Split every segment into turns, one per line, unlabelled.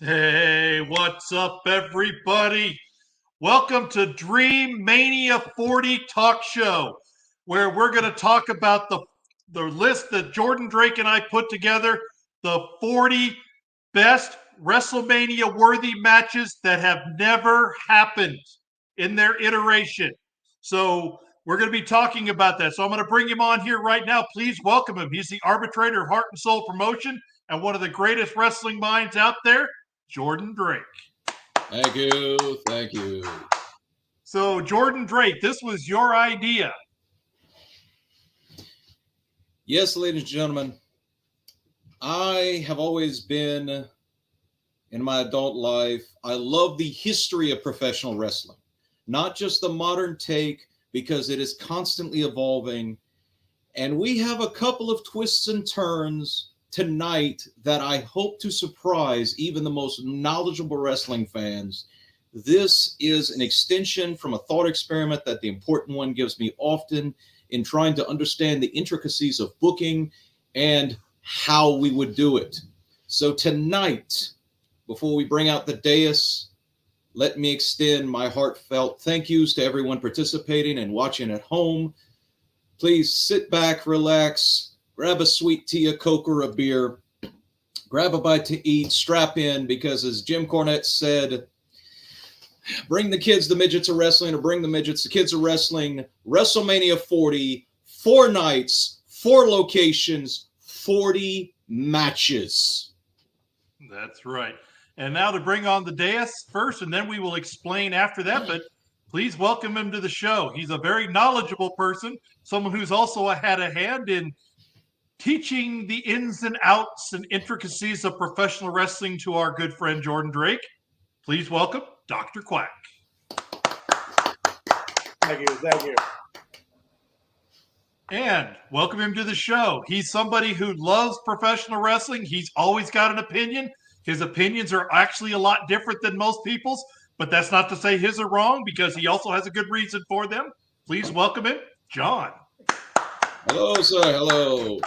Hey, what's up, everybody? Welcome to Dream Mania 40 Talk Show, where we're going to talk about the list that Jordan Drake and I put together, the 40 best WrestleMania worthy matches that have never happened in their iteration. So we're going to be talking about that. So I'm going to bring him on here right now. Please welcome him. He's the arbitrator of Heart and Soul Promotion and one of the greatest wrestling minds out there, Jordan Drake.
Thank you. Thank you.
So, Jordan Drake, this was your idea.
Yes, ladies and gentlemen, I have always been, in my adult life, I love the history of professional wrestling, not just the modern take, because it is constantly evolving. And we have a couple of twists and turns tonight that I hope to surprise even the most knowledgeable wrestling fans. This is an extension from a thought experiment that the Important One gives me often in trying to understand the intricacies of booking and how we would do it. So tonight, before we bring out the dais, let me extend my heartfelt thank yous to everyone participating and watching at home. Please sit back, relax, grab a sweet tea, a Coke, or a beer, grab a bite to eat, strap in, because as Jim Cornette said, bring the kids, the midgets are wrestling, or bring the midgets, the kids are wrestling. WrestleMania 40, 4 nights, 4 locations, 40 matches.
That's right. And now to bring on the dais first, and then we will explain after that, but please welcome him to the show. He's a very knowledgeable person, someone who's also had a hand in teaching the ins and outs and intricacies of professional wrestling to our good friend Jordan Drake. Please welcome Dr. Quack.
Thank you.
And welcome him to the show. He's somebody who loves professional wrestling. He's always got an opinion. His opinions are actually a lot different than most people's, but that's not to say his are wrong, because he also has a good reason for them. Please welcome him, John.
Hello, sir. Hello.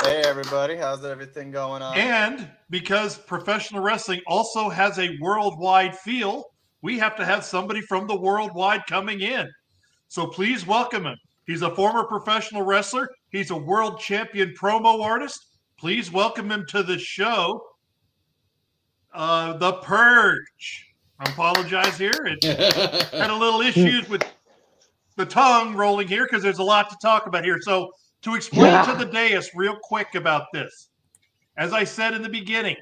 Hey, everybody. How's everything going on?
And because professional wrestling also has a worldwide feel, we have to have somebody from the worldwide coming in. So please welcome him. He's a former professional wrestler. He's a world champion promo artist. Please welcome him to the show, The Purge. I apologize here. It had a little issues with the tongue rolling here because there's a lot to talk about here. So to explain to the dais real quick about this, as I said in the beginning,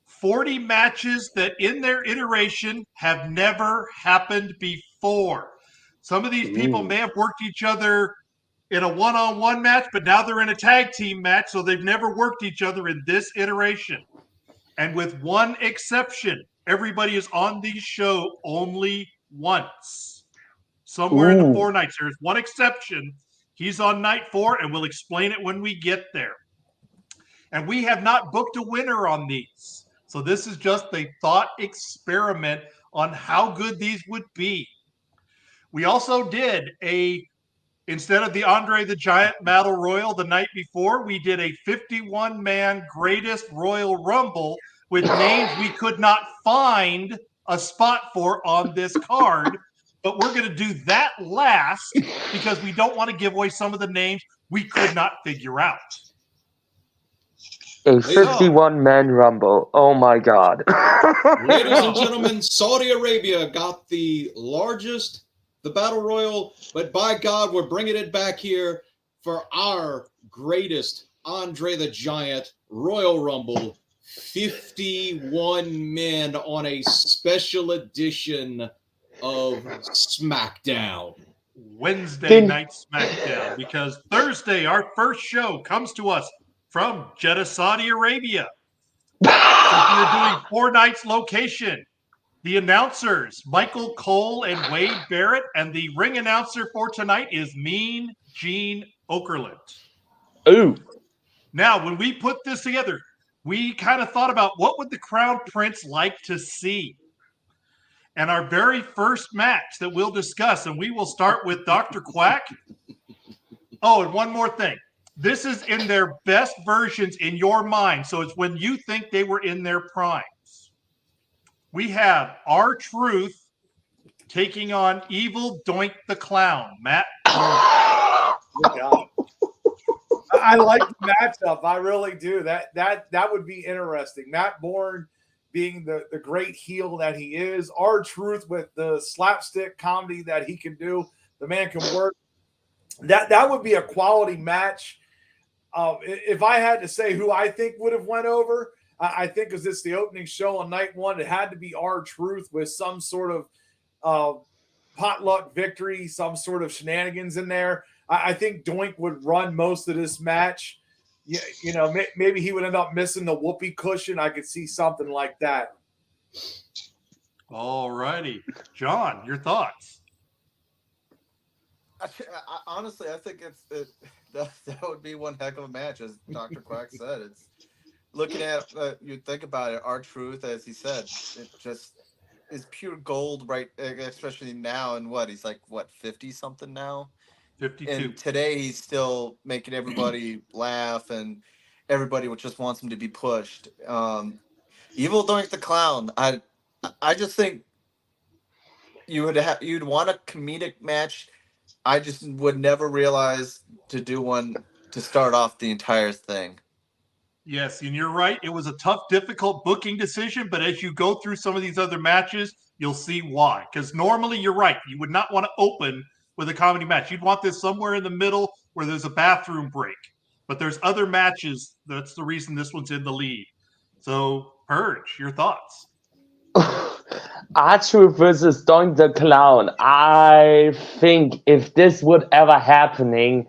40 matches that in their iteration have never happened before. Some of these people may have worked each other in a one-on-one match, but now they're in a tag team match, so they've never worked each other in this iteration. And with one exception, everybody is on the show only once. Somewhere in the 4 nights. There's one exception. He's on night 4, and we'll explain it when we get there. And we have not booked a winner on these. So this is just a thought experiment on how good these would be. We also did instead of the Andre the Giant Battle Royal the night before, we did a 51-man greatest Royal Rumble with names we could not find a spot for on this card. But we're going to do that last because we don't want to give away some of the names we could not figure out.
A 51-man Rumble. Oh, my God.
Ladies and gentlemen, Saudi Arabia got the largest, the Battle Royal, but by God, we're bringing it back here for our greatest Andre the Giant Royal Rumble. 51 men on a special edition of SmackDown.
Wednesday night SmackDown, because Thursday, our first show, comes to us from Jeddah, Saudi Arabia. So we're doing 4 nights location. The announcers, Michael Cole and Wade Barrett, and the ring announcer for tonight is Mean Gene Okerlund.
Ooh.
Now, when we put this together, we kind of thought about what would the Crown Prince like to see. And our very first match that we'll discuss, and we will start with Dr. Quack. Oh, and one more thing. This is in their best versions in your mind. So it's when you think they were in their primes. we have R-Truth taking on Evil Doink the Clown. Matt?
Good God. I like the matchup. I really do. That would be interesting. Matt Bourne being the great heel that he is, R-Truth with the slapstick comedy that he can do. The man can work. That would be a quality match. If I had to say who I think would have went over, I think because it's the opening show on night one, it had to be R-Truth with some sort of potluck victory, some sort of shenanigans in there. I think Doink would run most of this match. You know, maybe he would end up missing the whoopee cushion. I could see something like that.
All righty. John, your thoughts?
Honestly, I think that would be one heck of a match, as Dr. Quack said. It's looking at you think about it, R-Truth, as he said, it just is pure gold, right? Especially now, and he's like 50 something now.
52.
And today he's still making everybody laugh, and everybody just wants him to be pushed. Evil Doink the Clown. I just think you'd want a comedic match. I just would never realize to do one to start off the entire thing.
Yes, and you're right. It was a tough, difficult booking decision, but as you go through some of these other matches, you'll see why. Because normally, you're right. You would not want to open with a comedy match. You'd want this somewhere in the middle where there's a bathroom break. But there's other matches. That's the reason this one's in the lead. So, Purge, your thoughts?
R-Truth versus Doink the Clown. I think if this would ever happening,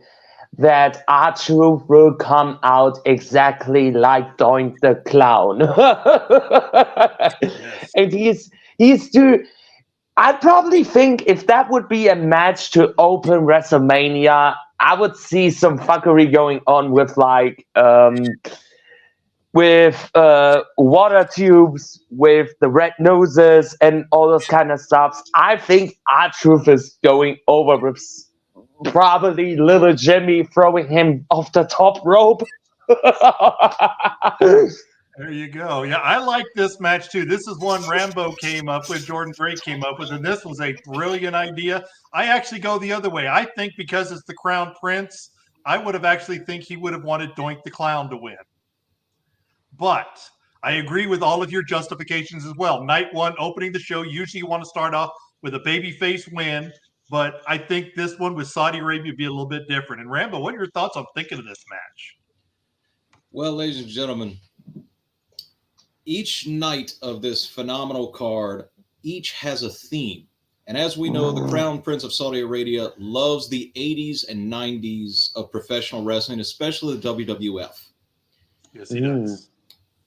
that R-Truth will come out exactly like Doink the Clown.
Yes.
And he's too. I probably think if that would be a match to open WrestleMania, I would see some fuckery going on with water tubes, with the red noses, and all those kind of stuff. I think R-Truth is going over with probably little Jimmy throwing him off the top rope.
There you go. Yeah, I like this match too. This is one Rambo came up with, Jordan Drake came up with, and this was a brilliant idea. I actually go the other way. I think because it's the Crown Prince, I would have actually think he would have wanted Doink the Clown to win. But I agree with all of your justifications as well. Night one, opening the show, usually you want to start off with a babyface win, but I think this one with Saudi Arabia would be a little bit different. And Rambo, what are your thoughts on thinking of this match?
Well, ladies and gentlemen, each night of this phenomenal card, each has a theme. And as we know, the Crown Prince of Saudi Arabia loves the 80s and 90s of professional wrestling, especially the WWF.
Yes, he does.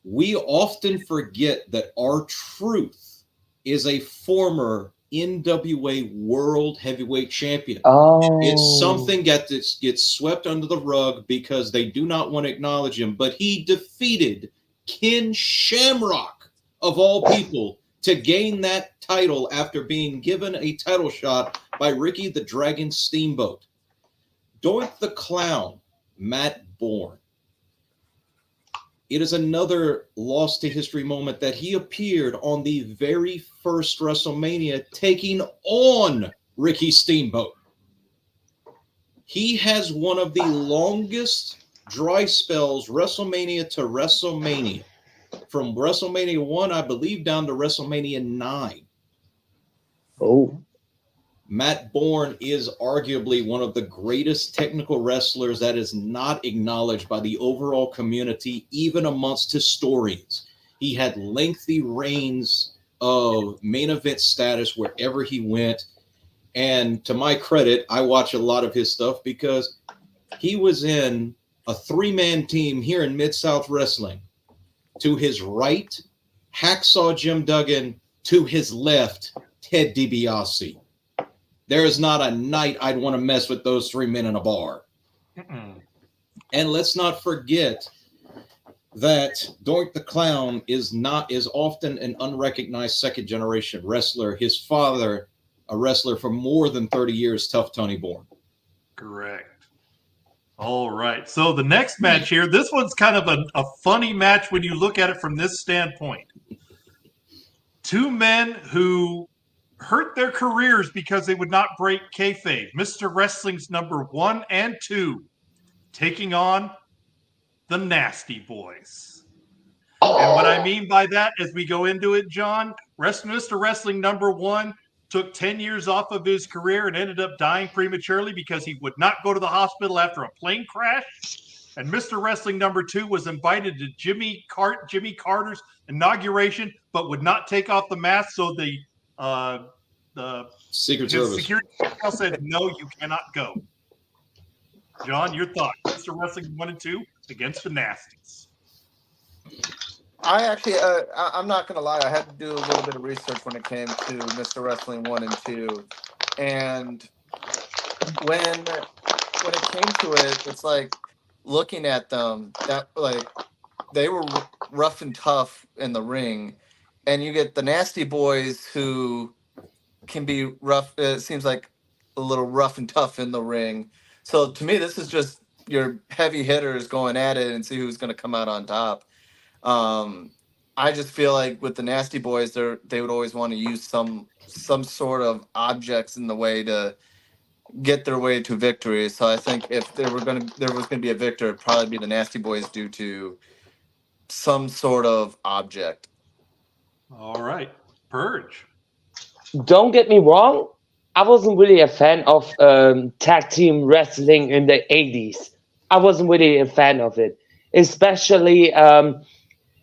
We often forget that R-Truth is a former NWA World Heavyweight Champion.
Oh.
It's something that gets swept under the rug because they do not want to acknowledge him. But he defeated Ken Shamrock, of all people, to gain that title after being given a title shot by Ricky the Dragon Steamboat. Doink the Clown, Matt Bourne. It is another lost to history moment that he appeared on the very first WrestleMania taking on Ricky Steamboat. He has one of the longest dry spells, WrestleMania to WrestleMania. From WrestleMania 1, I believe, down to WrestleMania 9.
Oh.
Matt Bourne is arguably one of the greatest technical wrestlers that is not acknowledged by the overall community, even amongst historians. He had lengthy reigns of main event status wherever he went. And to my credit, I watch a lot of his stuff because he was in a three-man team here in Mid-South Wrestling. To his right, Hacksaw Jim Duggan. To his left, Ted DiBiase. There is not a night I'd want to mess with those three men in a bar. And let's not forget that Doink the Clown is often an unrecognized second-generation wrestler. His father, a wrestler for more than 30 years, Tough Tony Bourne.
Correct. All right. So the next match here, this one's kind of a funny match when you look at it from this standpoint. two men who hurt their careers because they would not break kayfabe. Mr. Wrestling's number 1 and 2 taking on the Nasty Boys. And what I mean by that, as we go into it, John, Mr. Wrestling number 1 took 10 years off of his career and ended up dying prematurely because he would not go to the hospital after a plane crash. And Mr. Wrestling number 2 was invited to Jimmy Carter's inauguration, but would not take off the mask. So the
Secret Service
security detail said, "No, you cannot go." John, your thoughts? Mr. Wrestling 1 and 2 against the Nasties.
I actually, I'm not gonna lie. I had to do a little bit of research when it came to Mr. Wrestling 1 and 2, and when it came to it, it's like looking at them that like they were rough and tough in the ring, and you get the Nasty Boys who can be rough. It seems like a little rough and tough in the ring. So to me, this is just your heavy hitters going at it and see who's going to come out on top. I just feel like with the Nasty Boys, they would always want to use some sort of objects in the way to get their way to victory. So I think if there was going to be a victor, it'd probably be the Nasty Boys due to some sort of object.
All right, Purge.
Don't get me wrong, I wasn't really a fan of tag team wrestling in the 80s. I wasn't really a fan of it, especially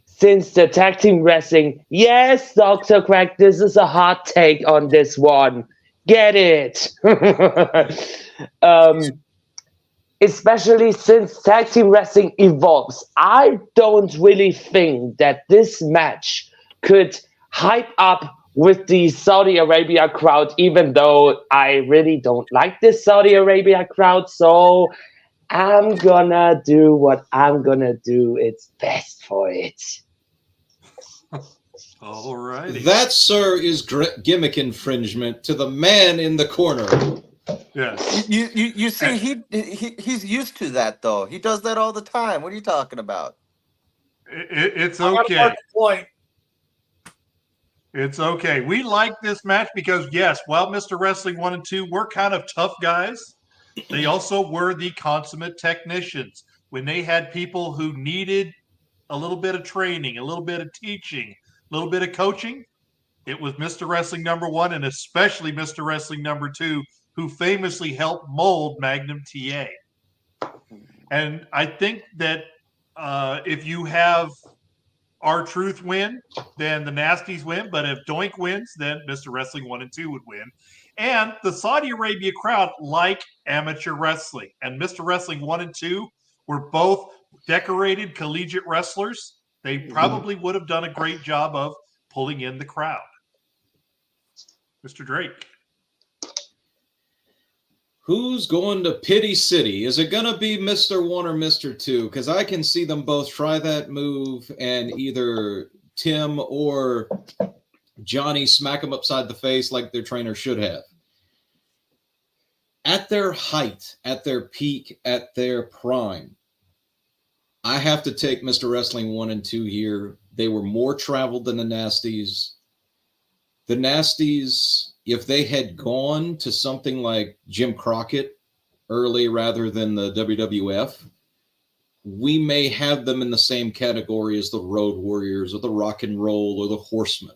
since the tag team wrestling. Yes, Dr. Craig, this is a hot take on this one. Get it? Especially since tag team wrestling evolves. I don't really think that this match could hype up with the Saudi Arabia crowd, even though I really don't like this Saudi Arabia crowd. So I'm gonna do what I'm gonna do. It's best for it.
All righty.
That, sir, is gimmick infringement to the man in the corner.
Yes.
You see, he's used to that though. He does that all the time. What are you talking about?
It's
I gotta
okay.
mark the point.
It's okay. We like this match because, yes, while Mr. Wrestling 1 and 2 were kind of tough guys, they also were the consummate technicians. When they had people who needed a little bit of training, a little bit of teaching, a little bit of coaching, it was Mr. Wrestling number 1 and especially Mr. Wrestling number 2 who famously helped mold Magnum TA. And I think that if you have R-Truth win, then the Nasties win. But if Doink wins, then Mr. Wrestling 1 and 2 would win. And the Saudi Arabia crowd like amateur wrestling. And Mr. Wrestling 1 and 2 were both decorated collegiate wrestlers. They probably would have done a great job of pulling in the crowd. Mr. Drake.
Who's going to Pity City? Is it going to be Mr. 1 or Mr. 2? Because I can see them both try that move and either Tim or Johnny smack them upside the face like their trainer should have. At their height, at their peak, at their prime, I have to take Mr. Wrestling 1 and 2 here. They were more traveled than the Nasties. The Nasties, if they had gone to something like Jim Crockett early rather than the WWF, we may have them in the same category as the Road Warriors or the Rock and Roll or the Horsemen.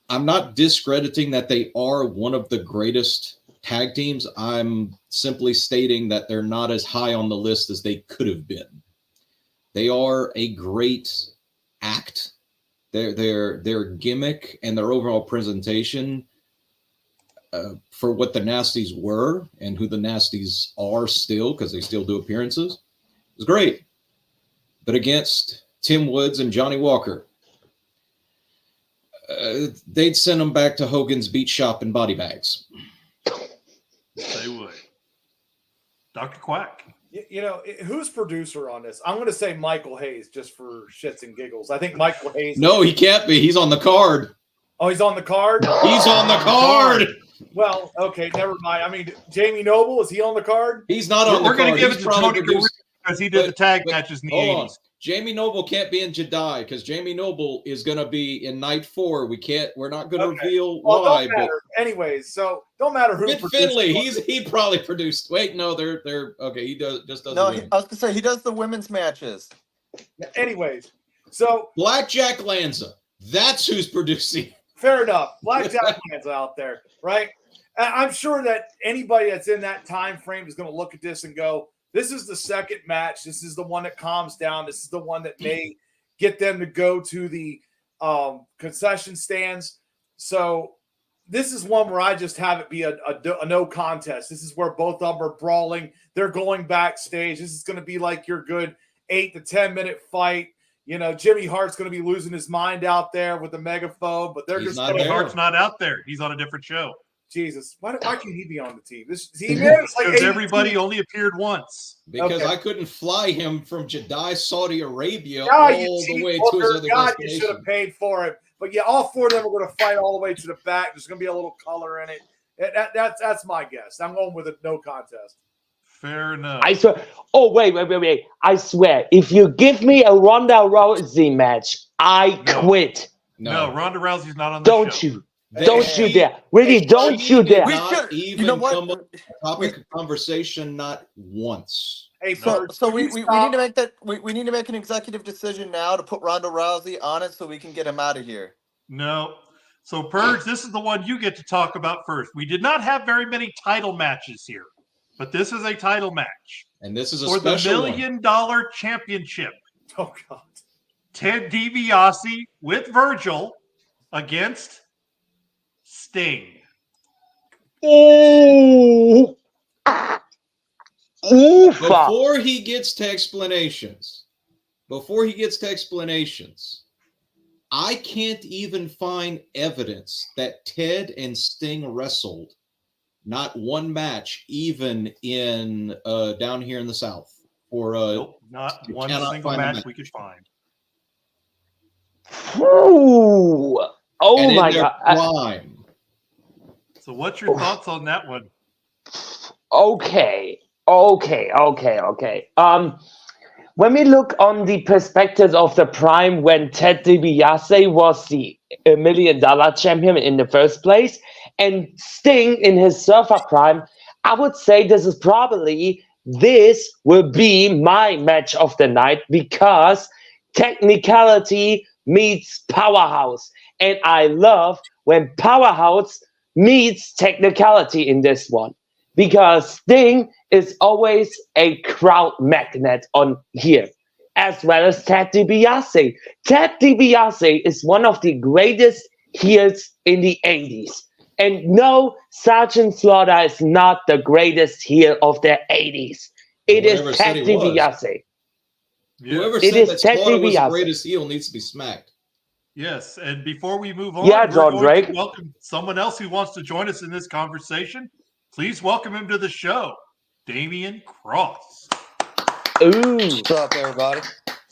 I'm not discrediting that they are one of the greatest tag teams. I'm simply stating that they're not as high on the list as they could have been. They are a great act. Their gimmick and their overall presentation for what the Nasties were and who the Nasties are still, because they still do appearances, is great. But against Tim Woods and Johnny Walker, they'd send them back to Hogan's Beach Shop in body bags.
They would. Dr. Quack.
You know, who's producer on this? I'm going to say Michael Hayes just for shits and giggles. I think Michael Hayes.
No, he can't be. He's on the card.
Oh, he's on the card?
He's on the card.
Well, okay, never mind. I mean, Jamie Noble, is he on the card?
He's not on the card.
We're going to give it
He's
to
probably
Tony
produced-
because he did the tag matches in the
Hold on.
80s.
Jamie Noble can't be in Jedi because Jamie Noble is going to be in Night 4. We're not going to reveal why.
Don't matter. Anyways, so don't matter who.
Fit Finley, he probably produced. Wait, no, they're okay. He does.
No, I was gonna say he does the women's matches.
Anyways, so
Blackjack Lanza, that's who's producing.
Fair enough. Blackjack Lanza out there, right? I'm sure that anybody that's in that time frame is going to look at this and go, this is the second match. This is the one that calms down. This is the one that may get them to go to the concession stands. So this is one where I just have it be a no contest. This is where both of them are brawling. They're going backstage. This is going to be like your good 8 to 10 minute fight. You know, Jimmy Hart's going to be losing his mind out there with the megaphone, but they're just
Jimmy Hart's not out there. He's on a different show.
Jesus, why can't he be on the team? Because
everybody only appeared once.
Because I couldn't fly him from Jeddah, Saudi Arabia, all the way to his other destination.
You should have paid for it. But yeah, all four of them are going to fight all the way to the back. There's going to be a little color in it. That's my guess. I'm going with a no contest.
Fair enough.
I swear. Oh, wait. I swear, if you give me a Ronda Rousey match, I quit.
No, Ronda Rousey's not on the show.
Don't you dare. Really, don't you dare.
We should even come up with a topic of conversation not once.
Hey,
so we need to make that we need to make an executive decision now to put Ronda Rousey on it so we can get him out of here.
No. So Purge, this is the one you get to talk about first. We did not have very many title matches here, but this is a title match.
And this is a
for the
special
$1 million championship.
Oh God.
Ted DiBiase with Virgil against Sting.
Ooh.
Before he gets to explanations, I can't even find evidence that Ted and Sting wrestled not one match, even in down here in the South. Or
nope, not one single match we could find.
Ooh. Oh my God.
So what's your thoughts on that one?
Okay. When we look on the perspective of the prime when Ted DiBiase was the $1 million champion in the first place and Sting in his surfer prime, I would say this will be my match of the night because technicality meets powerhouse. And I love when powerhouse meets technicality in this one because Sting is always a crowd magnet on here, as well as Ted DiBiase. Ted DiBiase is one of the greatest heels in the 80s. And no, Sergeant Slaughter is not the greatest heel of the 80s. It is Ted DiBiase.
Whoever said that Slaughter was the greatest heel needs to be smacked.
Yes, and before we move on,
John Drake.
Welcome someone else who wants to join us in this conversation. Please welcome him to the show, Damian Cross.
Ooh.
What's up, everybody?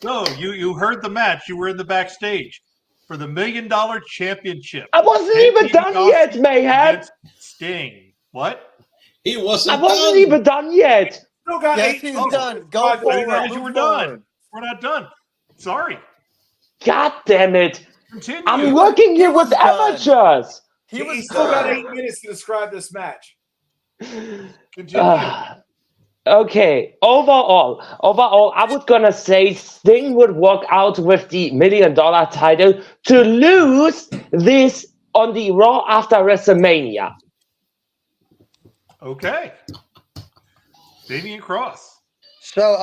So you heard the match. You were in the backstage for the $1 million championship.
I wasn't even done yet, Mayhem.
Sting. What?
He wasn't.
I wasn't even done yet.
Yes, he's done. Go forward.
You were done. We're not done. Sorry.
God damn it.
Continue.
I'm working here with amateurs.
He's still got 8 minutes to describe this match.
Continue.
Okay. Overall, I was gonna say Sting would walk out with the $1 million title to lose this on the Raw after WrestleMania.
Okay. Damian Cross.
So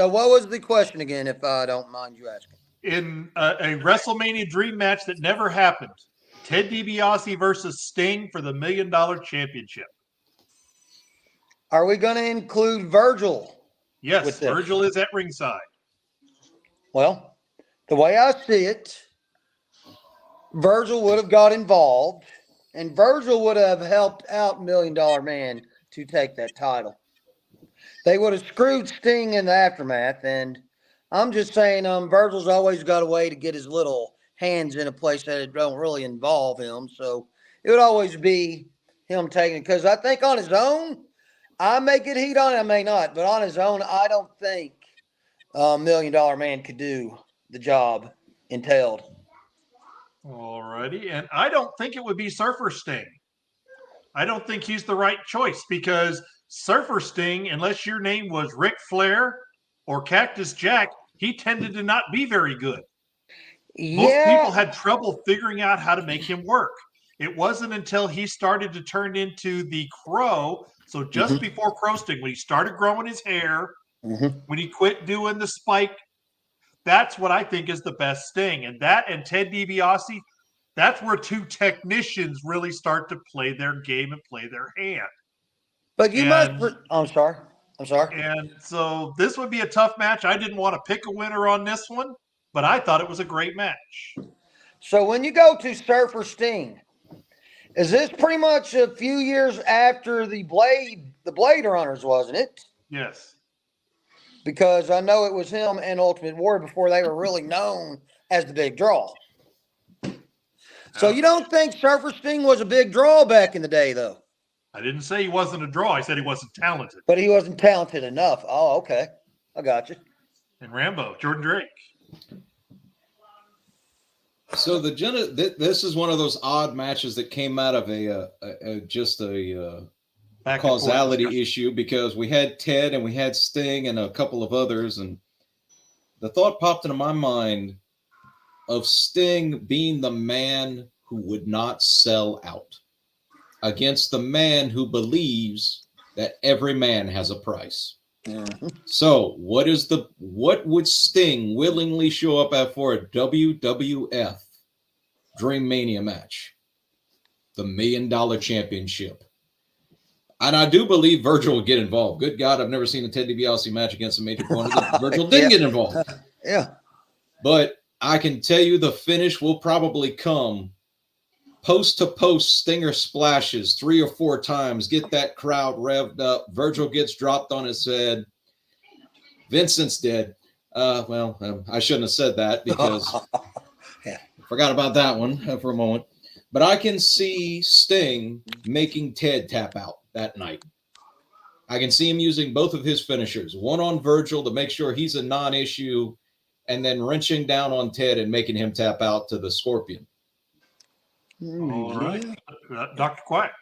what was the question again, if I don't mind you asking?
In a WrestleMania dream match that never happened, Ted DiBiase versus Sting for the $1 million championship.
Are we going to include Virgil?
Yes, Virgil is at ringside.
Well, the way I see it, Virgil would have got involved, and Virgil would have helped out $1 Million Man to take that title. They would have screwed Sting in the aftermath, and I'm just saying Virgil's always got a way to get his little hands in a place that don't really involve him, so it would always be him taking it, because I think on his own, I may get heat on it, I may not, but on his own, I don't think $1 million man could do the job entailed.
All righty. And I don't think it would be Surfer Sting. I don't think he's the right choice because Surfer Sting, unless your name was Ric Flair or Cactus Jack, he tended to not be very good. Most people had trouble figuring out how to make him work. It wasn't until he started to turn into the Crow, so just before Crow Sting, when he started growing his hair, when he quit doing the spike, that's what I think is the best Sting. And that and Ted DiBiase, that's where two technicians really start to play their game and play their hand.
But you I'm sorry.
And so this would be a tough match. I didn't want to pick a winner on this one, but I thought it was a great match.
So when you go to Surfer Sting, is this pretty much a few years after the Blade Runners, wasn't it?
Yes.
Because I know it was him and Ultimate Warrior before they were really known as the big draw. So you don't think Surfer Sting was a big draw back in the day, though?
I didn't say he wasn't a draw. I said he wasn't talented.
But he wasn't talented enough. Oh, okay. I got you.
And Rambo, Jordan Drake.
So this is one of those odd matches that came out of a causality issue because we had Ted and we had Sting and a couple of others, and the thought popped into my mind of Sting being the man who would not sell out against the man who believes that every man has a price. So what would Sting willingly show up at for a WWF Dream Mania match? The $1 Million Championship. And I do believe Virgil would get involved. Good God, I've never seen a Ted DiBiase match against a major opponent that Virgil didn't get involved.
Yeah.
But I can tell you the finish will probably come post to post Stinger splashes 3 or 4 times, get that crowd revved up. Virgil gets dropped on his head. Vincent's dead. I shouldn't have said that because I forgot about that one for a moment. But I can see Sting making Ted tap out that night. I can see him using both of his finishers, one on Virgil to make sure he's a non-issue, and then wrenching down on Ted and making him tap out to the Scorpion.
All right. Dr. Quack.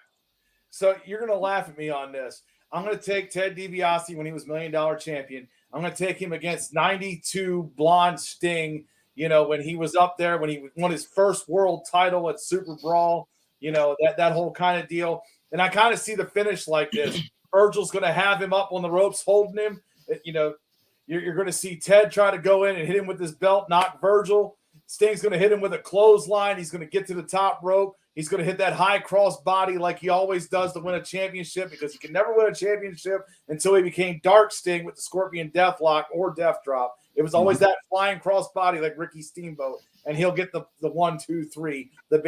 So you're going to laugh at me on this. I'm going to take Ted DiBiase when he was $1 Million Champion. I'm going to take him against 92 Blonde Sting, when he was up there, when he won his first world title at Super Brawl, that whole kind of deal. And I kind of see the finish like this. Virgil's going to have him up on the ropes holding him. You're going to see Ted try to go in and hit him with his belt, not Virgil. Sting's going to hit him with a clothesline. He's going to get to the top rope. He's going to hit that high cross body like he always does to win a championship, because he can never win a championship until he became Dark Sting with the Scorpion Deathlock or Death Drop. It was always that flying cross body like Ricky Steamboat, and he'll get the 1, 2, 3, the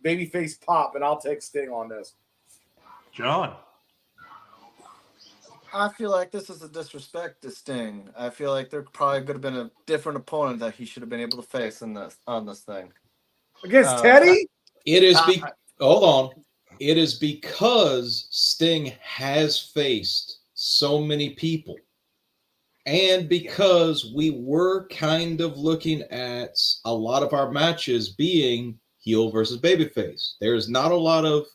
baby face pop, and I'll take Sting on this.
John.
I feel like this is a disrespect to Sting. I feel like there probably could have been a different opponent that he should have been able to face on this thing.
Against Teddy?
It is hold on. It is because Sting has faced so many people. And because we were kind of looking at a lot of our matches being heel versus babyface. There's not a lot of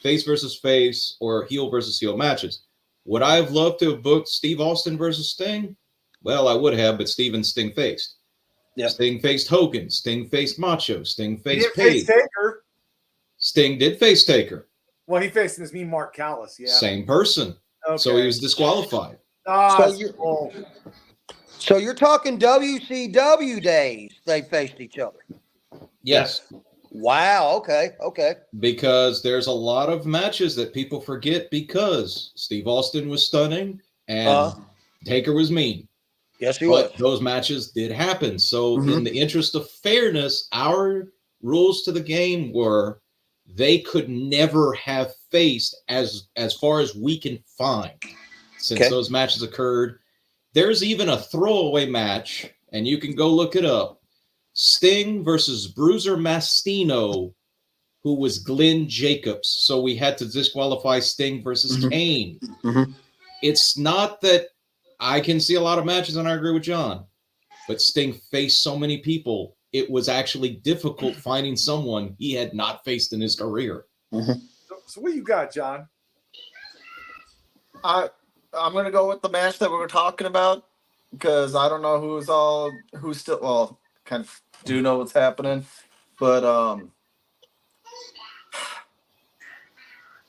face versus face or heel versus heel matches. Would I have loved to have booked Steve Austin versus Sting? Well, I would have, but Steve and Sting faced. Yeah. Sting faced Hogan. Sting faced Macho. Sting faced Page.
Taker.
Sting did face Taker.
Well, he faced his mean Mark Callis, yeah.
Same person. Okay. So he was disqualified.
So you're talking WCW days they faced each other?
Yes.
Wow. Okay.
Because there's a lot of matches that people forget because Steve Austin was stunning and Taker was mean.
Yes, he was.
Those matches did happen. So in the interest of fairness, our rules to the game were they could never have faced as far as we can find since those matches occurred. There's even a throwaway match, and you can go look it up. Sting versus Bruiser Mastino, who was Glenn Jacobs. So we had to disqualify Sting versus Kane. It's not that I can see a lot of matches, and I agree with John. But Sting faced so many people, it was actually difficult finding someone he had not faced in his career.
So what you got, John?
I'm gonna go with the match that we were talking about because I don't know who's still kind of do know what's happening, but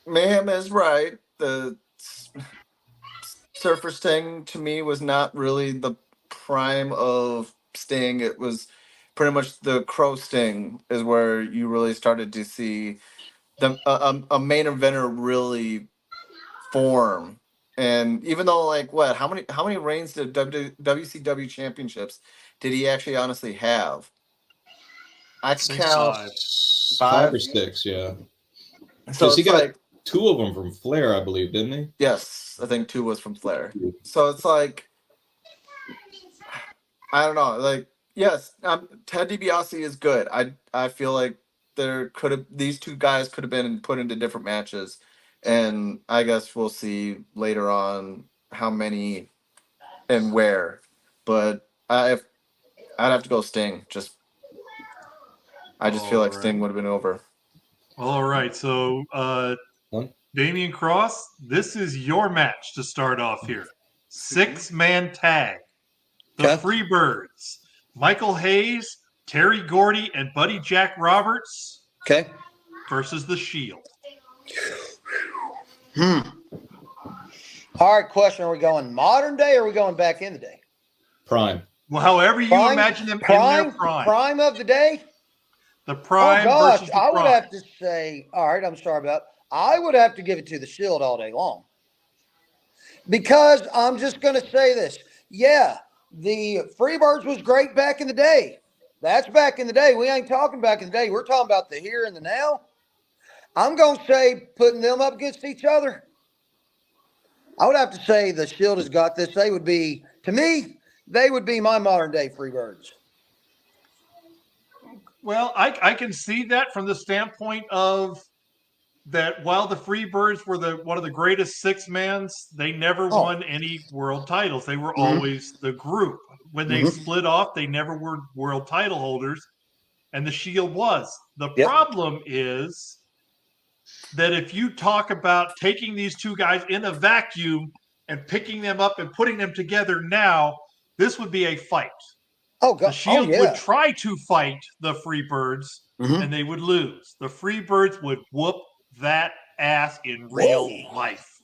Mayhem is right. The Surfer Sting to me was not really the prime of Sting. It was pretty much the Crow Sting is where you really started to see a main eventer really form. And even though how many reigns did WCW championships did he actually honestly have? I can
Think
count
five.
Five
five.
or six, yeah.
So
Because he
it's
got
like
2 of them from Flair, I believe, didn't he?
yes, I think 2 was from Flair. So it's like I don't know. Like yes, Ted DiBiase is good. I feel like these 2 guys could have been put into different matches, and I guess we'll see later on how many and where. But I'd have to go Sting. I just feel like Sting would have been over.
All right. So, Damian Cross, this is your match to start off here. 6-man tag. The
Okay.
Freebirds. Michael Hayes, Terry Gordy, and Buddy Jack Roberts
Okay.
versus The Shield.
All right, question. Are we going modern day or are we going back in the day?
Prime.
Well, however you imagine them in their prime.
Prime of the day?
The prime versus the
I
prime.
would have to say, all right, I'm sorry about I would have to give it to the Shield all day long. Because I'm just going to say this. Yeah, the Freebirds was great back in the day. That's back in the day. We ain't talking back in the day. We're talking about the here and the now. I'm going to say putting them up against each other. I would have to say the Shield has got this. They would be, to me, they would be my modern day Freebirds.
Well, I can see that from the standpoint of that while the Freebirds were one of the greatest 6-mans, they never won any world titles. They were always the group. When they split off, they never were world title holders, and the Shield was. The problem is that if you talk about taking these 2 guys in a vacuum and picking them up and putting them together now, this would be a fight.
Oh, God.
The Shield would try to fight the Freebirds, and they would lose. The Freebirds would whoop that ass in real life.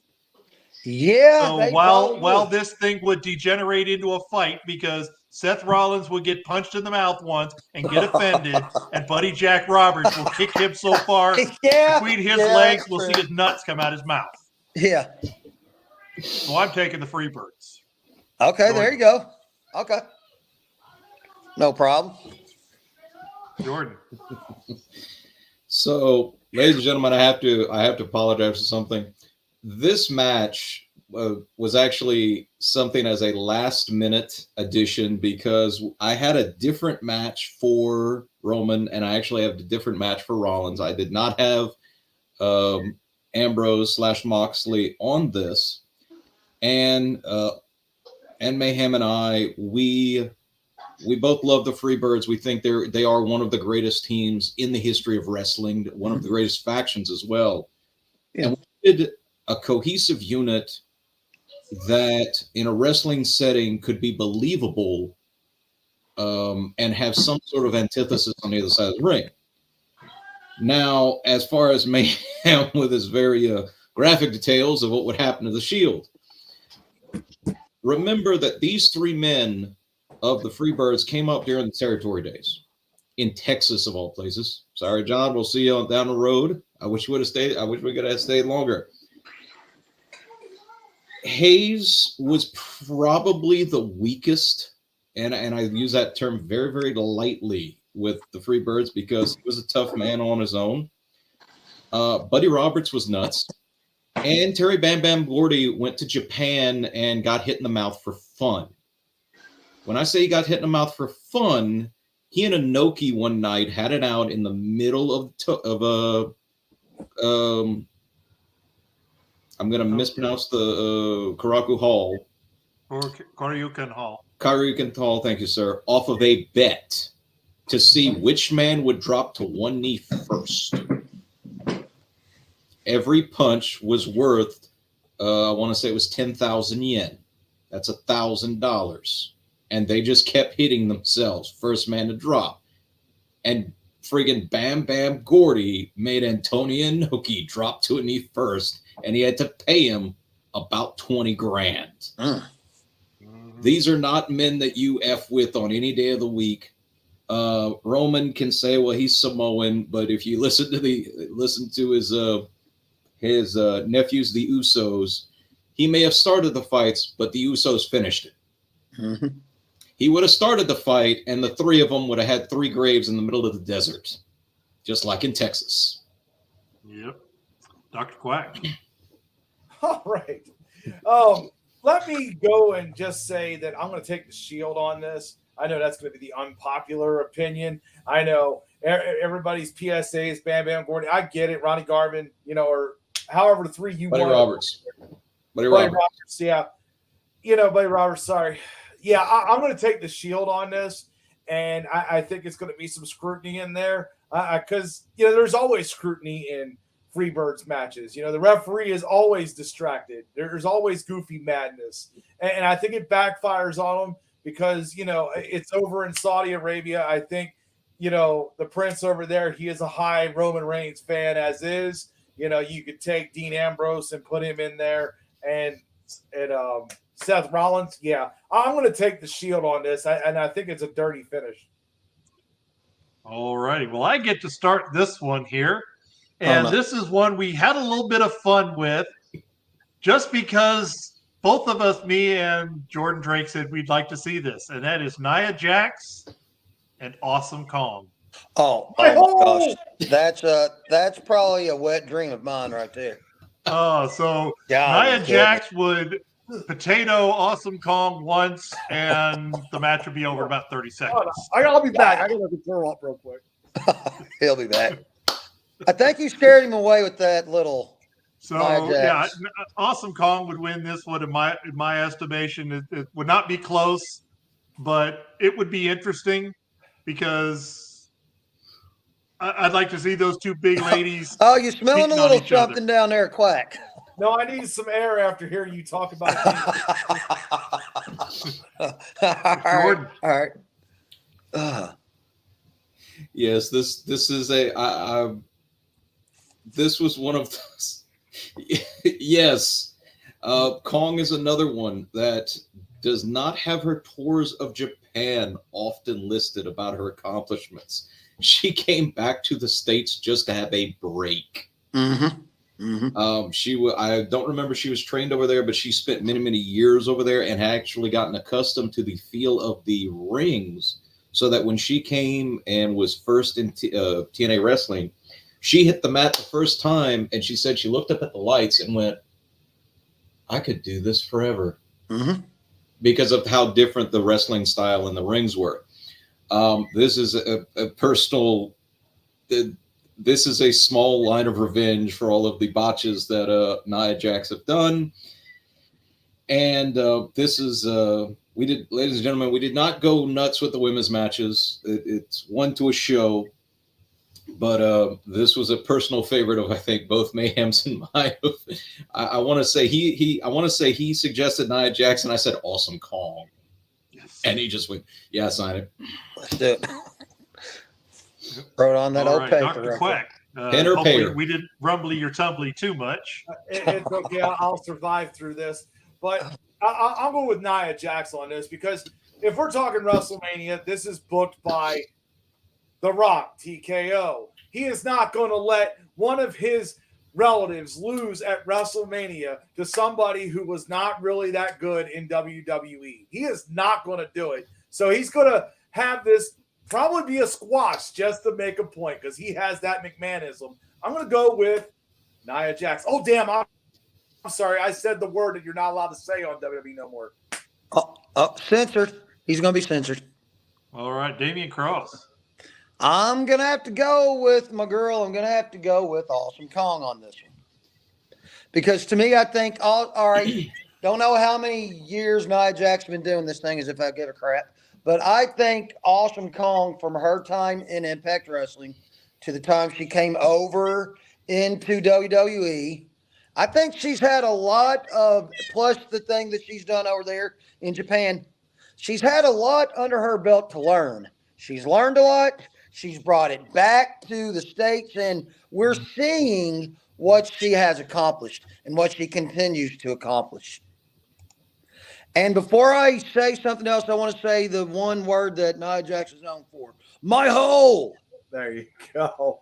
Yeah.
So while this thing would degenerate into a fight because Seth Rollins would get punched in the mouth once and get offended, and Buddy Jack Roberts will kick him so far between his legs, we'll see his nuts come out his mouth.
Yeah.
So I'm taking the Freebirds.
Okay,
Jordan.
there you go. Okay. No problem.
Jordan.
So, ladies and gentlemen, I have to apologize for something. This match was actually something as a last-minute addition because I had a different match for Roman, and I actually have a different match for Rollins. I did not have Ambrose/Moxley on this, and Mayhem and I, we both love the Freebirds. We think they are one of the greatest teams in the history of wrestling, one of the greatest factions as well. Yeah. And we did a cohesive unit that in a wrestling setting could be believable and have some sort of antithesis on the other side of the ring. Now, as far as Mayhem with his very graphic details of what would happen to the Shield, remember that these 3 men of the Freebirds came up during the territory days in Texas, of all places. Sorry, John. We'll see you down the road. I wish we would have stayed. I wish we could have stayed longer. Hayes was probably the weakest, and I use that term very, very lightly with the Freebirds because he was a tough man on his own. Buddy Roberts was nuts. And Terry Bam Bam Gordy went to Japan and got hit in the mouth for fun. When I say he got hit in the mouth for fun, he and Inoki one night had it out in the middle of I'm going to mispronounce the Karaku Hall.
Koryukin Hall.
Kyrie Hall, thank you, sir, off of a bet to see which man would drop to one knee first. Every punch was worth, I want to say it was 10,000 yen. That's $1,000. And they just kept hitting themselves. First man to drop. And friggin' Bam Bam Gordy made Antonio Inoki drop to a knee first, and he had to pay him about 20 grand. These are not men that you F with on any day of the week. Roman can say, well, he's Samoan, but if you listen to his nephews, the Usos, he may have started the fights, but the Usos finished it.
Mm-hmm.
He would have started the fight, and the three of them would have had 3 graves in the middle of the desert, just like in Texas.
Yep. Dr. Quack.
All right. Let me go and just say that I'm going to take the shield on this. I know that's going to be the unpopular opinion. I know everybody's PSA is Bam Bam Gordy. I get it. Ronnie Garvin, or however the 3 you
Buddy
want.
Roberts.
Buddy Roberts, yeah. Buddy Roberts, sorry. Yeah, I'm going to take the shield on this, and I think it's going to be some scrutiny in there because, there's always scrutiny in Freebirds matches. The referee is always distracted. There's always goofy madness, and I think it backfires on them because, it's over in Saudi Arabia. I think, the prince over there, he is a high Roman Reigns fan as is. You could take Dean Ambrose and put him in there and Seth Rollins, yeah. I'm going to take the shield on this, and I think it's a dirty finish.
All righty. Well, I get to start this one here. And this is one we had a little bit of fun with just because both of us, me and Jordan Drake, said we'd like to see this. And that is Nia Jax and Awesome Kong.
Oh my gosh. That's probably a wet dream of mine right there.
So Nia Jax would potato Awesome Kong once, and the match would be over in about 30 seconds.
I'll be back. I got to throw up real quick.
He'll be back. I think you scared him away with that little.
So yeah, Awesome Kong would win this one in my estimation. It would not be close, but it would be interesting because I'd like to see those two big ladies.
Oh, you're smelling a little something down there, Quack.
No, I need some air after hearing you talk about it.
All right.
Yes, this is this was one of those. Yes, Kong is another one that does not have her tours of Japan often listed about her accomplishments. She came back to the States just to have a break.
Mm-hmm. Mm-hmm.
I don't remember she was trained over there, but she spent many, many years over there and had actually gotten accustomed to the feel of the rings, so that when she came and was first in TNA wrestling, she hit the mat the first time, and she said she looked up at the lights and went, I could do this forever.
Mm-hmm.
Because of how different the wrestling style and the rings were. This is a personal, this is a small line of revenge for all of the botches that Nia Jax have done. And this is, ladies and gentlemen, we did not go nuts with the women's matches. It's one to a show. But this was a personal favorite of, I think, both Mayhems and mine. I want to say he suggested Nia Jax, and I said Awesome Kong. Yes. And he just went, yeah, sign it.
Let's do it. Wrote on that old paper.
Dr. Quack.
Pen or paper.
We didn't rumbly or tumbly too much.
It's okay. I'll survive through this. But I'll go with Nia Jax on this because if we're talking WrestleMania, this is booked by The Rock, TKO. He is not going to let one of his relatives lose at WrestleMania to somebody who was not really that good in WWE. He is not going to do it. So he's going to have this probably be a squash just to make a point because he has that McMahonism. I'm going to go with Nia Jax. Oh, damn. I'm sorry. I said the word that you're not allowed to say on WWE no more.
Oh, censored. He's going to be censored.
All right. Damian Cross.
I'm going to have to go with my girl. I'm going to have to go with Awesome Kong on this one. Because to me, I think, all right, Don't know how many years Nia Jax's been doing this thing as if I give a crap. But I think Awesome Kong, from her time in Impact Wrestling to the time she came over into WWE, I think she's had a lot of, plus the thing that she's done over there in Japan, she's had a lot under her belt to learn. She's learned a lot. She's brought it back to the States, and we're seeing what she has accomplished and what she continues to accomplish. And before I say something else, I want to say the one word that Nia Jax is known for: my hole.
There you go.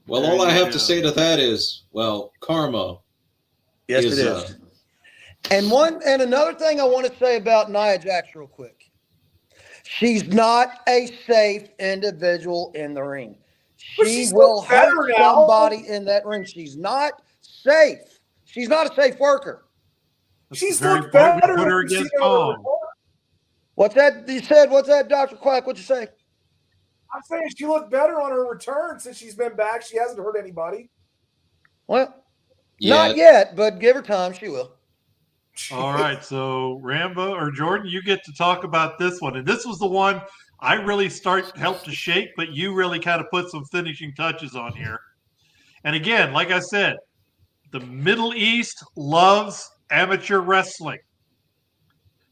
Well,
There
all I
you
have
go.
to say to that is, well, karma.
Yes,
is,
it is. And another thing I want to say about Nia Jax real quick. She's not a safe individual in the ring.
But
She
she's
will
looked better
hurt
now.
somebody in that ring. She's not safe. She's not a safe worker.
That's
She's
the very
looked
point we
better.
put her
than she's
against
ever
Kong.
before.
What's that you said? What's that, Dr. Quack? What'd you say?
I'm saying she looked better on her return since she's been back. She hasn't hurt anybody.
Well,
Yeah,
not yet, but give her time. She will.
All right, so Rambo or Jordan, you get to talk about this one, and this was the one I really helped to shape, but you really kind of put some finishing touches on here. And again, like I said, the Middle East loves amateur wrestling.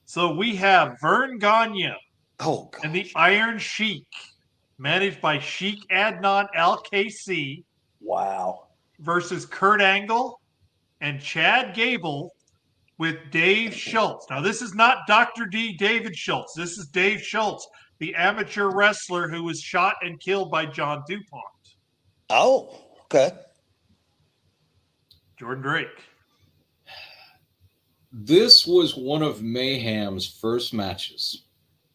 So we have Vern Gagne
Oh, God.
and the Iron Sheik, managed by Sheik Adnan Al-KC,
Wow.
versus Kurt Angle and Chad Gable with Dave Schultz. Now, this is not Dr. D. David Schultz. This is Dave Schultz, the amateur wrestler who was shot and killed by John DuPont.
Oh, okay.
Jordan Drake.
this was one of Mayhem's first matches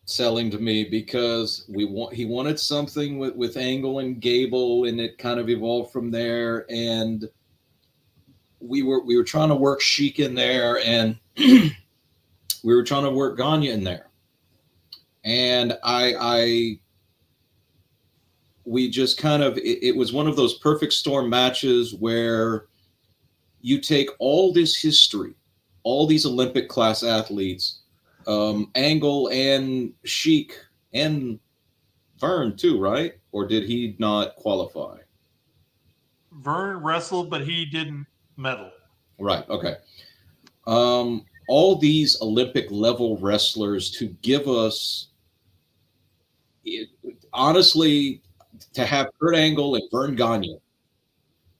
selling to me because he wanted something with Angle and Gable, and it kind of evolved from there. And we were trying to work Sheik in there, and we were trying to work Gagne in there. And we just kind of, it was one of those perfect storm matches where you take all this history, all these Olympic class athletes, Angle and Sheik and Vern too, right? Or did he not qualify?
Vern wrestled, but he didn't medal.
Right. Okay. All these Olympic level wrestlers to give us, honestly, to have Kurt Angle and Vern Gagne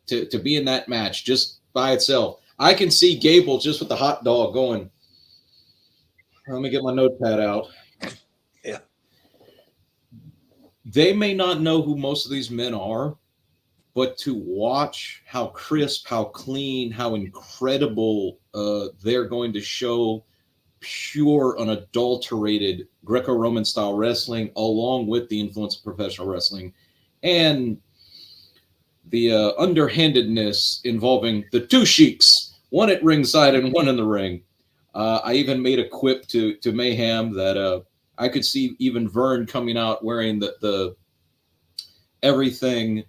to be in that match just by itself. I can see Gable just with the hot dog going, let me get my notepad out.
Yeah.
They may not know who most of these men are, but to watch how crisp, how clean, how incredible they're going to show pure, unadulterated Greco-Roman style wrestling, along with the influence of professional wrestling, and the underhandedness involving the two Sheiks, one at ringside and one in the ring. I even made a quip to Mayhem that I could see even Vern coming out wearing the everything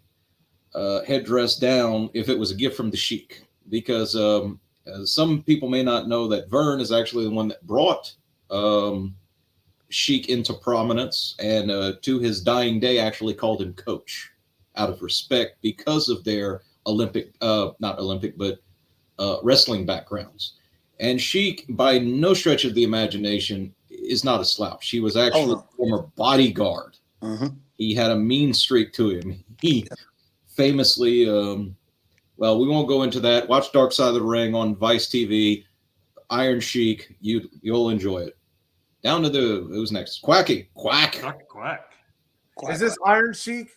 headdress down if it was a gift from the Sheik, because some people may not know that Vern is actually the one that brought Sheik into prominence, and to his dying day actually called him coach out of respect because of their wrestling backgrounds. And Sheik, by no stretch of the imagination, is not a slouch. He was actually a former bodyguard.
Mhm.
He had a mean streak to him. He famously, well, we won't go into that. Watch Dark Side of the Ring on Vice TV. Iron Sheik, you'll enjoy it. Down to who's next? Quack.
Dr. Quack.
Is this Iron Sheik?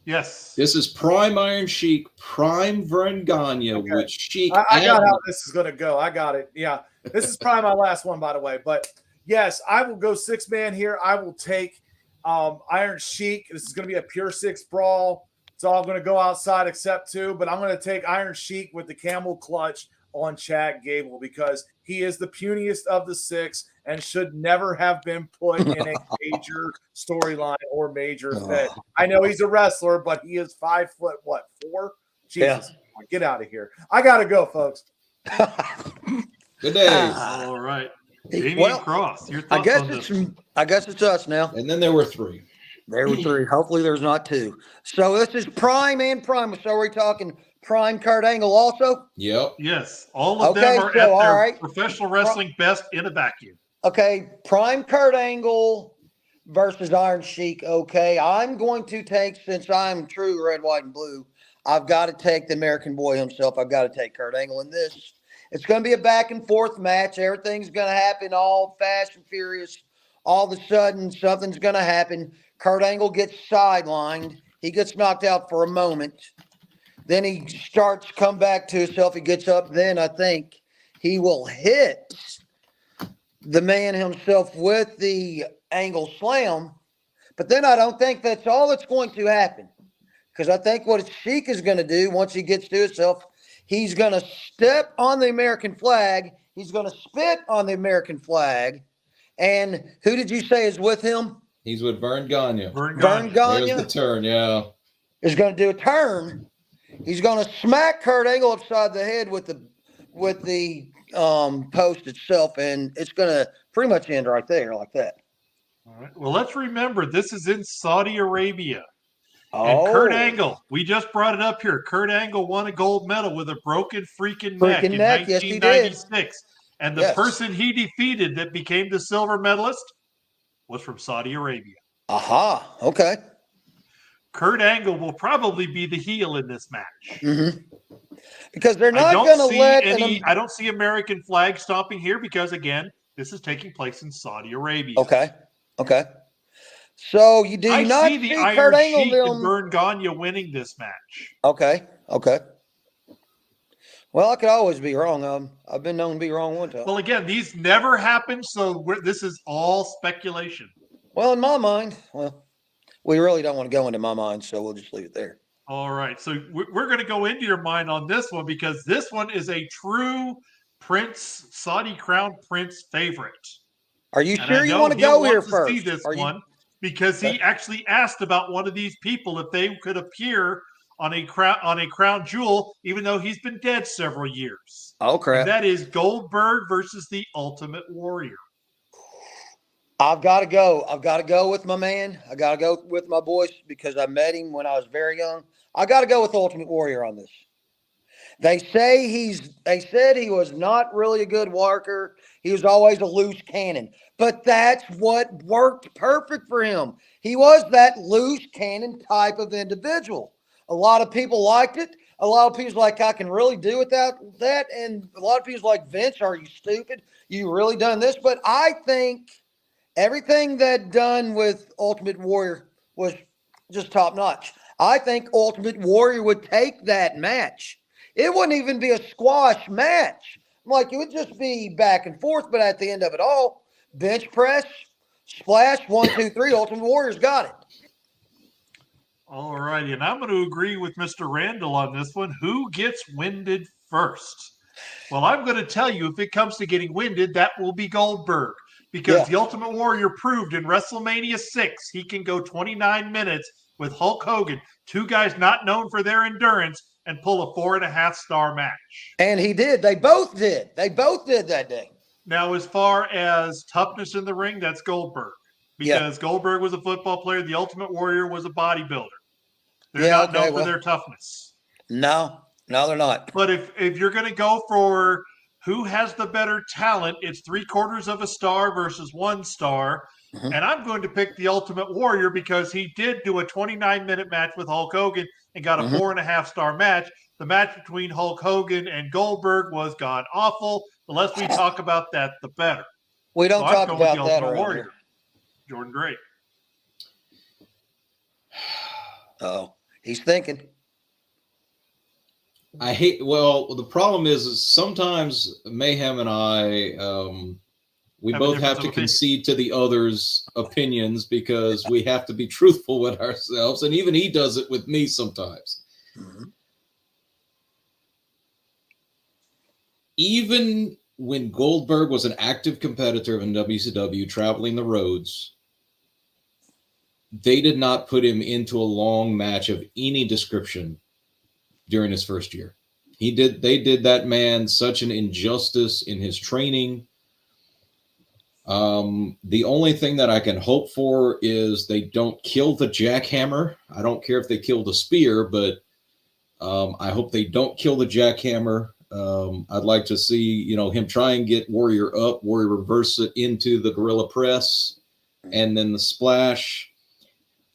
Yes.
This is prime Iron Sheik, prime Vern Gagne,
Okay.
with Sheik.
I got how this is going to go. I got it. Yeah. This is probably my last one, by the way. But yes, I will go 6-man here. I will take Iron Sheik. This is going to be a pure 6 brawl. It's all going to go outside except 2. But I'm going to take Iron Sheik with the camel clutch on Chad Gable because he is the puniest of the 6 and should never have been put in a major storyline or major event. I know he's a wrestler, but he is 5 foot, 4? Jesus, get out of here. I got to go, folks.
Good day.
All right. Jamie
Well,
and Cross, your
I
thoughts
guess
on
it's
this?
us now.
And then there were 3.
There were 3. Hopefully, there's not 2. So this is Prime and Prime. So we're talking Prime Kurt Angle also.
Yep.
Yes, all of
Okay,
them are
so,
at
all
their
right.
professional wrestling best in a vacuum.
Okay, Prime Kurt Angle versus Iron Sheik. Okay, I'm going to take, since I'm true red, white, and blue, I've got to take the American boy himself. I've got to take Kurt Angle in this. It's going to be a back and forth match. Everything's going to happen all fast and furious. All of a sudden, something's going to happen. Kurt Angle gets sidelined. He gets knocked out for a moment. Then he starts to come back to himself. He gets up. Then I think he will hit the man himself with the Angle Slam. But then I don't think that's all that's going to happen. Because I think what Sheik is going to do once he gets to himself, he's going to step on the American flag. He's going to spit on the American flag. And who did you say is with him?
He's with Vern Gagne.
Vern
Vern
Gagne.
There's the
Gagne
turn, yeah.
is going to do a turn. He's going to smack Kurt Angle upside the head with the post itself, and it's going to pretty much end right there like that.
All right. Well, let's remember this is in Saudi Arabia.
Oh,
And Kurt Angle, we just brought it up here. Kurt Angle won a gold medal with a broken freaking neck in
Yes, he did.
1996. And the
Yes.
person he defeated that became the silver medalist was from Saudi Arabia.
Aha. Okay.
Kurt Angle will probably be the heel in this match.
Mm-hmm. Because they're
I
not
don't
going to
see
let
I don't see American flag stomping here because again, this is taking place in Saudi Arabia.
Okay. So you do
I
not
see the
see
Iron
Kurt Angle
Sheik and
them.
Vern Gagne winning this match.
Okay. Well, I could always be wrong. I've been known to be wrong one time.
Well, again, these never happened, so this is all speculation.
Well, in my mind, we really don't want to go into my mind, so we'll just leave it there.
All right, so we're going to go into your mind on this one because this one is a true Saudi Crown Prince favorite.
Are you
And
sure
I
you
know
want to
he'll
go here
want to
first?
see this
Are you-
one because he actually asked about one of these people if they could appear on a crown jewel, even though he's been dead several years.
Oh, crap.
And that is Goldberg versus the Ultimate Warrior.
I've got to go. I've got to go with my man. I got to go with my boys because I met him when I was very young. I got to go with Ultimate Warrior on this. They said he was not really a good worker. He was always a loose cannon. But that's what worked perfect for him. He was that loose cannon type of individual. A lot of people liked it. A lot of people's like, I can really do without that. And a lot of people's like, Vince, are you stupid? You really done this? But I think everything that done with Ultimate Warrior was just top notch. I think Ultimate Warrior would take that match. It wouldn't even be a squash match. Like, it would just be back and forth, but at the end of it all, bench press, splash, 1, 2, 3, Ultimate Warrior's got it.
All righty, and I'm going to agree with Mr. Randall on this one. Who gets winded first? Well, I'm going to tell you, if it comes to getting winded, that will be Goldberg. Because the Ultimate Warrior proved in WrestleMania 6 he can go 29 minutes with Hulk Hogan, two guys not known for their endurance, and pull a 4.5-star match.
And he did. They both did. They both did that day.
Now, as far as toughness in the ring, that's Goldberg. Because Goldberg was a football player. The Ultimate Warrior was a bodybuilder. They're not known for their toughness.
No, they're not.
But if you're going to go for who has the better talent, it's 3/4 of a star versus 1 star. Mm-hmm. And I'm going to pick the Ultimate Warrior because he did do a 29-minute match with Hulk Hogan and got a 4.5-star match. The match between Hulk Hogan and Goldberg was god awful. The less we talk about that, the better.
We don't talk about that
Warrior.
Here.
Jordan Gray.
Oh,
he's thinking.
The problem is sometimes Mayhem and I, we both have to concede to the other's opinions because we have to be truthful with ourselves. And even he does it with me sometimes. Mm-hmm. Even when Goldberg was an active competitor in WCW, traveling the roads, they did not put him into a long match of any description during his first year. They did that man such an injustice in his training. The only thing that I can hope for is they don't kill the jackhammer. I don't care if they kill the spear, but I hope they don't kill the jackhammer. I'd like to see, him try and get Warrior up, Warrior reverse it into the gorilla press, and then the splash.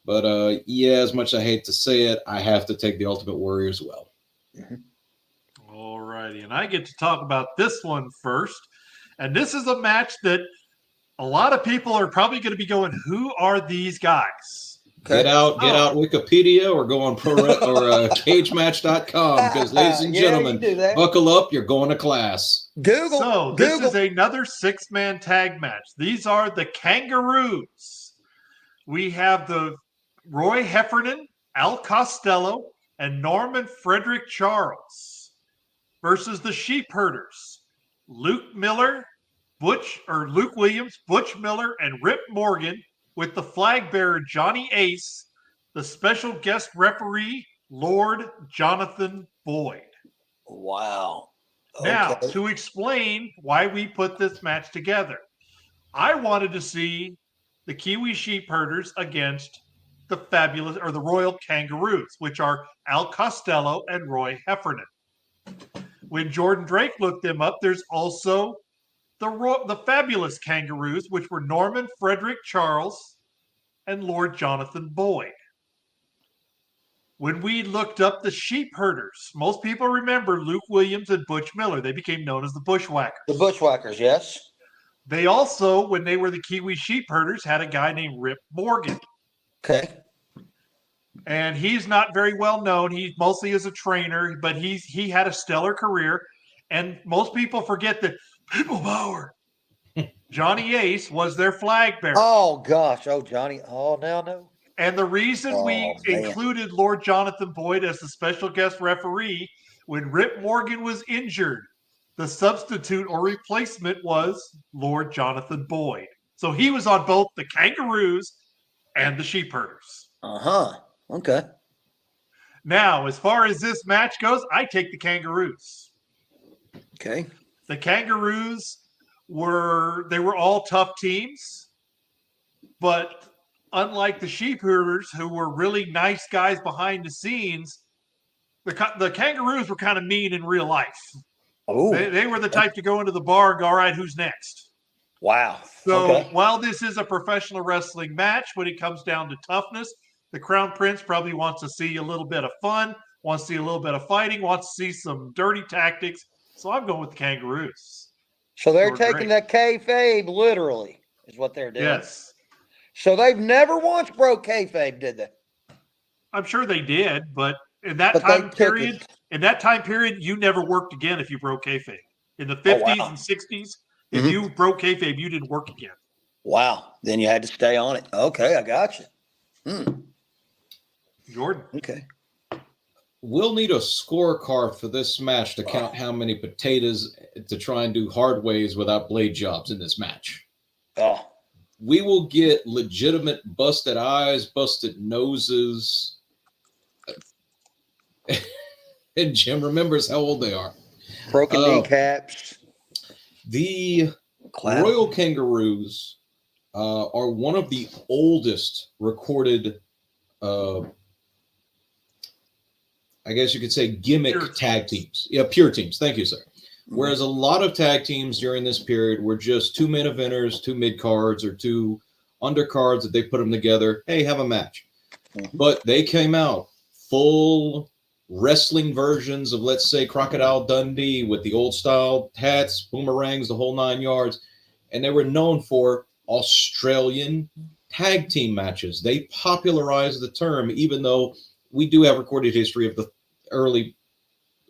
But yeah, as much as I hate to say it, I have to take the Ultimate Warrior as well.
All righty, and I get to talk about this one first. And this is a match that a lot of people are probably going to be going, "Who are these guys?"
Get out Wikipedia or go on cagematch.com because, ladies and gentlemen, buckle up. You're going to class.
Google.
So this is another 6-man tag match. These are the Kangaroos. We have the Roy Heffernan, Al Costello, and Norman Frederick Charles versus the Sheep Herders, Luke Williams, Butch Miller, and Rip Morgan, with the flag bearer Johnny Ace, the special guest referee Lord Jonathan Boyd.
Wow.
Okay. Now, to explain why we put this match together, I wanted to see the Kiwi Sheep Herders against the the Royal Kangaroos, which are Al Costello and Roy Heffernan. When Jordan Drake looked them up, there's also the Fabulous Kangaroos, which were Norman Frederick Charles and Lord Jonathan Boyd. When we looked up the Sheep Herders, most people remember Luke Williams and Butch Miller. They became known as the Bushwhackers.
The Bushwhackers, yes.
They also, when they were the Kiwi Sheep Herders, had a guy named Rip Morgan.
Okay.
And he's not very well known. He mostly is a trainer, but he had a stellar career. And most people forget that People Power. Johnny Ace was their flag bearer.
Oh, gosh. Oh, Johnny. Oh, now no.
And the reason we included Lord Jonathan Boyd as the special guest referee, when Rip Morgan was injured, the substitute or replacement was Lord Jonathan Boyd. So he was on both the Kangaroos and the Sheep Herders.
Okay.
Now, as far as this match goes, I take the Kangaroos.
Okay.
The Kangaroos were all tough teams, but unlike the Sheep Herders, who were really nice guys behind the scenes, the Kangaroos were kind of mean in real life.
Oh,
they were the type to go into the bar and go, all right, who's next?
Wow.
So while this is a professional wrestling match, when it comes down to toughness, the Crown Prince probably wants to see a little bit of fun, wants to see a little bit of fighting, wants to see some dirty tactics. So I'm going with the Kangaroos.
So they're taking that kayfabe literally, is what they're doing.
Yes.
So they've never once broke kayfabe, did they?
I'm sure they did, but in that time period, you never worked again if you broke kayfabe. In the 50s and 60s, if you broke kayfabe, you didn't work again.
Wow. Then you had to stay on it. Okay, I got you.
Jordan.
Okay.
We'll need a scorecard for this match to count how many potatoes to try and do hard ways without blade jobs in this match.
Oh.
We will get legitimate busted eyes, busted noses. And Jim remembers how old they are.
Broken kneecaps.
The Royal Kangaroos are one of the oldest recorded, I guess you could say, gimmick tag teams. Yeah, pure teams. Thank you, sir. Whereas a lot of tag teams during this period were just 2 main eventers, 2 mid cards, or 2 undercards that they put them together. Hey, have a match. But they came out full wrestling versions of, let's say, Crocodile Dundee with the old style hats, boomerangs, the whole 9 yards. And they were known for Australian tag team matches. They popularized the term, even though we do have recorded history of the early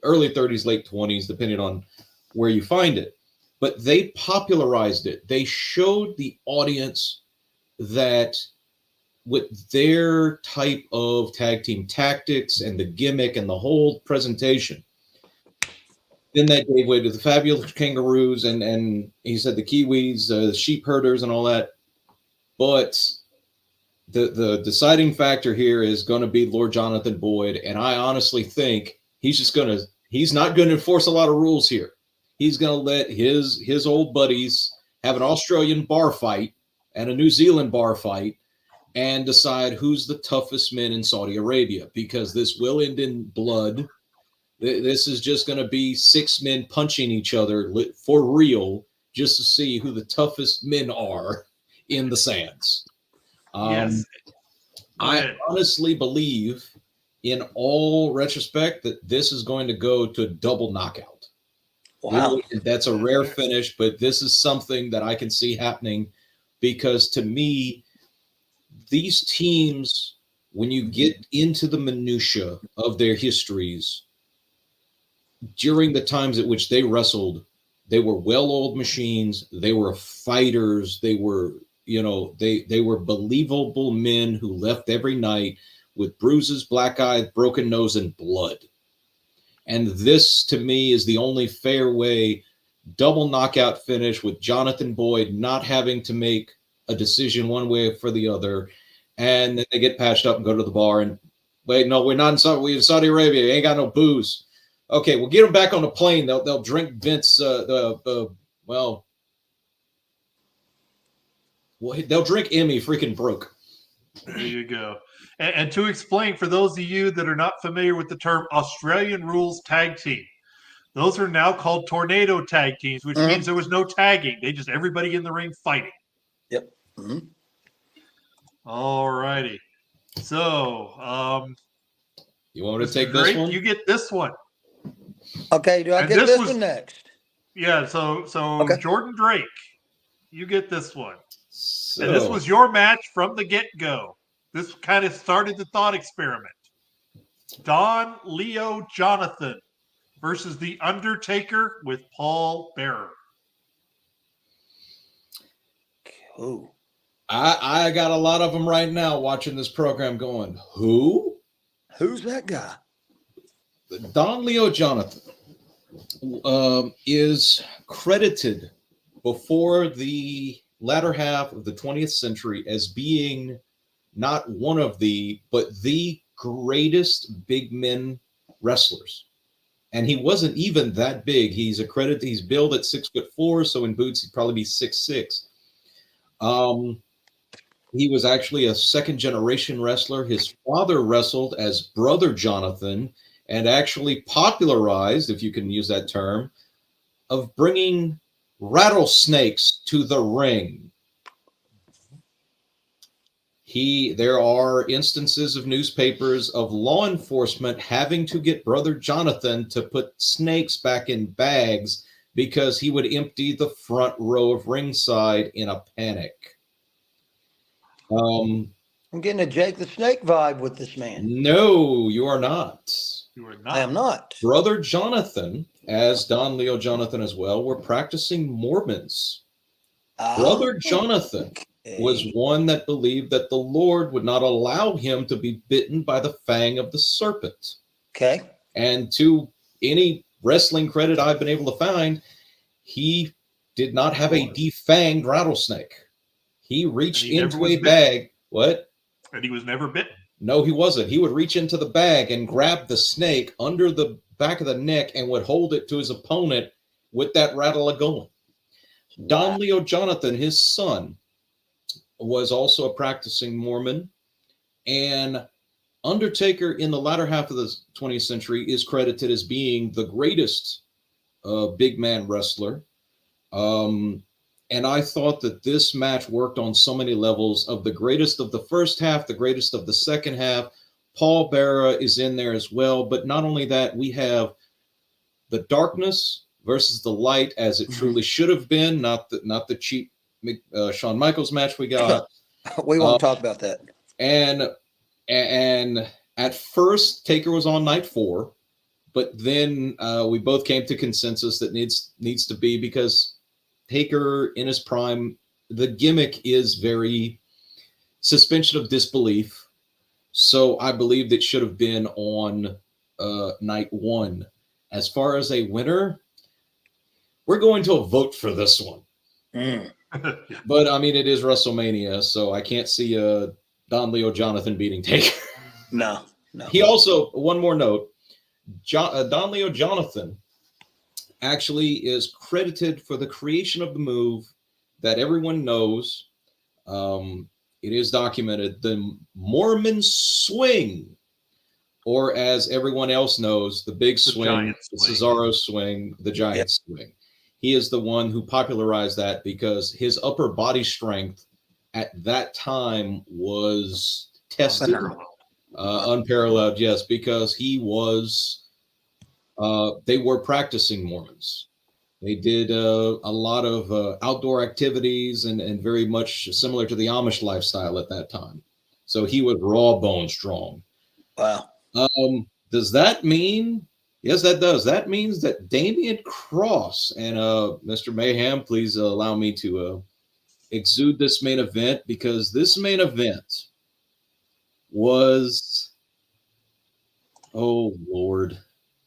30s, late 20s, depending on where you find it. But they popularized it. They showed the audience that with their type of tag team tactics and the gimmick and the whole presentation, then that gave way to the Fabulous Kangaroos and he said the Kiwis, the Sheep Herders and all that. But the deciding factor here is going to be Lord Jonathan Boyd, and I honestly think he's just going to He's not going to enforce a lot of rules here. He's going to let his old buddies have an Australian bar fight and a New Zealand bar fight and decide who's the toughest men in Saudi Arabia, because this will end in blood. This is just going to be 6 men punching each other for real, just to see who the toughest men are in the sands.
Yes.
I honestly believe, in all retrospect, that this is going to go to a double knockout.
Wow.
That's a rare finish, but this is something that I can see happening, because to me, these teams, when you get into the minutia of their histories, during the times at which they wrestled, they were well-oiled machines. They were fighters. They were, they were believable men who left every night with bruises, black eyes, broken nose, and blood. And this, to me, is the only fair way, double knockout finish with Jonathan Boyd not having to make a decision one way or for the other. And then they get patched up and go to the bar and, wait, no, we're not in Saudi, we're in Saudi Arabia. We ain't got no booze. Okay, we'll get them back on the plane. They'll drink Vince, they'll drink Emmy freaking broke.
There you go. And to explain, for those of you that are not familiar with the term Australian rules tag team, those are now called tornado tag teams, which means there was no tagging. They just everybody in the ring fighting.
Yep. Mm-hmm.
All righty. So,
you want me to take this one?
You get this one.
Okay, do I get this one next?
Yeah, so
okay.
Jordan Drake, you get this one. So, and this was your match from the get-go. This kind of started the thought experiment. Don Leo Jonathan versus The Undertaker with Paul Bearer.
Who?
I got a lot of them right now watching this program going, who?
Who's that guy?
Don Leo Jonathan is credited before the latter half of the 20th century as being not one of but the greatest big men wrestlers. And he wasn't even that big. He's billed at 6'4", so in boots he'd probably be 6'6". He was actually a second-generation wrestler. His father wrestled as Brother Jonathan and actually popularized, if you can use that term, of bringing rattlesnakes to the ring. There are instances of newspapers of law enforcement having to get Brother Jonathan to put snakes back in bags because he would empty the front row of ringside in a panic.
I'm getting a Jake the Snake vibe with this man.
No, you are not.
You are not.
I am not.
Brother Jonathan, as Don Leo Jonathan as well, were practicing Mormons. Brother Jonathan was one that believed that the Lord would not allow him to be bitten by the fang of the serpent.
Okay.
And to any wrestling credit I've been able to find, he did not have a defanged rattlesnake. He reached into a bag. What?
And he was never bitten.
No, he wasn't. He would reach into the bag and grab the snake under the back of the neck and would hold it to his opponent with that rattle going. Don Leo Jonathan, his son, was also a practicing Mormon. And Undertaker, in the latter half of the 20th century, is credited as being the greatest big man wrestler. And I thought that this match worked on so many levels, of the greatest of the first half, the greatest of the second half. Paul Bearer is in there as well. But not only that, we have the darkness versus the light, as it truly should have been, not the cheap Shawn Michaels match we got.
We won't talk about that.
And at first, Taker was on night 4, but then we both came to consensus that needs to be, because Taker in his prime, the gimmick is very suspension of disbelief. So I believed it should have been on night 1. As far as a winner, we're going to a vote for this one. But I mean, it is WrestleMania, so I can't see Don Leo Jonathan beating Taker.
No.
He also, one more note, Don Leo Jonathan actually is credited for the creation of the move that everyone knows. It is documented, the Mormon swing, or as everyone else knows, the big swing, the Cesaro swing, the giant swing. He is the one who popularized that because his upper body strength at that time was tested. Unparalleled, yes, because he was, they were practicing Mormons. They did a lot of outdoor activities and very much similar to the Amish lifestyle at that time. So he was raw bone strong.
Wow.
Does that mean? Yes, that does. That means that Damian Cross and Mr. Mayhem, please allow me to exude this main event, because this main event was, oh Lord,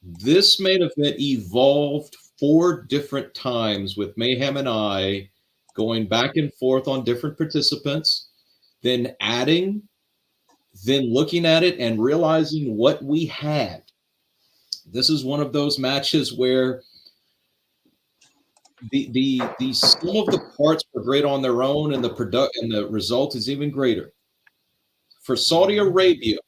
this main event evolved 4 different times with Mayhem and I going back and forth on different participants, then adding, then looking at it and realizing what we had. This is one of those matches where the sum of the parts were great on their own, and the result is even greater. For Saudi Arabia,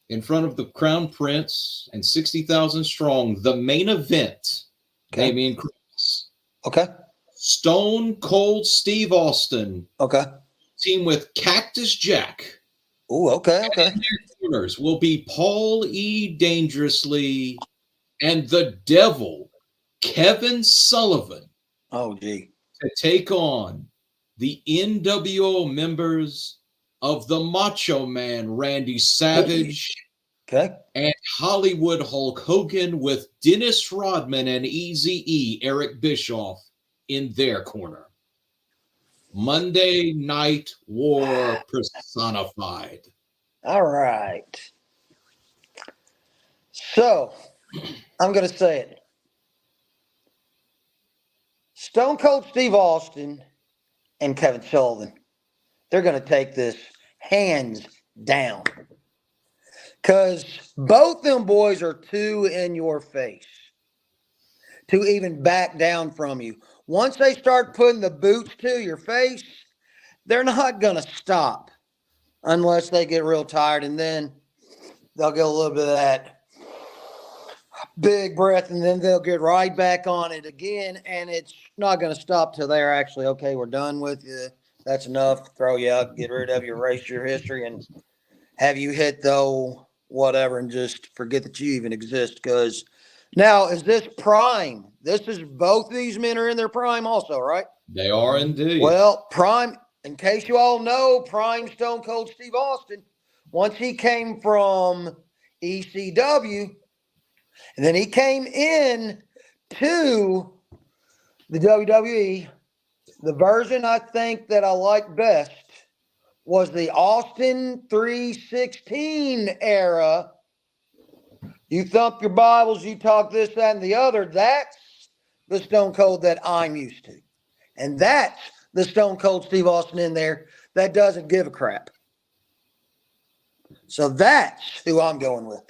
in front of the Crown Prince and 60,000 strong, the main event, Damian Cross.
Okay.
Stone Cold Steve Austin.
Okay.
Team with Cactus Jack.
Oh, okay. Okay.
And their corners will be Paul E. Dangerously and the Devil, Kevin Sullivan.
Oh, gee.
To take on the NWO members of the Macho Man, Randy Savage.
Okay.
And Hollywood Hulk Hogan, with Dennis Rodman and Eazy-E, Eric Bischoff, in their corner. Monday Night War personified.
All right. So, I'm going to say it. Stone Cold Steve Austin and Kevin Sullivan, they're going to take this hands down. Because both them boys are too in your face to even back down from you. Once they start putting the boots to your face, they're not going to stop unless they get real tired, and then they'll get a little bit of that big breath, and then they'll get right back on it again, and it's not going to stop till they're actually, okay, we're done with you. That's enough. Throw you out, get rid of you, erase your history, and have you hit the whatever and just forget that you even exist. Because now, is this prime? This is, both these men are in their prime also, right?
They are indeed.
Well, prime, in case you all know, prime Stone Cold Steve Austin, once he came from ECW, and then he came in to the WWE, the version I think that I like best was the Austin 316 era. You thump your Bibles, you talk this, that, and the other. That's the Stone Cold that I'm used to. And that's the Stone Cold Steve Austin in there that doesn't give a crap. So that's who I'm going with.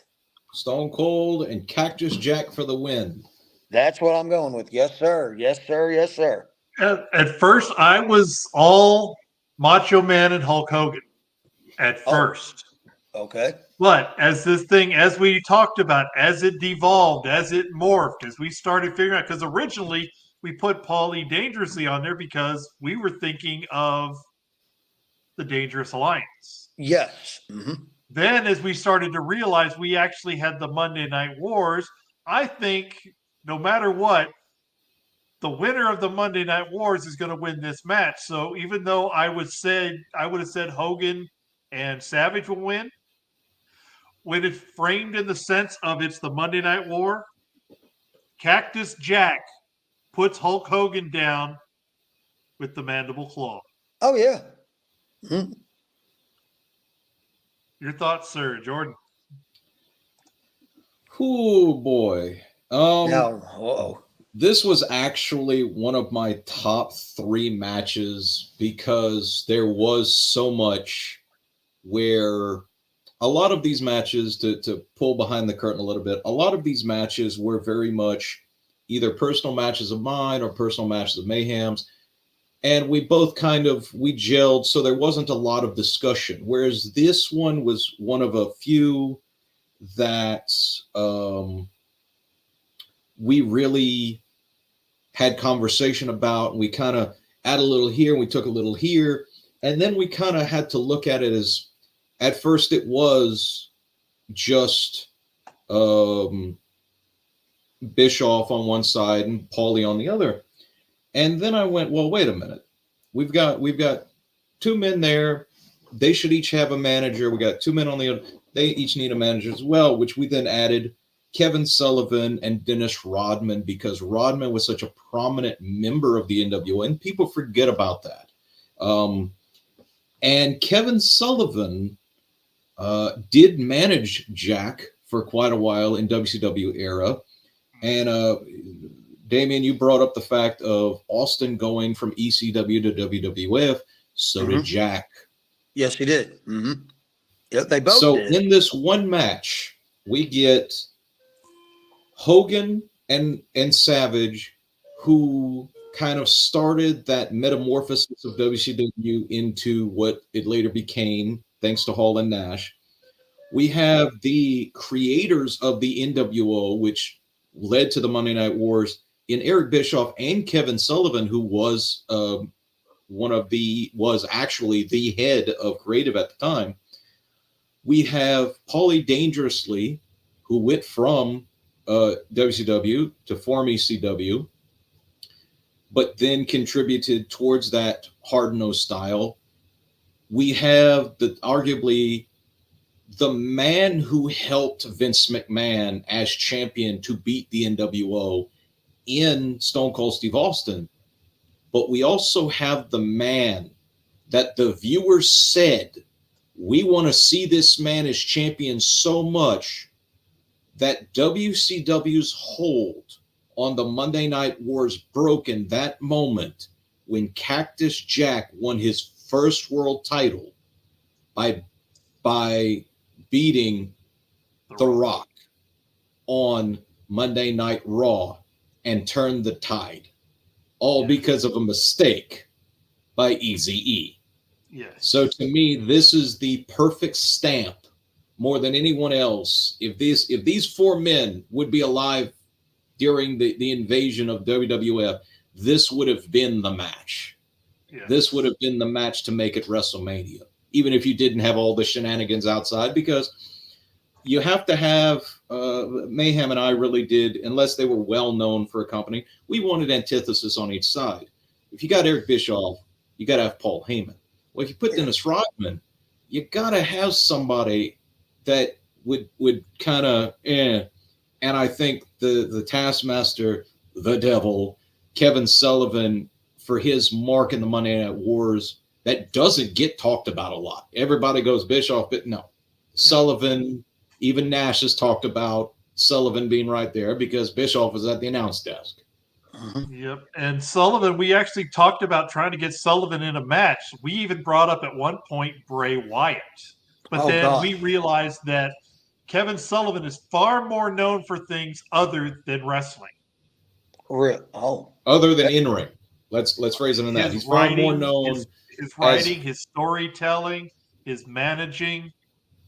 Stone Cold and Cactus Jack for the win.
That's what I'm going with. Yes, sir. Yes, sir. Yes, sir.
At first, I was all Macho Man and Hulk Hogan at first.
Okay.
But as we talked about, as it devolved, as it morphed, as we started figuring out, because originally we put Paul E. Dangerously on there because we were thinking of the Dangerous Alliance.
Yes. Mm-hmm.
Then as we started to realize we actually had the Monday Night Wars, I think no matter what, the winner of the Monday Night Wars is going to win this match. So even though I would have said Hogan and Savage will win, when it's framed in the sense of it's the Monday Night War, Cactus Jack puts Hulk Hogan down with the mandible claw.
Oh, yeah. Mm-hmm.
Your thoughts, sir, Jordan?
Oh boy.
Uh-oh.
This was actually one of my top 3 matches because there was so much where a lot of these matches, to pull behind the curtain a little bit, a lot of these matches were very much either personal matches of mine or personal matches of Mayhem's. And we both we gelled, so there wasn't a lot of discussion. Whereas this one was one of a few that we really had conversation about. We kind of add a little here, and we took a little here. And then we kind of had to look at it as, at first it was just Bischoff on one side and Paulie on the other. And then I went, well, wait a minute. We've got two men there. They should each have a manager. We got two men on the other. They each need a manager as well, which we then added Kevin Sullivan and Dennis Rodman, because Rodman was such a prominent member of the NWO, and people forget about that. And Kevin Sullivan did manage Jack for quite a while in WCW era. And Damien, you brought up the fact of Austin going from ECW to WWF. So did Jack.
Yes, he did. Mm-hmm. Yep, they both
so
did.
In this one match, we get Hogan and Savage, who kind of started that metamorphosis of WCW into what it later became, thanks to Hall and Nash. We have the creators of the NWO, which led to the Monday Night Wars, in Eric Bischoff and Kevin Sullivan, who was was actually the head of creative at the time. We have Paulie Dangerously, who went from WCW to form ECW, but then contributed towards that hard-nosed style. We have arguably the man who helped Vince McMahon as champion to beat the NWO in Stone Cold Steve Austin. But we also have the man that the viewers said, we want to see this man as champion so much that WCW's hold on the Monday Night Wars broke in that moment when Cactus Jack won his first world title by beating The Rock on Monday Night Raw and turned the tide, all because of a mistake by Eazy-E.
Yes.
So to me, this is the perfect stamp, more than anyone else. If these four men would be alive during the invasion of WWF, this would have been the match.
Yes.
This would have been the match to make it WrestleMania, even if you didn't have all the shenanigans outside, because you have to have, Mayhem and I really did, unless they were well known for a company, we wanted antithesis on each side. If you got Eric Bischoff, you got to have Paul Heyman. Well, if you put Dennis Rodman, you got to have somebody that would kind of, And I think the Taskmaster, the Devil, Kevin Sullivan, for his mark in the Monday Night Wars, that doesn't get talked about a lot. Everybody goes Bischoff, but no. Sullivan, even Nash has talked about Sullivan being right there because Bischoff was at the announce desk.
Yep. And Sullivan, we actually talked about trying to get Sullivan in a match. We even brought up at one point Bray Wyatt. But then we realized that Kevin Sullivan is far more known for things other than wrestling.
Other than in-ring. Let's phrase it in that. He's far more known.
His writing, his storytelling, his managing.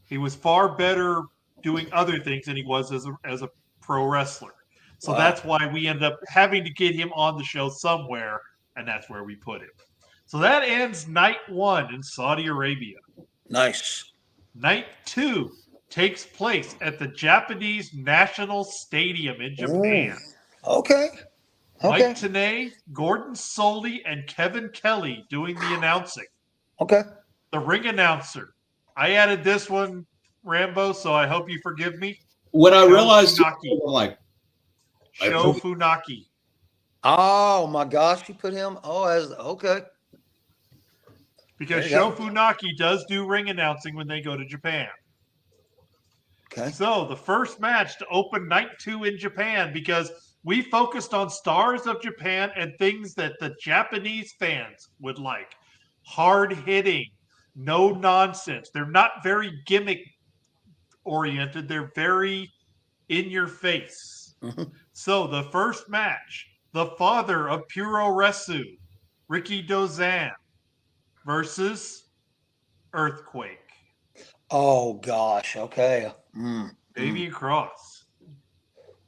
He was far better doing other things than he was as a pro wrestler. So that's why we ended up having to get him on the show somewhere, and that's where we put him. So that ends night 1 in Saudi Arabia.
Nice.
Night 2 takes place at the Japanese National Stadium in Japan.
Okay.
Mike Tenay, Gordon Soley, and Kevin Kelly doing the announcing.
Okay.
The ring announcer. I added this one, Rambo, so I hope you forgive me.
When I realized, I'm like,
Sho Funaki.
Oh my gosh, you put him. Okay.
Because Sho Funaki does do ring announcing when they go to Japan.
Okay.
So the first match to open night 2 in Japan, because we focused on stars of Japan and things that the Japanese fans would like. Hard hitting, no nonsense. They're not very gimmick oriented. They're very in your face.
Mhm.
So the first match, the father of Puroresu, Ricky Dozan versus Earthquake,
Oh gosh. Okay. Mm.
Davey Cross.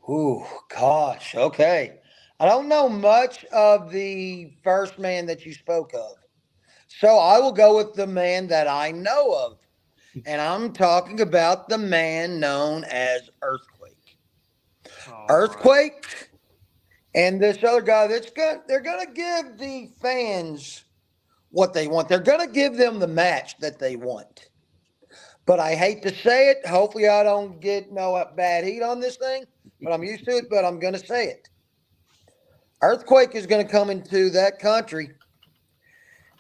Ooh, gosh. Okay. I don't know much of the first man that you spoke of. So I will go with the man that I know of. And I'm talking about the man known as Earthquake.
All right.
Earthquake and this other guy they're gonna give the fans what they want. They're gonna give them the match that they want. But I hate to say it. Hopefully I don't get no bad heat on this thing. But I'm used to it, but I'm gonna say it. Earthquake is gonna come into that country.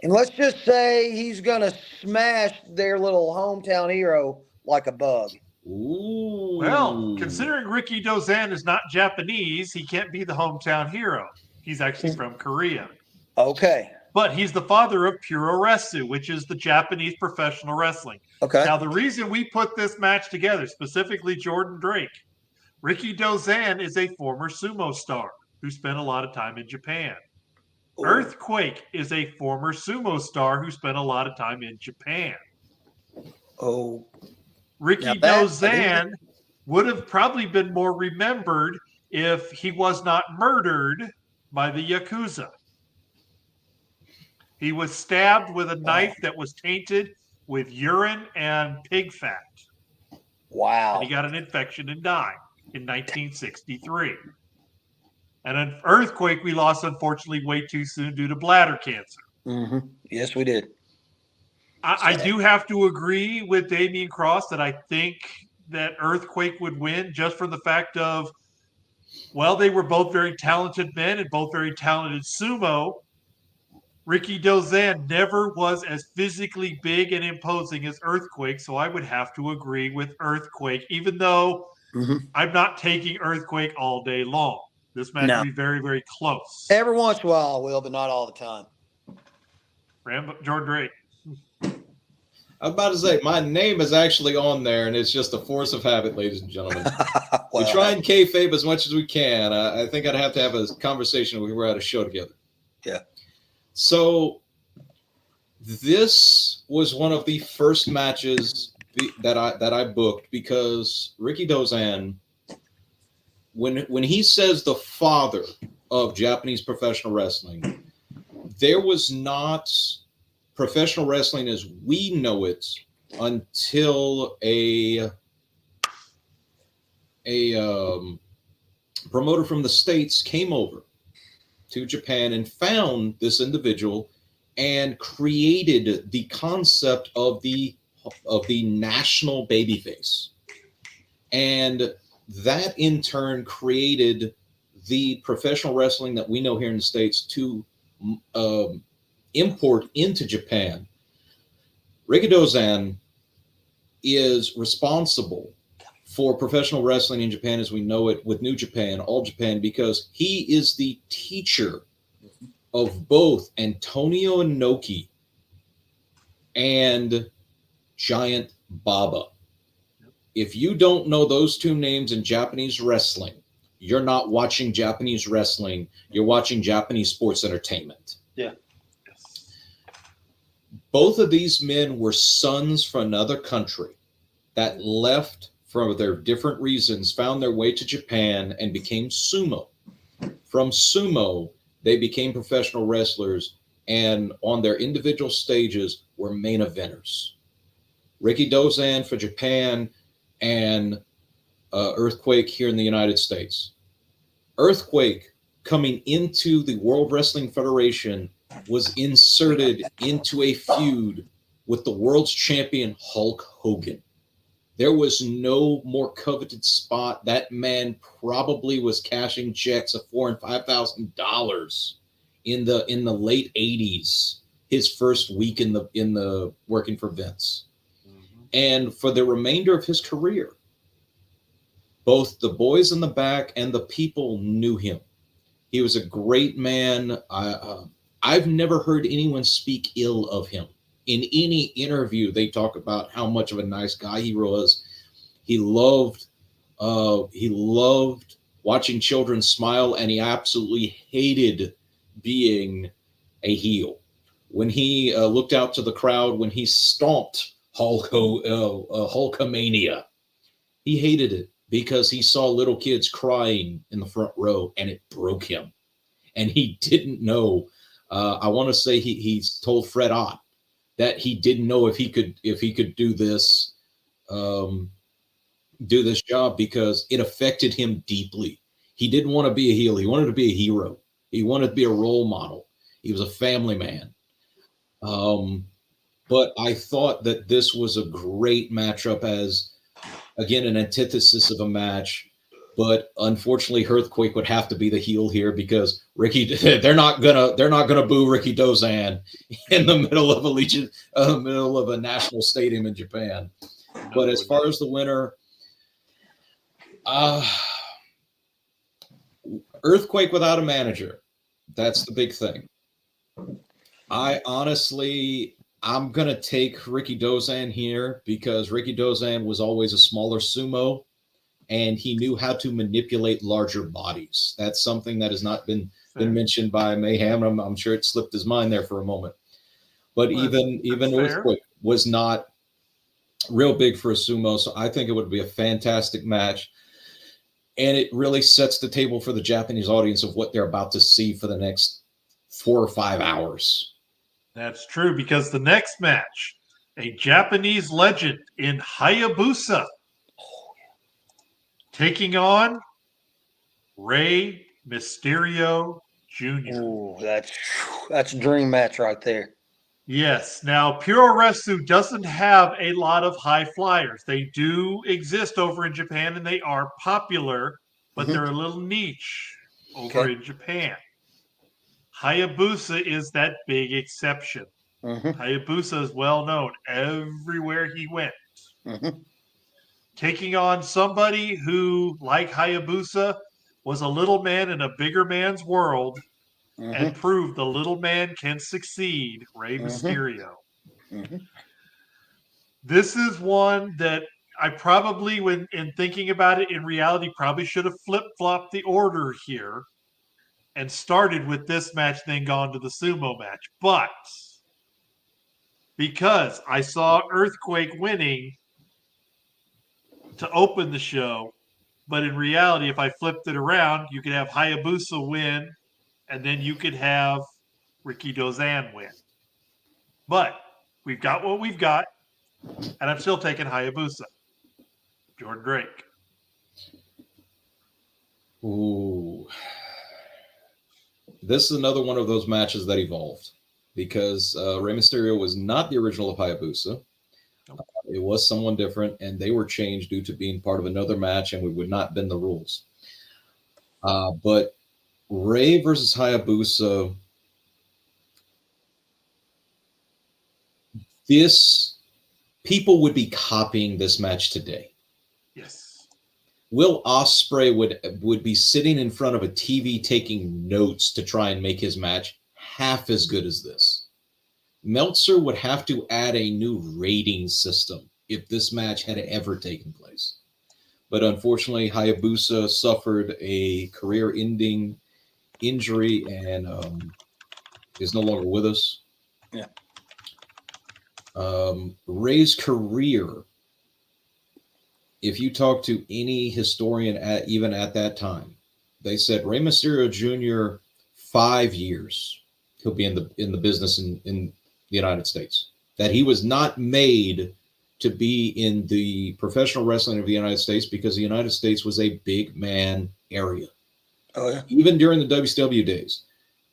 And let's just say he's gonna smash their little hometown hero like a bug.
Ooh.
Well, considering Ricky Dozan is not Japanese, he can't be the hometown hero. He's actually from Korea.
Okay.
But he's the father of Puroresu, which is the Japanese professional wrestling.
Okay.
Now, the reason we put this match together, specifically Jordan Drake, Ricky Dozan is a former sumo star who spent a lot of time in Japan.
Ooh.
Earthquake is a former sumo star who spent a lot of time in Japan.
Oh.
Ricky
Now that-
Dozan would have probably been more remembered if he was not murdered by the Yakuza. He was stabbed with a knife that was tainted with urine and pig fat.
Wow.
And he got an infection and died in 1963. And an Earthquake we lost, unfortunately, way too soon due to bladder cancer.
Mm-hmm. Yes, we did.
I do have to agree with Damian Cross that I think that Earthquake would win just for the fact of, well, they were both very talented men and both very talented sumo. Ricky Dozan never was as physically big and imposing as Earthquake, so I would have to agree with Earthquake, even though I'm not taking Earthquake all day long. This match will be very, very close.
Every once in a while I will, but not all the time.
Jordan Drake.
I was about to say, my name is actually on there, and it's just a force of habit, ladies and gentlemen.
Well,
we try and kayfabe as much as we can. I think I'd have to have a conversation if we were at a show together.
Yeah.
So this was one of the first matches that I booked because Ricky Dozan, when he says the father of Japanese professional wrestling, there was not professional wrestling as we know it until a promoter from the States came over to Japan and found this individual and created the concept of the national babyface. And that in turn created the professional wrestling that we know here in the States to import into Japan. Ricky Dozan is responsible for professional wrestling in Japan as we know it with New Japan, All Japan, because he is the teacher of both Antonio Inoki and Giant Baba. If you don't know those two names in Japanese wrestling, you're not watching Japanese wrestling, you're watching Japanese sports entertainment.
Yeah.
Both of these men were sons from another country that left for their different reasons, found their way to Japan and became sumo. From sumo, they became professional wrestlers and on their individual stages were main eventers. Ricky Dozan for Japan and Earthquake here in the United States. Earthquake coming into the World Wrestling Federation was inserted into a feud with the world's champion Hulk Hogan. There was no more coveted spot. That man probably was cashing checks of $4,000 and $5,000 in the late 80s. His first week in the working for Vince, and for the remainder of his career, both the boys in the back and the people knew him. He was a great man. I've never heard anyone speak ill of him. In any interview, they talk about how much of a nice guy he was. He loved watching children smile, and he absolutely hated being a heel. When he looked out to the crowd, when he stomped Hulkamania, he hated it because he saw little kids crying in the front row, and it broke him. And he didn't know. I want to say he told Fred Ott that he didn't know if he could do this job because it affected him deeply. He didn't want to be a heel. He wanted to be a hero. He wanted to be a role model. He was a family man. But I thought that this was a great matchup as, again, an antithesis of a match. But unfortunately, Earthquake would have to be the heel here because they're not gonna boo Ricky Dozan in the middle of a national stadium in Japan. But as far as the winner, Earthquake without a manager, that's the big thing. I'm going to take Ricky Dozan here because Ricky Dozan was always a smaller sumo, and he knew how to manipulate larger bodies. That's something that has not been mentioned by Mayhem. I'm sure it slipped his mind there for a moment. But even Earthquake was not real big for a sumo, so I think it would be a fantastic match. And it really sets the table for the Japanese audience of what they're about to see for the next 4 or 5 hours.
That's true, because the next match, a Japanese legend in Hayabusa, taking on Rey Mysterio Jr.
Ooh, that's a dream match right there.
Yes. Now, Puroresu doesn't have a lot of high flyers. They do exist over in Japan, and they are popular, but they're a little niche over in Japan. Hayabusa is that big exception. Hayabusa is well known everywhere he went. Taking on somebody who, like Hayabusa, was a little man in a bigger man's world and proved the little man can succeed, Rey Mysterio. This is one that I probably, when in thinking about it in reality, probably should have flip-flopped the order here and started with this match, then gone to the sumo match. But because I saw Earthquake winning to open the show, but in reality, if I flipped it around, you could have Hayabusa win, and then you could have Ricky Dozan win. But we've got what we've got, and I'm still taking Hayabusa. Jordan Drake.
Ooh. This is another one of those matches that evolved because Rey Mysterio was not the original of Hayabusa. It was someone different, and they were changed due to being part of another match, and we would not bend the rules. But Rey versus Hayabusa, people would be copying this match today.
Yes.
Will Ospreay would be sitting in front of a TV taking notes to try and make his match half as good as this. Meltzer would have to add a new rating system if this match had ever taken place. But unfortunately, Hayabusa suffered a career-ending injury and is no longer with us.
Yeah.
Rey's career, if you talk to any historian even at that time, they said Rey Mysterio Jr. 5 years he'll be in the business in the United States. That he was not made to be in the professional wrestling of the United States because the United States was a big man area.
Oh yeah.
Even during the WCW days,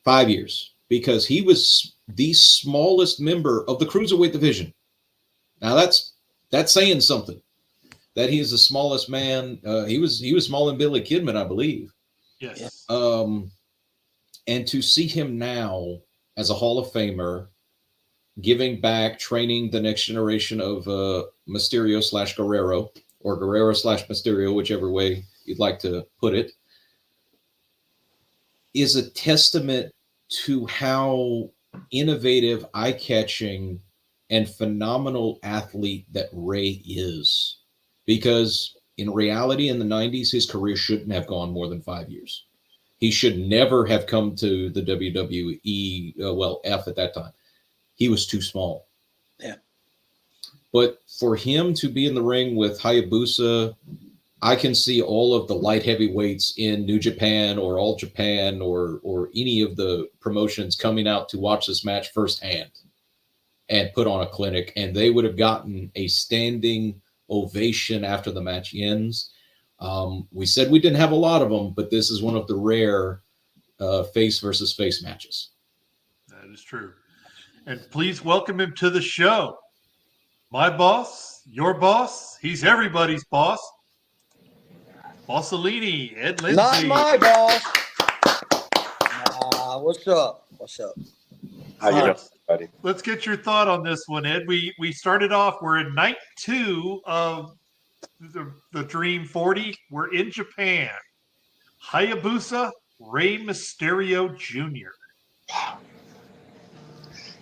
5 years, because he was the smallest member of the cruiserweight division. Now that's saying something. That he is the smallest man. He was smaller than Billy Kidman, I believe.
Yes.
And to see him now as a Hall of Famer, giving back, training the next generation of Mysterio / Guerrero, or Guerrero / Mysterio, whichever way you'd like to put it, is a testament to how innovative, eye-catching, and phenomenal athlete that Rey is. because in reality, in the 90s, his career shouldn't have gone more than 5 years. He should never have come to the WWE, F at that time. He was too small.
Yeah.
But for him to be in the ring with Hayabusa, I can see all of the light heavyweights in New Japan or All Japan or any of the promotions coming out to watch this match firsthand and put on a clinic, and they would have gotten a standing ovation after the match ends. We said we didn't have a lot of them, but this is one of the rare face versus face matches.
That is true. And please welcome him to the show. My boss, your boss, he's everybody's boss. Bossolini, Ed Lindsay.
Not my boss. What's up? What's up?
How you doing, buddy?
Let's get your thought on this one, Ed. We started off, we're in night 2 of the Dream 40. We're in Japan. Hayabusa, Rey Mysterio Jr.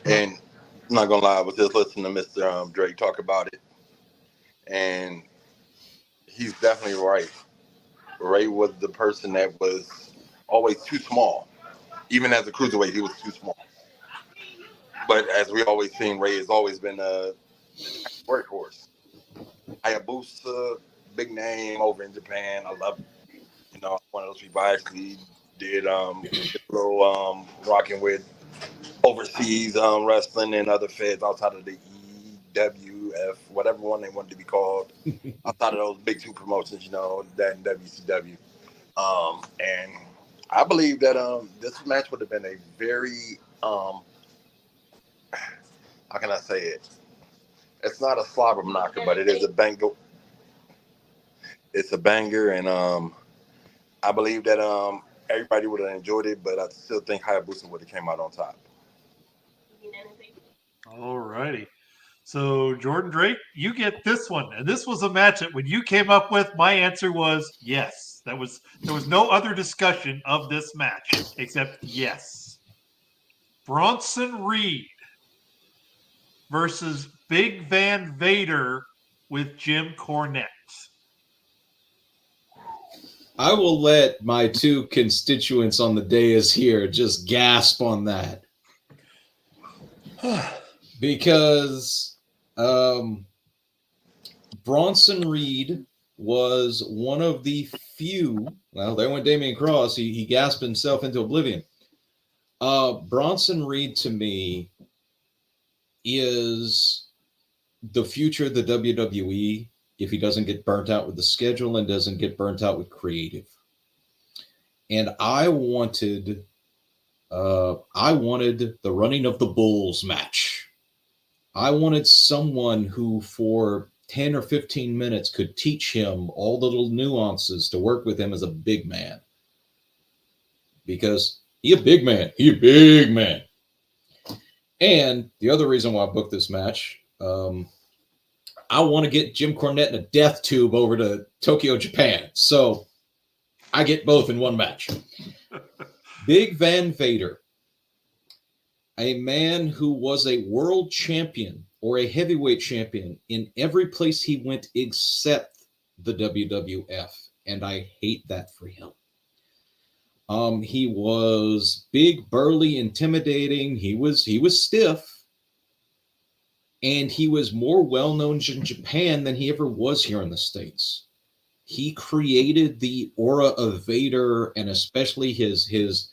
And I'm not gonna lie, I was just listening to Mr. Drake talk about it, and he's definitely right. Ray was the person that was always too small. Even as a cruiserweight, he was too small. But as we always seen, Ray has always been a workhorse. Hayabusa, big name over in Japan. I love it. You know, one of those people I actually did a little rocking with overseas wrestling and other feds outside of the EWF, whatever one they wanted to be called, outside of those big 2 promotions, you know, that and WCW. And I believe that this match would have been a very, how can I say it? It's not a slobber knocker, but it is a banger. It's a banger, and I believe that everybody would have enjoyed it, but I still think Hayabusa would have came out on top.
All righty. So, Jordan Drake, you get this one. And this was a match that when you came up with, my answer was yes. There was no other discussion of this match except yes. Bronson Reed versus Big Van Vader with Jim Cornette.
I will let my 2 constituents on the dais here just gasp on that. Because Bronson Reed was one of the few, well, there went Damian Cross, he gasped himself into oblivion. Bronson Reed, to me, is the future of the WWE if he doesn't get burnt out with the schedule and doesn't get burnt out with creative. And I wanted the running of the bulls match. I wanted someone who for 10 or 15 minutes could teach him all the little nuances to work with him as a big man. Because he a big man. And the other reason why I booked this match, I want to get Jim Cornette in a death tube over to Tokyo, Japan. So I get both in one match. Big Van Vader, a man who was a world champion or a heavyweight champion in every place he went except the WWF. And I hate that for him. He was big, burly, intimidating. He was stiff. And he was more well-known in Japan than he ever was here in the States. He created the aura of Vader, and especially his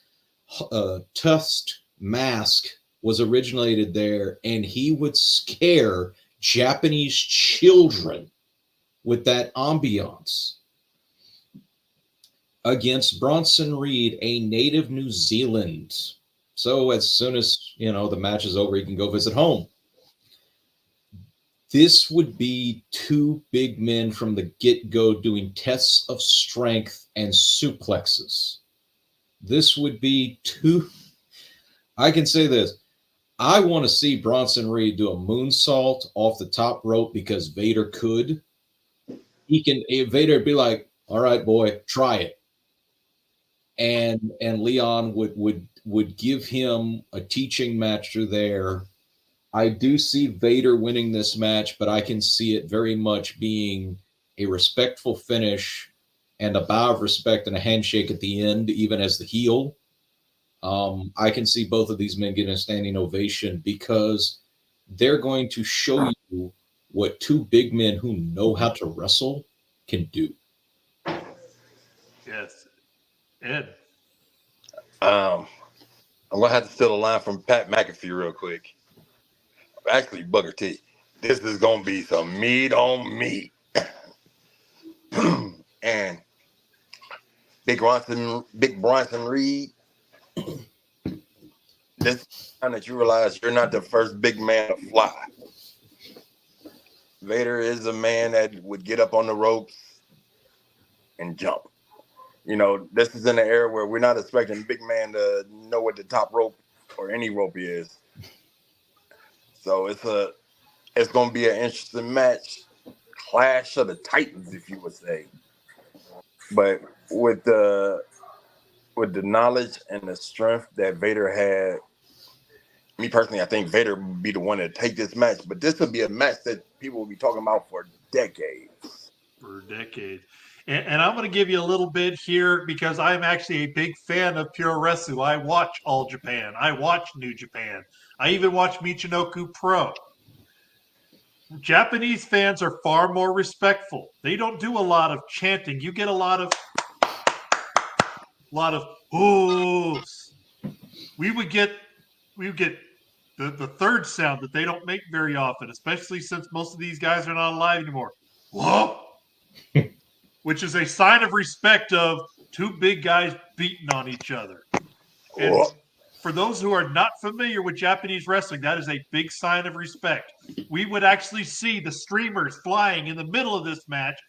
tusked mask was originated there, and he would scare Japanese children with that ambiance. Against Bronson Reed, a native New Zealand. So as soon as, the match is over, he can go visit home. This would be 2 big men from the get-go doing tests of strength and suplexes. This would be 2. I can say this. I want to see Bronson Reed do a moonsault off the top rope because Vader could. Vader would be like, all right, boy, try it. And Leon would give him a teaching match through there. I do see Vader winning this match, but I can see it very much being a respectful finish and a bow of respect and a handshake at the end, even as the heel. I can see both of these men getting a standing ovation because they're going to show you what two big men who know how to wrestle can do.
Yes. Ed.
I'm gonna have to steal a line from Pat McAfee real quick. Actually, Booker T. This is gonna be some meat on meat. And Big Bronson Reed. This time that you realize you're not the first big man to fly. Vader is a man that would get up on the ropes and jump. You know, this is in an era where we're not expecting a big man to know what the top rope or any rope is. So it's going to be an interesting match, clash of the titans, if you would say. But with the knowledge and the strength that Vader had, me personally, I think Vader would be the one to take this match. But this would be a match that people will be talking about for decades.
For decades. And I'm going to give you a little bit here because I'm actually a big fan of Pure Wrestling. I watch All Japan. I watch New Japan. I even watch Michinoku Pro. Japanese fans are far more respectful. They don't do a lot of chanting. You get a lot of oohs. We would get the third sound that they don't make very often, especially since most of these guys are not alive anymore. Whoa! Which is a sign of respect of two big guys beating on each other. And
Whoa.
for those who are not familiar with Japanese wrestling, that is a big sign of respect. We would actually see the streamers flying in the middle of this match,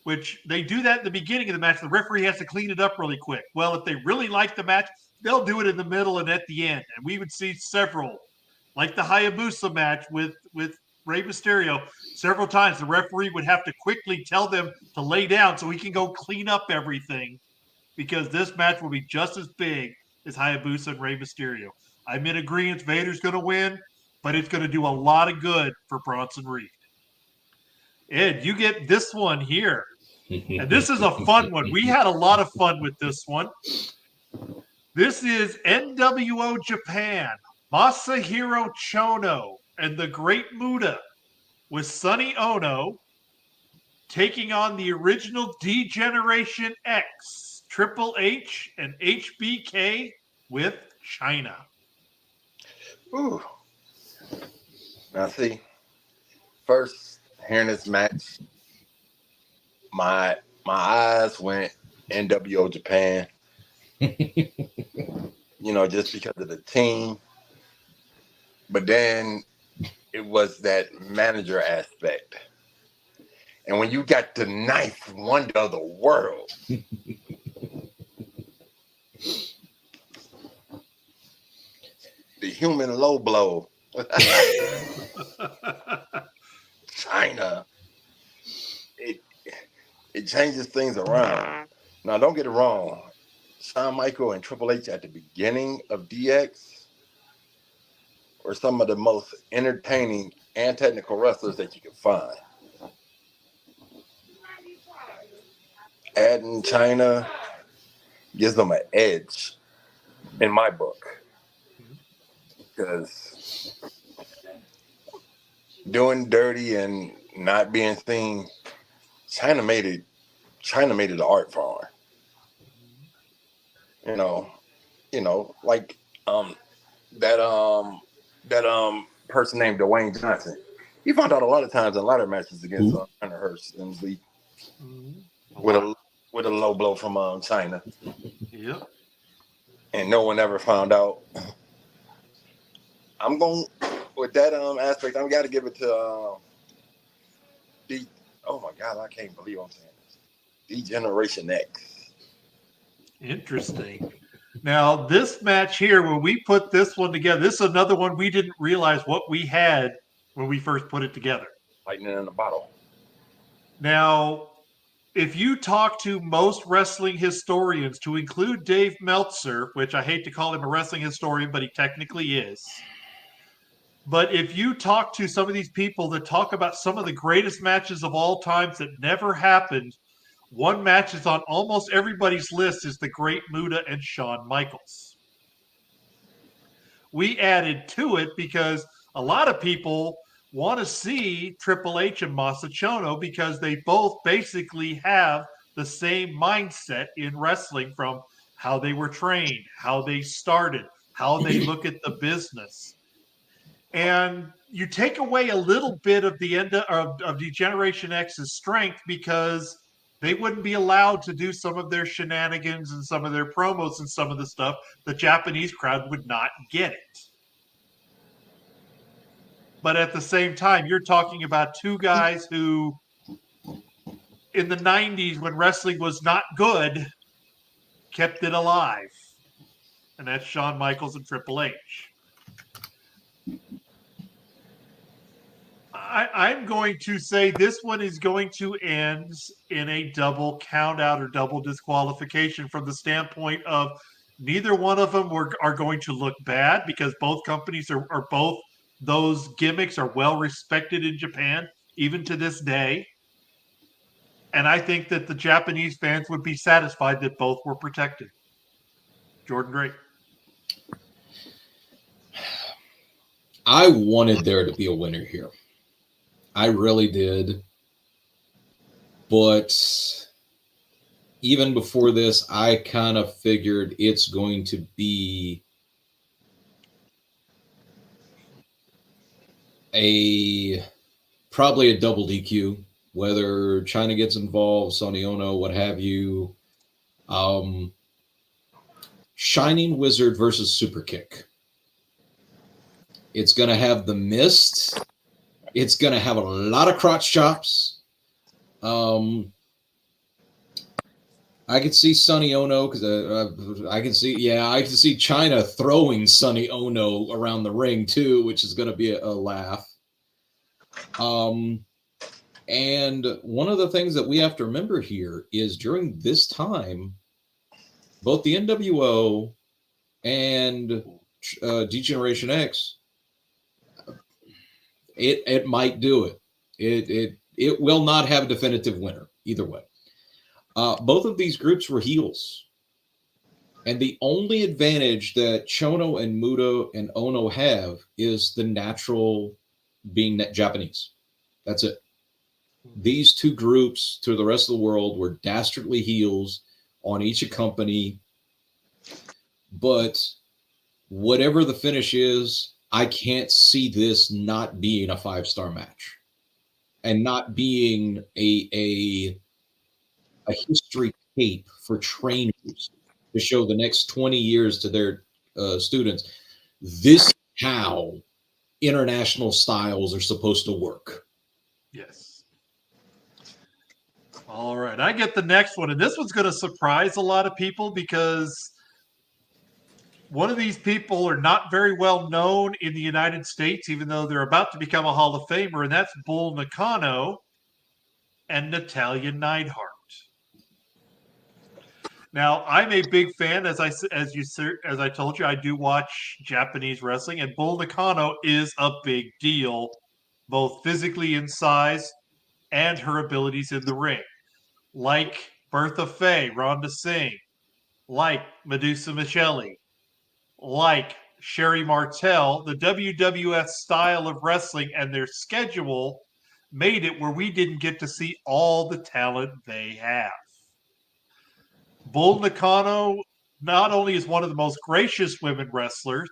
which they do that in the beginning of the match. The referee has to clean it up really quick. Well, if they really like the match, they'll do it in the middle and at the end. And we would see several, like the Hayabusa match with Rey Mysterio, several times the referee would have to quickly tell them to lay down so he can go clean up everything because this match will be just as big as Hayabusa and Rey Mysterio. I'm in agreement Vader's going to win, but it's going to do a lot of good for Bronson Reed. Ed, you get this one here. And this is a fun one. We had a lot of fun with this one. This is NWO Japan, Masahiro Chono and the Great Muta with Sonny Ono taking on the original D-Generation X, Triple H and HBK with China.
Ooh. Now see, first hearing this match, my eyes went NWO Japan. You know, just because of the team. But then it was that manager aspect. And when you got the ninth wonder of the world, the human low blow, China, it changes things around. Now, don't get it wrong. Shawn Michaels and Triple H at the beginning of DX were some of the most entertaining and technical wrestlers that you can find. Adding China gives them an edge in my book. Because doing dirty and not being seen, China made it an art form. You know, like that person named Dwayne Johnson. He found out a lot of times in a lot of matches against Hunter Hearst and Lee with a low blow from China.
Yep.
And no one ever found out. I'm going with that aspect. I've got to give it to oh my God, I can't believe I'm saying this. D-Generation X.
Interesting. Now, this match here, when we put this one together, this is another one we didn't realize what we had when we first put it together.
Lightning in a bottle.
Now, if you talk to most wrestling historians, to include Dave Meltzer, which I hate to call him a wrestling historian, but he technically is, But if you talk to some of these people that talk about some of the greatest matches of all times that never happened, one match is on almost everybody's list is the Great Muta and Shawn Michaels. We added to it because a lot of people want to see Triple H and Masachono because they both basically have the same mindset in wrestling, from how they were trained, how they started, how they look at the business. And you take away a little bit of the end of Degeneration X's strength because they wouldn't be allowed to do some of their shenanigans and some of their promos and some of the stuff. The Japanese crowd would not get it. But at the same time, you're talking about two guys who, in the 90s, when wrestling was not good, kept it alive. And that's Shawn Michaels and Triple H. I'm going to say this one is going to end in a double count out or double disqualification, from the standpoint of neither one of them are going to look bad, because both companies are both those gimmicks are well respected in Japan, even to this day. And I think that the Japanese fans would be satisfied that both were protected. Jordan Drake.
I wanted there to be a winner here. I really did. But even before this, I kind of figured it's going to be probably a double DQ, whether China gets involved, Sonny Ono, what have you. Shining Wizard versus Superkick. It's going to have the mist. It's going to have a lot of crotch chops. I could see Sonny Ono because I can see China throwing Sonny Ono around the ring too, which is going to be a laugh. And one of the things that we have to remember here is during this time, both the NWO and Degeneration X, it might do it. It will not have a definitive winner either way. Both of these groups were heels. And the only advantage that Chono and Muto and Ono have is the natural being Japanese. That's it. These two groups to the rest of the world were dastardly heels on each company. But whatever the finish is, I can't see this not being a 5-star match and not being a history tape for trainers to show the next 20 years to their students. This is how international styles are supposed to work.
Yes. All right. I get the next one. And this one's going to surprise a lot of people because one of these people are not very well known in the United States, even though they're about to become a Hall of Famer, and that's Bull Nakano and Natalia Neidhart. Now, I'm a big fan, as I told you, I do watch Japanese wrestling, and Bull Nakano is a big deal, both physically in size and her abilities in the ring. Like Bertha Faye, Rhonda Singh, like Medusa Michelli, like Sherry Martel, the WWF style of wrestling and their schedule made it where we didn't get to see all the talent they have. Bull Nakano not only is one of the most gracious women wrestlers,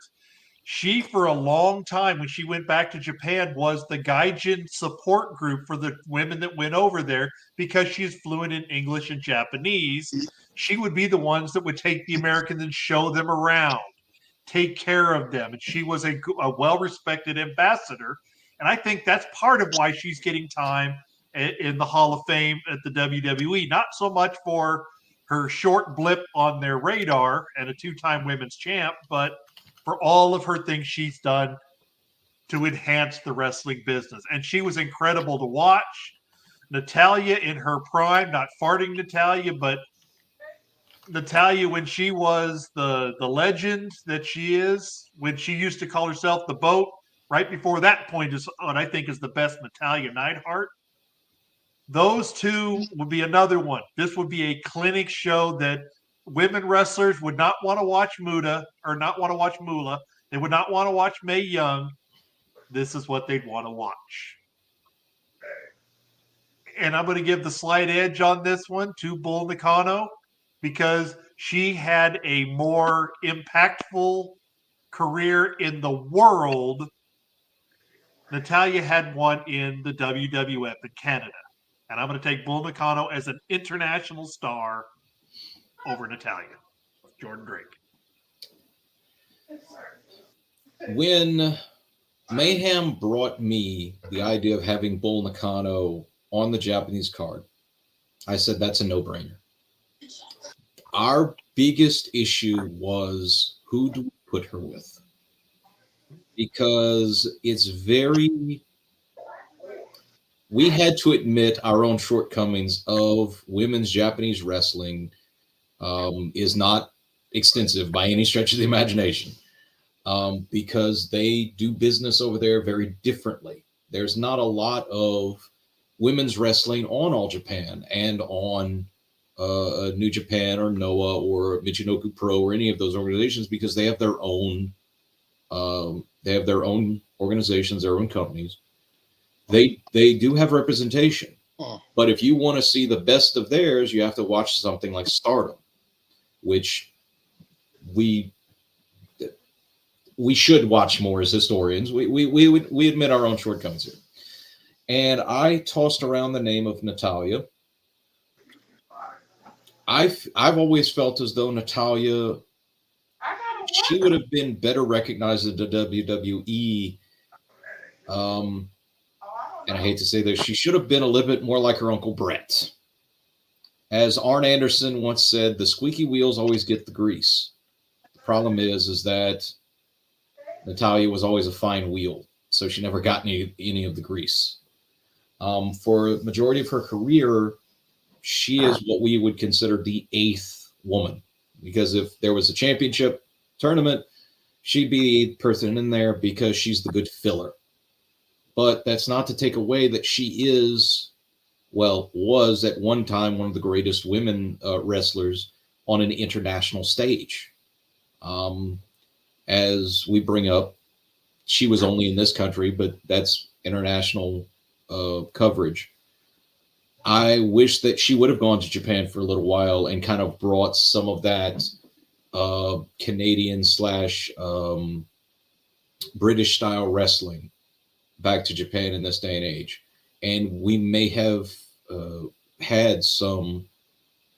she, for a long time, when she went back to Japan, was the Gaijin support group for the women that went over there because she's fluent in English and Japanese. She would be the ones that would take the Americans and show them around, take care of them. And she was a well-respected ambassador. And I think that's part of why she's getting time in the Hall of Fame at the WWE. Not so much for her short blip on their radar and a 2-time women's champ, but for all of her things she's done to enhance the wrestling business. And she was incredible to watch. Natalia in her prime, not farting Natalia, but Natalia when she was the legend that she is, when she used to call herself the Boat, right before that point is what I think is the best Natalya Neidhart. Those two would be another one. This would be a clinic show that women wrestlers would not want to watch Muda or not want to watch Moolah. They would not want to watch Mae Young. This is what they'd want to watch. And I'm going to give the slight edge on this one to Bull Nakano because she had a more impactful career in the world. Natalya had one in the WWF in Canada. And I'm going to take Bull Nakano as an international star over Natalya. Jordan Drake.
When Mayhem brought me the idea of having Bull Nakano on the Japanese card, I said that's a no-brainer. Our biggest issue was who do we put her with? Because it's very... We had to admit our own shortcomings of women's Japanese wrestling is not extensive by any stretch of the imagination because they do business over there very differently. There's not a lot of women's wrestling on All Japan and on New Japan or Noah or Michinoku Pro or any of those organizations because they have their own organizations, their own companies. They do have representation, but if you want to see the best of theirs, you have to watch something like Stardom, which we should watch more as historians. We admit our own shortcomings here. And I tossed around the name of Natalya. I've always felt as though Natalya, she would have been better recognized at the WWE. And I hate to say this, she should have been a little bit more like her Uncle Brett. As Arn Anderson once said, the squeaky wheels always get the grease. The problem is that Natalya was always a fine wheel, so she never got any of the grease. For the majority of her career, she is what we would consider the eighth woman. Because if there was a championship tournament, she'd be the person in there because she's the good filler. But that's not to take away that she was at one time one of the greatest women wrestlers on an international stage. As we bring up, she was only in this country, but that's international coverage. I wish that she would have gone to Japan for a little while and kind of brought some of that Canadian / British style wrestling back to Japan in this day and age. And we may have had some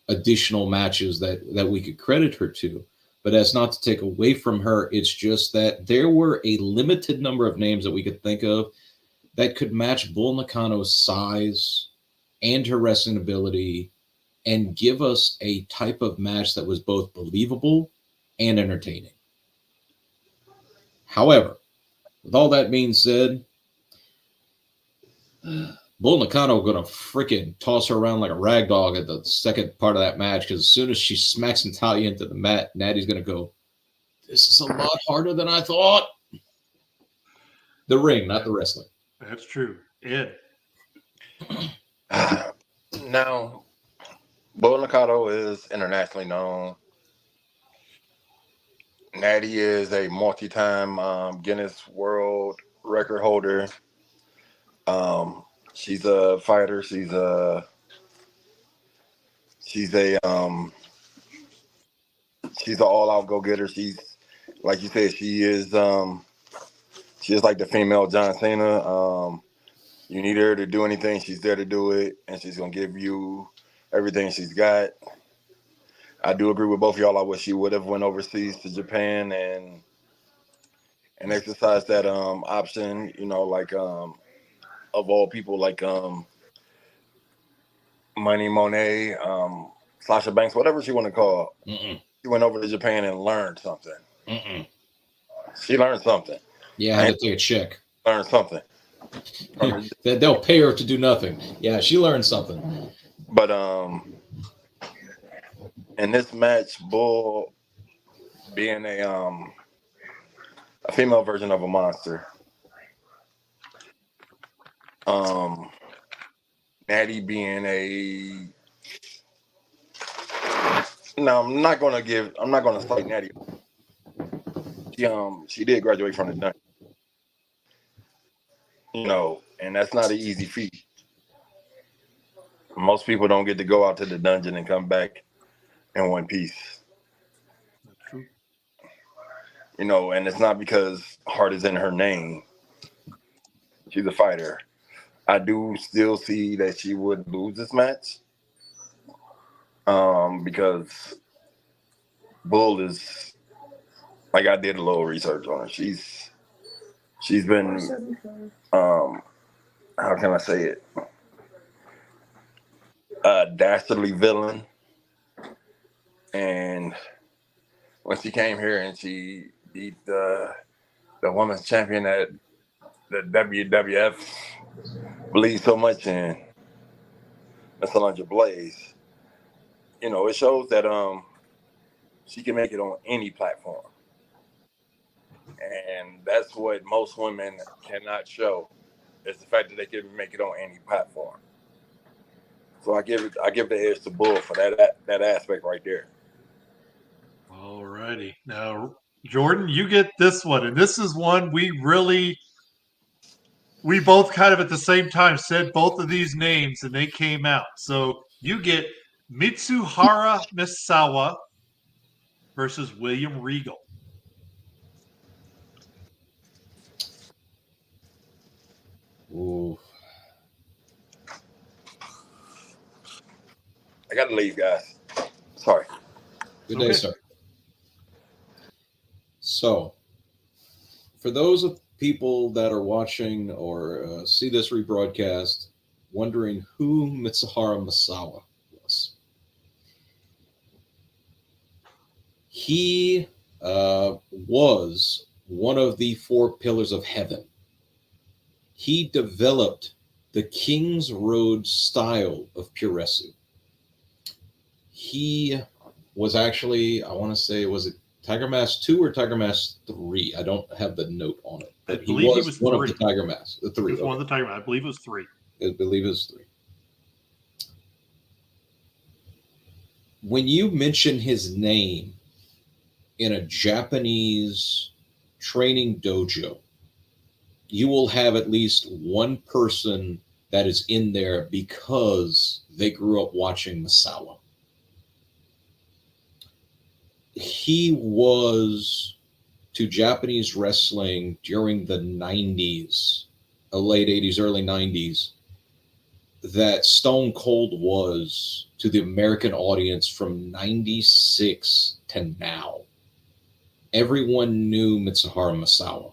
additional matches that we could credit her to. But that's not to take away from her. It's just that there were a limited number of names that we could think of that could match Bull Nakano's size and her wrestling ability and give us a type of match that was both believable and entertaining. However, with all that being said, Bull Nakano going to freaking toss her around like a rag dog at the second part of that match because as soon as she smacks Natalya into the mat, Natty's going to go, this is a lot harder than I thought. The ring, not the wrestling.
That's true. Ed.
Now, Bull Nakano is internationally known. Natty is a multi-time Guinness World Record holder. She's a fighter. She's an all-out go-getter. She's, like you said, she is like the female John Cena. You need her to do anything, she's there to do it, and she's gonna give you everything she's got. I do agree with both of y'all. I wish she would have went overseas to Japan and exercised that option. You know, like of all people, like Money Monet, Sasha Banks, whatever she want to call. She went over to Japan and learned something. She learned something.
Yeah, I had to take a check.
Learned something.
They'll pay her to do nothing. Yeah, she learned something.
But in this match, Bull being a female version of a monster, Natty being a no, I'm not gonna cite Natty. She did graduate from the dungeon, and that's not an easy feat. Most people don't get to go out to the dungeon and come back in one piece.
That's true.
And it's not because heart is in her name. She's a fighter. I do still see that she would lose this match. Because Bull is, like, I did a little research on her. She's been how can I say it? A dastardly villain. And when she came here and she beat the women's champion that the WWF believes so much in, Miss Alundra Blaze, it shows that she can make it on any platform. And that's what most women cannot show, is the fact that they can make it on any platform. So I give the edge to Bull for that aspect right there.
All righty. Now, Jordan, you get this one. And this is one we both kind of at the same time said both of these names and they came out. So you get Mitsuhara Misawa versus William Regal.
Ooh.
I got to leave, guys. Sorry.
Good day, sir. So, for those of people that are watching or see this rebroadcast, wondering who Mitsuhara Misawa was, he was one of the 4 pillars of heaven. He developed the King's Road style of pure wrestling. He was actually, I want to say, was it Tiger Mask 2 or Tiger Mask 3? I don't have the note on it. But
I believe he was
one
3.
of the Tiger Masks. The 3.
He was one of the Tiger Masks. I believe it was 3.
I believe it was 3. When you mention his name in a Japanese training dojo, you will have at least one person that is in there because they grew up watching Misawa. He was to Japanese wrestling during the 90s, late 80s, early 90s, that Stone Cold was to the American audience from 96 to now. Everyone knew Mitsuhara Misawa.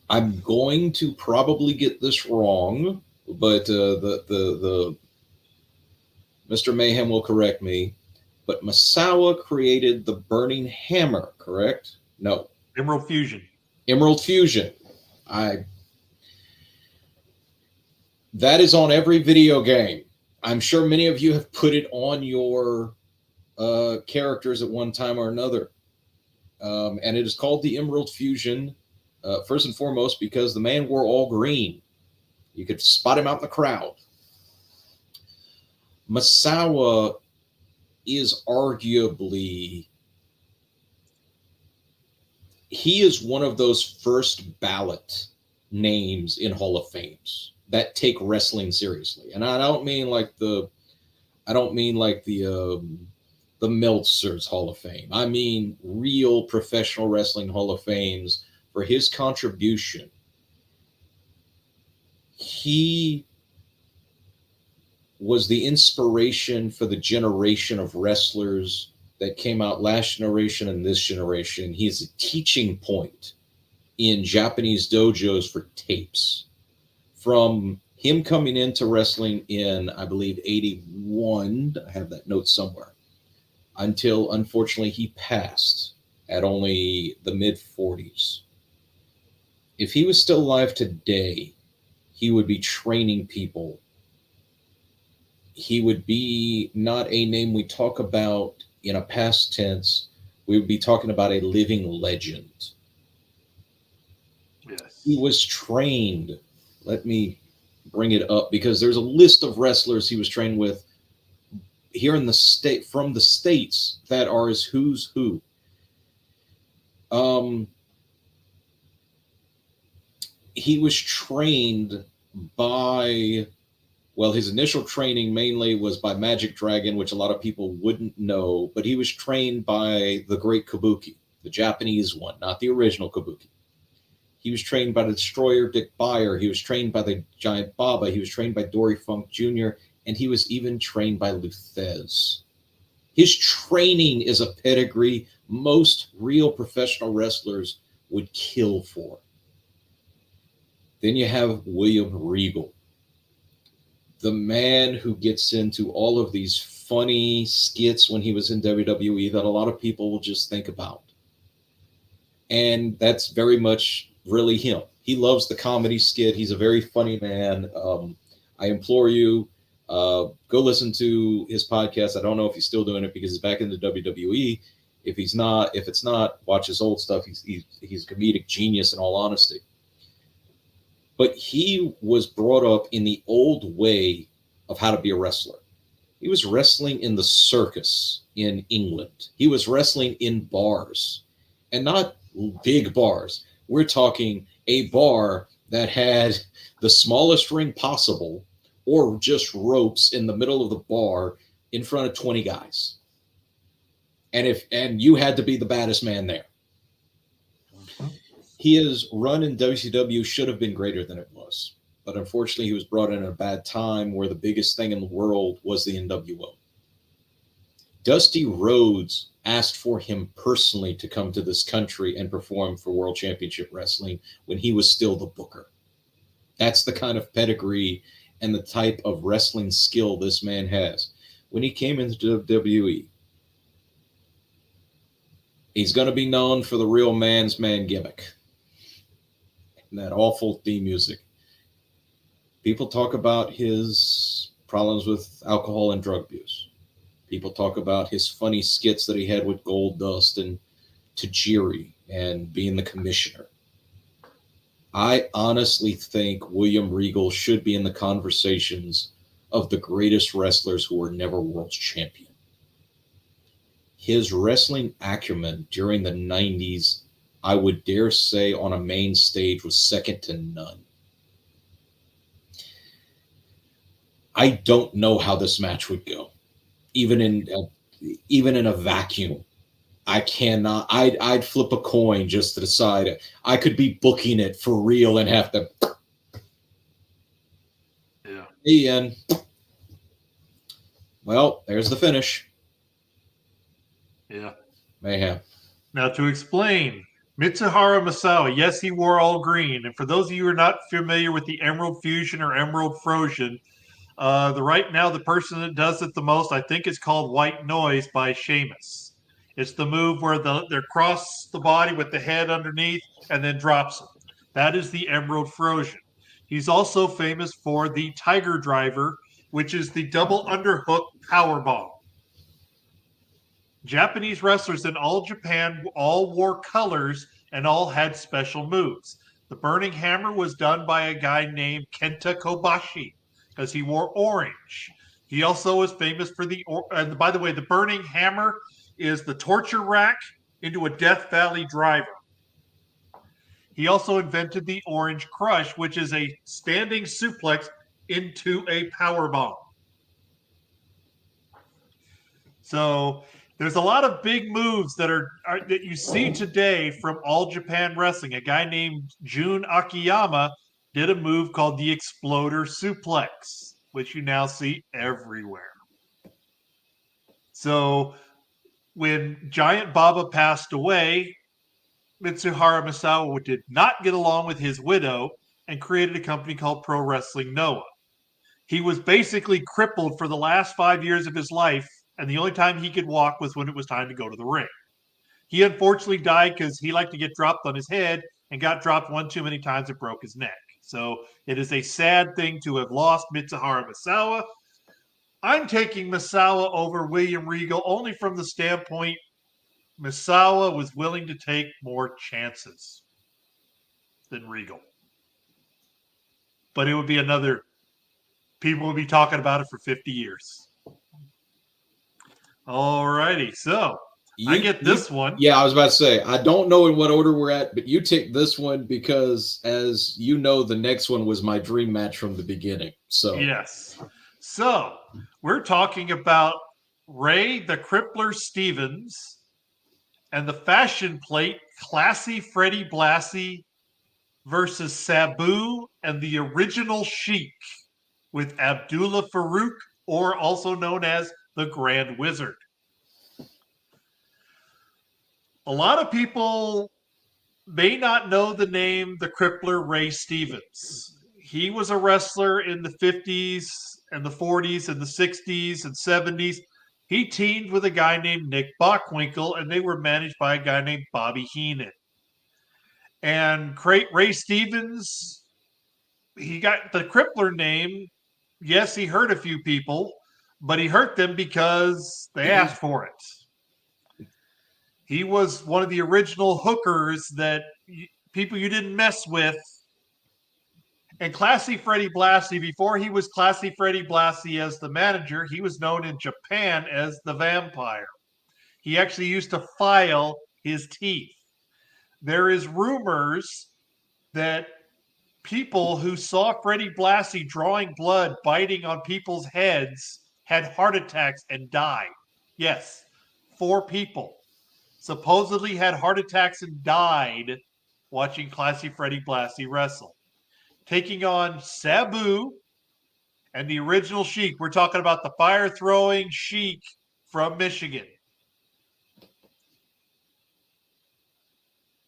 I'm going to probably get this wrong, but the Mr. Mayhem will correct me. But Misawa created the Burning Hammer, correct? No.
Emerald Fusion.
Emerald Fusion. That is on every video game. I'm sure many of you have put it on your characters at one time or another. And it is called the Emerald Fusion, first and foremost, because the man wore all green. You could spot him out in the crowd. Misawa is arguably, he is one of those first ballot names in Hall of Fames that take wrestling seriously. And I don't mean like the Meltzer's Hall of Fame. I mean real professional wrestling Hall of Fames for his contribution. He was the inspiration for the generation of wrestlers that came out last generation and this generation. He's a teaching point in Japanese dojos for tapes. From him coming into wrestling in, I believe, 81, I have that note somewhere, until unfortunately he passed at only the mid-40s. If he was still alive today, he would be training people. He would be not a name we talk about in a past tense. We would be talking about a living legend.
Yes.
He was trained. Let me bring it up because there's a list of wrestlers he was trained with here in the state from the states that are his who's who. He was trained by, well, his initial training mainly was by Magic Dragon, which a lot of people wouldn't know, but he was trained by the Great Kabuki, the Japanese one, not the original Kabuki. He was trained by the Destroyer Dick Beyer. He was trained by the Giant Baba. He was trained by Dory Funk Jr., and he was even trained by Luthez. His training is a pedigree most real professional wrestlers would kill for. Then you have William Regal, the man who gets into all of these funny skits when he was in WWE that a lot of people will just think about. And that's very much really him. He loves the comedy skit. He's a very funny man. I implore you, go listen to his podcast. I don't know if he's still doing it because he's back in the WWE. If it's not, watch his old stuff. He's a comedic genius in all honesty. But he was brought up in the old way of how to be a wrestler. He was wrestling in the circus in England. He was wrestling in bars, and not big bars. We're talking a bar that had the smallest ring possible or just ropes in the middle of the bar in front of 20 guys. And you had to be the baddest man there. His run in WCW should have been greater than it was. But unfortunately, he was brought in at a bad time where the biggest thing in the world was the NWO. Dusty Rhodes asked for him personally to come to this country and perform for World Championship Wrestling when he was still the booker. That's the kind of pedigree and the type of wrestling skill this man has. When he came into WWE, he's going to be known for the real man's man gimmick. And that awful theme music. People talk about his problems with alcohol and drug abuse. People talk about his funny skits that he had with Goldust and Tajiri and being the commissioner. I honestly think William Regal should be in the conversations of the greatest wrestlers who were never world champion. His wrestling acumen during the 90s, I would dare say on a main stage, was second to none. I don't know how this match would go. Even in a vacuum, I cannot. I'd flip a coin just to decide. I could be booking it for real and have to.
Yeah.
Ian. Well, there's the finish.
Yeah.
Mayhem.
Now to explain, Mitsuharu Misawa, yes, he wore all green. And for those of you who are not familiar with the Emerald Fusion or Emerald Frozen, right now the person that does it the most, I think, is called White Noise by Sheamus. It's the move where they cross the body with the head underneath and then drops it. That is the Emerald Frozen. He's also famous for the Tiger Driver, which is the double underhook powerbomb. Japanese wrestlers in all Japan all wore colors and all had special moves. The Burning Hammer was done by a guy named Kenta Kobashi because he wore orange. He also is famous for and by the way, the Burning Hammer is the torture rack into a Death Valley driver. He also invented the Orange Crush, which is a standing suplex into a powerbomb. So there's a lot of big moves that that you see today from All Japan Wrestling. A guy named Jun Akiyama did a move called the Exploder Suplex, which you now see everywhere. So when Giant Baba passed away, Mitsuharu Misawa did not get along with his widow and created a company called Pro Wrestling Noah. He was basically crippled for the last 5 years of his life, and the only time he could walk was when it was time to go to the ring. He unfortunately died because he liked to get dropped on his head and got dropped one too many times and broke his neck. So it is a sad thing to have lost Mitsuharu Misawa. I'm taking Misawa over William Regal only from the standpoint Misawa was willing to take more chances than Regal. but it would be another. People would be talking about it for 50 years. All righty, so I get this one.
Yeah, I was about to say, I don't know in what order we're at, but you take this one because, as you know, the next one was my dream match from the beginning. So
Yes. So we're talking about Ray the Crippler Stevens and the fashion plate Classy Freddie Blassie versus Sabu and the original Sheik with Abdullah Farouk, or also known as the Grand Wizard. A lot of people may not know the name the Crippler Ray Stevens. He was a wrestler in the 50s and the 40s and the 60s and 70s. He teamed with a guy named Nick Bockwinkel, and they were managed by a guy named Bobby Heenan. And Ray Stevens, he got the Crippler name. Yes, he hurt a few people, but he hurt them because they asked for it. He was one of the original hookers that people you didn't mess with. And Classy Freddie Blassie, before he was Classy Freddie Blassie as the manager, he was known in Japan as the Vampire. He actually used to file his teeth. There is rumors that people who saw Freddie Blassie drawing blood, biting on people's heads, had heart attacks and died. Yes, 4 people supposedly had heart attacks and died watching Classy Freddie Blassie wrestle. Taking on Sabu and the original Sheik. We're talking about the fire-throwing Sheik from Michigan.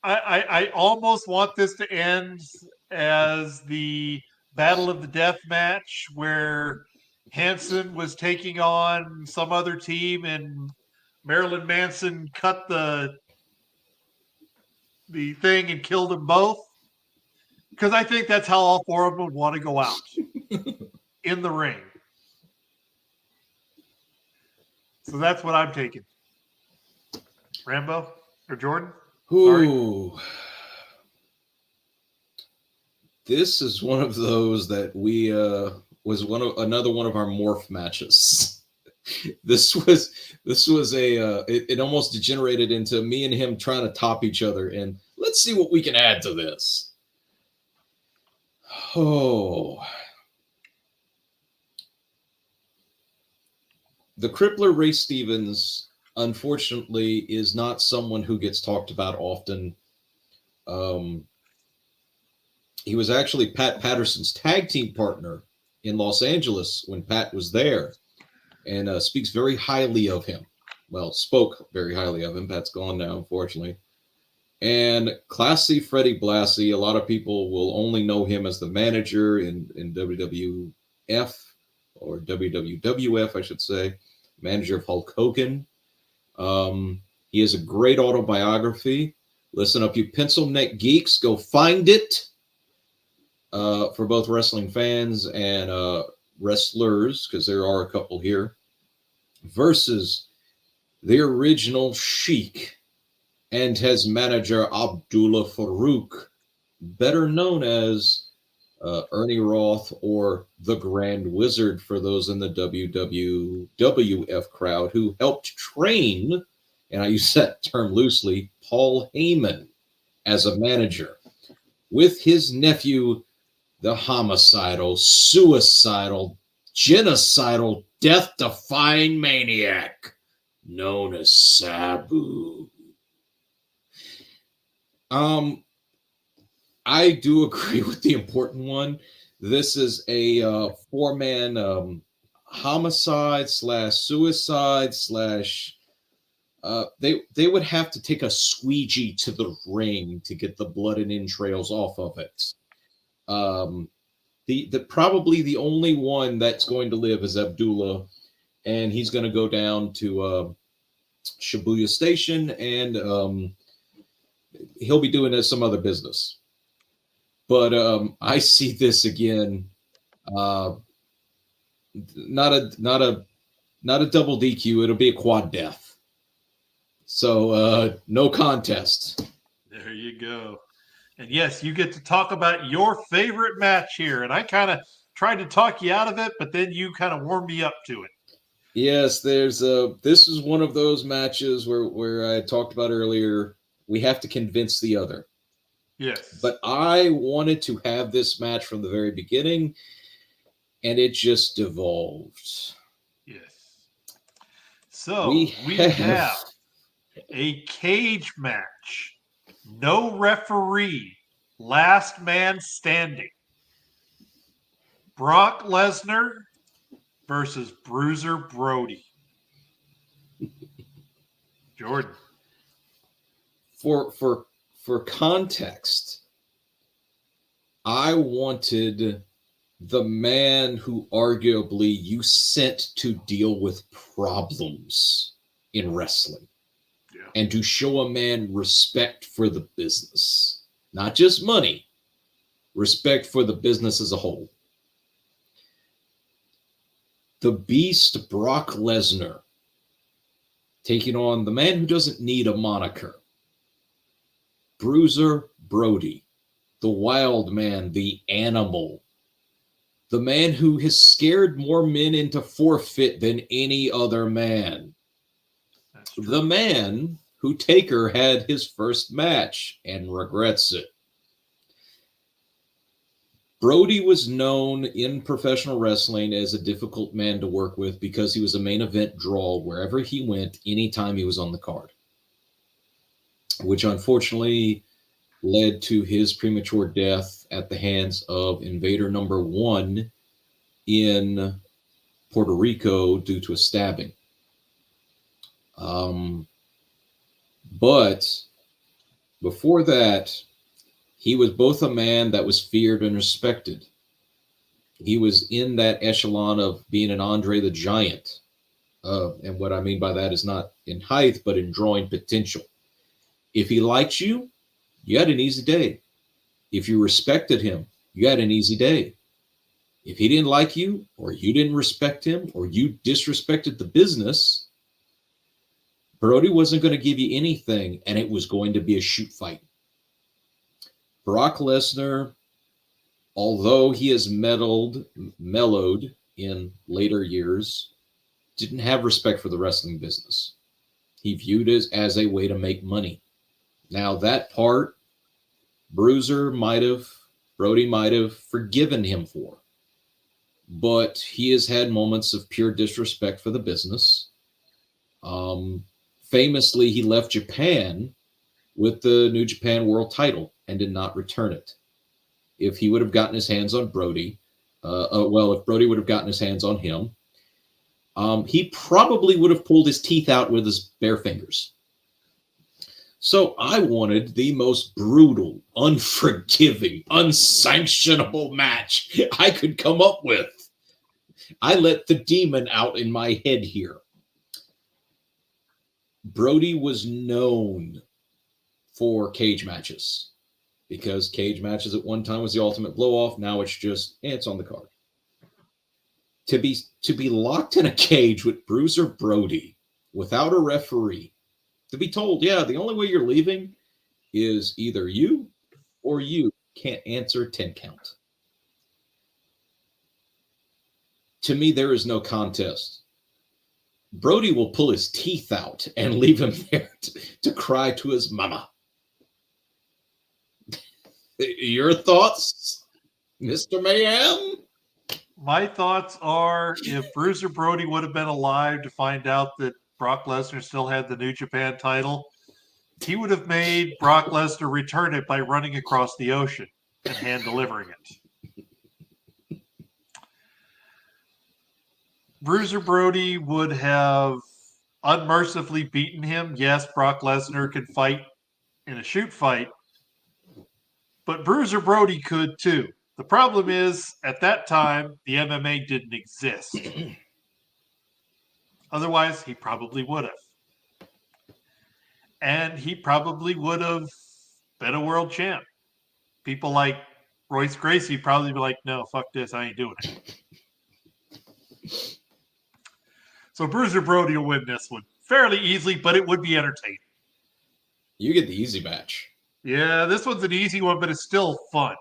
I almost want this to end as the Battle of the Death match where Hanson was taking on some other team and Marilyn Manson cut the thing and killed them both. Because I think that's how all 4 of them would want to go out in the ring. So that's what I'm taking. Rambo or Jordan?
Ooh. Sorry. This is one of those that we was another one of our morph matches. This was it almost degenerated into me and him trying to top each other, and let's see what we can add to this. Oh. The Crippler Ray Stevens, unfortunately, is not someone who gets talked about often. He was actually Pat Patterson's tag team partner in Los Angeles when Pat was there, and speaks very highly of him. Well, spoke very highly of him. Pat's gone now, unfortunately. And Classy Freddie Blassie, a lot of people will only know him as the manager in WWF or WWF, I should say, manager of Hulk Hogan. He has a great autobiography. Listen up, you pencil neck geeks, go find it for both wrestling fans and wrestlers, because there are a couple here, versus the original Sheik and his manager Abdullah Farouk, better known as Ernie Roth or the Grand Wizard for those in the WWF crowd who helped train, and I use that term loosely, Paul Heyman as a manager, with his nephew, the homicidal, suicidal, genocidal, death-defying maniac known as Sabu. I do agree with the important one. This is a 4-man homicide / suicide / they would have to take a squeegee to the ring to get the blood and entrails off of it. The probably the only one that's going to live is Abdullah, and he's going to go down to Shibuya Station, and he'll be doing some other business. But I see this again. Not a double DQ. It'll be a quad death. So no contest.
There you go. And yes, you get to talk about your favorite match here. And I kind of tried to talk you out of it, but then you kind of warmed me up to it.
Yes, there's this is one of those matches where I talked about earlier. We have to convince the other.
Yes.
But I wanted to have this match from the very beginning, and it just devolved.
Yes. So
We
we
have-
have a cage match. No referee. Last man standing. Brock Lesnar versus Bruiser Brody. Jordan.
For context, I wanted the man who arguably you sent to deal with problems in wrestling.
Yeah.
And to show a man respect for the business, not just money, respect for the business as a whole. The Beast Brock Lesnar taking on the man who doesn't need a moniker, Bruiser Brody, the wild man, the animal, the man who has scared more men into forfeit than any other man.
That's true.
The man who Taker had his first match and regrets it. Brody was known in professional wrestling as a difficult man to work with because he was a main event draw wherever he went, anytime he was on the card, which unfortunately led to his premature death at the hands of Invader number 1 in Puerto Rico due to a stabbing. But before that, he was both a man that was feared and respected. He was in that echelon of being an Andre the Giant. And what I mean by that is not in height, but in drawing potential. If he liked you, you had an easy day. If you respected him, you had an easy day. If he didn't like you, or you didn't respect him, or you disrespected the business, Brody wasn't going to give you anything, and it was going to be a shoot fight. Brock Lesnar, although he has mellowed in later years, didn't have respect for the wrestling business. He viewed it as a way to make money. Now, that part, Brody might have forgiven him for. But he has had moments of pure disrespect for the business. Famously, he left Japan with the New Japan World title and did not return it. If he would have gotten his hands on Brody, if Brody would have gotten his hands on him, he probably would have pulled his teeth out with his bare fingers. So I wanted the most brutal, unforgiving, unsanctionable match I could come up with. I let the demon out in my head here. Brody was known for cage matches because cage matches at one time was the ultimate blow-off. Now it's just, it's on the card. To be locked in a cage with Bruiser Brody without a referee, to be told, yeah, the only way you're leaving is either you or you can't answer 10 count. To me, there is no contest. Brody will pull his teeth out and leave him there to cry to his mama. Your thoughts, Mr. Mayhem?
My thoughts are if Bruiser Brody would have been alive to find out that Brock Lesnar still had the New Japan title, he would have made Brock Lesnar return it by running across the ocean and hand delivering it. Bruiser Brody would have unmercifully beaten him. Yes, Brock Lesnar could fight in a shoot fight, but Bruiser Brody could too. The problem is, at that time, the MMA didn't exist. Otherwise, he probably would have. And he probably would have been a world champ. People like Royce Gracie probably be like, no, fuck this, I ain't doing it. So Bruiser Brody will win this one fairly easily, but it would be entertaining.
You get the easy match.
Yeah, this one's an easy one, but it's still fun.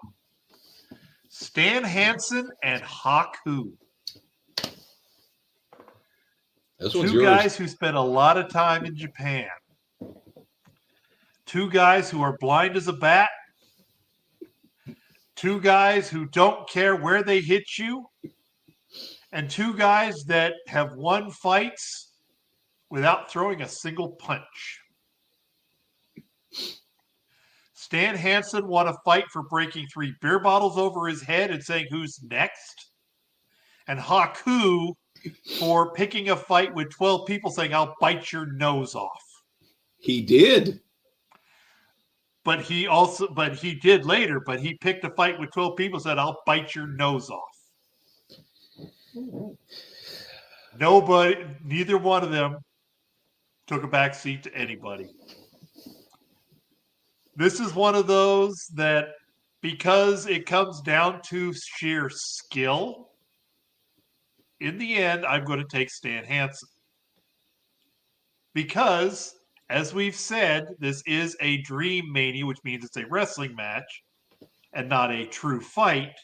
Stan Hansen and Haku.
This one's
Two
yours.
guys who spent a lot of time in Japan. Two guys who are blind as a bat. Two guys who don't care where they hit you. And two guys that have won fights without throwing a single punch. Stan Hansen won a fight for breaking 3 beer bottles over his head and saying, "Who's next?" And Haku for picking a fight with 12 people saying, "I'll bite your nose off."
He did.
But he did later, but he picked a fight with 12 people and said, "I'll bite your nose off." Neither one of them took a back seat to anybody. This is one of those that, because it comes down to sheer skill, in the end, I'm going to take Stan Hansen. Because, as we've said, this is a Dream Mania, which means it's a wrestling match and not a true fight.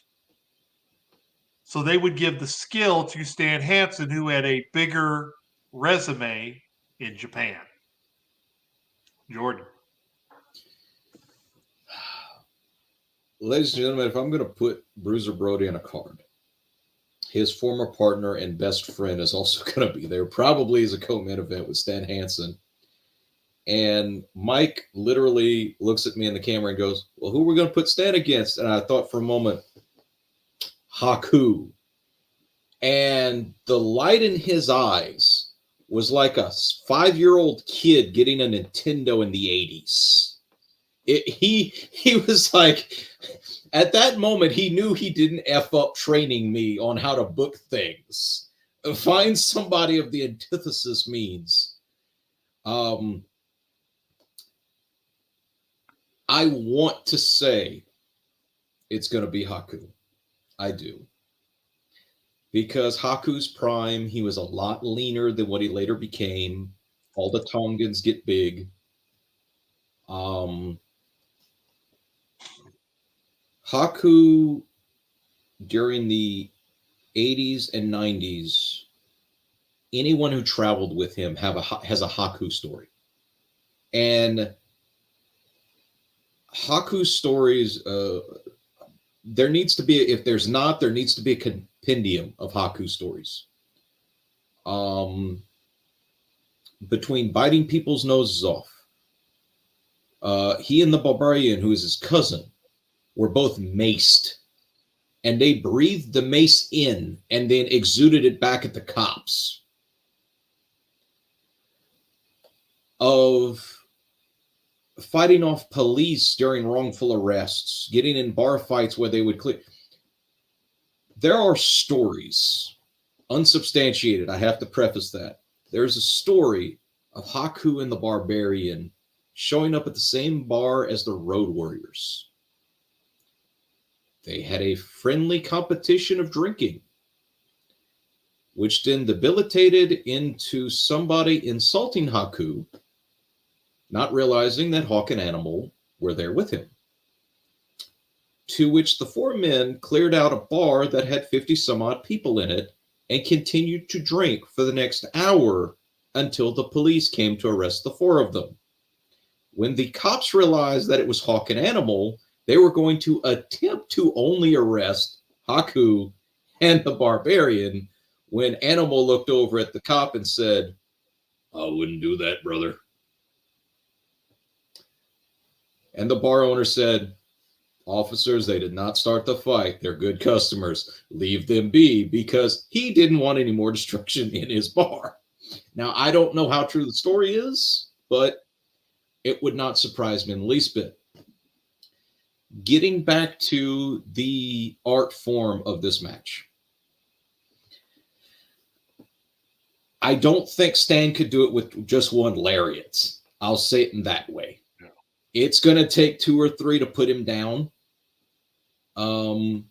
So they would give the skill to Stan Hansen, who had a bigger resume in Japan. Jordan.
Ladies and gentlemen, if I'm going to put Bruiser Brody on a card, his former partner and best friend is also going to be there, probably as a co-main event with Stan Hansen. And Mike literally looks at me in the camera and goes, "Well, who are we going to put Stan against?" And I thought for a moment, Haku. And the light in his eyes was like a 5-year-old kid getting a Nintendo in the 80s. He was like, at that moment, he knew he didn't F up training me on how to book things. Find somebody of the antithesis means. I want to say it's going to be Haku. I do. Because Haku's prime, he was a lot leaner than what he later became. All the Tongans get big. Haku, during the 80s and 90s, anyone who traveled with him has a Haku story. And Haku stories, there needs to be, if there's not, there needs to be a compendium of Haku stories. Between biting people's noses off, he and the Barbarian, who is his cousin, were both maced, and they breathed the mace in and then exuded it back at the cops. Of fighting off police during wrongful arrests, getting in bar fights where they would clear. There are stories, unsubstantiated, I have to preface that. There's a story of Haku and the Barbarian showing up at the same bar as the Road Warriors. They had a friendly competition of drinking, which then debilitated into somebody insulting Haku, not realizing that Hawk and Animal were there with him. To which the 4 men cleared out a bar that had 50 some odd people in it and continued to drink for the next hour until the police came to arrest the 4 of them. When the cops realized that it was Hawk and Animal, they were going to attempt to only arrest Haku and the Barbarian when Animal looked over at the cop and said, "I wouldn't do that, brother." And the bar owner said, "Officers, they did not start the fight. They're good customers. Leave them be," because he didn't want any more destruction in his bar. Now, I don't know how true the story is, but it would not surprise me in the least bit. Getting back to the art form of this match, I don't think Stan could do it with just one lariat. I'll say it in that way. Yeah. It's going to take 2 or 3 to put him down. But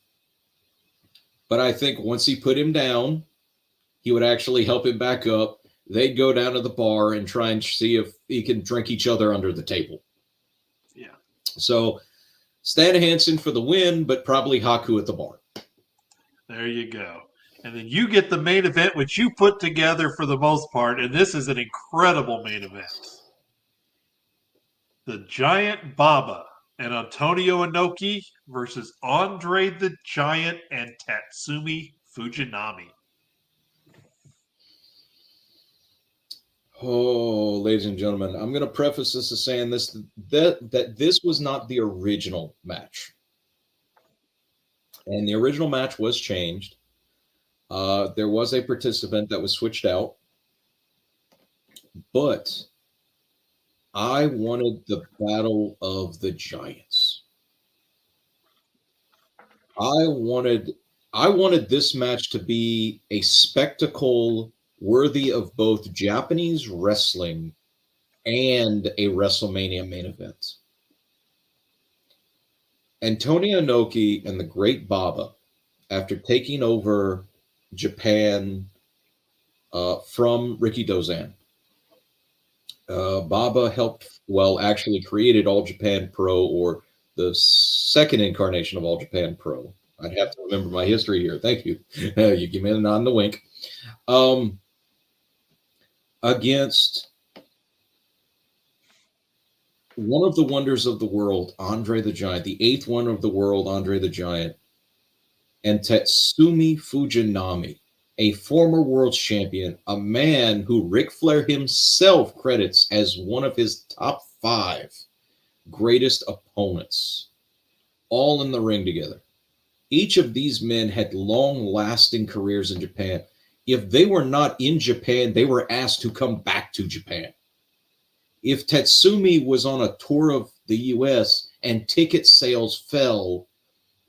I think once he put him down, he would actually help him back up. They'd go down to the bar and try and see if he can drink each other under the table.
Yeah.
So Stan Hansen for the win, but probably Haku at the bar.
There you go. And then you get the main event, which you put together for the most part, and this is an incredible main event. The Giant Baba and Antonio Inoki versus Andre the Giant and Tatsumi Fujinami.
Oh, ladies and gentlemen, I'm going to preface this as saying that this was not the original match. And the original match was changed. There was a participant that was switched out. But I wanted the Battle of the Giants. I wanted this match to be a spectacle worthy of both Japanese wrestling and a WrestleMania main event. Antonio Inoki and the Great Baba, after taking over Japan from Ricky Dozan, Baba actually created All Japan Pro, or the second incarnation of All Japan Pro. I'd have to remember my history here. Thank you. You give me a nod and a wink. Against one of the wonders of the world, Andre the Giant, the eighth wonder of the world, Andre the Giant, and Tatsumi Fujinami, a former world champion, a man who Ric Flair himself credits as one of his top 5 greatest opponents, all in the ring together. Each of these men had long-lasting careers in Japan. If they were not in Japan, they were asked to come back to Japan. If Tatsumi was on a tour of the U.S. and ticket sales fell,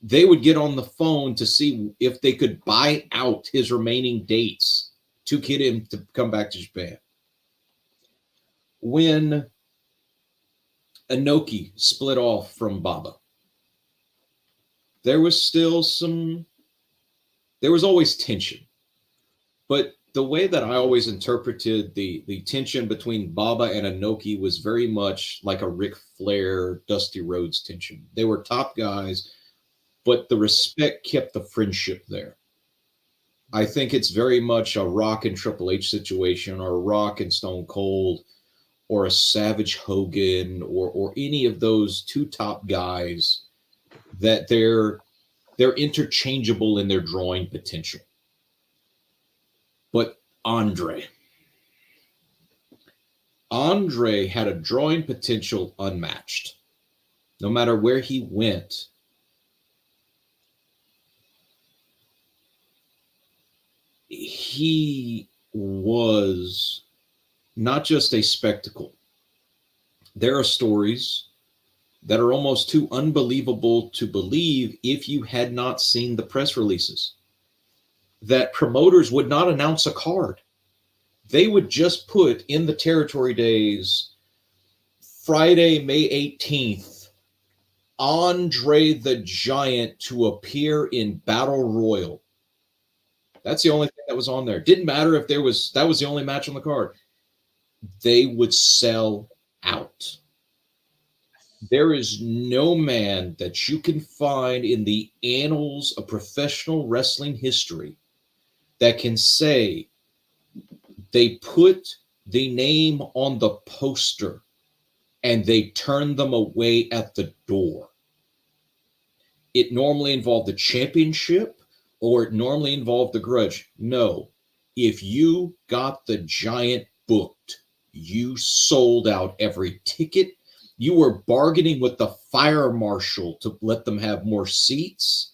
they would get on the phone to see if they could buy out his remaining dates to get him to come back to Japan. When Inoki split off from Baba, there was always tension. But the way that I always interpreted the tension between Baba and Inoki was very much like a Ric Flair, Dusty Rhodes tension. They were top guys, but the respect kept the friendship there. I think it's very much a Rock and Triple H situation, or a Rock and Stone Cold, or a Savage Hogan, or any of those two top guys, that they're interchangeable in their drawing potential. But Andre had a drawing potential unmatched. No matter where he went, he was not just a spectacle. There are stories that are almost too unbelievable to believe if you had not seen the press releases, that promoters would not announce a card. They would just put in the territory days, Friday, May 18th, Andre the Giant to appear in Battle Royal. That's the only thing that was on there. Didn't matter if that was the only match on the card. They would sell out. There is no man that you can find in the annals of professional wrestling history that can say they put the name on the poster and they turned them away at the door. It normally involved the championship, or it normally involved the grudge. No. If you got the Giant booked, you sold out every ticket. You were bargaining with the fire marshal to let them have more seats.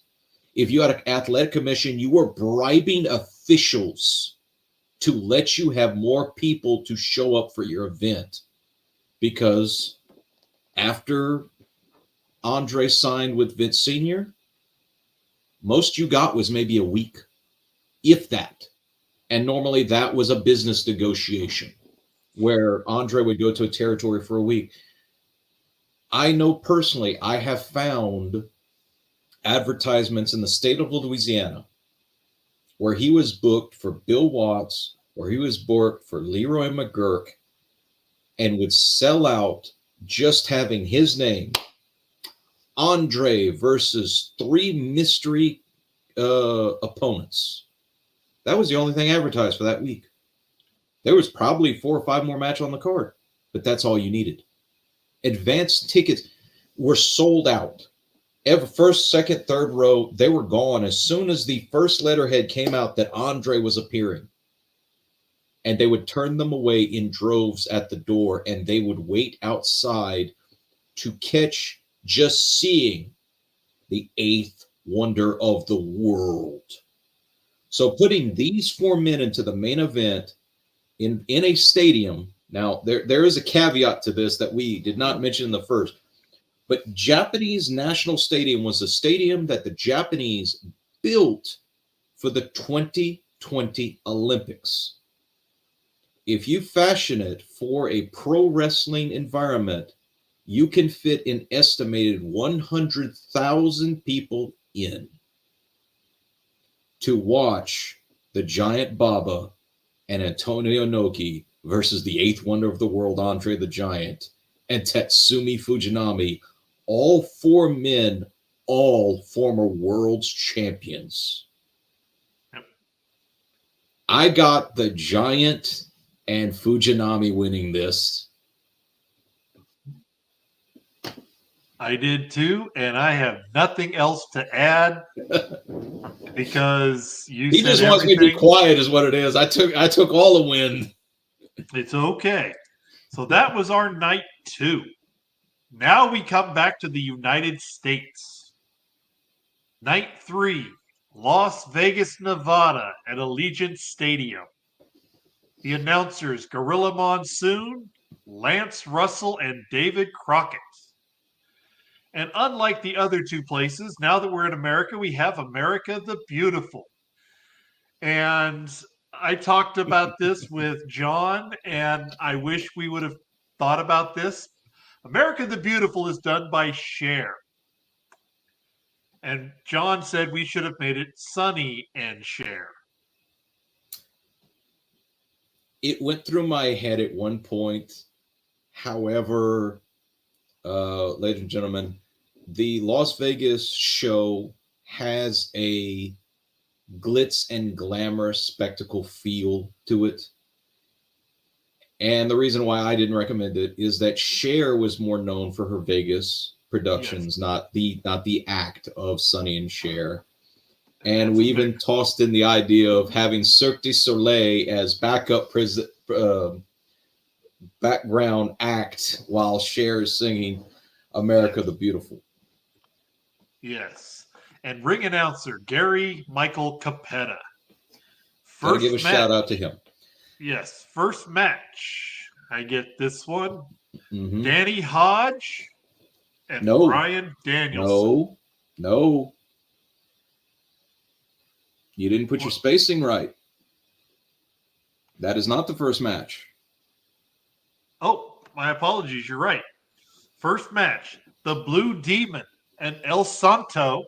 If you had an athletic commission, you were bribing officials to let you have more people to show up for your event. Because after Andre signed with Vince Sr., most you got was maybe a week, if that. And normally that was a business negotiation where Andre would go to a territory for a week. I know personally, I have found advertisements in the state of Louisiana where he was booked for Bill Watts, or he was booked for Leroy McGurk, and would sell out just having his name Andre versus 3 mystery opponents. That was the only thing advertised for that week. There was probably 4 or 5 more matches on the card, but that's all you needed. Advanced tickets were sold out. Every first, second, third row, they were gone as soon as the first letterhead came out that Andre was appearing. And they would turn them away in droves at the door, and they would wait outside to catch just seeing the 8th wonder of the world. So putting these 4 men into the main event in a stadium. Now, there is a caveat to this that we did not mention in the first. But Japanese National Stadium was a stadium that the Japanese built for the 2020 Olympics. If you fashion it for a pro wrestling environment, you can fit an estimated 100,000 people in to watch the Giant Baba and Antonio Inoki versus the 8th wonder of the world, Andre the Giant, and Tatsumi Fujinami. All 4 men, all former world's champions.
Yep.
I got the Giant and Fujinami winning this.
I did too, and I have nothing else to add because you
He
said
just wants me to be
everything.
quiet, is what it is. I took all the wind.
It's okay. So that was our night 2. Now we come back to the United States. Night 3, Las Vegas, Nevada at Allegiant Stadium. The announcers, Gorilla Monsoon, Lance Russell, and David Crockett. And unlike the other 2 places, now that we're in America, we have America the Beautiful. And I talked about this with John, and I wish we would have thought about this. America the Beautiful is done by Cher. And John said we should have made it Sonny and Cher.
It went through my head at one point. However, ladies and gentlemen, the Las Vegas show has a glitz and glamour spectacle feel to it. And the reason why I didn't recommend it is that Cher was more known for her Vegas productions, not the act of Sonny and Cher. And we even tossed in the idea of having Cirque du Soleil as background act while Cher is singing America the Beautiful.
Yes. And ring announcer, Gary Michael Capetta.
Gotta give a shout out to him.
Yes. First match. I get this one.
Mm-hmm.
Danny Hodge and Bryan Danielson.
No. You didn't put your spacing right. That is not the first match.
Oh, my apologies. You're right. First match, the Blue Demon and El Santo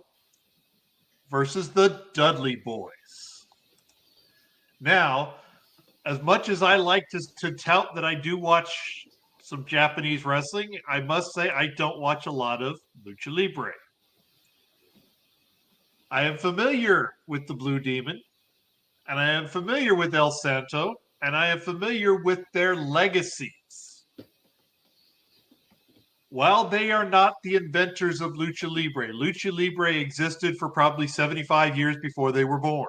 versus the Dudley Boys. Now, as much as I like to tout that I do watch some Japanese wrestling, I must say I don't watch a lot of Lucha Libre. I am familiar with the Blue Demon, and I am familiar with El Santo, and I am familiar with their legacies. While they are not the inventors of Lucha Libre existed for probably 75 years before they were born.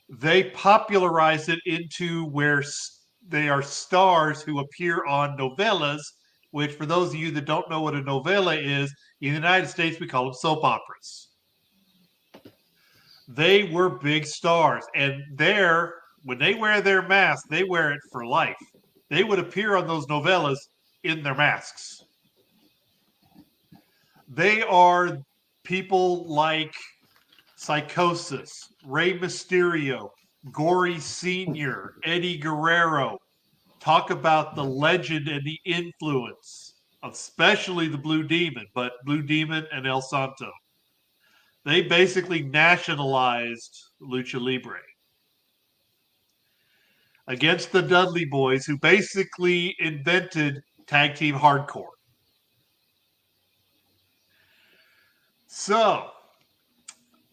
They popularized it into where they are stars who appear on novellas, which for those of you that don't know what a novella is, in the United States we call them soap operas. They were big stars, and when they wear their mask, they wear it for life. They would appear on those novellas in their masks. They are people like Psychosis, Rey Mysterio, Gory Sr., Eddie Guerrero. Talk about the legend and the influence, especially the Blue Demon, but Blue Demon and El Santo. They basically nationalized Lucha Libre against the Dudley Boys, who basically invented tag team hardcore. So,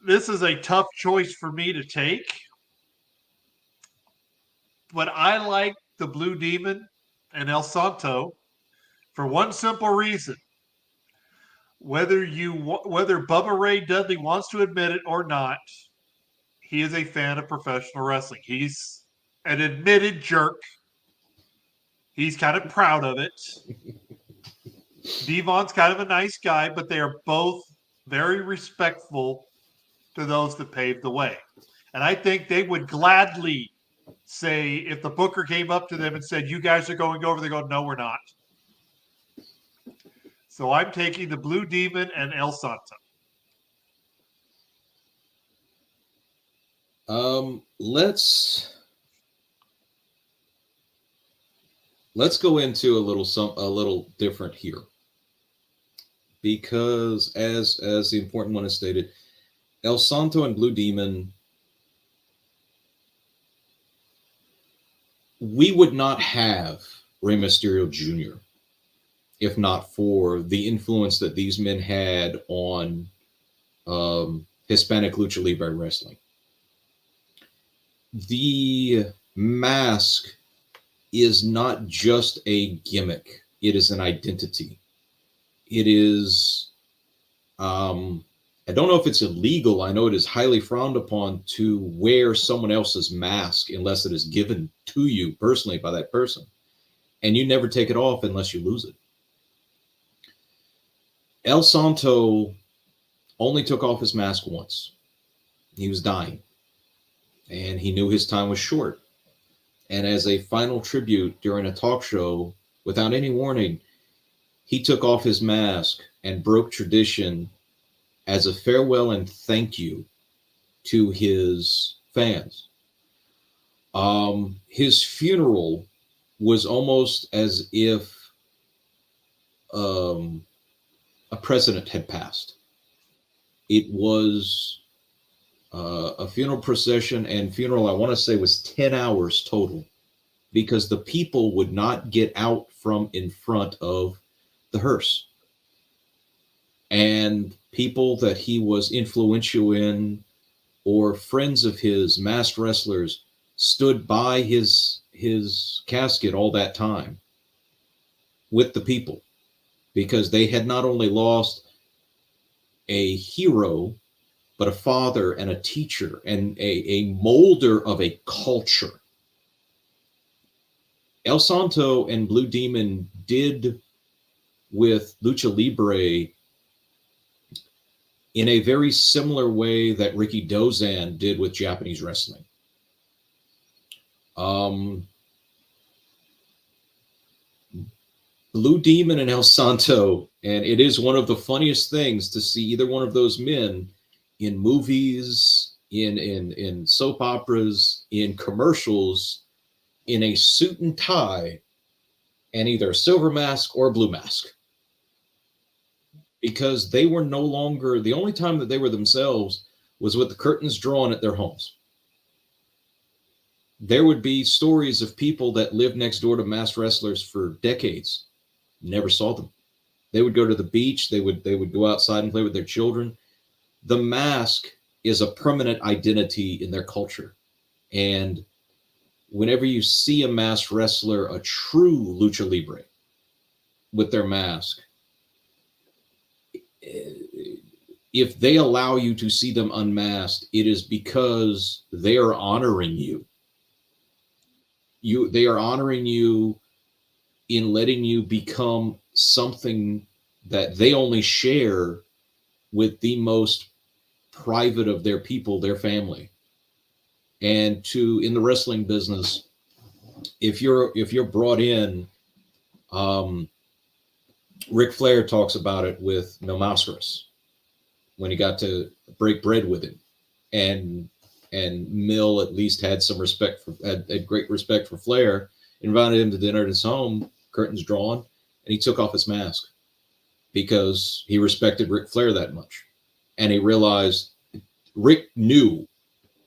this is a tough choice for me to take, but I like the Blue Demon and El Santo for one simple reason. Whether Bubba Ray Dudley wants to admit it or not, he is a fan of professional wrestling. He's an admitted jerk. He's kind of proud of it. Devon's kind of a nice guy, but they are both very respectful to those that paved the way. And I think they would gladly say, if the booker came up to them and said, you guys are going over, they go, no, we're not. So I'm taking the Blue Demon and El Santo.
Let's go into a little different here, because as the important one is stated, El Santo and Blue Demon, we would not have Rey Mysterio Jr. if not for the influence that these men had on Hispanic Lucha Libre wrestling. The mask is not just a gimmick. It is an identity. It is, I don't know if it's illegal. I know it is highly frowned upon to wear someone else's mask unless it is given to you personally by that person. And you never take it off unless you lose it. El Santo only took off his mask once. He was dying. And he knew his time was short. And as a final tribute during a talk show, without any warning, he took off his mask and broke tradition as a farewell and thank you to his fans. His funeral was almost as if a president had passed. It was a funeral procession, and funeral, I want to say, was 10 hours total, because the people would not get out from in front of the hearse. And people that he was influential in or friends of his, masked wrestlers, stood by his casket all that time with the people, because they had not only lost a hero, but a father and a teacher and a molder of a culture. El Santo and Blue Demon did with Lucha Libre in a very similar way that Ricky Dozan did with Japanese wrestling. Blue Demon and El Santo, and it is one of the funniest things to see either one of those men in movies, in soap operas, in commercials, in a suit and tie, and either a silver mask or a blue mask. Because they were no longer, the only time that they were themselves was with the curtains drawn at their homes. There would be stories of people that lived next door to masked wrestlers for decades, never saw them. They would go to the beach, they would go outside and play with their children. The mask is a permanent identity in their culture. And whenever you see a masked wrestler, a true lucha libre with their mask, if they allow you to see them unmasked, it is because they are honoring you. They are honoring you in letting you become something that they only share with the most private of their people, their family. And in the wrestling business, if you're brought in, Ric Flair talks about it with Mil Mascaras when he got to break bread with him, and Mil at least had some respect had great respect for Flair, invited him to dinner at his home, curtains drawn, and he took off his mask because he respected Ric Flair that much. And he realized Rick knew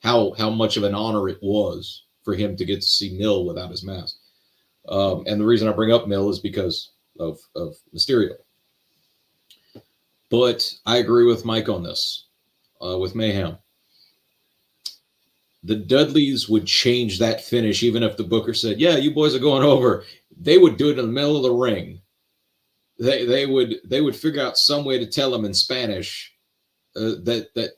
how much of an honor it was for him to get to see Mil without his mask. And the reason I bring up Mil is because of Mysterio. But I agree with Mike on this, with Mayhem. The Dudleys would change that finish even if the booker said, yeah, you boys are going over. They would do it in the middle of the ring. They would figure out some way to tell them in Spanish that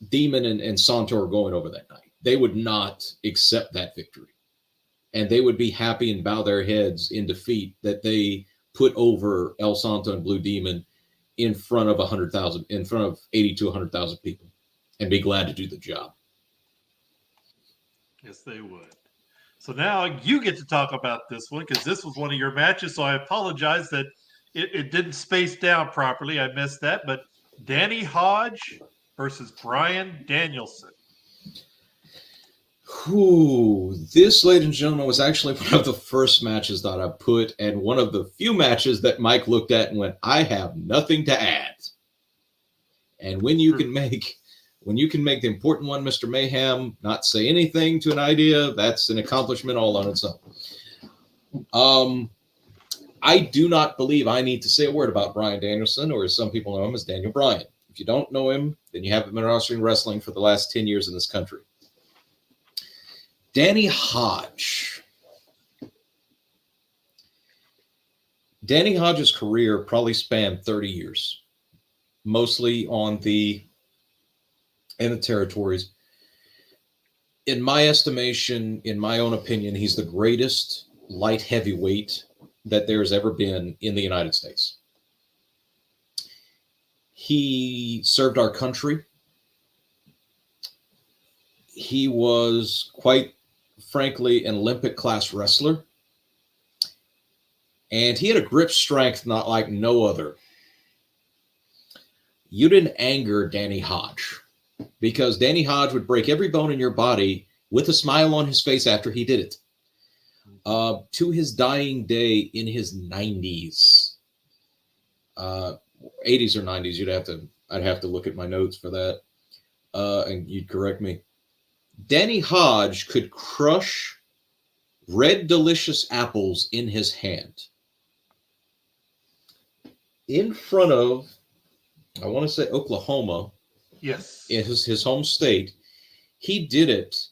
Demon and Santo are going over that night. They would not accept that victory. And they would be happy and bow their heads in defeat that they put over El Santo and Blue Demon in front of 100,000, in front of 80 to 100,000 people, and be glad to do the job.
Yes, they would. So now you get to talk about this one because this was one of your matches. So I apologize that it didn't space down properly. I missed that. But Danny Hodge versus Bryan Danielson.
Ooh, this, ladies and gentlemen, was actually one of the first matches that I put, and one of the few matches that Mike looked at and went, I have nothing to add. And when you can make the important one, Mr. Mayhem, not say anything to an idea, that's an accomplishment all on its own. I do not believe I need to say a word about Bryan Danielson, or as some people know him as Daniel Bryan. If you don't know him, then you haven't been watching wrestling for the last 10 years in this country. Danny Hodge. Danny Hodge's career probably spanned 30 years, mostly in the territories. In my estimation, in my own opinion, he's the greatest light heavyweight that there's ever been in the United States. He served our country. He was quite frankly an Olympic class wrestler. And he had a grip strength not like no other. You didn't anger Danny Hodge, because Danny Hodge would break every bone in your body with a smile on his face after he did it. To his dying day in his 90s, 80s or 90s, I'd have to look at my notes for that, and you'd correct me. Danny Hodge could crush red delicious apples in his hand. In front of, I want to say Oklahoma.
Yes.
In his home state. He did it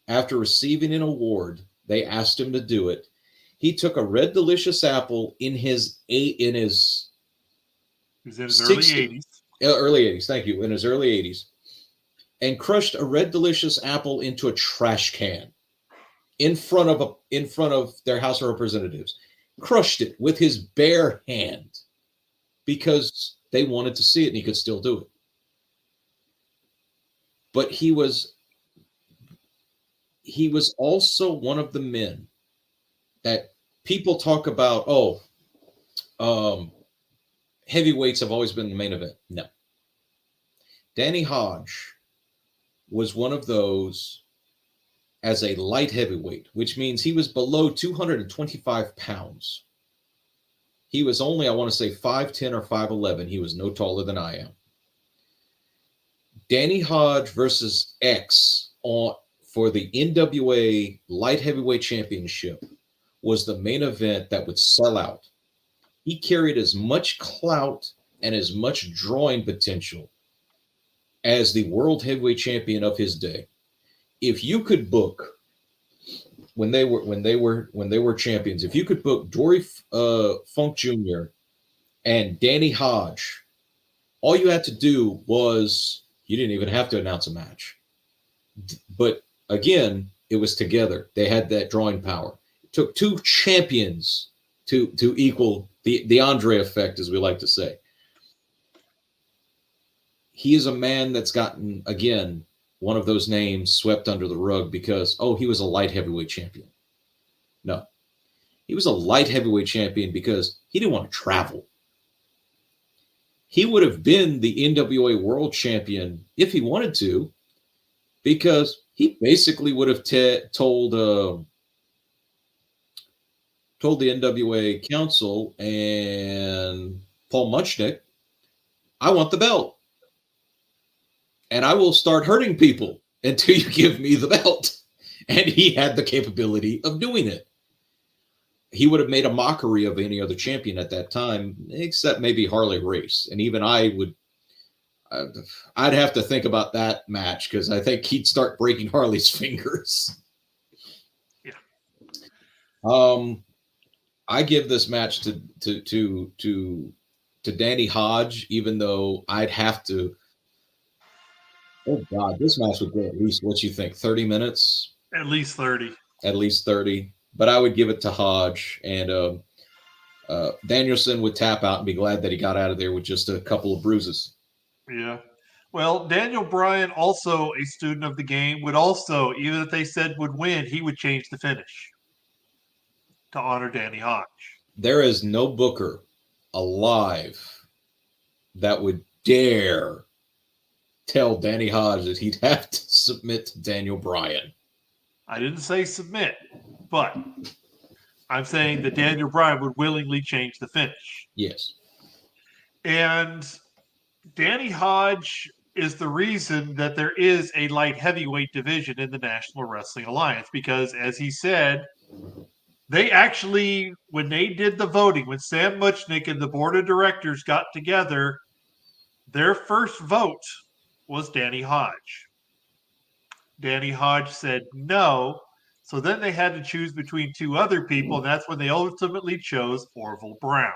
after receiving an award. They asked him to do it. He took a red delicious apple in his
He was in his
60,
early 80s.
Early 80s, thank you. In his early 80s. And crushed a red delicious apple into a trash can in front of their House of Representatives. Crushed it with his bare hand because they wanted to see it and he could still do it. But he was also one of the men that people talk about, heavyweights have always been the main event. No. Danny Hodge was one of those as a light heavyweight, which means he was below 225 pounds. He was only, I want to say, 5'10 or 5'11. He was no taller than I am. Danny Hodge versus X for the NWA Light Heavyweight Championship was the main event that would sell out. He carried as much clout and as much drawing potential as the World Heavyweight Champion of his day. If you could book, when they were champions, if you could book Dory Funk Jr. and Danny Hodge, all you had to do was, you didn't even have to announce a match. But again, it was together. They had that drawing power. It took two champions to equal the Andre effect, as we like to say. He is a man that's gotten, again, one of those names swept under the rug because, he was a light heavyweight champion. No. He was a light heavyweight champion because he didn't want to travel. He would have been the NWA world champion if he wanted to, because he basically would have told the NWA council and Paul Muchnick, I want the belt. And I will start hurting people until you give me the belt. And he had the capability of doing it. he would have made a mockery of any other champion at that time, except maybe Harley Race. And even I'd have to think about that match because I think he'd start breaking Harley's fingers.
Yeah.
I give this match to Danny Hodge, even though I'd have to. Oh God, this match would go at least what you think, 30 minutes?
At least 30.
At least 30. But I would give it to Hodge, and Danielson would tap out and be glad that he got out of there with just a couple of bruises.
Yeah. Well, Daniel Bryan, also a student of the game, would also, even if they said would win, he would change the finish to honor Danny Hodge.
There is no booker alive that would dare tell Danny Hodge that he'd have to submit to Daniel Bryan.
I didn't say submit, but I'm saying that Daniel Bryan would willingly change the finish.
Yes.
And Danny Hodge is the reason that there is a light heavyweight division in the National Wrestling Alliance, because, as he said, they actually, when they did the voting, when Sam Muchnick and the board of directors got together, their first vote was Danny Hodge. Danny Hodge said no, so then they had to choose between two other people, and that's when they ultimately chose Orville Brown.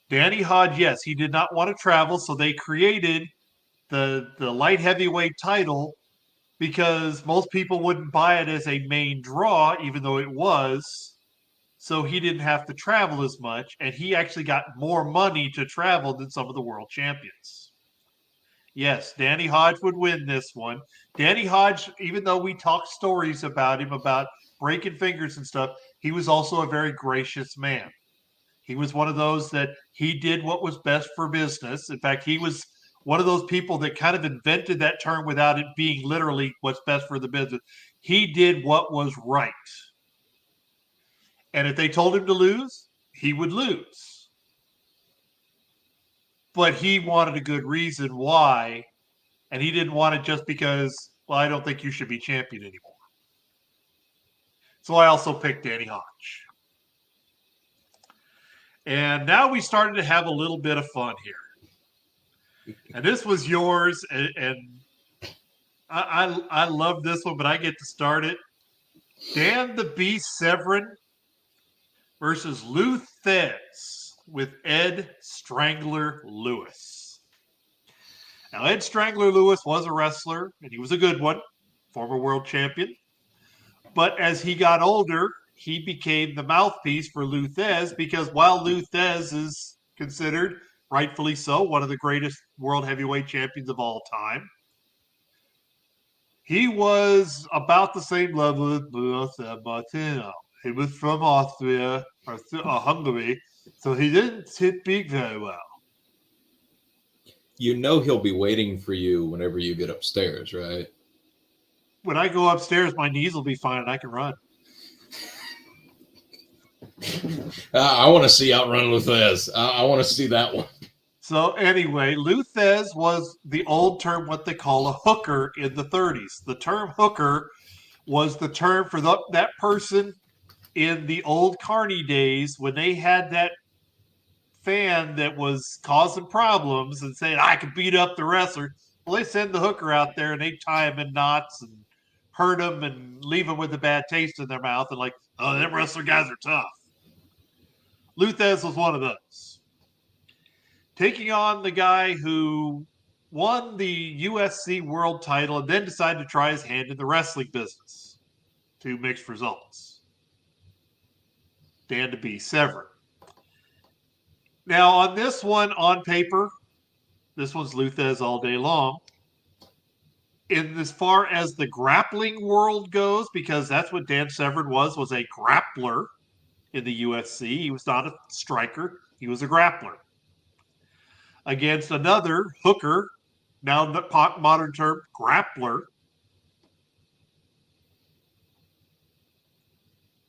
Danny Hodge, yes, he did not want to travel, so they created the light heavyweight title because most people wouldn't buy it as a main draw, even though it was. So he didn't have to travel as much, and he actually got more money to travel than some of the world champions. Yes, Danny Hodge would win this one. Danny Hodge, even though we talked stories about him, about breaking fingers and stuff, he was also a very gracious man. He was one of those that he did what was best for business. In fact, he was one of those people that kind of invented that term without it being literally what's best for the business. He did what was right. And if they told him to lose, he would lose. But he wanted a good reason why. And he didn't want it just because, well, I don't think you should be champion anymore. So I also picked Danny Hodge. And now we started to have a little bit of fun here. And this was yours, and I love this one, but I get to start it. Dan the Beast Severin versus Lou Thez with Ed Strangler Lewis. Now, Ed Strangler Lewis was a wrestler, and he was a good one, former world champion. But as he got older, he became the mouthpiece for Lou Thez, because while Lou Thez is considered, rightfully so, one of the greatest world heavyweight champions of all time, he was about the same level as Lou Martino. He was from Austria or Hungary, so he didn't speak very well.
You know he'll be waiting for you whenever you get upstairs, right?
When I go upstairs, my knees will be fine and I can run.
I want to see Outrun Lou Thez. I want to see that one.
So anyway, Lou Thez was the old term, what they call a hooker in the 30s. The term hooker was the term for that person in the old Carney days when they had that fan that was causing problems and saying, I could beat up the wrestler. Well, they send the hooker out there and they tie him in knots and hurt him and leave them with a bad taste in their mouth and like, oh, them wrestler guys are tough. Lou Thez was one of those. Taking on the guy who won the USC world title and then decided to try his hand in the wrestling business. Two mixed results. Dan the Beast Severin. Now, on this one, on paper, this one's Lou Thez all day long. In as far as the grappling world goes, because that's what Dan Severin was a grappler in the UFC. He was not a striker. He was a grappler. Against another hooker, now the modern term, grappler.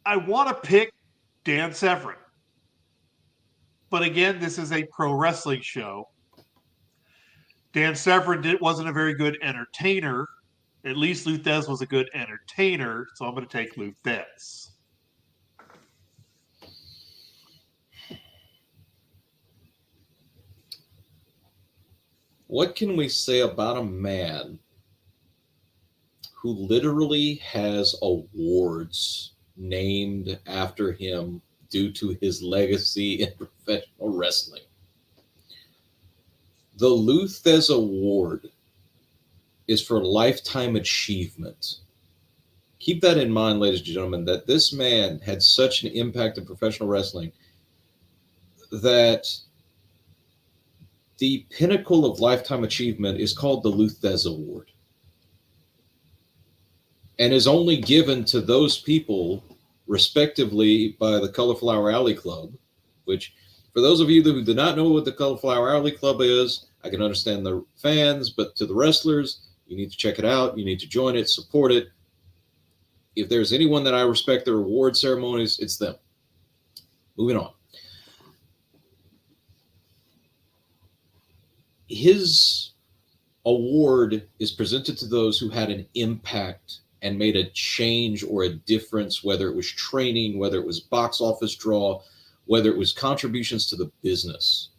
I want to pick Dan Severin. But again, this is a pro wrestling show. Dan Severin wasn't a very good entertainer. At least Lou Thez was a good entertainer, so I'm going to take Lou Thez.
What can we say about a man who literally has awards named after him due to his legacy in professional wrestling? The Lou Thez Award is for lifetime achievement. Keep that in mind, ladies and gentlemen, that this man had such an impact in professional wrestling that the pinnacle of lifetime achievement is called the Lou Thez Award, and is only given to those people, respectively, by the Cauliflower Alley Club, which, for those of you who do not know what the Cauliflower Alley Club is, I can understand the fans, but to the wrestlers, you need to check it out. You need to join it, support it. If there's anyone that I respect their award ceremonies, it's them. Moving on. His award is presented to those who had an impact and made a change or a difference, whether it was training, whether it was box office draw, whether it was contributions to the business.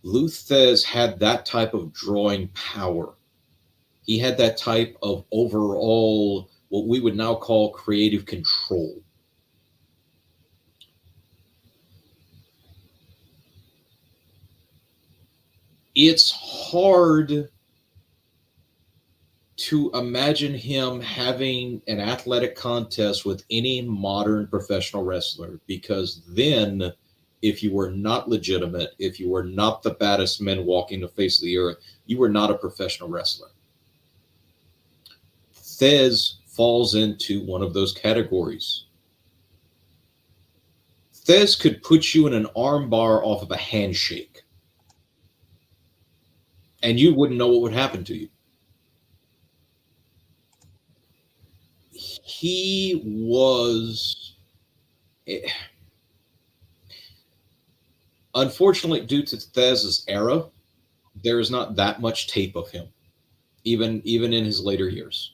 Lou Thez had that type of drawing power. He had that type of overall, what we would now call creative control. It's hard to imagine him having an athletic contest with any modern professional wrestler, because then, if you were not legitimate, if you were not the baddest men walking the face of the earth, you were not a professional wrestler. Thez falls into one of those categories. Thez could put you in an arm bar off of a handshake, and you wouldn't know what would happen to you. He was, unfortunately, due to Thez's era, there is not that much tape of him, even in his later years.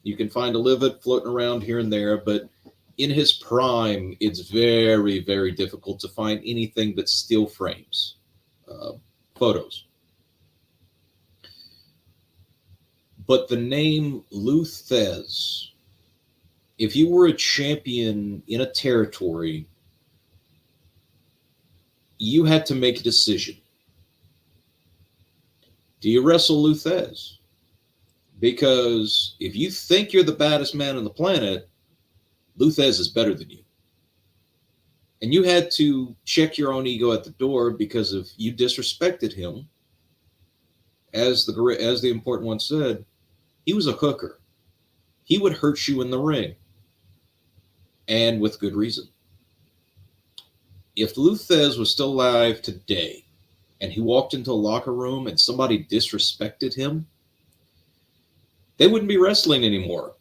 You can find a little bit floating around here and there, but in his prime, it's very, very difficult to find anything but still frames, photos. But the name Lou Thez, if you were a champion in a territory, you had to make a decision. Do you wrestle Lou Thez? Because if you think you're the baddest man on the planet, Lou Thez is better than you. And you had to check your own ego at the door, because if you disrespected him, as the important one said, he was a hooker. He would hurt you in the ring, and with good reason. If Lou Thez was still alive today and he walked into a locker room and somebody disrespected him, they wouldn't be wrestling anymore.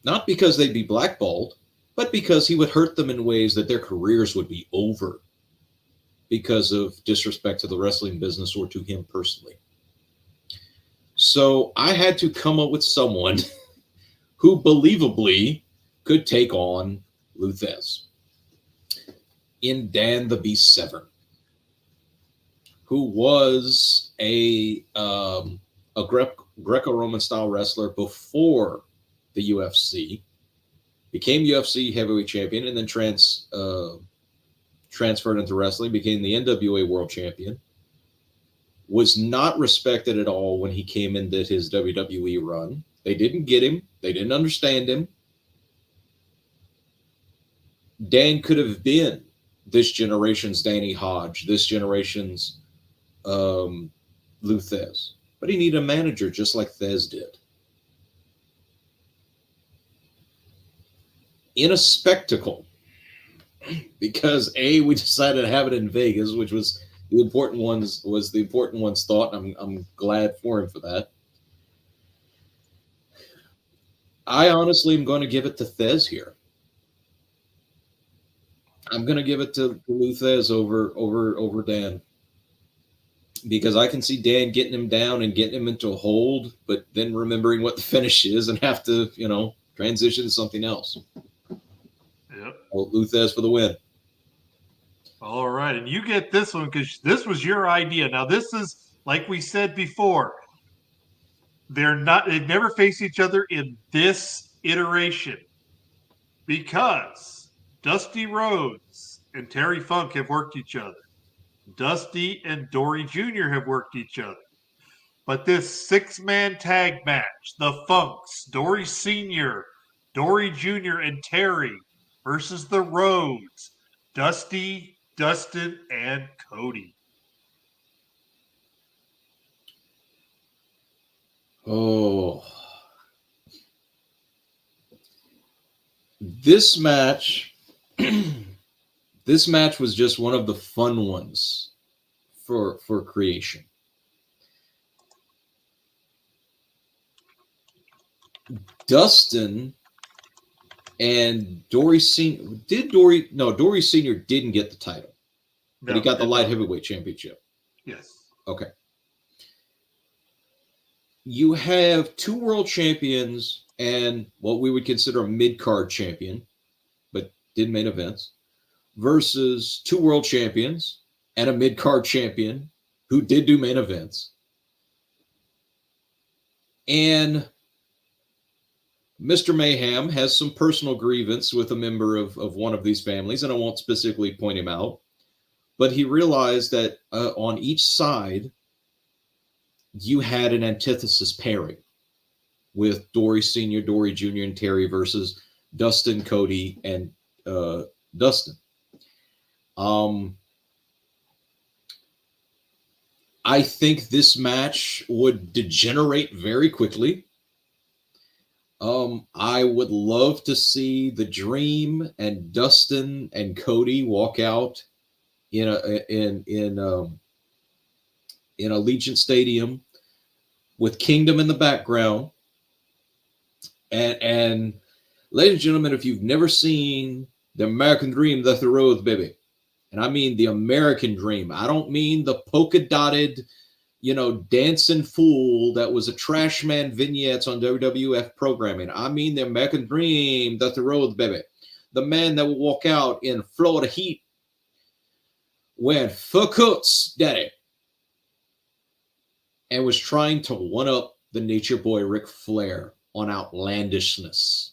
Not because they'd be blackballed, but because he would hurt them in ways that their careers would be over because of disrespect to the wrestling business or to him personally. So I had to come up with someone who believably could take on Lou Thez. In Dan the Beast Severn, who was a Greco-Roman style wrestler before the UFC, became UFC heavyweight champion, and then transferred into wrestling, became the NWA world champion. Was not respected at all when he came and did his WWE run. They didn't get him. They didn't understand him. Dan could have been this generation's Danny Hodge, this generation's Lou Thez. But he needed a manager just like Thez did. In a spectacle, because we decided to have it in Vegas, which was the important one's thought, and I'm glad for him for that. I honestly am going to give it to Thez here. I'm going to give it to Lou Thez over Dan, because I can see Dan getting him down and getting him into a hold, but then remembering what the finish is and have to, transition to something else.
Yep.
Lou Thez for the win.
All right, and you get this one because this was your idea. Now, this is like we said before, they've never faced each other in this iteration because Dusty Rhodes and Terry Funk have worked each other. Dusty and Dory Jr. have worked each other. But this 6-man tag match, the Funks, Dory Sr., Dory Jr., and Terry versus the Rhodes, Dusty, Dustin, and Cody.
Oh. This match this match was just one of the fun ones for creation. Dustin and Dory Sr. Dory Sr. didn't get the title. But he got the light heavyweight championship.
Yes.
Okay. You have 2 world champions and what we would consider a mid-card champion, but did main events, versus 2 world champions and a mid-card champion who did do main events. And Mr. Mayhem has some personal grievance with a member of one of these families, and I won't specifically point him out, but he realized that on each side, you had an antithesis pairing with Dory Sr., Dory Jr., and Terry versus Dustin, Cody, and Dustin. I think this match would degenerate very quickly. I would love to see the Dream and Dustin and Cody walk out in Allegiant Stadium with Kingdom in the background. And ladies and gentlemen, if you've never seen the American Dream, that's the road, baby. And I mean the American Dream. I don't mean the polka-dotted, dancing fool that was a trash man vignettes on WWF programming. I mean the American Dream, that's the road, baby. The man that will walk out in Florida heat when Foucault's daddy and was trying to one-up the Nature Boy Ric Flair on outlandishness.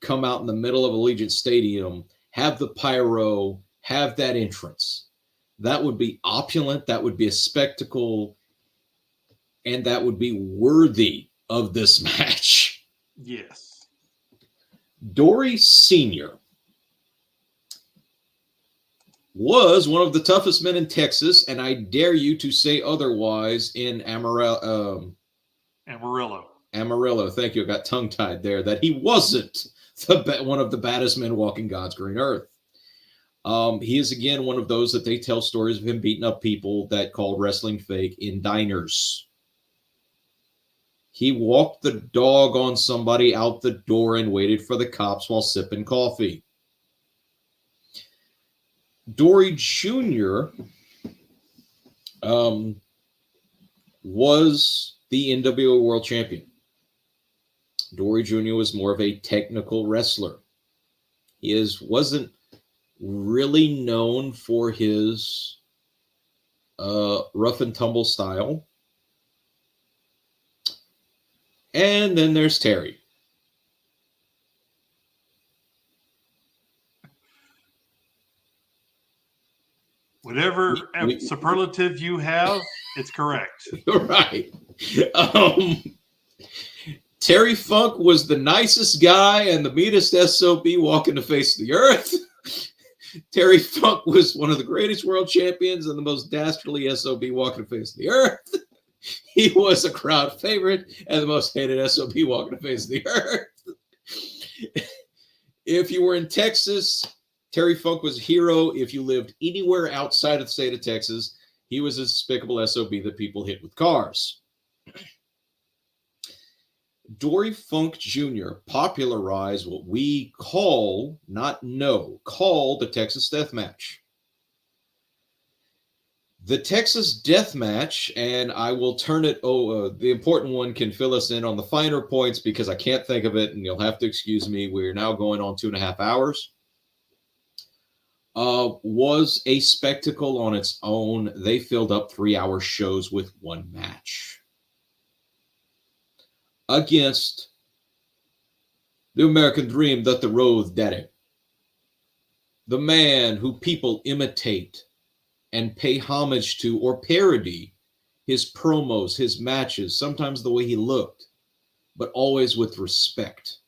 Come out in the middle of Allegiant Stadium, have the pyro, have that entrance. That would be opulent, that would be a spectacle, and that would be worthy of this match.
Yes.
Dory Sr. was one of the toughest men in Texas, and I dare you to say otherwise in Amarillo. Amarillo, thank you. I got tongue-tied there. That he wasn't one of the baddest men walking God's green earth. He is, again, one of those that they tell stories of him beating up people that called wrestling fake in diners. He walked the dog on somebody out the door and waited for the cops while sipping coffee. Dory Jr. Was the NWO World Champion. Dory Jr. was more of a technical wrestler. He wasn't really known for his rough and tumble style. And then there's Terry.
Whatever superlative you have, it's correct.
Right. Terry Funk was the nicest guy and the meanest SOB walking the face of the earth. Terry Funk was one of the greatest world champions and the most dastardly SOB walking the face of the earth. He was a crowd favorite and the most hated SOB walking the face of the earth. If you were in Texas, Terry Funk was a hero. If you lived anywhere outside of the state of Texas, he was a despicable SOB that people hit with cars. Dory Funk Jr. popularized what we call the Texas Death Match. The Texas Death Match, and I will turn it, the important one can fill us in on the finer points because I can't think of it, and you'll have to excuse me. We're now going on 2.5 hours. was a spectacle on its own. They filled up 3-hour shows with one match against the American Dream, the Road Daddy, the man who people imitate and pay homage to or parody his promos, his matches, sometimes the way he looked, but always with respect.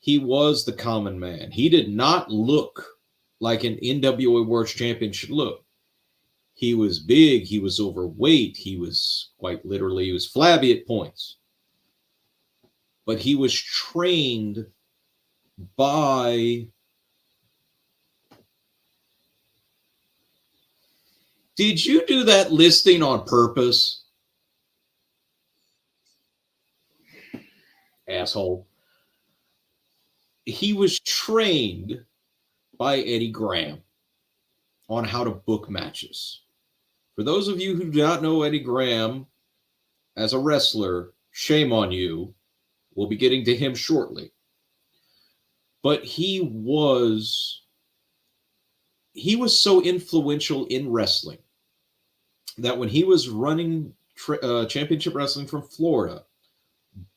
He was the common man. He did not look like an NWA World Champion should look. He was big, he was overweight, he was quite literally, he was flabby at points. But he was trained by... Did you do that listing on purpose? Asshole. He was trained by Eddie Graham on how to book matches. For those of you who do not know Eddie Graham as a wrestler, shame on you. We'll be getting to him shortly. But he was so influential in wrestling that when he was running championship wrestling from Florida,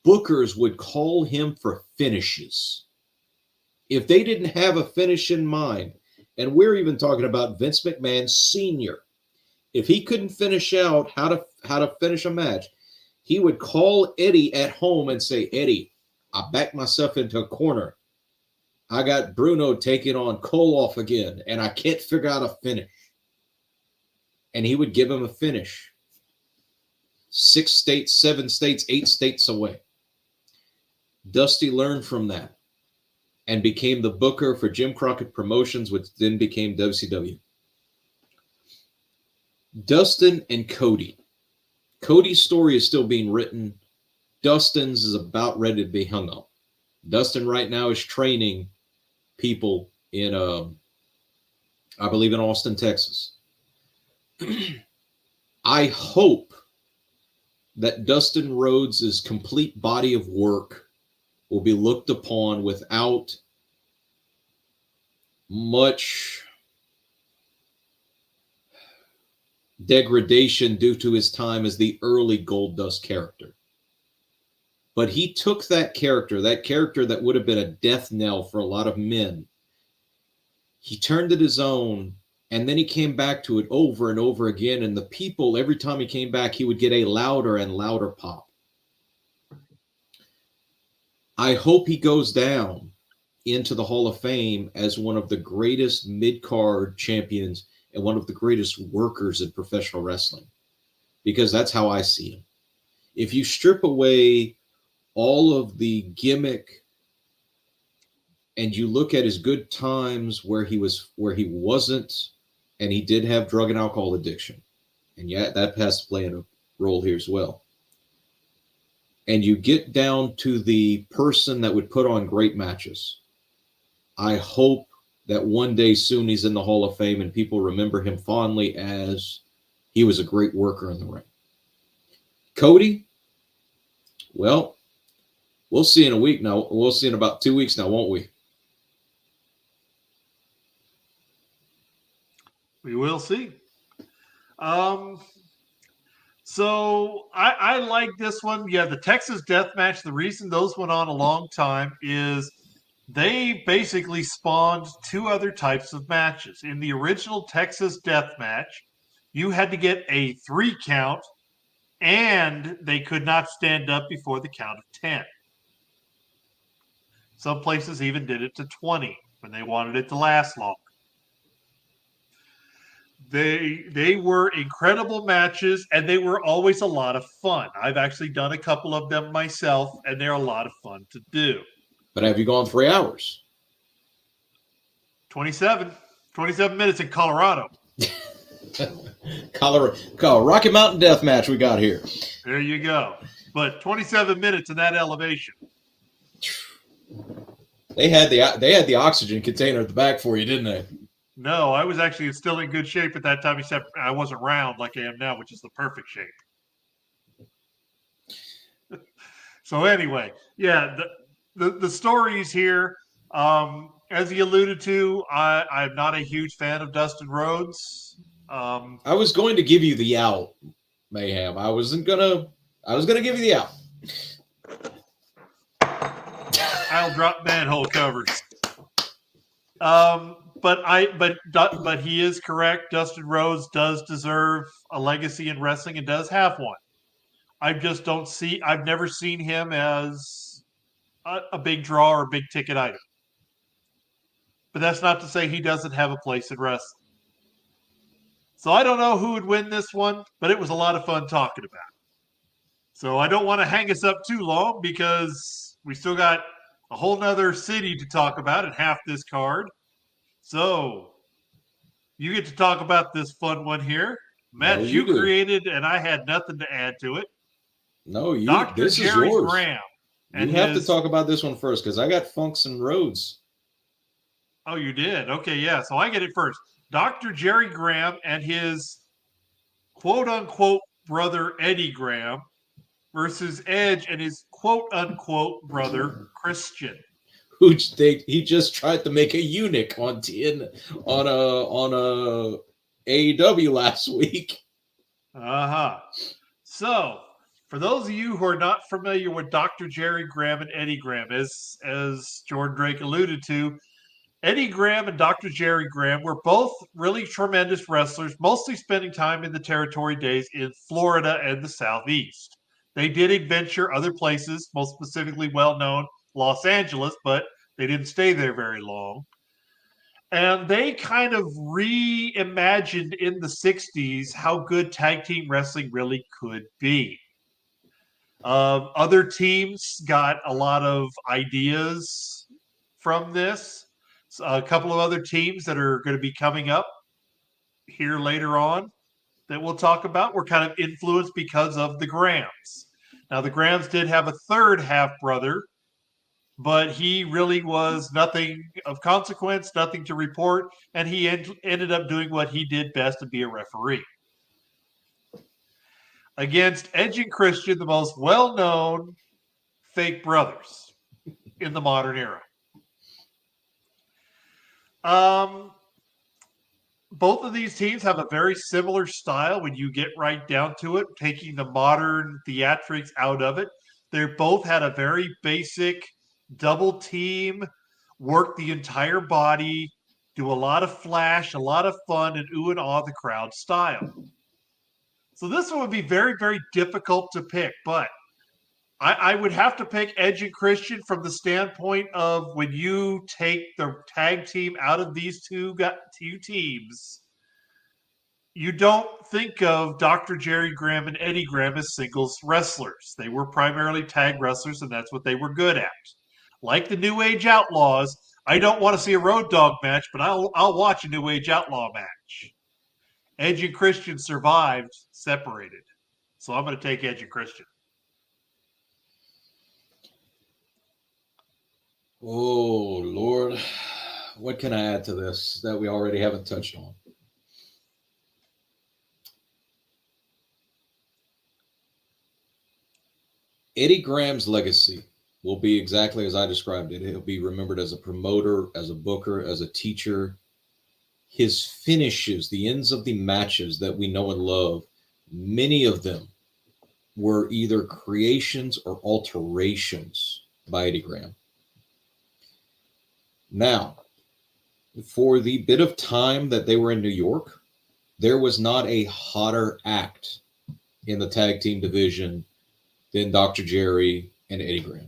bookers would call him for finishes. If they didn't have a finish in mind, and we're even talking about Vince McMahon Sr., if he couldn't finish out how to finish a match, he would call Eddie at home and say, Eddie, I backed myself into a corner. I got Bruno taking on Koloff again, and I can't figure out a finish. And he would give him a finish. 6 states, 7 states, 8 states away. Dusty learned from that and became the booker for Jim Crockett Promotions, which then became WCW. Dustin and Cody. Cody's story is still being written. Dustin's is about ready to be hung up. Dustin right now is training people in, I believe in Austin, Texas. I hope that Dustin Rhodes' complete body of work will be looked upon without much degradation due to his time as the early Goldust character. But he took that character that would have been a death knell for a lot of men. He turned it his own, and then he came back to it over and over again. And the people, every time he came back, he would get a louder and louder pop. I hope he goes down into the Hall of Fame as one of the greatest mid-card champions and one of the greatest workers in professional wrestling, because that's how I see him. If you strip away all of the gimmick and you look at his good times where he wasn't, and he did have drug and alcohol addiction, and yet that has to play a role here as well. And you get down to the person that would put on great matches. I hope that one day soon he's in the Hall of Fame and people remember him fondly as he was a great worker in the ring. Cody, well, we'll see in a week now. We'll see in about 2 weeks now, won't we?
We will see. So I like this one. Yeah, the Texas Death Match. The reason those went on a long time is they basically spawned 2 other types of matches. In the original Texas Death Match, you had to get a 3 count, and they could not stand up before the count of 10. Some places even did it to 20 when they wanted it to last long. They were incredible matches, and they were always a lot of fun. I've actually done a couple of them myself, and they're a lot of fun to do.
But have you gone 3 hours?
27 minutes in Colorado.
Colorado Rocky Mountain Death Match we got here.
There you go. But 27 minutes in that elevation.
They had the oxygen container at the back for you, didn't they?
No, I was actually still in good shape at that time, except I wasn't round like I am now, which is the perfect shape. So anyway, yeah, the stories here, As he alluded to, I'm not a huge fan of Dustin Rhodes.
I was going to give you the out, Mayhem. I was gonna give you the out.
I'll drop manhole covers. But he is correct. Dustin Rhodes does deserve a legacy in wrestling and does have one. I've never seen him as a big draw or a big ticket item. But that's not to say he doesn't have a place in wrestling. So I don't know who would win this one, but it was a lot of fun talking about it. So I don't want to hang us up too long because we still got a whole nother city to talk about in half this card. So you get to talk about this fun one here. Match
No,
you
you do.
created, and I had nothing to add to it.
No, you.
Dr.
This
Jerry
is yours.
Graham.
You have to talk about this one first because I got Funks and Rhodes.
Oh, you did? Okay, yeah. So I get it first. Dr. Jerry Graham and his quote-unquote brother Eddie Graham versus Edge and his quote-unquote brother Christian.
He just tried to make a eunuch on a AEW last week.
Uh-huh. So, for those of you who are not familiar with Dr. Jerry Graham and Eddie Graham, as Jordan Drake alluded to, Eddie Graham and Dr. Jerry Graham were both really tremendous wrestlers, mostly spending time in the territory days in Florida and the Southeast. They did adventure other places, most specifically well-known Los Angeles, but they didn't stay there very long. And they kind of reimagined in the 60s how good tag team wrestling really could be. Other teams got a lot of ideas from this. A couple of other teams that are going to be coming up here later on that we'll talk about were kind of influenced because of the Grahams. Now, the Grahams did have a third half brother, but he really was nothing of consequence, nothing to report, and he ended up doing what he did best, to be a referee. Against Edge and Christian, the most well-known fake brothers in the modern era. Both of these teams have a very similar style when you get right down to it, taking the modern theatrics out of it. They both had a very basic double team, work the entire body, do a lot of flash, a lot of fun, and ooh and ah the crowd style. So this one would be very, very difficult to pick, but I would have to pick Edge and Christian from the standpoint of when you take the tag team out of these two teams, you don't think of Dr. Jerry Graham and Eddie Graham as singles wrestlers. They were primarily tag wrestlers, and that's what they were good at. Like the New Age Outlaws, I don't want to see a Road Dogg match, but I'll watch a New Age Outlaw match. Edge and Christian survived separated. So I'm going to take Edge and Christian.
Oh, Lord. What can I add to this that we already haven't touched on? Eddie Graham's legacy will be exactly as I described it. He'll be remembered as a promoter, as a booker, as a teacher. His finishes, the ends of the matches that we know and love, many of them were either creations or alterations by Eddie Graham. Now, for the bit of time that they were in New York, there was not a hotter act in the tag team division than Dr. Jerry and Eddie Graham.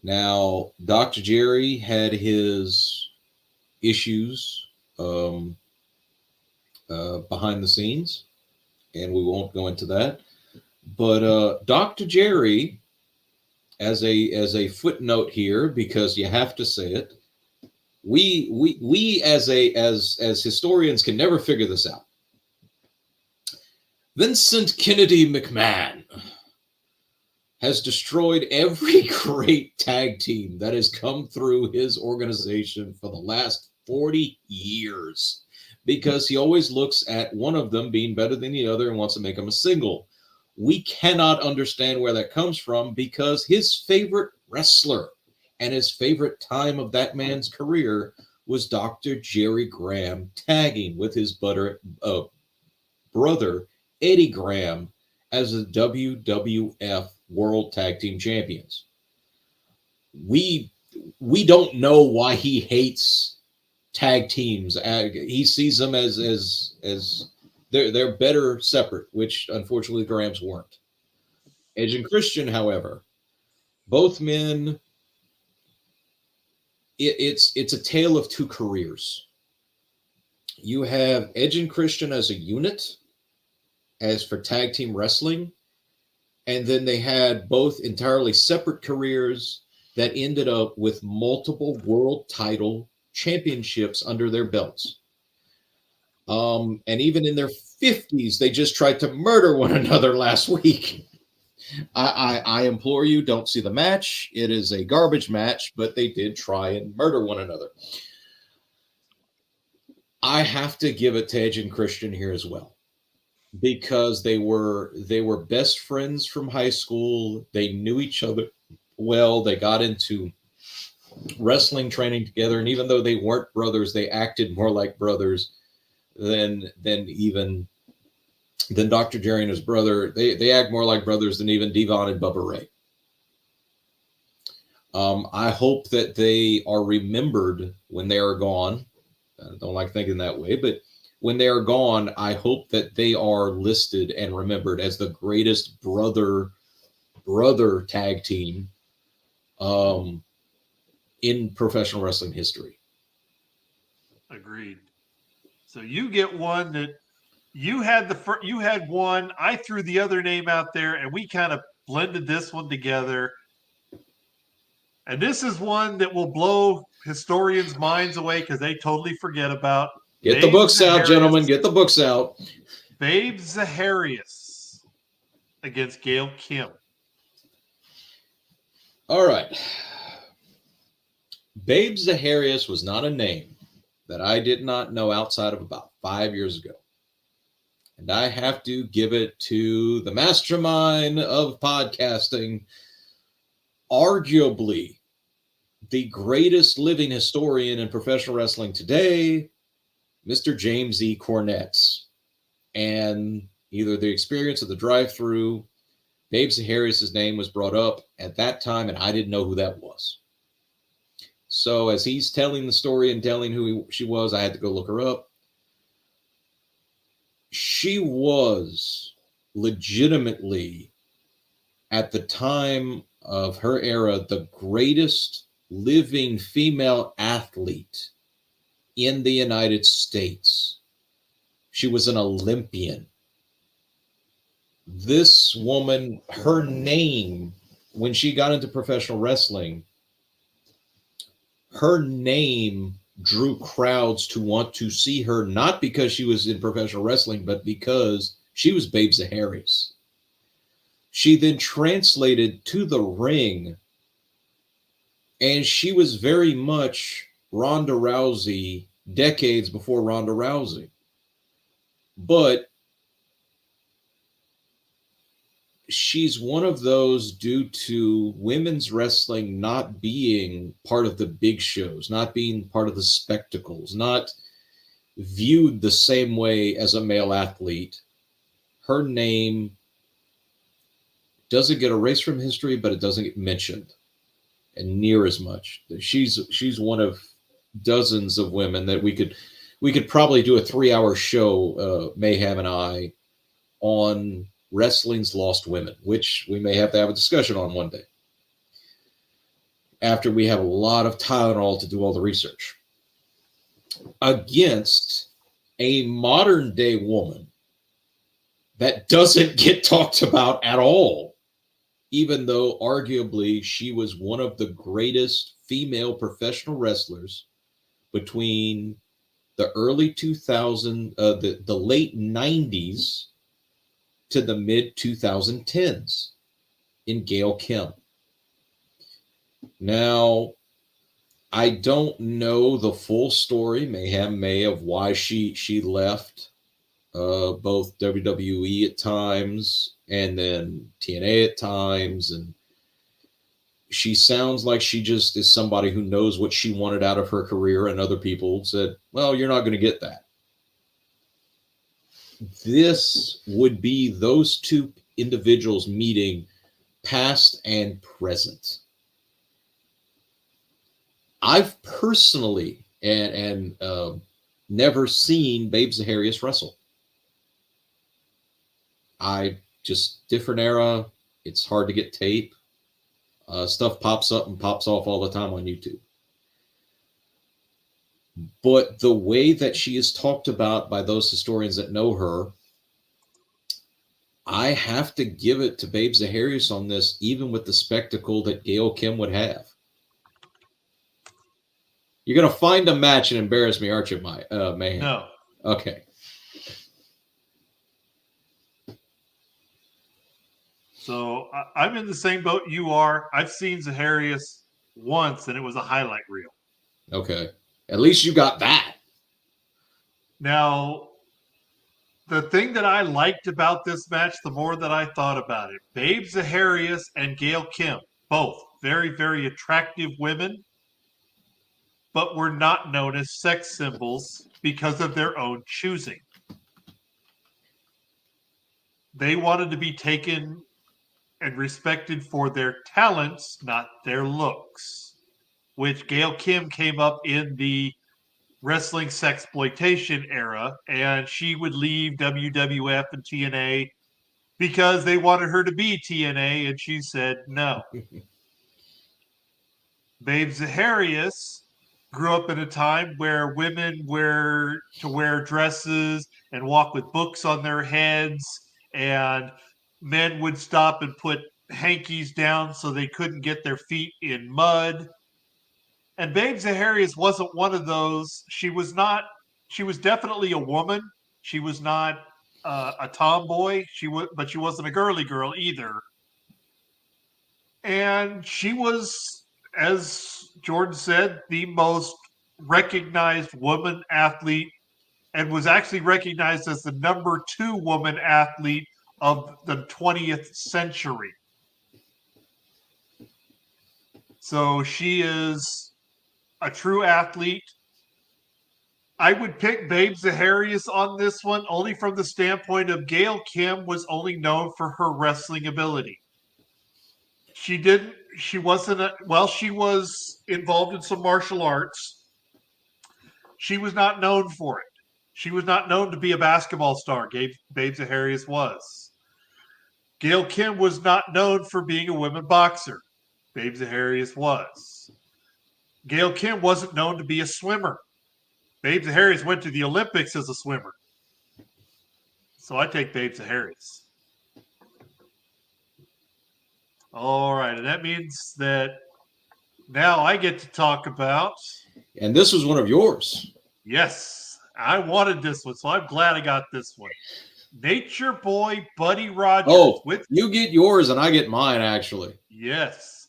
Now, Dr. Jerry had his issues behind the scenes, and we won't go into that. But Dr. Jerry, as a footnote here, because you have to say it, we as historians can never figure this out. Vincent Kennedy McMahon has destroyed every great tag team that has come through his organization for the last 40 years because he always looks at one of them being better than the other and wants to make them a single. We cannot understand where that comes from because his favorite wrestler and his favorite time of that man's career was Dr. Jerry Graham tagging with his brother Eddie Graham as the WWF World Tag Team Champions. We don't know why he hates tag teams. He sees them as they're better separate, which unfortunately the Grahams weren't. Edge and Christian, however, both men. It's a tale of two careers. You have Edge and Christian as a unit, as for tag team wrestling, and then they had both entirely separate careers that ended up with multiple world title championships under their belts. And even in their 50s, they just tried to murder one another last week. I implore you, don't see the match. It is a garbage match, but they did try and murder one another. I have to give it to Edge and Christian here as well, because they were best friends from high school. They knew each other well. They got into wrestling training together, and even though they weren't brothers, they acted more like brothers than Dr. Jerry and his brother. They act more like brothers than even Devon and Bubba Ray. I hope that they are remembered when they are gone. I don't like thinking that way, but when they are gone, I hope that they are listed and remembered as the greatest brother tag team in professional wrestling history.
Agreed. So you get one that you had you had one. I threw the other name out there, and we kind of blended this one together. And this is one that will blow historians' minds away because they totally forget about.
Get the books out, gentlemen. Get the books out.
Babe Zaharias against Gail Kim.
All right. Babe Zaharias was not a name that I did not know outside of about 5 years ago. And I have to give it to the mastermind of podcasting, arguably the greatest living historian in professional wrestling today, Mr. James E. Cornette. And either the experience of the drive-thru, Babe Zaharias' name was brought up at that time, and I didn't know who that was. So as he's telling the story and telling who she was, I had to go look her up. She was legitimately, at the time of her era, the greatest living female athlete in the United States. She was an Olympian. This woman, her name, when she got into professional wrestling, her name drew crowds to want to see her, not because she was in professional wrestling, but because she was Babe Zaharias. She then translated to the ring, and she was very much Ronda Rousey decades before Ronda Rousey. But she's one of those, due to women's wrestling not being part of the big shows, not being part of the spectacles, not viewed the same way as a male athlete. Her name doesn't get erased from history, but it doesn't get mentioned, and near as much. She's one of dozens of women that we could probably do a 3-hour show, Mayhem and I, on wrestling's lost women, which we may have to have a discussion on one day after we have a lot of Tylenol to do all the research, against a modern day woman that doesn't get talked about at all, even though arguably she was one of the greatest female professional wrestlers between the early 2000s, the late 90s to the mid 2010s, in Gail Kim. Now, I don't know the full story, Mayhem may, of why she left both WWE at times and then TNA at times, and she sounds like she just is somebody who knows what she wanted out of her career, and other people said, well, you're not going to get that. This would be those two individuals meeting past and present. I've personally and never seen Babe Zaharias wrestle. I just different era. It's hard to get tape. Stuff pops up and pops off all the time on YouTube. But the way that she is talked about by those historians that know her, I have to give it to Babe Zaharias on this, even with the spectacle that Gail Kim would have. You're going to find a match and embarrass me, aren't you, Mayhem?
No.
Okay.
So I'm in the same boat you are. I've seen Zaharias once, and it was a highlight reel.
Okay. At least you got that.
Now, the thing that I liked about this match, the more that I thought about it, Babe Zaharias and Gail Kim, both very, very attractive women, but were not known as sex symbols because of their own choosing. They wanted to be taken and respected for their talents, not their looks, which Gail Kim came up in the wrestling sexploitation era, and she would leave WWF and TNA because they wanted her to be TNA, and she said no. Babe Zaharias grew up in a time where women were to wear dresses and walk with books on their heads, and men would stop and put hankies down so they couldn't get their feet in mud. And Babe Zaharias wasn't one of those. She was definitely a woman. She was not a tomboy. But she wasn't a girly girl either. And she was, as Jordan said, the most recognized woman athlete, and was actually recognized as the number 2 woman athlete of the 20th century. So she is a true athlete. I would pick Babe Zaharias on this one only from the standpoint of Gail Kim was only known for her wrestling ability. She was involved in some martial arts. She was not known for it. She was not known to be a basketball star. Babe Zaharias was. Gail Kim was not known for being a women boxer. Babe Zaharias was. Gail Kim wasn't known to be a swimmer. Babe Zaharias went to the Olympics as a swimmer. So I take Babe Zaharias. All right, and that means that now I get to talk about.
And this was one of yours.
Yes, I wanted this one, so I'm glad I got this one. Nature Boy Buddy Rogers.
Oh, you get yours and I get mine, actually.
Yes.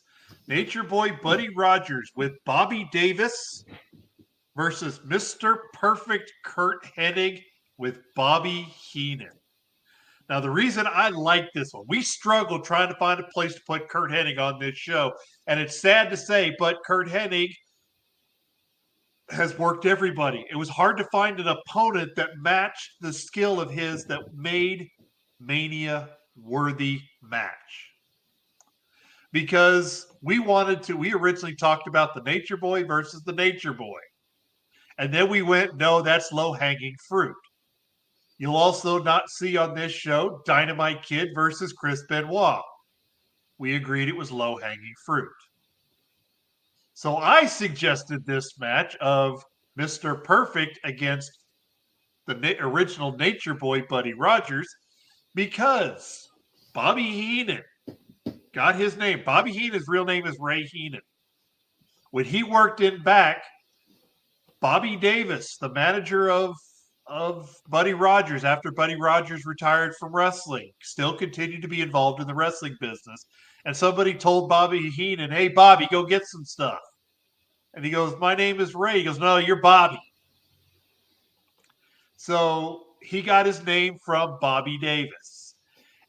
Nature Boy Buddy Rogers with Bobby Davis versus Mr. Perfect Kurt Hennig with Bobby Heenan. Now, the reason I like this one, we struggled trying to find a place to put Kurt Hennig on this show. And it's sad to say, but Kurt Hennig has worked everybody. It was hard to find an opponent that matched the skill of his that made Mania worthy match. Because we originally talked about the Nature Boy versus the Nature Boy. And then we went, no, that's low-hanging fruit. You'll also not see on this show Dynamite Kid versus Chris Benoit. We agreed it was low-hanging fruit. So I suggested this match of Mr. Perfect against the original Nature Boy Buddy Rogers because Bobby Heenan got his name. Bobby Heenan's real name is Ray Heenan. When he worked in back, Bobby Davis, the manager of Buddy Rogers, after Buddy Rogers retired from wrestling, still continued to be involved in the wrestling business. And somebody told Bobby Heenan, hey, Bobby, go get some stuff. And he goes, my name is Ray. He goes, no, you're Bobby. So he got his name from Bobby Davis.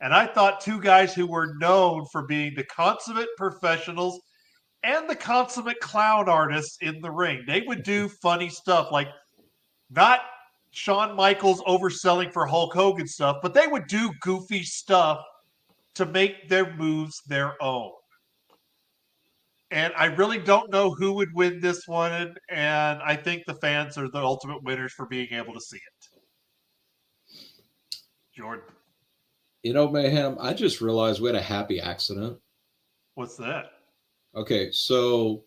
And I thought two guys who were known for being the consummate professionals and the consummate clown artists in the ring. They would do funny stuff, like not Shawn Michaels overselling for Hulk Hogan stuff, but they would do goofy stuff to make their moves their own. And I really don't know who would win this one, and I think the fans are the ultimate winners for being able to see it. Jordan.
Mayhem, I just realized we had a happy accident.
What's that?
Okay, so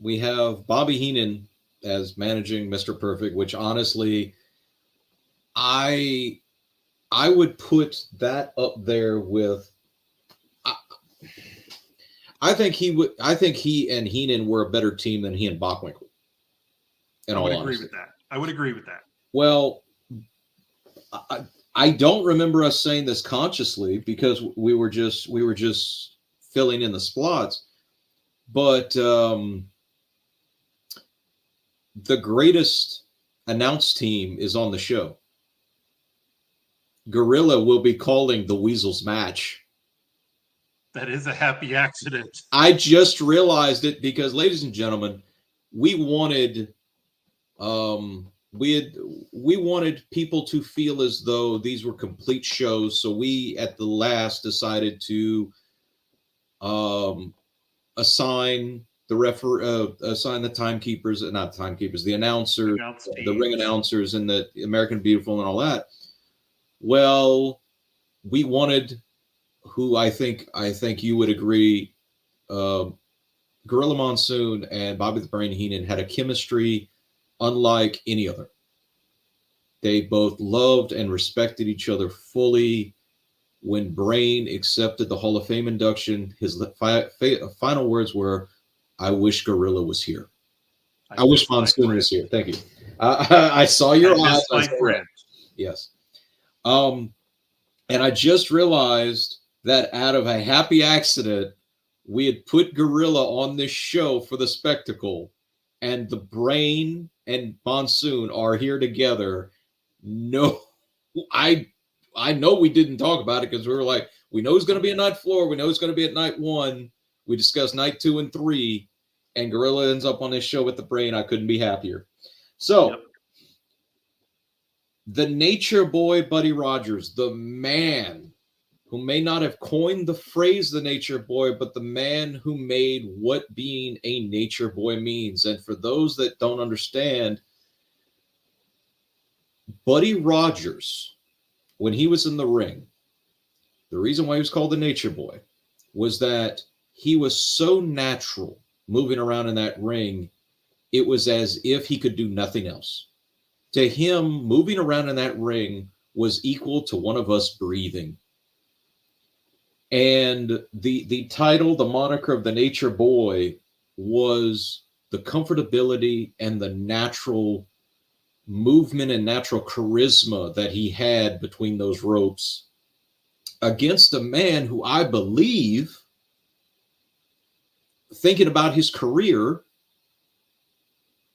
we have Bobby Heenan as managing Mr. Perfect, which honestly, I would put that up there with. I think he and Heenan were a better team than he and Bockwinkel.
I would agree with that. I would agree with that.
Well, I don't remember us saying this consciously because we were just filling in the spots, but the greatest announced team is on the show. Gorilla will be calling the Weasels match.
That is a happy accident.
I just realized it because, ladies and gentlemen, we wanted we wanted people to feel as though these were complete shows. So we at the last decided to assign the timekeepers, not timekeepers, the announcers, the ring announcers, and the American Beautiful and all that. Well, we wanted, who I think you would agree, Gorilla Monsoon and Bobby the Brain Heenan had a chemistry unlike any other. They both loved and respected each other fully. When Brain accepted the Hall of Fame induction, his final words were, "I wish Gorilla was here. I wish Monsoon was here." Thank you. I saw your eyes.
My friend.
Yes. And I just realized that out of a happy accident, we had put Gorilla on this show for the spectacle, and the Brain and Monsoon are here together. No, I know we didn't talk about it because we were like, we know it's going to be at night 4. We know it's going to be at night 1. We discussed night 2 and 3, and Gorilla ends up on this show with the Brain. I couldn't be happier. So, the Nature Boy, Buddy Rogers, the man who may not have coined the phrase the Nature Boy, but the man who made what being a Nature Boy means. And for those that don't understand, Buddy Rogers, when he was in the ring, the reason why he was called the Nature Boy was that he was so natural moving around in that ring, it was as if he could do nothing else. To him, moving around in that ring was equal to one of us breathing. And the title, the moniker of the Nature Boy, was the comfortability and the natural movement and natural charisma that he had between those ropes against a man who I believe, thinking about his career,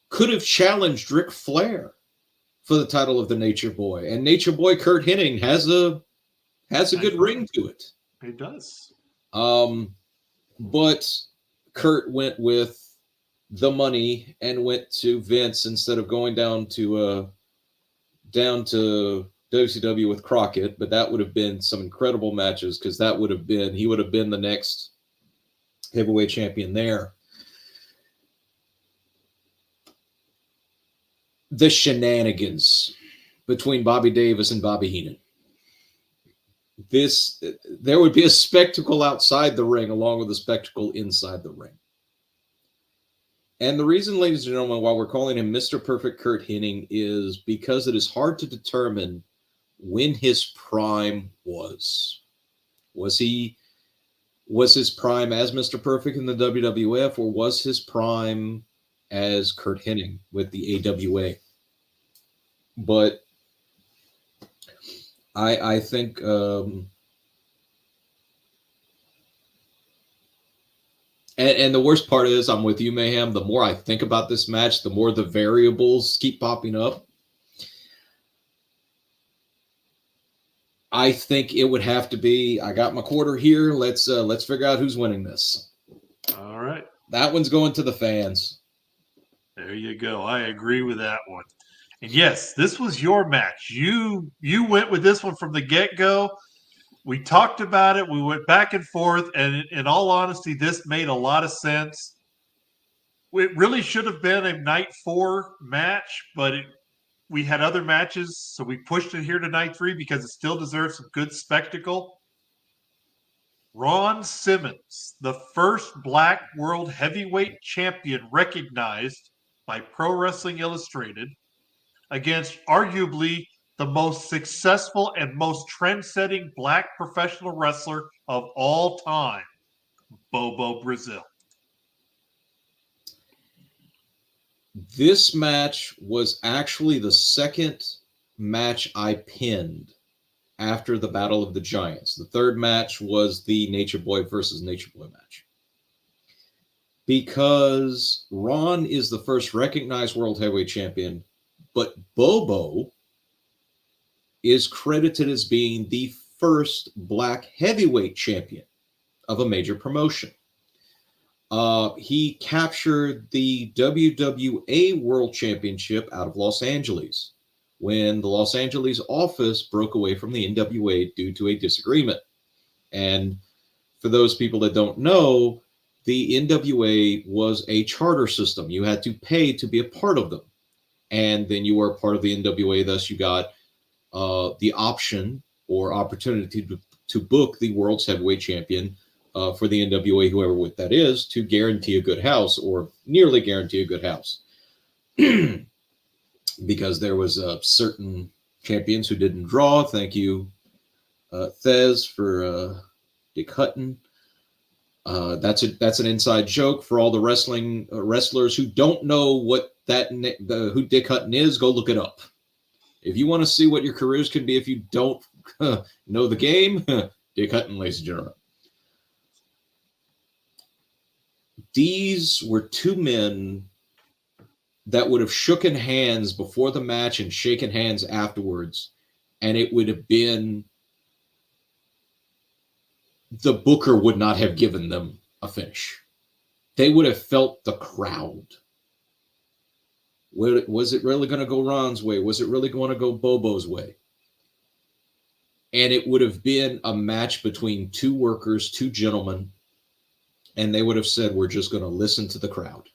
could have challenged Ric Flair for the title of the Nature Boy. And Nature Boy Kurt Hennig has a good ring to it.
It does.
But Kurt went with the money and went to Vince instead of going down to WCW with Crockett. But that would have been some incredible matches because he would have been the next heavyweight champion there. The shenanigans between Bobby Davis and Bobby Heenan. There would be a spectacle outside the ring along with a spectacle inside the ring. And the reason, ladies and gentlemen, why we're calling him Mr. Perfect Kurt Hennig is because it is hard to determine when his prime was. Was his prime as Mr. Perfect in the WWF, or was his prime as Kurt Hennig with the AWA? But I think and the worst part is, I'm with you, Mayhem. The more I think about this match, the more the variables keep popping up. I think it would have to be, I got my quarter here. Let's figure out who's winning this.
All right.
That one's going to the fans.
There you go. I agree with that one. And yes, this was your match. You went with this one from the get-go. We talked about it. We went back and forth, and in all honesty, this made a lot of sense. It really should have been a night 4 match, but we had other matches, so we pushed it here to night 3 because it still deserves some good spectacle. Ron Simmons, the first Black World Heavyweight Champion recognized by Pro Wrestling Illustrated, against arguably the most successful and most trend-setting Black professional wrestler of all time, Bobo Brazil.
This match was actually the second match I pinned after the Battle of the Giants. The third match was the Nature Boy versus Nature Boy match. Because Ron is the first recognized World Heavyweight Champion, but Bobo is credited as being the first Black Heavyweight Champion of a major promotion. He captured the WWA World Championship out of Los Angeles when the Los Angeles office broke away from the NWA due to a disagreement. And for those people that don't know, the NWA was a charter system. You had to pay to be a part of them. And then you were a part of the NWA, thus you got the option or opportunity to book the world's heavyweight champion for the NWA, whoever what that is, to guarantee a good house or nearly guarantee a good house. Because there was certain champions who didn't draw. Thank you, Thez, for Dick Hutton. That's an inside joke for all the wrestling wrestlers who don't know what who Dick Hutton is. Go look it up. If you want to see what your careers can be if you don't know the game, Dick Hutton, ladies and gentlemen. These were two men that would have shooken hands before the match and shaken hands afterwards, and it would have been the booker would not have given them a finish. They would have felt the crowd. Was it really going to go Ron's way? Was it really going to go Bobo's way? And it would have been a match between two workers, two gentlemen, and they would have said, we're just going to listen to the crowd.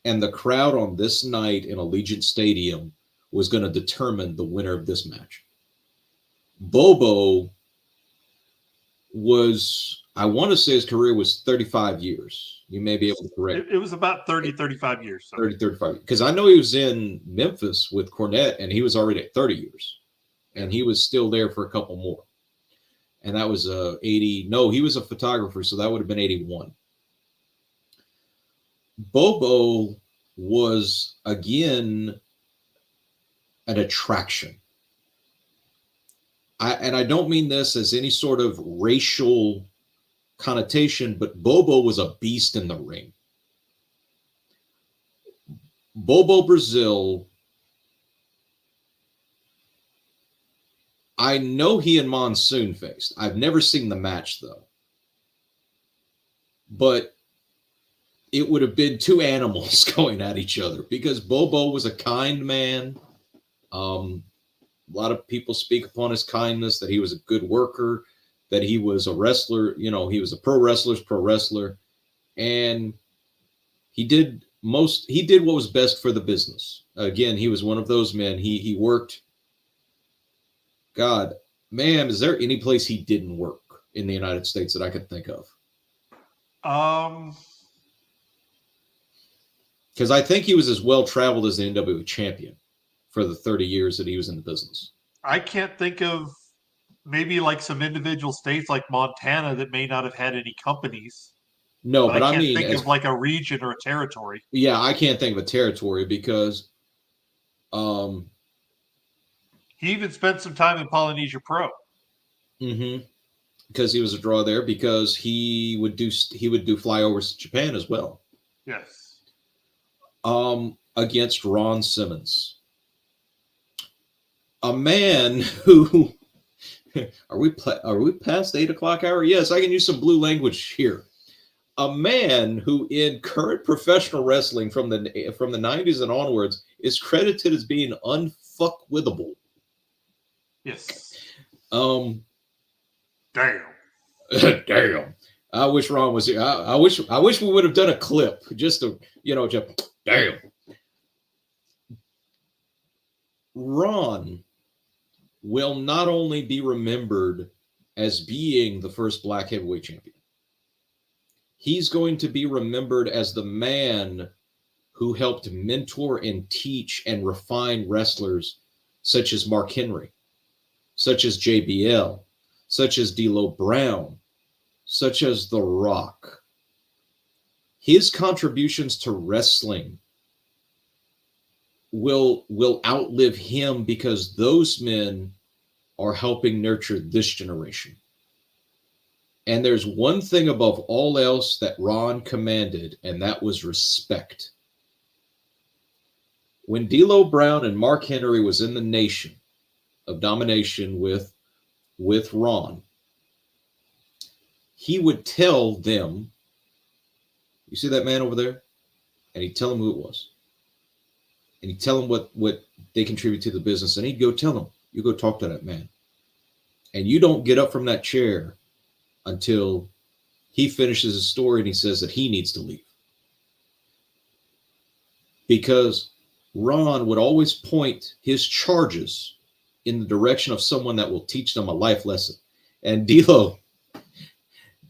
And the crowd on this night in Allegiant Stadium was going to determine the winner of this match. Bobo was, I want to say his career was 35 years. You may be able to correct.
It was about 30, 35 years. So.
30, 35. Because I know he was in Memphis with Cornette, and he was already at 30 years. And he was still there for a couple more. And that was 80. No, he was a photographer, so that would have been 81. Bobo was, again, an attraction. And I don't mean this as any sort of racial connotation, but Bobo was a beast in the ring. Bobo Brazil, I know he and Monsoon faced. I've never seen the match, though. But it would have been two animals going at each other because Bobo was a kind man. A lot of people speak upon his kindness, that he was a good worker, that he was a wrestler. You know, he was a pro wrestler. And he did what was best for the business. Again, he was one of those men. He worked. God, ma'am, is there any place he didn't work in the United States that I could think of? Because I think he was as well traveled as the NWA champion for the 30 years that he was in the business.
I can't think of maybe like some individual states like Montana that may not have had any companies.
No, but I
can't
mean,
think of like a region or a territory.
Yeah, I can't think of a territory because
he even spent some time in Polynesia Pro.
Because he was a draw there, because he would do flyovers to Japan as well.
Yes.
Against Ron Simmons, a man who are we past 8 o'clock hour? Yes, I can use some blue language here. a man who in current professional wrestling from the 90s and onwards is credited as being unfuckwithable.
Yes.
Damn.
Damn.
I wish Ron was here. I wish we would have done a clip just to, just damn. Ron will not only be remembered as being the first black heavyweight champion, he's going to be remembered as the man who helped mentor and teach and refine wrestlers such as Mark Henry, such as JBL, such as D'Lo Brown, such as The Rock. His contributions to wrestling will outlive him because those men are helping nurture this generation. And there's one thing above all else that Ron commanded, and that was respect. When D'Lo Brown and Mark Henry was in the Nation of Domination with Ron, he would tell them, you see that man over there? And he'd tell them who it was. And he'd tell them what they contribute to the business. And he'd go tell them, you go talk to that man. And you don't get up from that chair until he finishes his story and he says that he needs to leave. Because Ron would always point his charges in the direction of someone that will teach them a life lesson. And D'Lo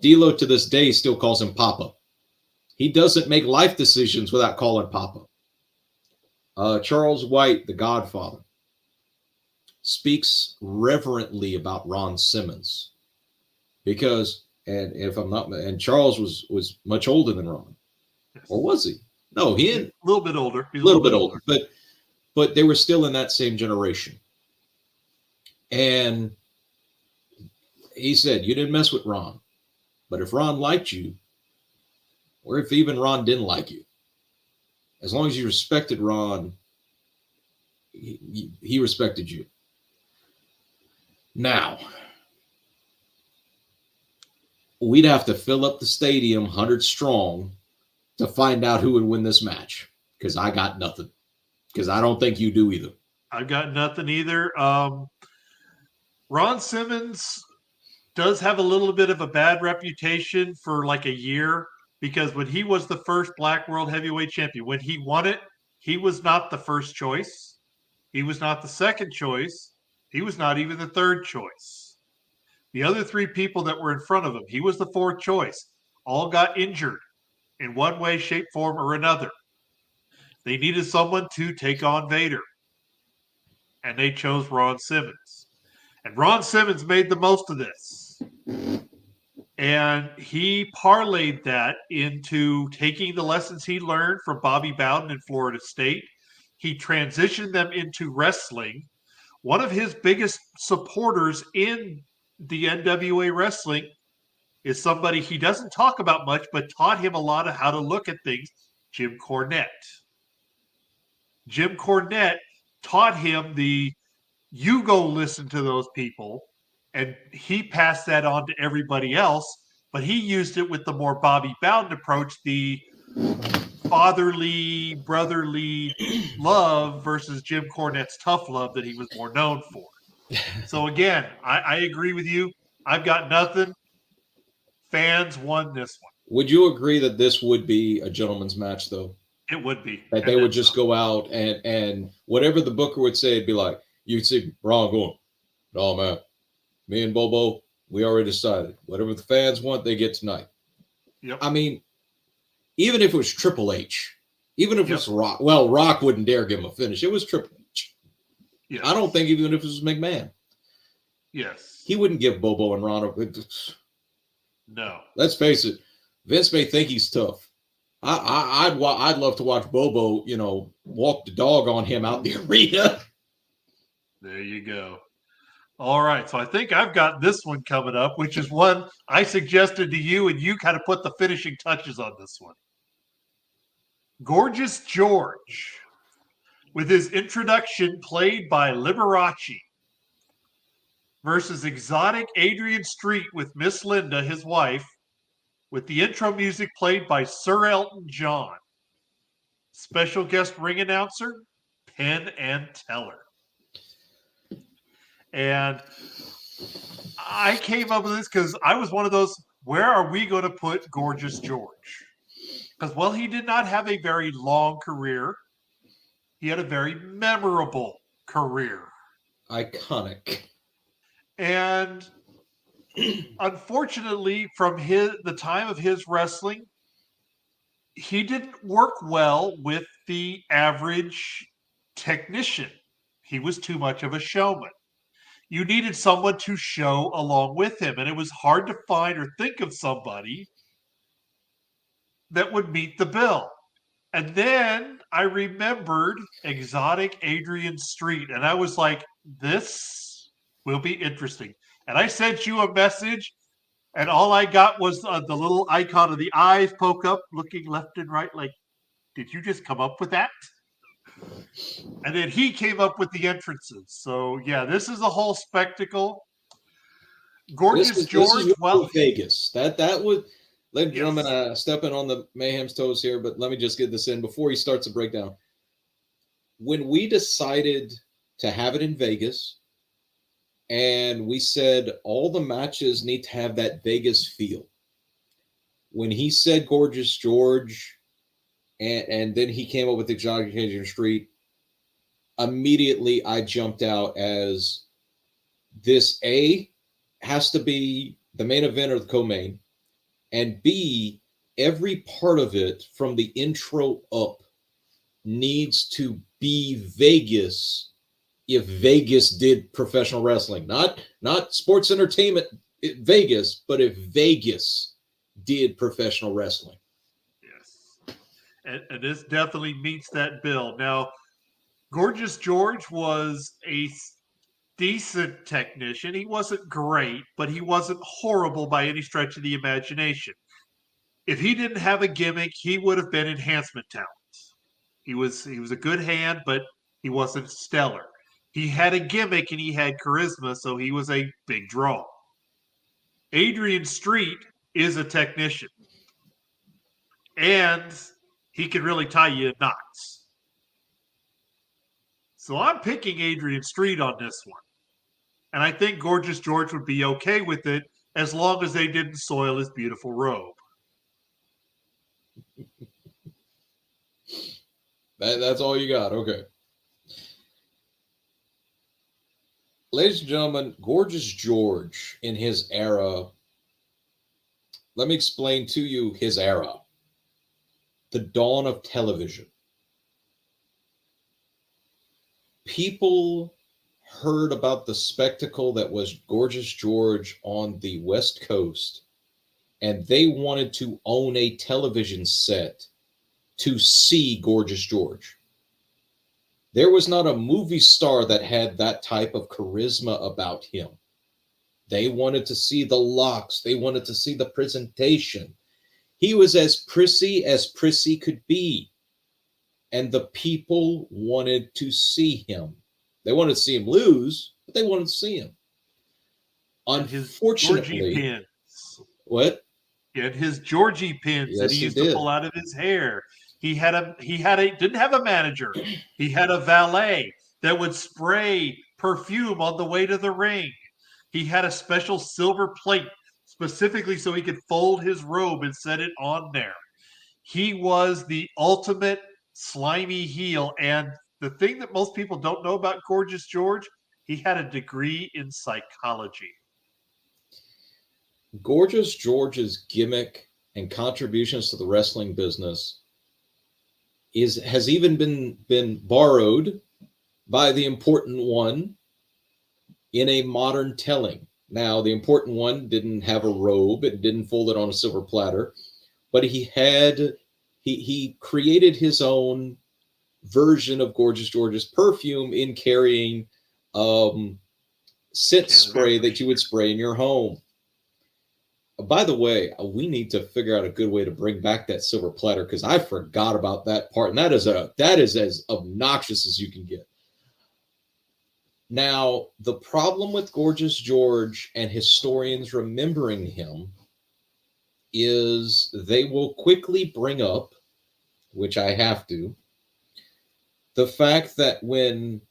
to this day still calls him Papa. He doesn't make life decisions without calling Papa. Charles White, the Godfather, speaks reverently about Ron Simmons because, and Charles was much older than Ron, or was he? No, he a
little bit older.
He's a little bit older, but they were still in that same generation. And he said, you didn't mess with Ron, but if Ron liked you, or if even Ron didn't like you, as long as you respected Ron, he respected you. Now, we'd have to fill up the stadium 100 strong to find out who would win this match, because I got nothing. Because I don't think you do either.
I've got nothing either. Ron Simmons does have a little bit of a bad reputation for like a year, because when he was the first Black World Heavyweight Champion, when he won it, he was not the first choice. He was not the second choice. He was not even the third choice. The other three people that were in front of him, he was the fourth choice, all got injured in one way, shape, form, or another. They needed someone to take on Vader, and they chose Ron Simmons. And Ron Simmons made the most of this. And he parlayed that into taking the lessons he learned from Bobby Bowden in Florida State. He transitioned them into wrestling. One of his biggest supporters in the NWA wrestling is somebody he doesn't talk about much, but taught him a lot of how to look at things, Jim Cornette. Jim Cornette taught him you go listen to those people, and he passed that on to everybody else, but he used it with the more Bobby Bowden approach, the fatherly, brotherly love versus Jim Cornette's tough love that he was more known for. So again, I agree with you. I've got nothing. Fans won this one.
Would you agree that this would be a gentleman's match, though?
It would be.
That they would just go out and whatever the booker would say, it'd be like, you'd see Ron going, no, man, me and Bobo, we already decided. Whatever the fans want, they get tonight.
Yep.
I mean, even if it was Triple H, even if it was Rock, well, Rock wouldn't dare give him a finish. It was Triple H.
Yes.
I don't think even if it was McMahon.
Yes.
He wouldn't give Bobo and Ron a...
No.
Let's face it. Vince may think he's tough. I'd love to watch Bobo, walk the dog on him out the arena.
There you go. All right. So I think I've got this one coming up, which is one I suggested to you, and you kind of put the finishing touches on this one. Gorgeous George, with his introduction played by Liberace, versus exotic Adrian Street with Miss Linda, his wife, with the intro music played by Sir Elton John. Special guest ring announcer, Penn and Teller. And I came up with this because I was one of those, where are we going to put Gorgeous George? Because, well, he did not have a very long career. He had a very memorable career.
Iconic.
And unfortunately, from the time of his wrestling, he didn't work well with the average technician. He was too much of a showman. You needed someone to show along with him, and it was hard to find or think of somebody that would meet the bill. And then I remembered Exotic Adrian Street, and I was like, this will be interesting. And I sent you a message, and all I got was the little icon of the eyes poke up, looking left and right, like, did you just come up with that? And then he came up with the entrances. So, yeah, this is a whole spectacle. Gorgeous George, well,
Vegas. That would, ladies and
Yes.
gentlemen, stepping on the Mayhem's toes here, but let me just get this in before he starts the breakdown. When we decided to have it in Vegas, and we said all the matches need to have that Vegas feel. When he said Gorgeous George, and then he came up with Exotic Adrian Street, immediately I jumped out as this A has to be the main event or the co-main, and B, every part of it from the intro up needs to be Vegas if Vegas did professional wrestling, not sports entertainment Vegas, but if Vegas did professional wrestling.
yes. And this definitely meets that bill. Now, Gorgeous George was a decent technician. He wasn't great, but he wasn't horrible by any stretch of the imagination. If he didn't have a gimmick, he would have been enhancement talent. He was a good hand, but he wasn't stellar. He had a gimmick and he had charisma, so he was a big draw. Adrian Street is a technician, and he can really tie you in knots. So I'm picking Adrian Street on this one. And I think Gorgeous George would be okay with it as long as they didn't soil his beautiful robe.
That's all you got. Okay. Ladies and gentlemen, Gorgeous George in his era, let me explain to you his era. The dawn of television. People heard about the spectacle that was Gorgeous George on the West Coast, and they wanted to own a television set to see Gorgeous George. There was not a movie star that had that type of charisma about him. They wanted to see the locks. They wanted to see the presentation. He was as prissy could be. And the people wanted to see him. They wanted to see him lose, but they wanted to see him. Unfortunately, what?
He had his Georgie pins that he used to pull out of his hair. He didn't have a manager. He had a valet that would spray perfume on the way to the ring. He had a special silver plate specifically so he could fold his robe and set it on there. He was the ultimate slimy heel. And the thing that most people don't know about Gorgeous George, he had a degree in psychology.
Gorgeous George's gimmick and contributions to the wrestling business has even been borrowed by the Important One in a modern telling. Now, the Important One didn't have a robe, it didn't fold it on a silver platter, but he created his own version of Gorgeous George's perfume in carrying scent spray that you would spray in your home. By the way, we need to figure out a good way to bring back that silver platter because I forgot about that part, and that is as obnoxious as you can get. Now, the problem with Gorgeous George and historians remembering him is they will quickly bring up, which I have to, the fact that when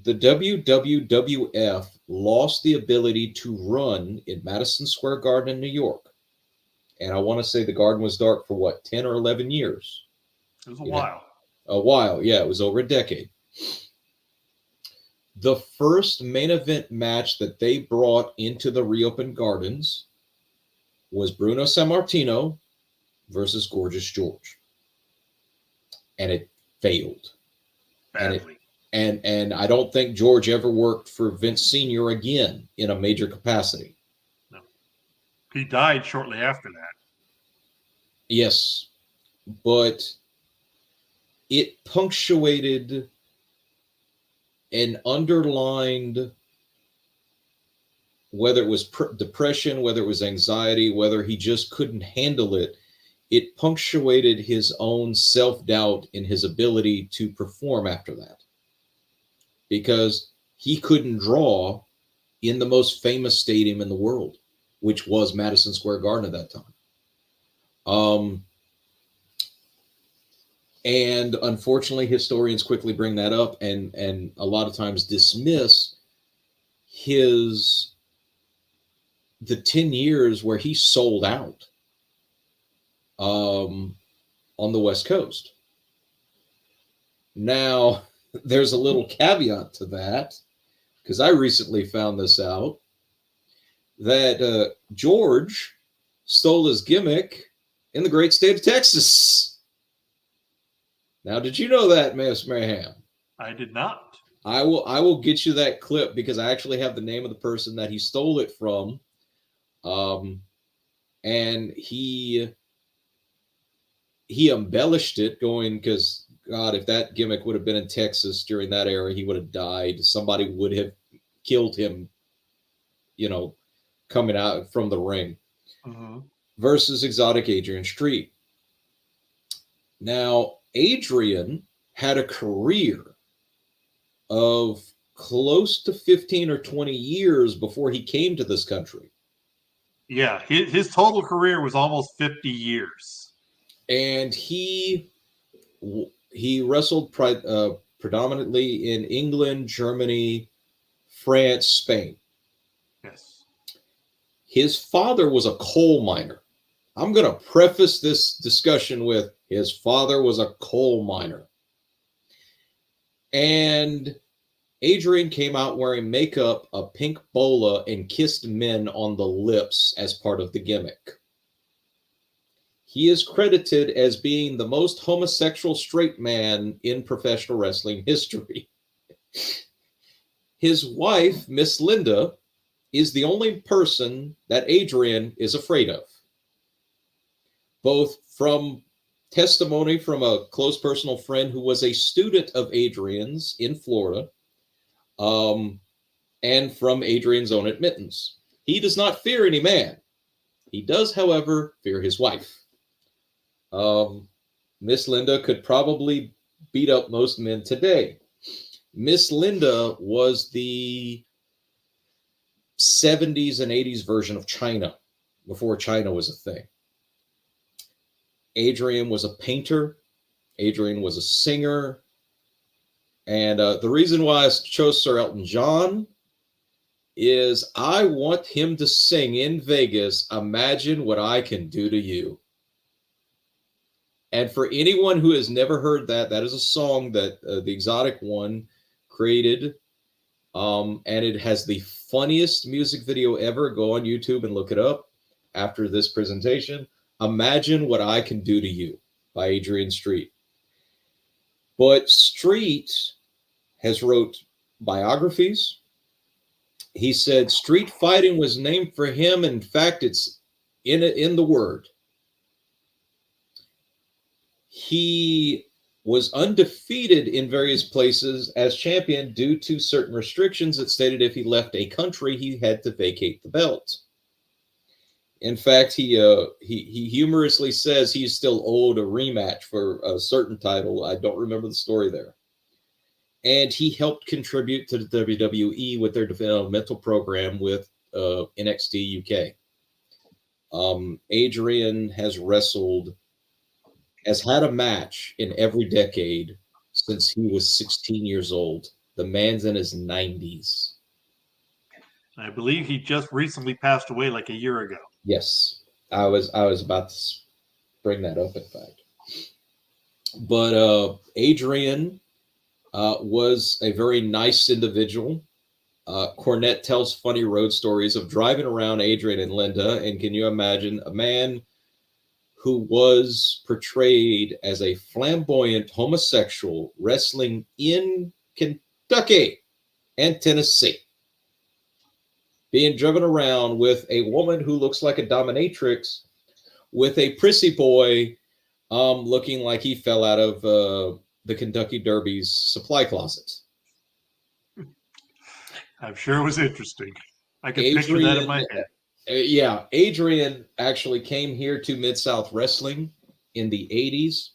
the WWF lost the ability to run in Madison Square Garden in New York, and I want to say the Garden was dark for what, 10 or 11 years?
It was a while.
A while, yeah, it was over a decade. The first main event match that they brought into the reopened Gardens was Bruno Sammartino versus Gorgeous George. And it failed.
Badly.
And I don't think George ever worked for Vince Sr. again in a major capacity.
No. He died shortly after that.
Yes. But it punctuated and underlined, whether it was depression, whether it was anxiety, whether he just couldn't handle it, it punctuated his own self-doubt in his ability to perform after that. Because he couldn't draw in the most famous stadium in the world, which was Madison Square Garden at that time. And unfortunately, historians quickly bring that up and a lot of times dismiss the 10 years where he sold out on the West Coast. Now, there's a little caveat to that, because I recently found this out, that George stole his gimmick in the great state of Texas. Now, did you know that, Miss Mayhem?
I did not.
I will get you that clip because I actually have the name of the person that he stole it from. And he embellished it, going, because God, if that gimmick would have been in Texas during that era, he would have died. Somebody would have killed him, coming out from the ring.
Mm-hmm.
Versus exotic Adrian Street. Now, Adrian had a career of close to 15 or 20 years before he came to this country.
Yeah, his total career was almost 50 years.
And he wrestled predominantly in England, Germany, France, Spain.
Yes.
His father was a coal miner. I'm going to preface this discussion with his father was a coal miner. And Adrian came out wearing makeup, a pink bola, and kissed men on the lips as part of the gimmick. He is credited as being the most homosexual straight man in professional wrestling history. His wife, Miss Linda, is the only person that Adrian is afraid of. Both from testimony from a close personal friend who was a student of Adrian's in Florida, and from Adrian's own admittance. He does not fear any man. He does, however, fear his wife. Miss Linda could probably beat up most men today. Miss Linda was the 70s and 80s version of China, before China was a thing. Adrian was a painter. Adrian was a singer. And the reason why I chose Sir Elton John is I want him to sing in Vegas, "Imagine What I Can Do to You." And for anyone who has never heard that, that is a song that the Exotic One created. And it has the funniest music video ever. Go on YouTube and look it up after this presentation. "Imagine What I Can Do to You" by Adrian Street. But Street has wrote biographies. He said street fighting was named for him. In fact, it's in the word. He was undefeated in various places as champion due to certain restrictions that stated if he left a country, he had to vacate the belt. In fact, he humorously says he's still owed a rematch for a certain title. I don't remember the story there. And he helped contribute to the WWE with their developmental program with NXT UK. Adrian has had a match in every decade since he was 16 years old. The man's in his 90s.
I believe he just recently passed away like a year ago.
Yes, I was about to bring that up, in fact. But Adrian was a very nice individual. Cornette tells funny road stories of driving around Adrian and Linda, and can you imagine a man who was portrayed as a flamboyant homosexual wrestling in Kentucky and Tennessee, being driven around with a woman who looks like a dominatrix, with a prissy boy looking like he fell out of the Kentucky Derby's supply closet.
I'm sure it was interesting. I can picture that in my head.
Yeah, Adrian actually came here to Mid-South Wrestling in the 80s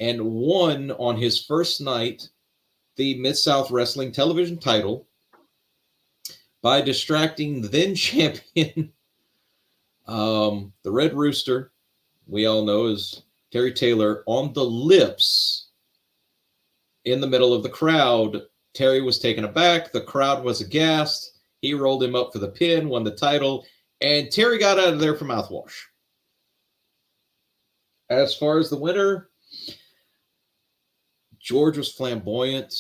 and won on his first night the Mid-South Wrestling television title by distracting the then champion, the Red Rooster, we all know as Terry Taylor, on the lips in the middle of the crowd. Terry was taken aback. The crowd was aghast. He rolled him up for the pin, won the title, and Terry got out of there for mouthwash. As far as the winner, George was flamboyant.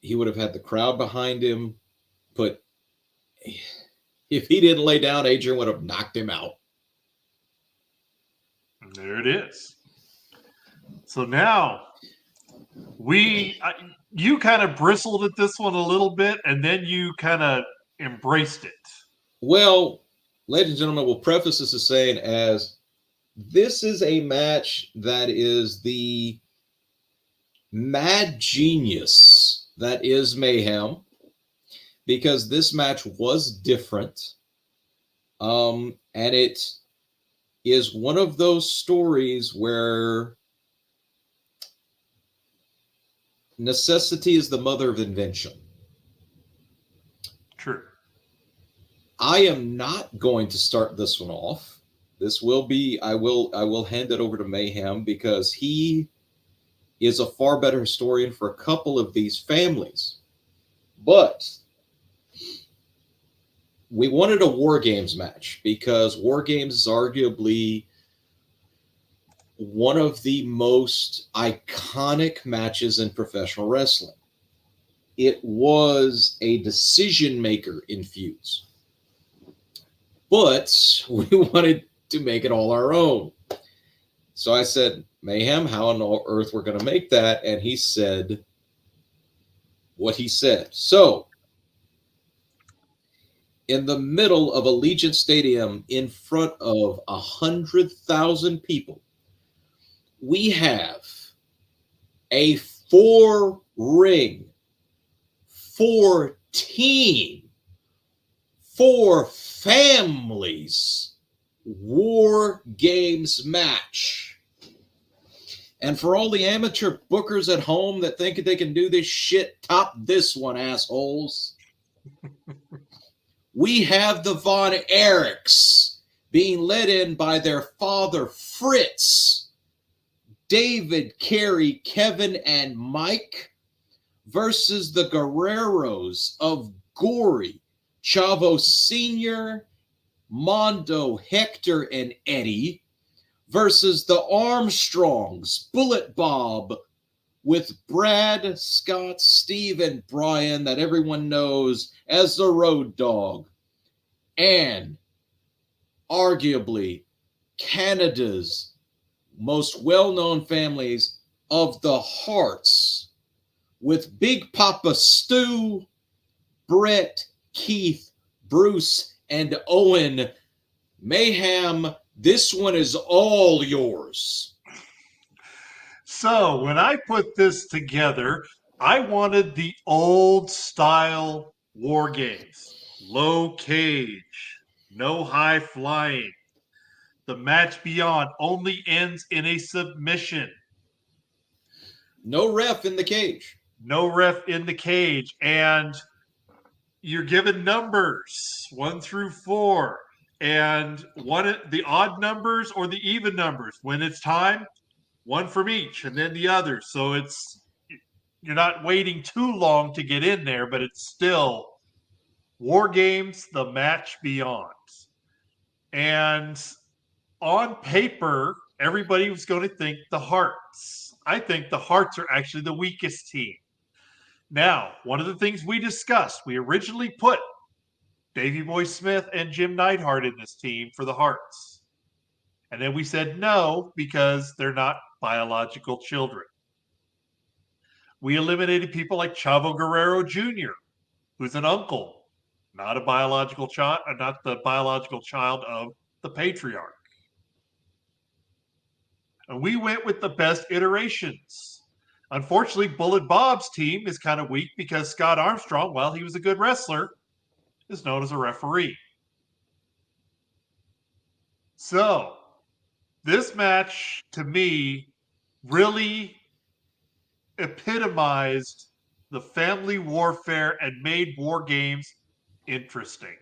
He would have had the crowd behind him, but if he didn't lay down, Adrian would have knocked him out.
And there it is. So now you kind of bristled at this one a little bit, and then you kind of embraced it.
Well, ladies and gentlemen, we'll preface this as saying as this is a match that is the mad genius that is Mayhem, because this match was different. And it is one of those stories where necessity is the mother of invention.
True.
I am not going to start this one off. This will be, I will hand it over to Mayhem because he is a far better historian for a couple of these families. But we wanted a War Games match because War Games is arguably one of the most iconic matches in professional wrestling. It was a decision maker in feuds, but we wanted to make it all our own. So I said, Mayhem, how on earth we're going to make that? And he said what he said. So in the middle of Allegiant Stadium, in front of 100,000 people, we have a 4-ring, 4-team, 4 families War Games match. And for all the amateur bookers at home that think they can do this shit, top this one, assholes. We have the Von Erichs being led in by their father, Fritz, David, Kerry, Kevin, and Mike versus the Guerreros of Gory, Chavo Sr., Mondo, Hector, and Eddie versus the Armstrongs, Bullet Bob, with Brad, Scott, Steve, and Brian that everyone knows as the Road Dogg, and arguably Canada's most well-known families of the Hearts, with Big Papa Stu, Brett, Keith, Bruce, and Owen. Mayhem, this one is all yours.
So when I put this together, I wanted the old style War Games. Low cage, no high flying. The match beyond only ends in a submission.
No ref in the cage.
No ref in the cage. And you're given numbers 1 through 4. and the odd numbers or the even numbers. When it's time, one from each, and then the other. So you're not waiting too long to get in there, but it's still War Games, the match beyond. And on paper, everybody was going to think the Hearts. I think the Hearts are actually the weakest team. Now, one of the things we discussed, we originally put Davey Boy Smith and Jim Neidhart in this team for the Hearts. And then we said no because they're not biological children. We eliminated people like Chavo Guerrero Jr., who's an uncle, not a biological child, not the biological child of the patriarch. And we went with the best iterations. Unfortunately, Bullet Bob's team is kind of weak because Scott Armstrong, while he was a good wrestler, is known as a referee. So, this match, to me, really epitomized the family warfare and made War Games interesting.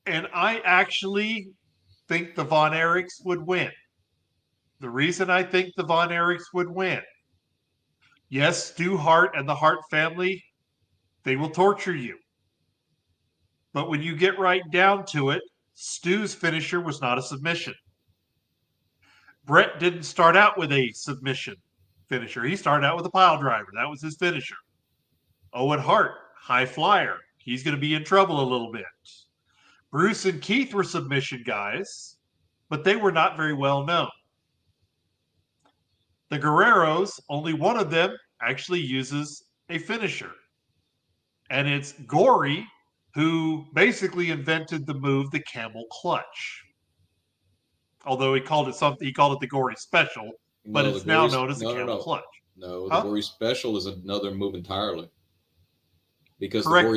And I actually think the Von Erichs would win. The reason I think the Von Erichs would win, yes, Stu Hart and the Hart family, they will torture you. But when you get right down to it, Stu's finisher was not a submission. Brett didn't start out with a submission finisher. He started out with a pile driver. That was his finisher. Owen Hart, high flyer. He's going to be in trouble a little bit. Bruce and Keith were submission guys, but they were not very well known. The Guerreros, only one of them actually uses a finisher. And it's Gory, who basically invented the move, the camel clutch. Although he called it the Gory special, but it's now known as the camel clutch.
No, the Gory special is another move entirely. Because
Correct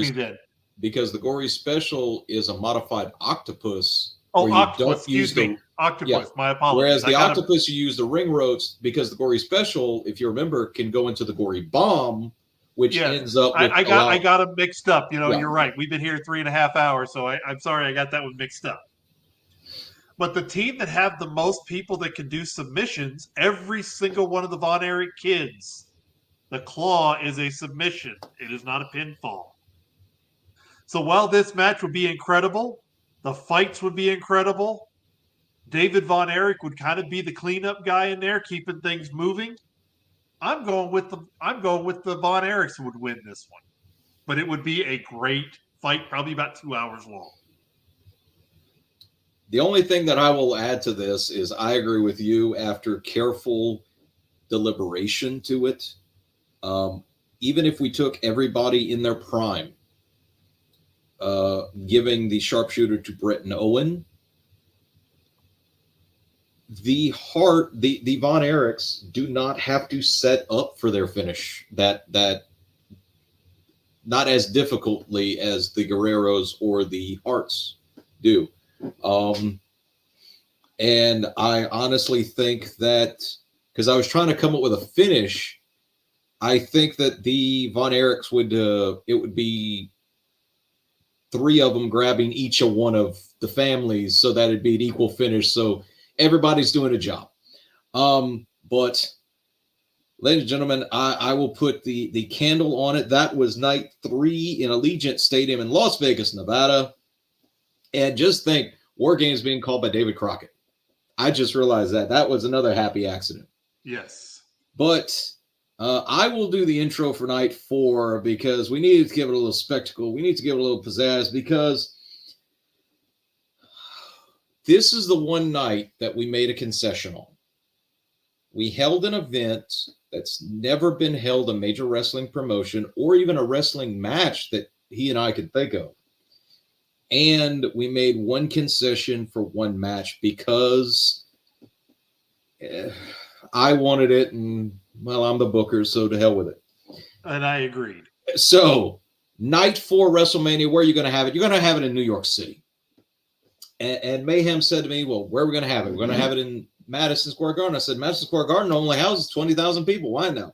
the Gory special is a modified octopus.
Oh, octopus, excuse me. Octopus, my apologies.
Whereas the octopus, you use the ring ropes, because the Gory special, if you remember, can go into the Gory bomb, which ends up with
I got them mixed up. You're right. We've been here 3.5 hours, so I'm sorry I got that one mixed up. But the team that have the most people that can do submissions, every single one of the Von Erich kids, the claw is a submission. It is not a pinfall. So while this match would be incredible, the fights would be incredible, David Von Erich would kind of be the cleanup guy in there, keeping things moving. I'm going with the Von Erichs would win this one. But it would be a great fight, probably about 2 hours long.
The only thing that I will add to this is I agree with you after careful deliberation to it. Even if we took everybody in their prime, giving the sharpshooter to Brett and Owen, the Von Erichs do not have to set up for their finish that not as difficultly as the Guerreros or the Harts do. And I honestly think that, because I was trying to come up with a finish, I think that the Von Erichs it would be 3 of them grabbing each of one of the families, so that it'd be an equal finish. So everybody's doing a job. But ladies and gentlemen, I will put the candle on it. That was night 3 in Allegiant Stadium in Las Vegas, Nevada. And just think, War Games being called by David Crockett. I just realized that was another happy accident.
Yes.
But I will do the intro for night 4 because we need to give it a little spectacle. We need to give it a little pizzazz because this is the one night that we made a concession on. We held an event that's never been held, a major wrestling promotion or even a wrestling match that he and I could think of. And we made one concession for one match because I wanted it, and well, I'm the booker, so to hell with it.
And I agreed.
So, night 4 WrestleMania, where are you going to have it? You're going to have it in New York City. And Mayhem said to me, well, where are we going to have it? We're going to have it in Madison Square Garden. I said, Madison Square Garden only houses 20,000 people. Why now?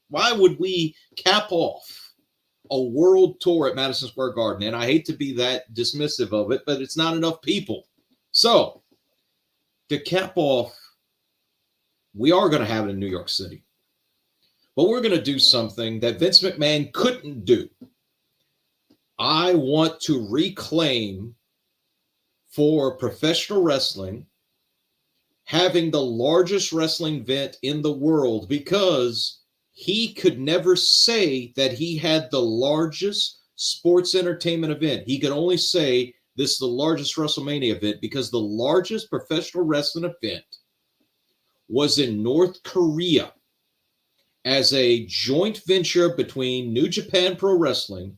Why would we cap off a world tour at Madison Square Garden. And I hate to be that dismissive of it, but it's not enough people. So to cap off, we are going to have it in New York City. But we're going to do something that Vince McMahon couldn't do. I want to reclaim for professional wrestling having the largest wrestling event in the world, because he could never say that he had the largest sports entertainment event. He could only say this is the largest WrestleMania event, because the largest professional wrestling event was in North Korea as a joint venture between New Japan Pro Wrestling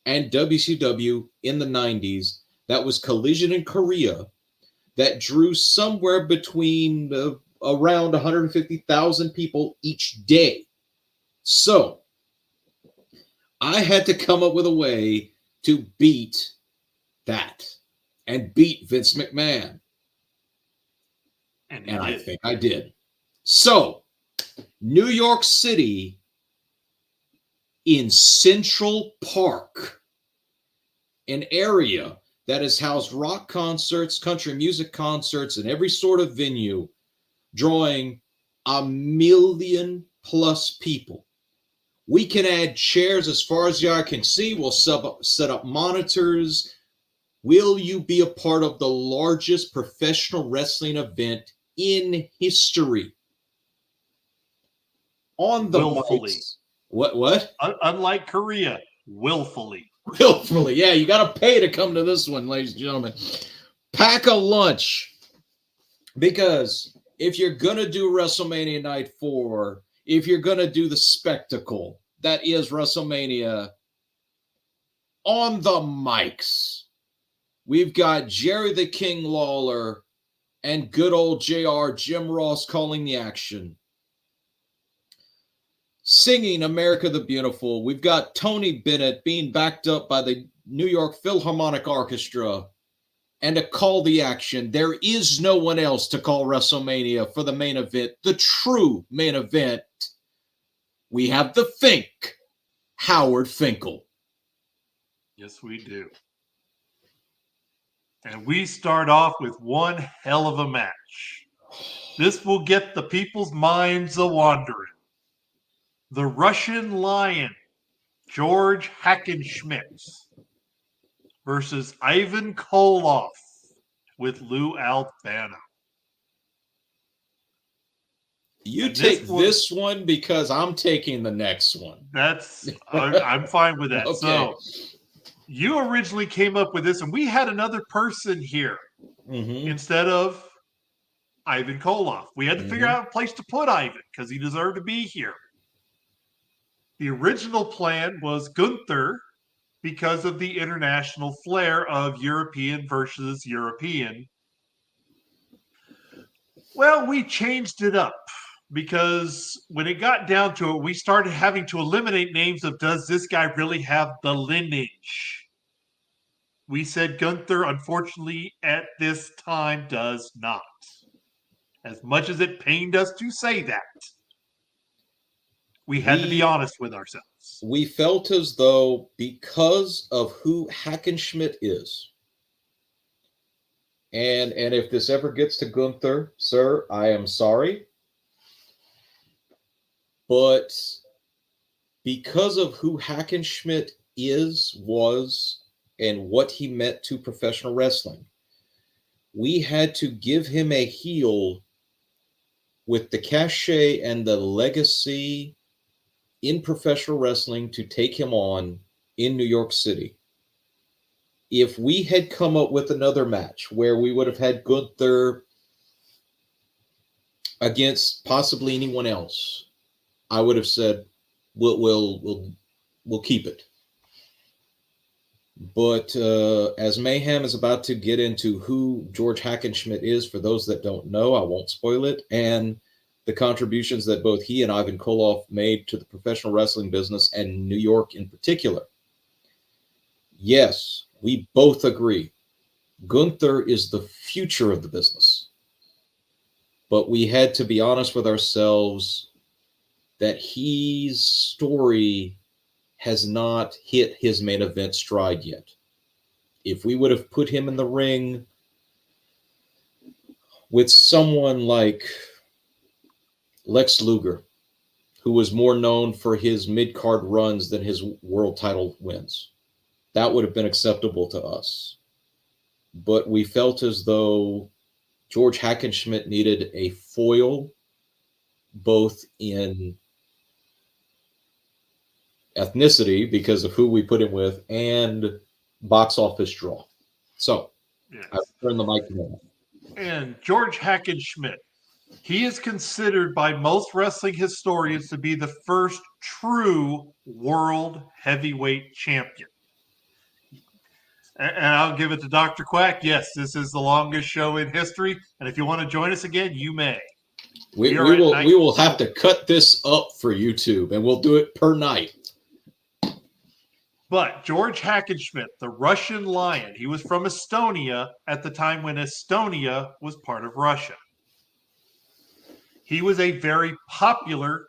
and WCW in the 90s. That was Collision in Korea, that drew somewhere between around 150,000 people each day. So I had to come up with a way to beat that and beat Vince McMahon. And I think I did. So New York City in Central Park, an area that has housed rock concerts, country music concerts, and every sort of venue, drawing 1 million plus people. We can add chairs as far as the eye can see. We'll set up monitors. Will you be a part of the largest professional wrestling event in history? On the
Willfully.
mics. What?
Unlike Korea, willfully.
Willfully. Yeah, you got to pay to come to this one, ladies and gentlemen. Pack a lunch. Because if you're going to do WrestleMania Night 4, if you're going to do the spectacle that is WrestleMania, on the mics, we've got Jerry the King Lawler and good old JR, Jim Ross, calling the action. Singing America the Beautiful. We've got Tony Bennett being backed up by the New York Philharmonic Orchestra. And to call the action, there is no one else to call WrestleMania for the main event, the true main event. We have the Fink, Howard Finkel.
Yes, we do. And we start off with one hell of a match. This will get the people's minds a-wandering. The Russian Lion, George Hackenschmidt, versus Ivan Koloff with Lou Albano.
You take this one because I'm taking the next one.
I'm fine with that.
Okay.
So you originally came up with this, and we had another person here instead of Ivan Koloff. We had to figure out a place to put Ivan because he deserved to be here. The original plan was Gunther because of the international flair of European versus European. Well, we changed it up because when it got down to it, we started having to eliminate names of, does this guy really have the lineage? We said Gunther, unfortunately, at this time does not. As much as it pained us to say that, we had to be honest with ourselves.
We felt as though because of who Hackenschmidt is, and if this ever gets to Gunther, sir, I am sorry, but because of who Hackenschmidt was, and what he meant to professional wrestling, we had to give him a heel with the cachet and the legacy in professional wrestling to take him on in New York City. If we had come up with another match where we would have had Gunther against possibly anyone else, I would have said we'll keep it. But as Mayhem is about to get into who George Hackenschmidt is, for those that don't know, I won't spoil it, and the contributions that both he and Ivan Koloff made to the professional wrestling business and New York in particular. Yes, we both agree. Gunther is the future of the business. But we had to be honest with ourselves that his story has not hit his main event stride yet. If we would have put him in the ring with someone like Lex Luger, who was more known for his mid-card runs than his world title wins, that would have been acceptable to us. But we felt as though George Hackenschmidt needed a foil, both in ethnicity because of who we put him with and box office draw. So
Yes.
I turn the mic to him.
And George Hackenschmidt, he is considered by most wrestling historians to be the first true world heavyweight champion. And I'll give it to Dr. Quack. Yes, this is the longest show in history. And if you want to join us again, you may.
We will have to cut this up for YouTube, and we'll do it per night.
But George Hackenschmidt, the Russian Lion, he was from Estonia at the time when Estonia was part of Russia. He was a very popular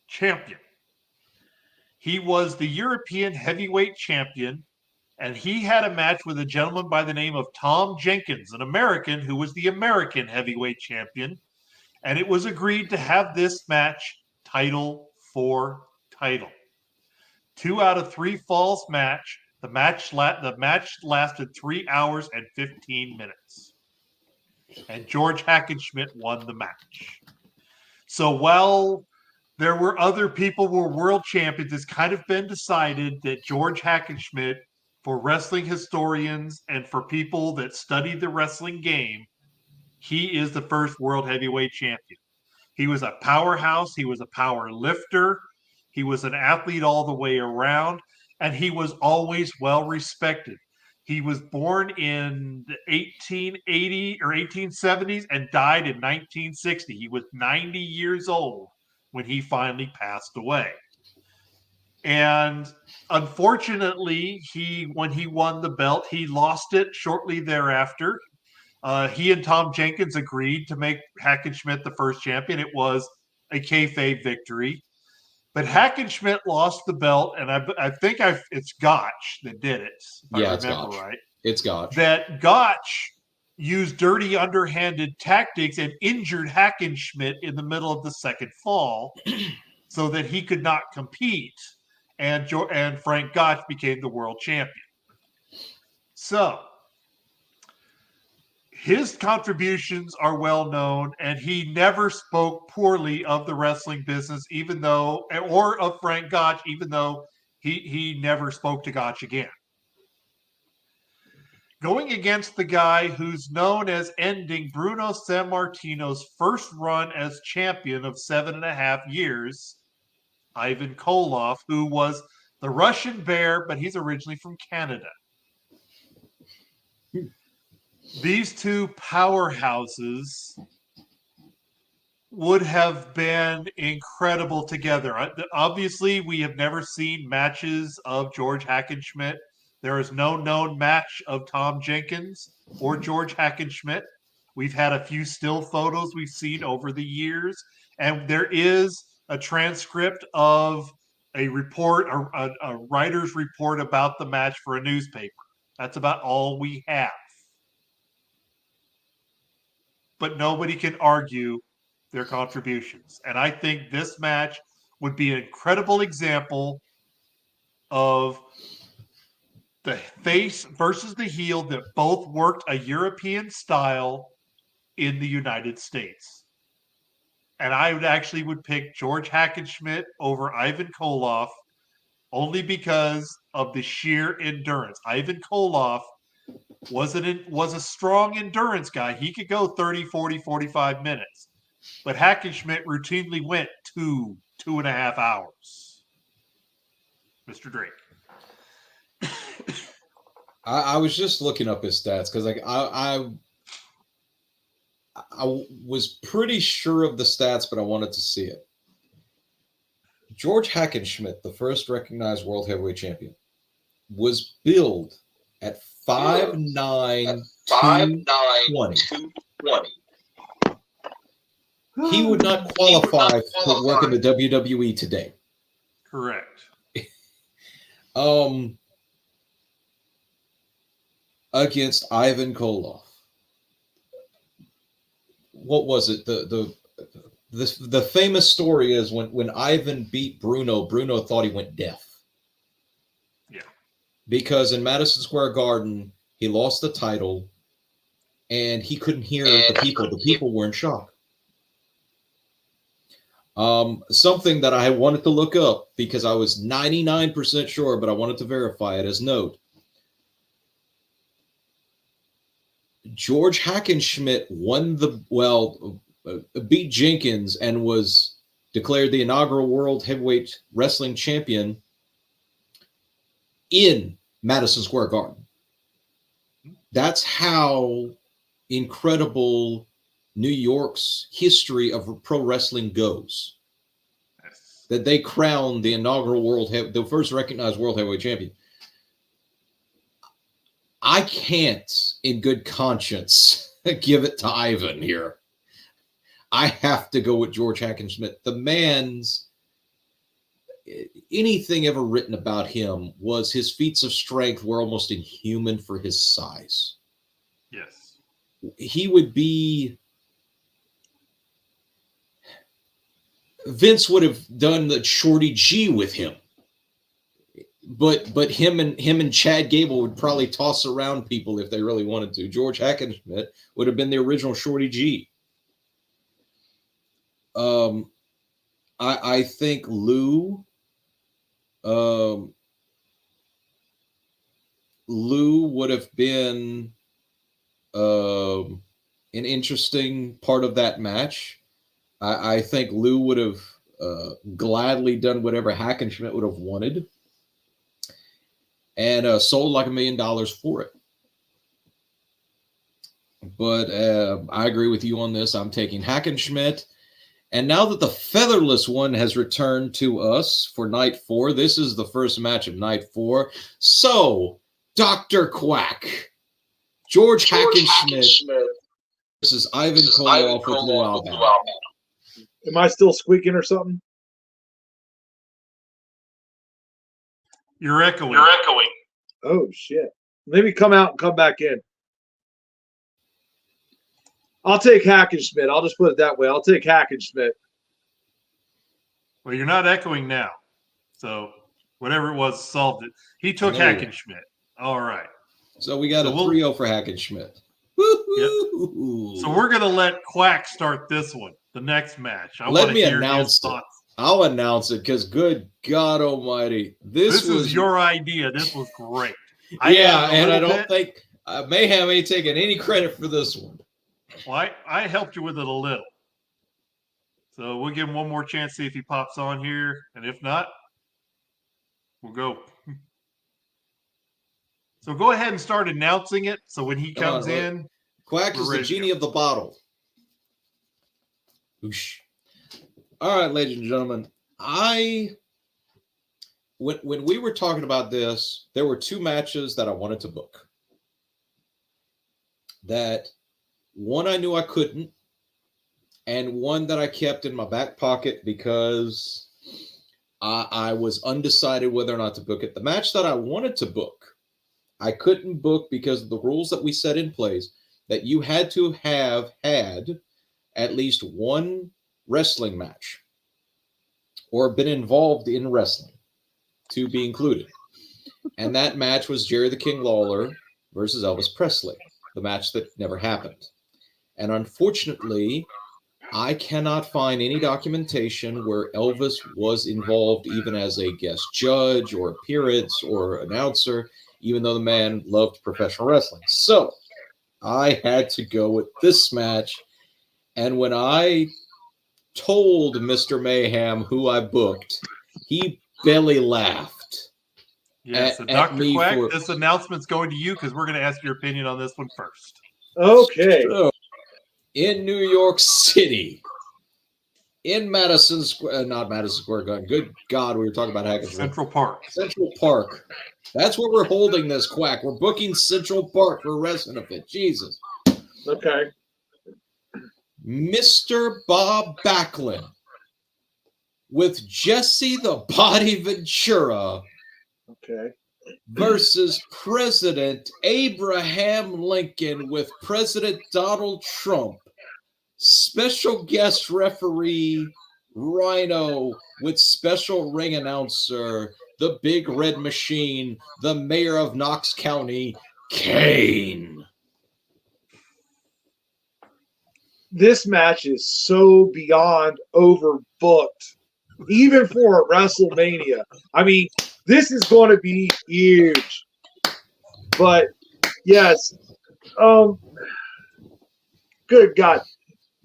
champion. He was the European heavyweight champion, and he had a match with a gentleman by the name of Tom Jenkins, an American who was the American heavyweight champion. And it was agreed to have this match title for title. 2 out of 3 falls match. The match lasted 3 hours and 15 minutes. And George Hackenschmidt won the match. So while there were other people who were world champions, it's kind of been decided that George Hackenschmidt, for wrestling historians and for people that study the wrestling game, he is the first world heavyweight champion. He was a powerhouse. He was a power lifter. He was an athlete all the way around, and he was always well respected. He was born in 1880 or 1870s and died in 1960. He was 90 years old when he finally passed away. And unfortunately, when he won the belt, he lost it shortly thereafter. He and Tom Jenkins agreed to make Hackenschmidt the first champion. It was a kayfabe victory. But Hackenschmidt lost the belt, and I think it's Gotch that did it. If I remember right.
It's Gotch.
That Gotch used dirty, underhanded tactics and injured Hackenschmidt in the middle of the second fall so that he could not compete, and Frank Gotch became the world champion. So his contributions are well known, and he never spoke poorly of the wrestling business, or of Frank Gotch, even though he never spoke to Gotch again. Going against the guy who's known as ending Bruno Sammartino's first run as champion of 7.5 years, Ivan Koloff, who was the Russian Bear, but he's originally from Canada. These two powerhouses would have been incredible together. Obviously, we have never seen matches of George Hackenschmidt. There is no known match of Tom Jenkins or George Hackenschmidt. We've had a few still photos we've seen over the years, and there is a transcript of a report, a writer's report about the match for a newspaper. That's about all we have. But nobody can argue their contributions. And I think this match would be an incredible example of the face versus the heel that both worked a European style in the United States. And I would pick George Hackenschmidt over Ivan Koloff only because of the sheer endurance. Ivan Koloff was a strong endurance guy. He could go 30, 40, 45 minutes. But Hackenschmidt routinely went 2.5 hours. Mr. Drake.
I was just looking up his stats because I was pretty sure of the stats, but I wanted to see it. George Hackenschmidt, the first recognized world heavyweight champion, was billed at 5'9", 220. He would not qualify for work in the WWE today.
Correct.
Against Ivan Koloff. What was it? The famous story is when Ivan beat Bruno, Bruno thought he went deaf.
Yeah.
Because in Madison Square Garden, he lost the title and he couldn't hear the people. The people were in shock. Something that I wanted to look up because I was 99% sure, but I wanted to verify it as note. George Hackenschmidt beat Jenkins and was declared the inaugural World Heavyweight Wrestling Champion in Madison Square Garden. That's how incredible New York's history of pro wrestling goes.
Yes.
That they crowned the inaugural the first recognized World Heavyweight Champion. I can't, in good conscience, give it to Ivan here. I have to go with George Hackenschmidt. The man's, anything ever written about him was his feats of strength were almost inhuman for his size.
Yes.
He would be, Vince would have done the Shorty G with him. But him and Chad Gable would probably toss around people if they really wanted to. George Hackenschmidt would have been the original Shorty G. I think Lou would have been an interesting part of that match. I think Lou would have gladly done whatever Hackenschmidt would have wanted. And sold like $1 million for it. But I agree with you on this. I'm taking Hackenschmidt. And now that the featherless one has returned to us for night 4, this is the first match of night 4. So, Dr. Quack, George Hackenschmidt versus Ivan Koloff with Lou Albano.
Am I still squeaking or something?
You're echoing.
Oh, shit. Maybe come out and come back in. I'll take Hackenschmidt. I'll just put it that way. I'll take Hackenschmidt.
Well, you're not echoing now. So whatever it was solved it. He took Hackenschmidt. All right.
So we got a 3-0 for Hackenschmidt.
Yep. So we're going to let Quack start this one, the next match.
Let me announce it. I'll announce it because good God almighty. This
was your idea. This was great.
And I don't think Mayhem ain't taking any credit for this one.
Well, I helped you with it a little. So we'll give him one more chance, see if he pops on here. And if not, we'll go. So go ahead and start announcing it. So when he comes in.
Quack is the genie of the bottle. Oosh. All right, ladies and gentlemen. When we were talking about this, there were 2 matches that I wanted to book. That one I knew I couldn't, and one that I kept in my back pocket because I was undecided whether or not to book it. The match that I wanted to book, I couldn't book because of the rules that we set in place, that you had to have had at least one wrestling match or been involved in wrestling to be included. And that match was Jerry the King Lawler versus Elvis Presley, the match that never happened. And unfortunately, I cannot find any documentation where Elvis was involved even as a guest judge or appearance or announcer, even though the man loved professional wrestling. So I had to go with this match. And when I told Mr. Mayhem who I booked, he belly laughed.
Yeah, so Dr. Quack, this announcement's going to you because we're going to ask your opinion on this one first.
Okay.
So, in New York City, in Madison Square, not Madison Square Garden. Good God, we were talking about Hackenschmidt.
Central Park.
Central Park. That's where we're holding this, Quack. We're booking Central Park for a wrestling event. Jesus.
Okay.
Mr. Bob Backlund with Jesse the Body Ventura
Okay.
versus President Abraham Lincoln with President Donald Trump. Special guest referee Rhino with special ring announcer, the Big Red Machine, the mayor of Knox County, Kane.
This match is so beyond overbooked, even for a WrestleMania. I mean, this is going to be huge. But yes, good God.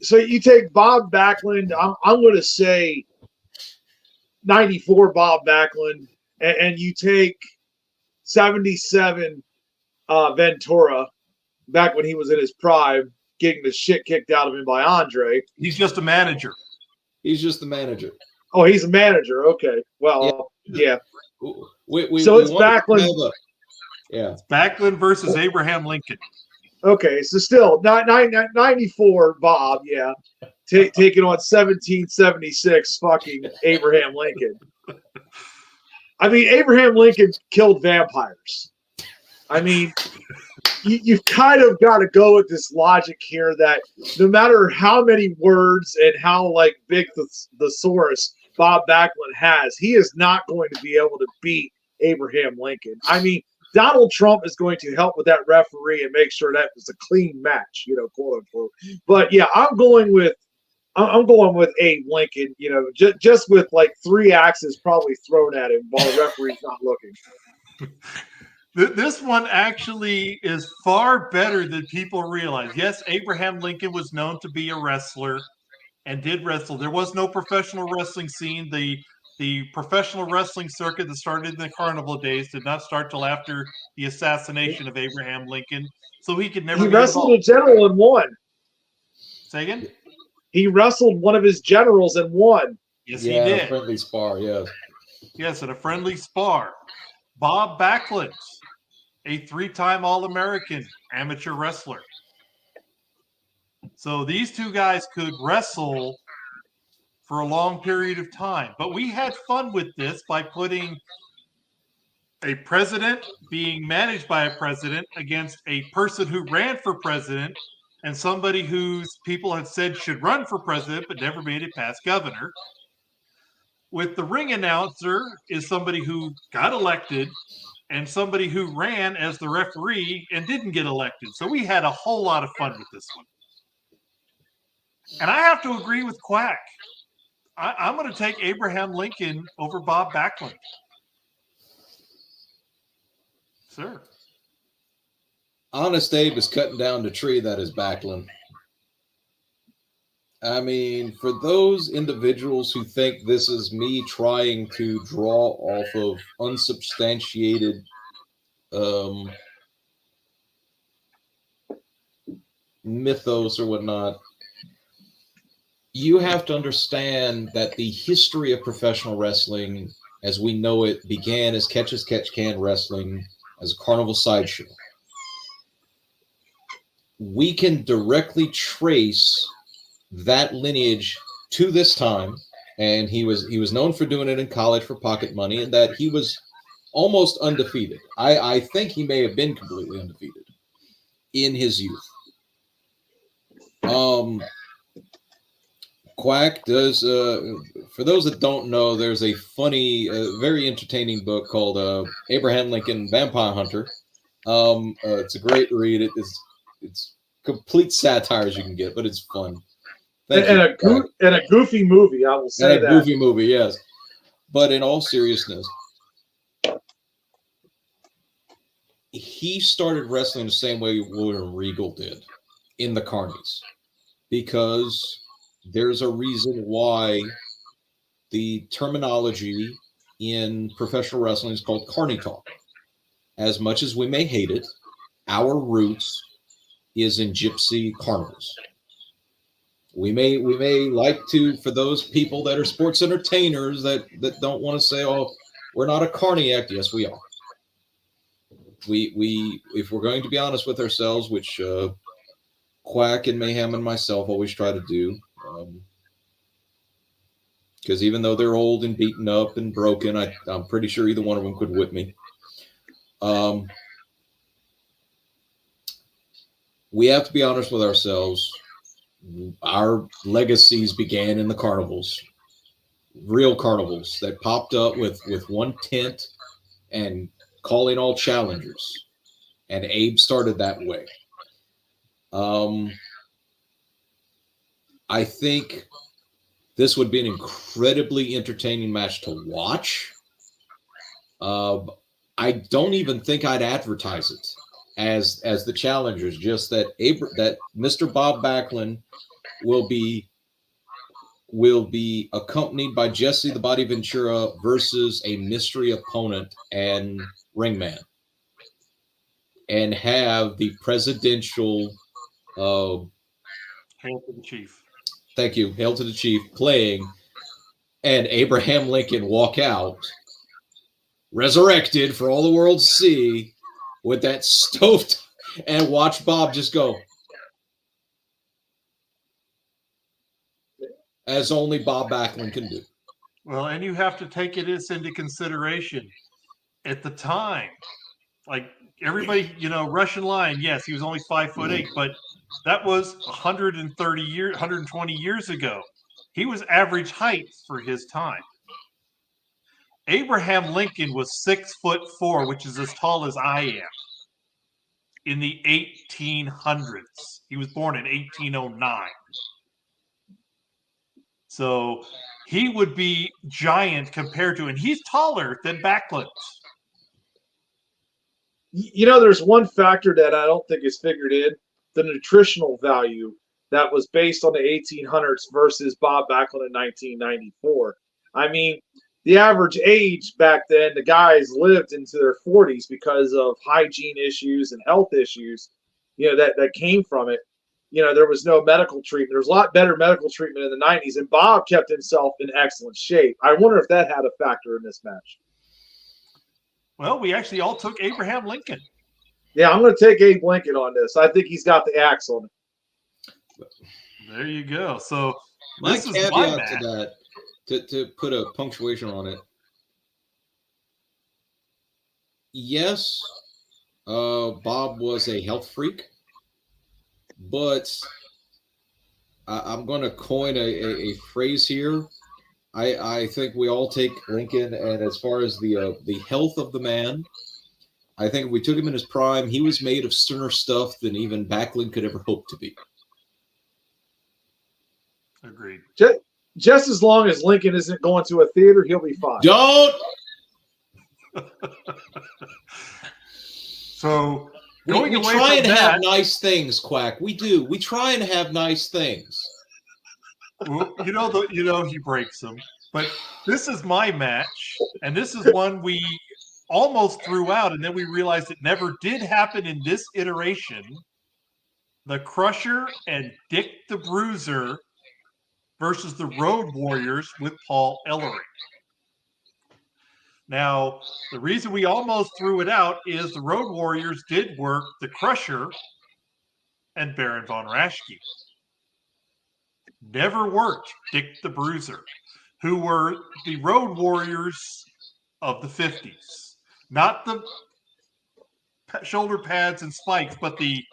So you take Bob Backlund. I'm going to say 94 Bob Backlund, and you take 77 Ventura back when he was in his prime, getting the shit kicked out of him by Andre.
He's just a manager.
He's just the manager.
Oh, he's a manager. Okay. Well, yeah.
So
it's Backlund.
Yeah.
Backlund versus Abraham Lincoln.
Okay, so still 94 Bob, yeah. Taking on 1776 fucking Abraham Lincoln. I mean, Abraham Lincoln killed vampires. I mean, you've kind of got to go with this logic here that no matter how many words and how like big the thesaurus Bob Backlund has, he is not going to be able to beat Abraham Lincoln. I mean, Donald Trump is going to help with that referee and make sure that was a clean match, you know, quote unquote. But yeah, I'm going with Abe Lincoln, you know, just with like 3 axes probably thrown at him while the referee's not looking.
This one actually is far better than people realize. Yes, Abraham Lincoln was known to be a wrestler and did wrestle. There was no professional wrestling scene. The professional wrestling circuit that started in the carnival days did not start till after the assassination of Abraham Lincoln. So he could never
He
be
wrestled
involved.
a general and won.
Say again?
He wrestled one of his generals and won.
Yes, he did.
A friendly spar, yes.
Yes, in a friendly spar. Bob Backlund, a 3-time All-American amateur wrestler. So these two guys could wrestle for a long period of time. But we had fun with this by putting a president being managed by a president against a person who ran for president and somebody whose people had said should run for president but never made it past governor. With the ring announcer is somebody who got elected and somebody who ran as the referee and didn't get elected. So we had a whole lot of fun with this one. And I have to agree with Quack. I'm going to take Abraham Lincoln over Bob Backlund. Sir.
Honest Abe is cutting down the tree that is Backlund. I mean, for those individuals who think this is me trying to draw off of unsubstantiated mythos or whatnot, you have to understand that the history of professional wrestling, as we know it, began as catch-as-catch-can wrestling, as a carnival sideshow. We can directly trace that lineage to this time, and he was known for doing it in college for pocket money, and that he was almost undefeated. I think he may have been completely undefeated in his youth. Quack does, for those that don't know, there's a funny, very entertaining book called Abraham Lincoln Vampire Hunter. It's a great read. It's complete satire as you can get, but it's fun.
And a goofy movie, I will say that.
Goofy movie, yes. But in all seriousness, he started wrestling the same way William Regal did in the carnies, because there's a reason why the terminology in professional wrestling is called carny talk. As much as we may hate it, our roots is in gypsy carnivals. We may like to, for those people that are sports entertainers that don't want to say, oh, we're not a carny act. Yes, we are. We if we're going to be honest with ourselves, which Quack and Mayhem and myself always try to do, because even though they're old and beaten up and broken, I'm pretty sure either one of them could whip me. We have to be honest with ourselves. Our legacies began in the carnivals, real carnivals that popped up with one tent and calling all challengers. And Abe started that way. I think this would be an incredibly entertaining match to watch. I don't even think I'd advertise it as the challengers. Just that that Mr. Bob Backlund will be accompanied by Jesse the Body Ventura versus a mystery opponent and Ringman, and have the presidential
Hail to the chief.
thank you, Hail to the Chief playing, and Abraham Lincoln walk out resurrected for all the world to see with that stove, and watch Bob just go, as only Bob Backlund can do.
Well, and you have to take this into consideration. At the time, like everybody, Russian Lion, yes, he was only 5'8", but that was 120 years ago. He was average height for his time. Abraham Lincoln was 6'4", which is as tall as I am. In the 1800s, he was born in 1809. So he would be giant compared to, and he's taller than Backlund.
There's one factor that I don't think is figured in: the nutritional value that was based on the 1800s versus Bob Backlund in 1994. I mean, the average age back then, the guys lived into their 40s because of hygiene issues and health issues, that came from it. There was no medical treatment. There was a lot better medical treatment in the 90s, and Bob kept himself in excellent shape. I wonder if that had a factor in this match.
Well, we actually all took Abraham Lincoln.
Yeah, I'm going to take Abe Lincoln on this. I think he's got the axe on it.
There you go. So
My
this is
caveat
my match.
to that, to put a punctuation on it. Yes, Bob was a health freak, but I'm going to coin a phrase here. I think we all take Lincoln, and as far as the health of the man, I think if we took him in his prime, he was made of sterner stuff than even Backlund could ever hope to be.
Agreed.
Just as long as Lincoln isn't going to a theater, he'll be fine.
Don't.
So
We try and have nice things, Quack. We do. We try and have nice things.
Well, he breaks them. But this is my match, and this is one we almost threw out, and then we realized it never did happen in this iteration. The Crusher and Dick the Bruiser versus the Road Warriors with Paul Ellering. Now, the reason we almost threw it out is the Road Warriors did work the Crusher and Baron von Raschke. Never worked Dick the Bruiser, who were the Road Warriors of the 50s. Not the shoulder pads and spikes, but the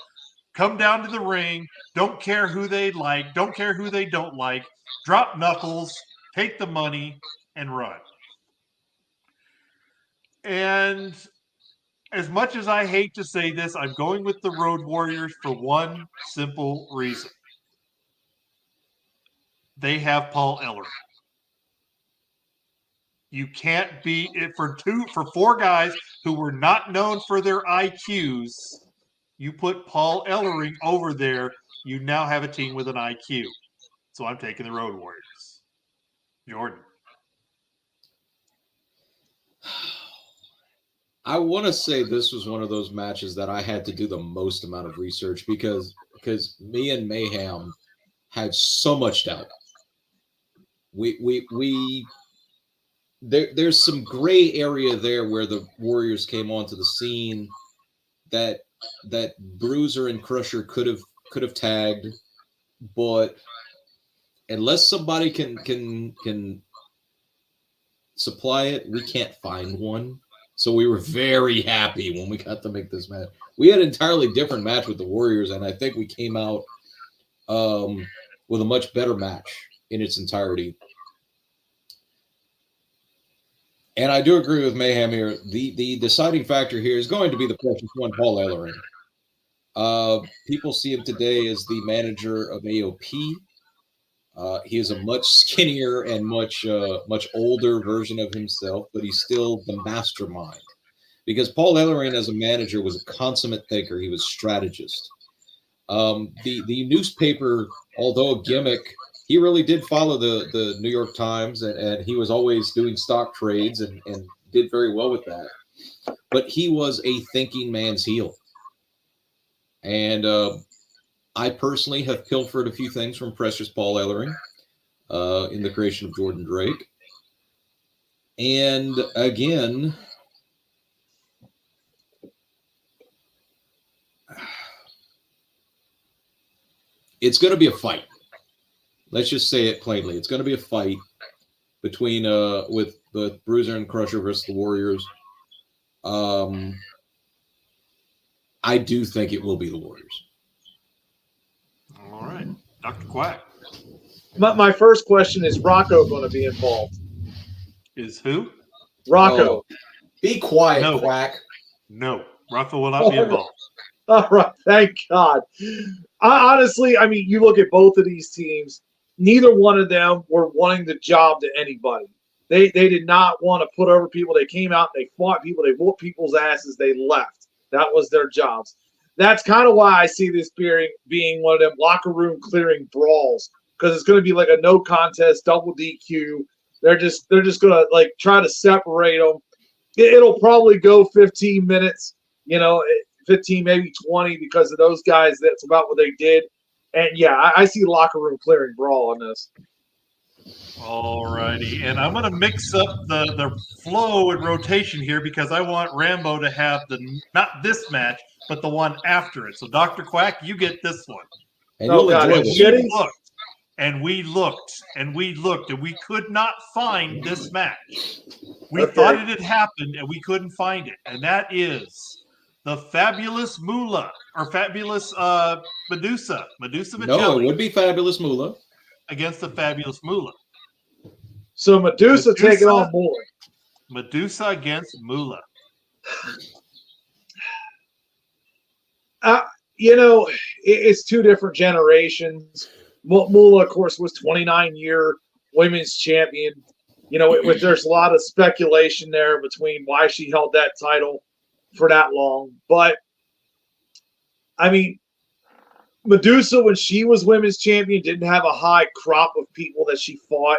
come down to the ring, don't care who they like, don't care who they don't like, drop knuckles, take the money, and run. And as much as I hate to say this, I'm going with the Road Warriors for one simple reason. They have Paul Ellering. You can't beat it for four guys who were not known for their IQs. You put Paul Ellering over there, you now have a team with an IQ. So I'm taking the Road Warriors. Jordan.
I want to say this was one of those matches that I had to do the most amount of research because me and Mayhem had so much doubt. There's some gray area there where the Warriors came onto the scene that Bruiser and Crusher could have tagged, but unless somebody can supply it. We can't find one. So we were very happy when we got to make this match. We had an entirely different match with the Warriors, and I think we came out with a much better match in its entirety. And I do agree with Mayhem here. The deciding factor here is going to be the precious one, Paul Ellering. People see him today as the manager of AOP. He is a much skinnier and much older version of himself, but he's still the mastermind. Because Paul Ellering as a manager was a consummate thinker. He was a strategist. The newspaper, although a gimmick, he really did follow the New York Times, and he was always doing stock trades and did very well with that. But he was a thinking man's heel. And I personally have pilfered a few things from Precious Paul Ellering in the creation of Jordan Drake. And again, it's going to be a fight. Let's just say it plainly. It's going to be a fight between with the Bruiser and Crusher versus the Warriors. I do think it will be the Warriors.
All right. Dr. Quack.
My first question is Rocco going to be involved?
Is who?
Rocco.
Oh, be quiet,
No.
Quack.
No. Rocco will not be involved.
All right. Thank God. Honestly, I mean, you look at both of these teams, neither one of them were wanting the job to anybody. They did not want to put over people. They came out, they fought people, they whooped people's asses, they left. That was their jobs. That's kind of why I see this being one of them locker room clearing brawls, because it's going to be like a no contest, double DQ. They're just going to like try to separate them. It'll probably go 15 minutes, 15, maybe 20, because of those guys. That's about what they did. And yeah, I see locker room clearing brawl on this.
All righty. And I'm going to mix up the flow and rotation here because I want Rambo to have not this match, but the one after it. So, Dr. Quack, you get this one.
And you'll enjoy this.
We looked, and we could not find this match. We thought it had happened, and we couldn't find it. And that is the Fabulous Moolah, or Fabulous Medusa. Medusa Michelli.
No, it would be Fabulous Moolah.
Against the Fabulous Moolah.
So Medusa taking on Moolah.
Medusa against Moolah.
It's two different generations. Moolah, of course, was 29-year women's champion. There's a lot of speculation there between why she held that title for that long. But, I mean, Medusa, when she was women's champion, didn't have a high crop of people that she fought.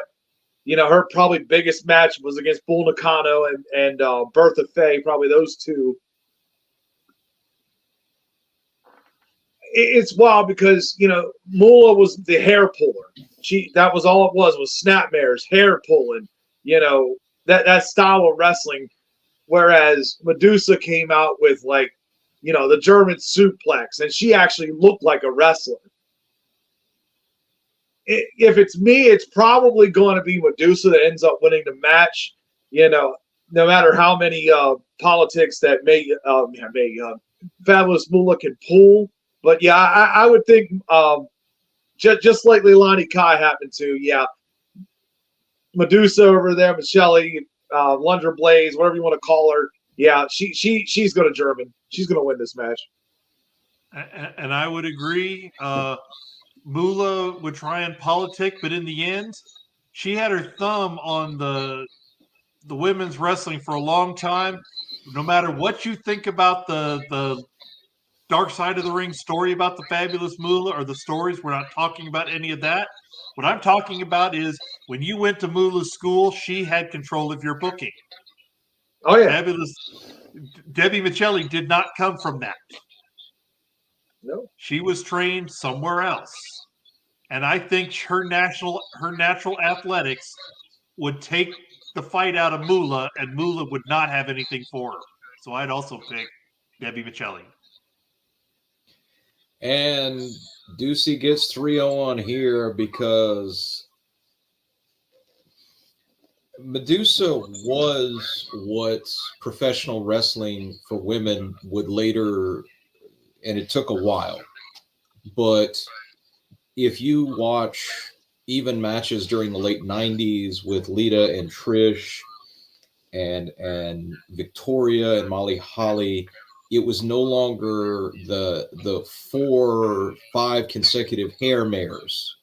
Her probably biggest match was against Bull Nakano and Bertha Faye, probably those two. It's wild because, Moolah was the hair puller. That was all it was snapmares, hair pulling, that style of wrestling. Whereas Medusa came out with the German suplex, and she actually looked like a wrestler. If it's me, it's probably going to be Medusa that ends up winning the match. No matter how many politics that Fabulous Moolah can pull. But yeah, I would think just like Leilani Kai happened to, Medusa over there, Michelli, Lunder Blaze, whatever you want to call her. Yeah, she's going to German. She's going to win this match.
And I would agree. Moolah would try and politic, but in the end, she had her thumb on the women's wrestling for a long time. No matter what you think about the Dark Side of the Ring story about the Fabulous Moolah or the stories, we're not talking about any of that. What I'm talking about is when you went to Moolah's school, she had control of your booking.
Oh, yeah.
Fabulous Debbie Michelli did not come from that.
No.
She was trained somewhere else. And I think her natural athletics would take the fight out of Moolah, and Moolah would not have anything for her. So I'd also pick Debbie Michelli.
And Ducey gets 3-0 on here because Medusa was what professional wrestling for women would later, and it took a while, but if you watch even matches during the late 90s with Lita and Trish and Victoria and Molly Holly, it was no longer the 4 or 5 consecutive hair mares.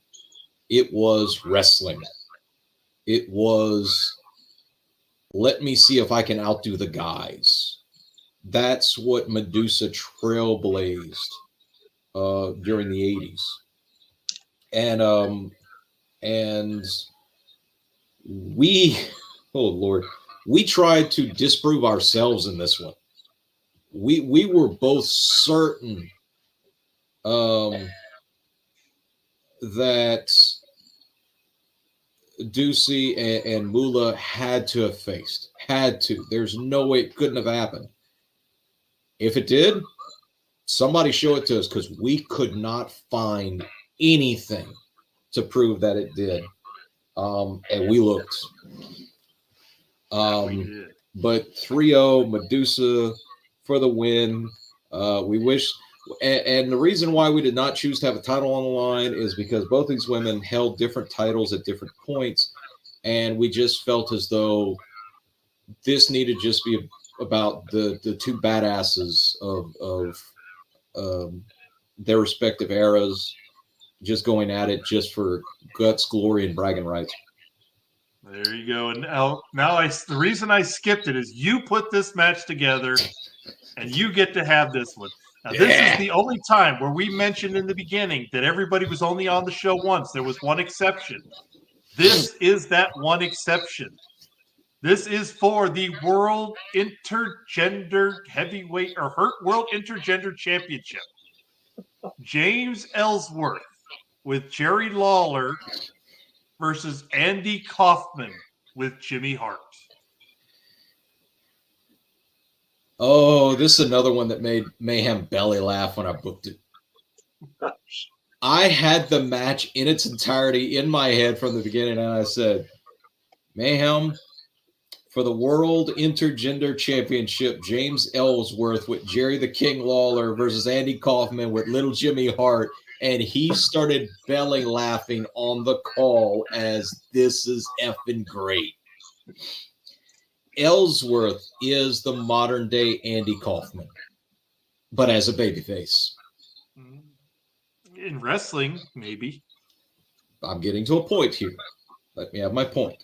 It was wrestling. It was, let me see if I can outdo the guys. That's what Medusa trailblazed during the 80s. And we, oh Lord, we tried to disprove ourselves in this one. We were both certain that Ducey and Moolah had to have faced. Had to. There's no way it couldn't have happened. If it did, somebody show it to us, because we could not find anything to prove that it did. And we looked. But 3-0 Medusa for the win. We wish, and the reason why we did not choose to have a title on the line is because both these women held different titles at different points, and we just felt as though this needed to just be about the two badasses of their respective eras, just going at it just for guts, glory, and bragging rights.
There you go. And now the reason I skipped it is you put this match together, and you get to have this one. Now, this is the only time where we mentioned in the beginning that everybody was only on the show once. There was one exception. This is that one exception. This is for the World Intergender Heavyweight or World Intergender Championship. James Ellsworth with Jerry Lawler versus Andy Kaufman with Jimmy Hart.
Oh, this is another one that made Mayhem belly laugh when I booked it. I had the match in its entirety in my head from the beginning, and I said, Mayhem, for the World Intergender Championship, James Ellsworth with Jerry the King Lawler versus Andy Kaufman with Little Jimmy Hart. And he started belly laughing on the call as this is effing great. Ellsworth is the modern day Andy Kaufman, but as a babyface.
In wrestling, maybe.
I'm getting to a point here. Let me have my point.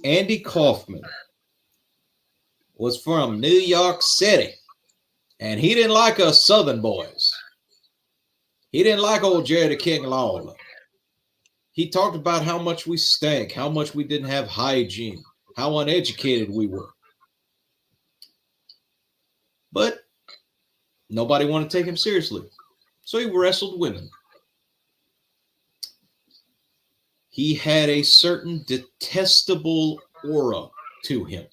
Andy Kaufman was from New York City, and he didn't like us Southern boys. He didn't like old Jerry the King Lawler. He talked about how much we stank, how much we didn't have hygiene, how uneducated we were. But nobody wanted to take him seriously, so he wrestled women. He had a certain detestable aura to him.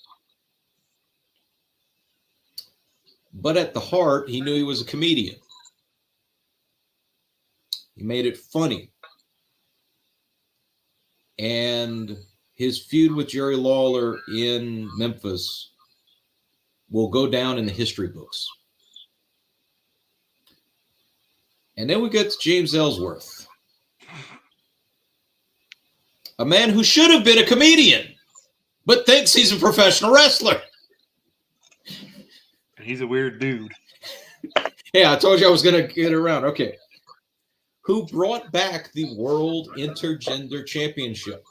But at the heart, he knew he was a comedian. He made it funny. And his feud with Jerry Lawler in Memphis will go down in the history books. And then we get to James Ellsworth, a man who should have been a comedian, but thinks he's a professional wrestler.
And he's a weird dude.
Yeah, I told you I was going to get around. Okay. Who brought back the World Intergender Championship?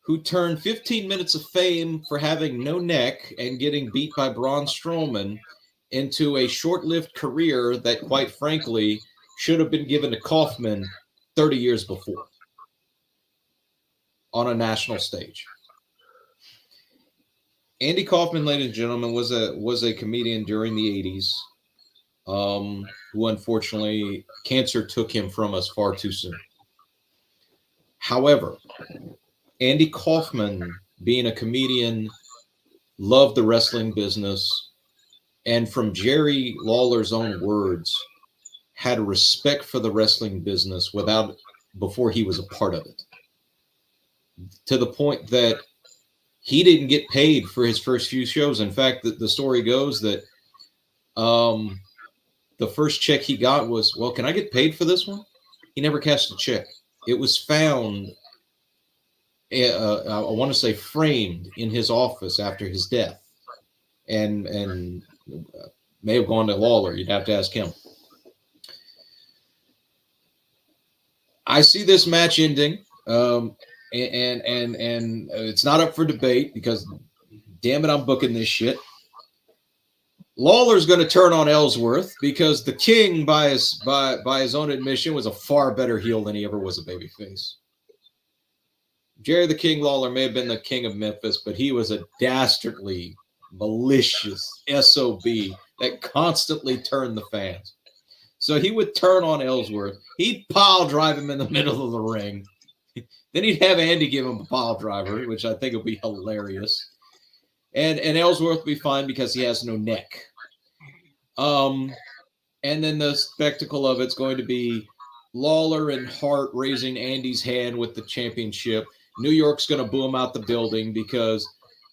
Who turned 15 minutes of fame for having no neck and getting beat by Braun Strowman into a short-lived career that, quite frankly, should have been given to Kaufman 30 years before on a national stage. Andy Kaufman, ladies and gentlemen, was a comedian during the 80s who unfortunately cancer took him from us far too soon. However, Andy Kaufman, being a comedian, loved the wrestling business, and from Jerry Lawler's own words, had respect for the wrestling business before he was a part of it. to the point that he didn't get paid for his first few shows. In fact, the story goes that the first check he got was, well, can I get paid for this one? He never cashed a check. It was found, I want to say, framed in his office after his death, and may have gone to Lawler. You'd have to ask him. I see this match ending, and it's not up for debate because, damn it, I'm booking this shit. Lawler's going to turn on Ellsworth because the King, by his own admission, was a far better heel than he ever was a babyface. Jerry the King Lawler may have been the king of Memphis, but he was a dastardly, malicious SOB that constantly turned the fans. So he would turn on Ellsworth. He'd pile drive him in the middle of the ring. Then he'd have Andy give him a pile driver, which I think would be hilarious. And Ellsworth would be fine because he has no neck. And then the spectacle of it's going to be Lawler and Hart raising Andy's hand with the championship. New York's going to boo him out the building because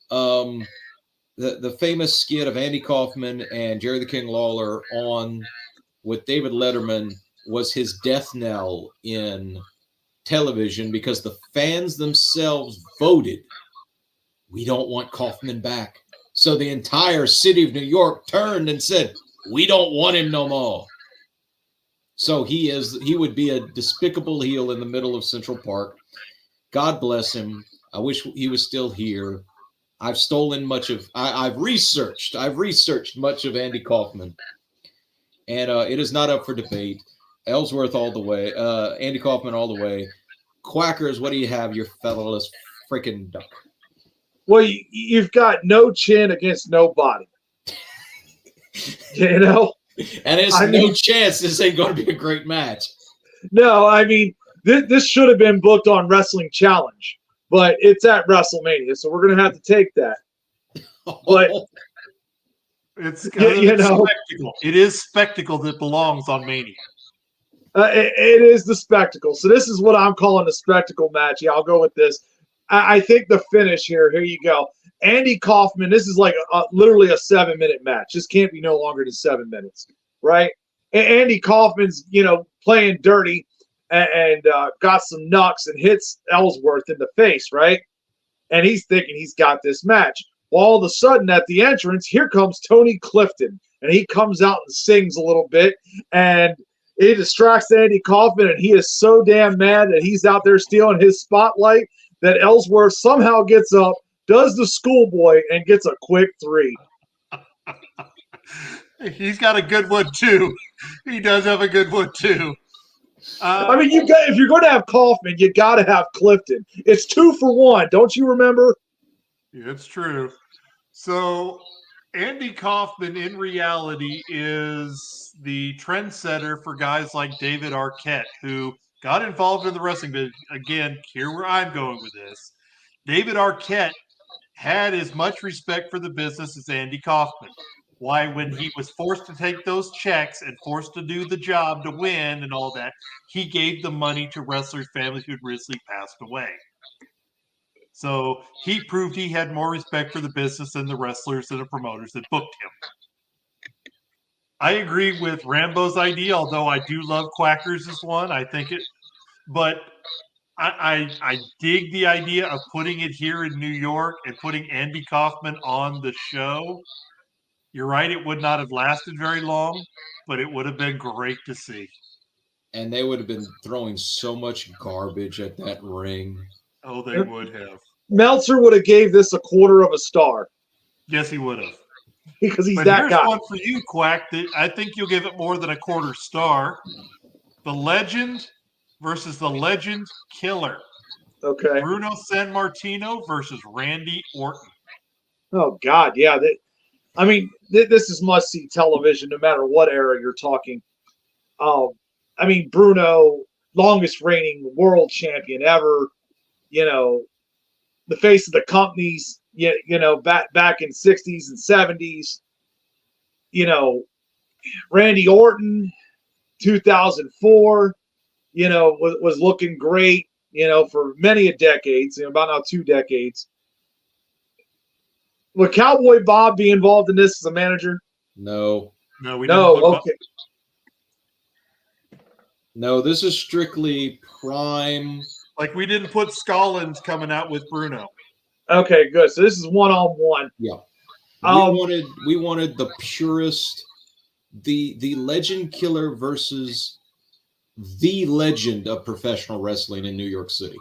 the famous skit of Andy Kaufman and Jerry the King Lawler on with David Letterman was his death knell in television because the fans themselves voted, we don't want Kaufman back. So the entire city of New York turned and said, we don't want him no more. So he would be a despicable heel in the middle of Central Park. God bless him. I wish he was still here. I've researched much of Andy Kaufman. And it is not up for debate. Ellsworth all the way. Andy Kaufman all the way. Quackers, what do you have, your fellowless freaking duck?
Well, you've got no chin against nobody. You know?
And it's no chance this ain't going to be a great match.
No, I mean, this should have been booked on Wrestling Challenge, but it's at WrestleMania, so we're going to have to take that. But
it's spectacle. It is spectacle that belongs on Mania.
It is the spectacle. So this is what I'm calling a spectacle match. Yeah, I'll go with this. I think the finish here. Here you go. Andy Kaufman. This is like literally a 7-minute match. This can't be no longer than 7 minutes, right? And Andy Kaufman's playing dirty and got some knocks and hits Ellsworth in the face, right? And he's thinking he's got this match. Well, all of a sudden at the entrance, here comes Tony Clifton, and he comes out and sings a little bit, and it distracts Andy Kaufman, and he is so damn mad that he's out there stealing his spotlight that Ellsworth somehow gets up, does the schoolboy, and gets a quick 3.
He's got a good one, too. He does have a good one, too.
I mean, if you're going to have Kaufman, you got to have Clifton. It's 2 for 1. Don't you remember?
It's true. So Andy Kaufman, in reality, is the trendsetter for guys like David Arquette, who got involved in the wrestling business. Again, here where I'm going with this. David Arquette had as much respect for the business as Andy Kaufman. Why, when he was forced to take those checks and forced to do the job to win and all that, he gave the money to wrestlers' families who'd recently passed away. So he proved he had more respect for the business than the wrestlers and the promoters that booked him. I agree with Rambo's idea, although I do love Quackers as one. I think it, but I dig the idea of putting it here in New York and putting Andy Kaufman on the show. You're right, it would not have lasted very long, but it would have been great to see.
And they would have been throwing so much garbage at that ring.
Oh, they would have.
Meltzer would have gave this a 1/4 of a star.
Yes, he would have.
Because he's
but
that
here's
guy.
One for you, Quack, that I think you'll give it more than a 1/4 star. The Legend versus the Legend Killer.
Okay.
Bruno Sammartino versus Randy Orton.
Oh, God, yeah. This is must-see television no matter what era you're talking. Bruno, longest reigning world champion ever, the face of the companies, back in 60s and 70s. Randy Orton, 2004, was looking great. for many a decades, about now 2 decades. Would Cowboy Bob be involved in this as a manager?
No.
No, we
No.
didn't.
Okay.
No, this is strictly Prime.
Like we didn't put Scollins coming out with Bruno.
Okay, good. So this is one-on-one.
Yeah.
Um,
We wanted the purest, the legend killer versus the legend of professional wrestling in New York City.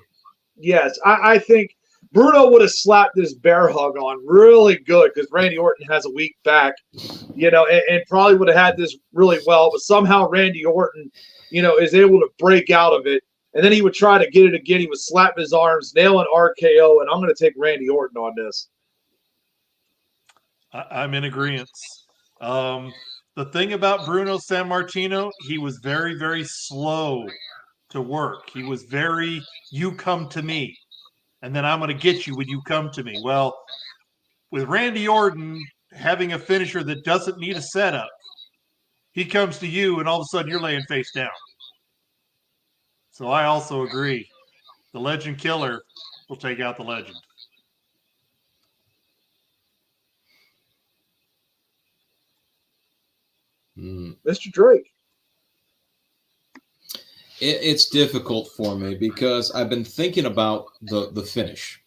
Yes, I think Bruno would have slapped this bear hug on really good because Randy Orton has a weak back, and probably would have had this really well. But somehow Randy Orton, is able to break out of it. And then he would try to get it again. He would slap his arms, nail an RKO, and I'm going to take Randy Orton on this.
I'm in agreement. The thing about Bruno Sammartino, he was very, very slow to work. He was very, you come to me, and then I'm going to get you when you come to me. Well, with Randy Orton having a finisher that doesn't need a setup, he comes to you, and all of a sudden you're laying face down. So I also agree. The legend killer will take out the legend.
Mr. Drake.
It's difficult for me because I've been thinking about the finish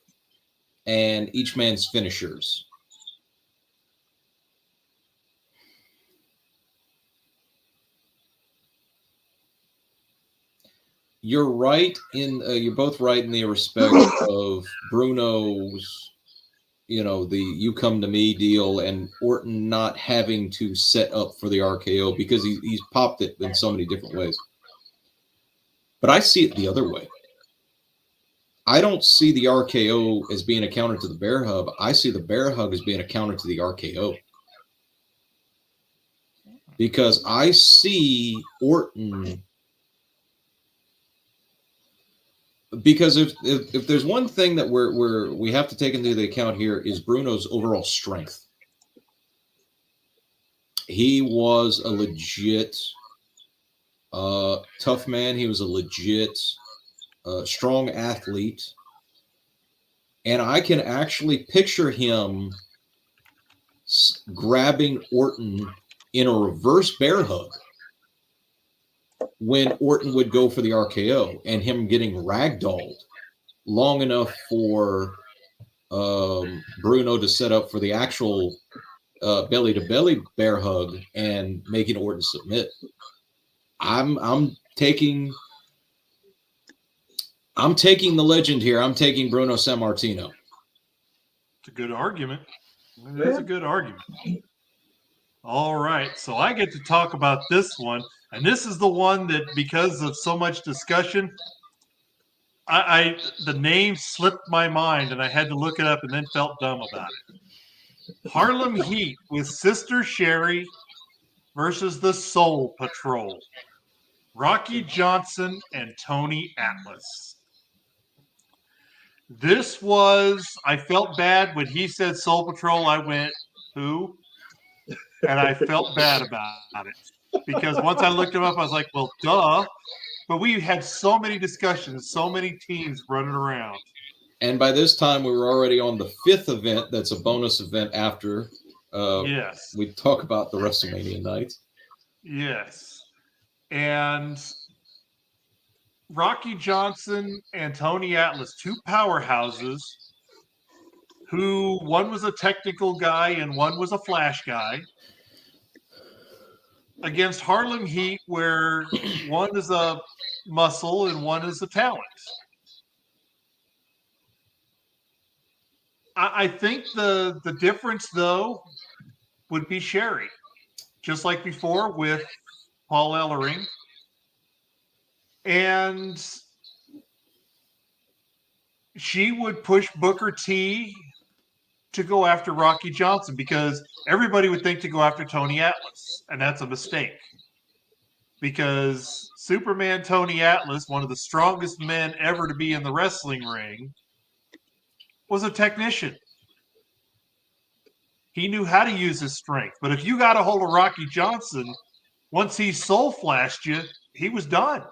and each man's finishers. You're right you're both right in the respect of Bruno's, the you come to me deal and Orton not having to set up for the RKO because he's popped it in so many different ways. But I see it the other way. I don't see the RKO as being a counter to the bear hug. I see the bear hug as being a counter to the RKO. Because I see Orton. Because if there's one thing that we have to take into the account here is Bruno's overall strength. He was a legit tough man. He was a legit strong athlete. And I can actually picture him grabbing Orton in a reverse bear hug when Orton would go for the RKO and him getting ragdolled long enough for Bruno to set up for the actual belly-to-belly bear hug and making Orton submit. I'm taking the legend here. I'm taking Bruno Sammartino.
It's a good argument. That's a good argument. All right, so I get to talk about this one, and this is the one that, because of so much discussion, the name slipped my mind, and I had to look it up, and then felt dumb about it. Harlem Heat with Sister Sherry versus the Soul Patrol. Rocky Johnson and Tony Atlas. This was, I felt bad when he said Soul Patrol. I went, who? And I felt bad about it. Because once I looked him up, I was like, well, duh. But we had so many discussions, so many teams running around.
And by this time, we were already on the 5th event. That's a bonus event after
yes.
we talk about the WrestleMania night.
Yes. And Rocky Johnson and Tony Atlas, two powerhouses, who one was a technical guy and one was a flash guy, against Harlem Heat, where one is a muscle and one is a talent. I think the difference, though, would be Sherry. Just like before with Paul Ellering. And she would push Booker T to go after Rocky Johnson because everybody would think to go after Tony Atlas, and that's a mistake. Because Superman Tony Atlas, one of the strongest men ever to be in the wrestling ring, was a technician. He knew how to use his strength. But if you got a hold of Rocky Johnson, once he soul flashed you, he was done.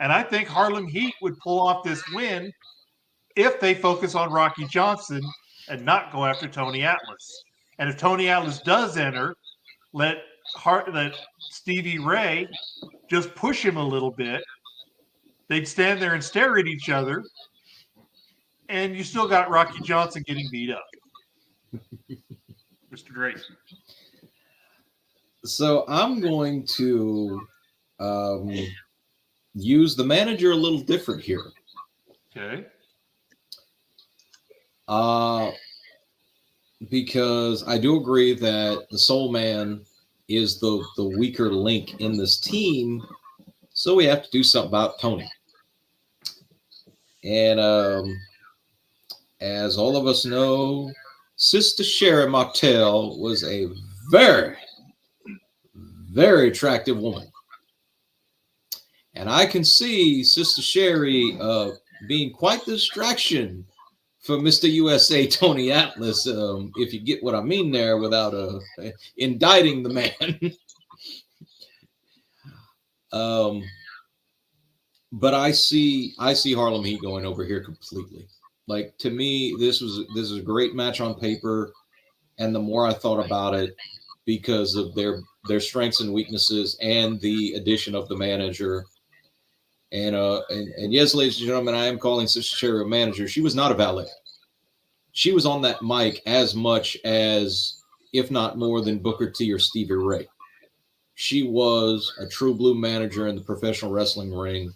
And I think Harlem Heat would pull off this win if they focus on Rocky Johnson and not go after Tony Atlas. And if Tony Atlas does enter, let Stevie Ray just push him a little bit. They'd stand there and stare at each other, and you still got Rocky Johnson getting beat up. Mr. Drake.
So I'm going to use the manager a little different here.
Okay.
Because I do agree that the Soul Man is the weaker link in this team, so we have to do something about Tony. And as all of us know, Sister Sherry Martel was a very, very attractive woman. And I can see Sister Sherry being quite the distraction for Mr. USA Tony Atlas, if you get what I mean there, without indicting the man. But I see Harlem Heat going over here completely. Like, to me, this is a great match on paper, and the more I thought about it, because of their strengths and weaknesses and the addition of the manager. And yes, ladies and gentlemen, I am calling Sister Sherry a manager. She was not a valet. She was on that mic as much as, if not more than, Booker T or Stevie Ray. She was a true blue manager in the professional wrestling ring.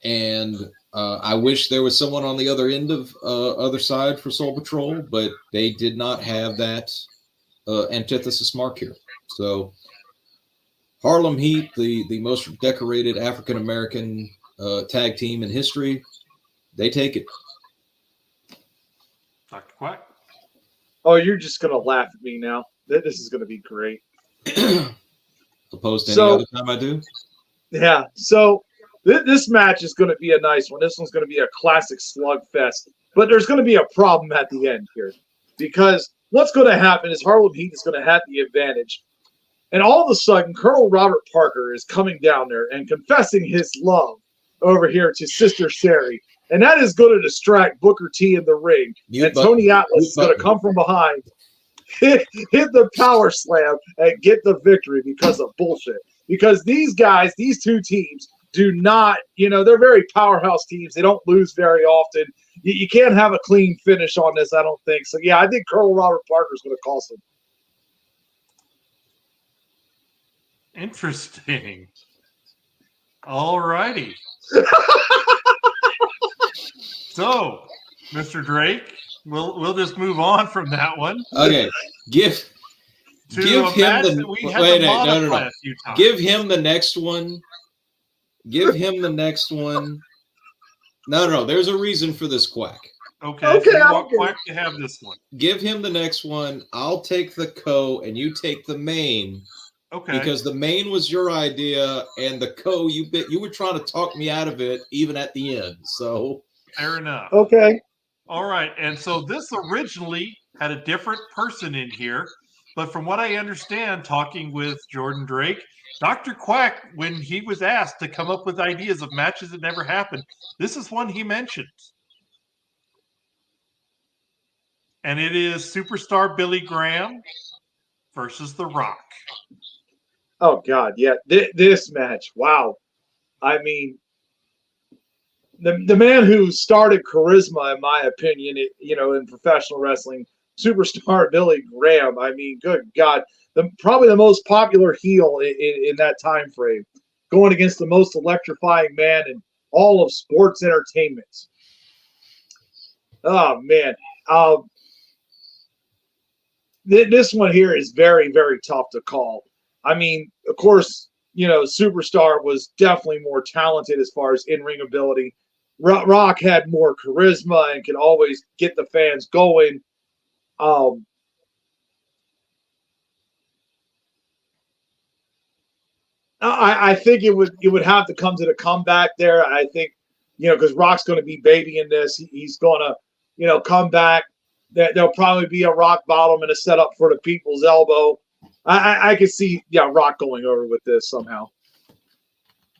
And I wish there was someone on the other end of other side for Soul Patrol, but they did not have that antithesis mark here. So Harlem Heat, the most decorated African-American tag team in history, they take it.
Dr. Quack.
Oh, you're just going to laugh at me now. This is going to be great.
Opposed to any other time I do?
Yeah. So this match is going to be a nice one. This one's going to be a classic slugfest. But there's going to be a problem at the end here. Because what's going to happen is Harlem Heat is going to have the advantage. And all of a sudden, Colonel Robert Parker is coming down there and confessing his love over here to Sister Sherry. And that is going to distract Booker T in the ring. Tony Atlas is going to come from behind, hit the power slam, and get the victory because of bullshit. Because these guys, these two teams, do not, they're very powerhouse teams. They don't lose very often. You can't have a clean finish on this, I don't think. So, yeah, I think Colonel Robert Parker is going to cost him.
Interesting. All righty. So, Mr. Drake, we'll just move on from that one.
Okay, give him the Give him the next one. Give him the next one. No. There's a reason for this, Quack.
Okay. So you want Quack to have this one.
Give him the next one. I'll take the co, and you take the main.
Okay.
Because the main was your idea, and the co, you were trying to talk me out of it, even at the end. So.
Fair enough.
Okay.
All right. And so this originally had a different person in here, but from what I understand, talking with Jordan Drake, Dr. Quack, when he was asked to come up with ideas of matches that never happened, this is one he mentioned. And it is Superstar Billy Graham versus The Rock.
Oh, God, yeah. This match, wow. I mean, the man who started charisma, in my opinion, in professional wrestling, Superstar Billy Graham. I mean, good God, probably the most popular heel in that time frame, going against the most electrifying man in all of sports entertainment. Oh man, this one here is very, very tough to call. I mean, of course, Superstar was definitely more talented as far as in-ring ability. Rock had more charisma and could always get the fans going. I think it would have to come to the comeback there. I think, because Rock's going to be babying this. He's going to, come back. There'll probably be a rock bottom and a setup for the people's elbow. I could see Rock going over with this somehow.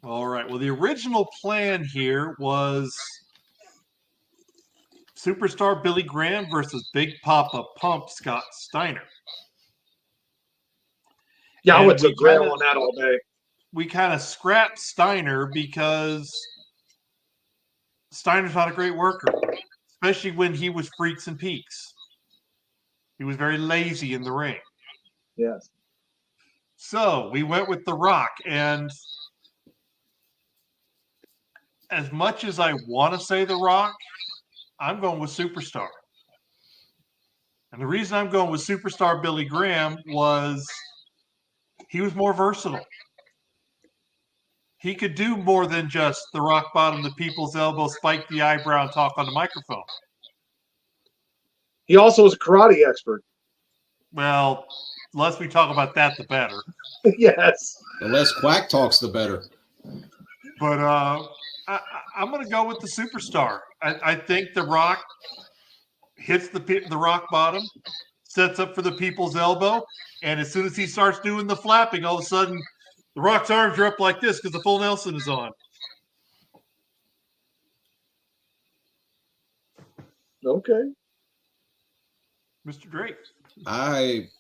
All right. Well, the original plan here was Superstar Billy Graham versus Big Papa Pump Scott Steiner.
Yeah, I
And
would
we
took Graham
kinda-
on that all day.
We kind of scrapped Steiner because Steiner's not a great worker, especially when he was Freaks and Peaks. He was very lazy in the ring.
Yes.
So we went with The Rock, and as much as I want to say The Rock, I'm going with Superstar. And the reason I'm going with Superstar Billy Graham was he was more versatile. He could do more than just the rock bottom, the people's elbow, spike the eyebrow, and talk on the microphone.
He also was a karate expert.
Well, the less we talk about that, the better.
Yes.
The less Quack talks, the better.
But I'm going to go with the Superstar. I think The Rock hits the rock bottom, sets up for the people's elbow, and as soon as he starts doing the flapping, all of a sudden, The Rock's arms are up like this because the full Nelson is on.
Okay.
Mr. Drake.
I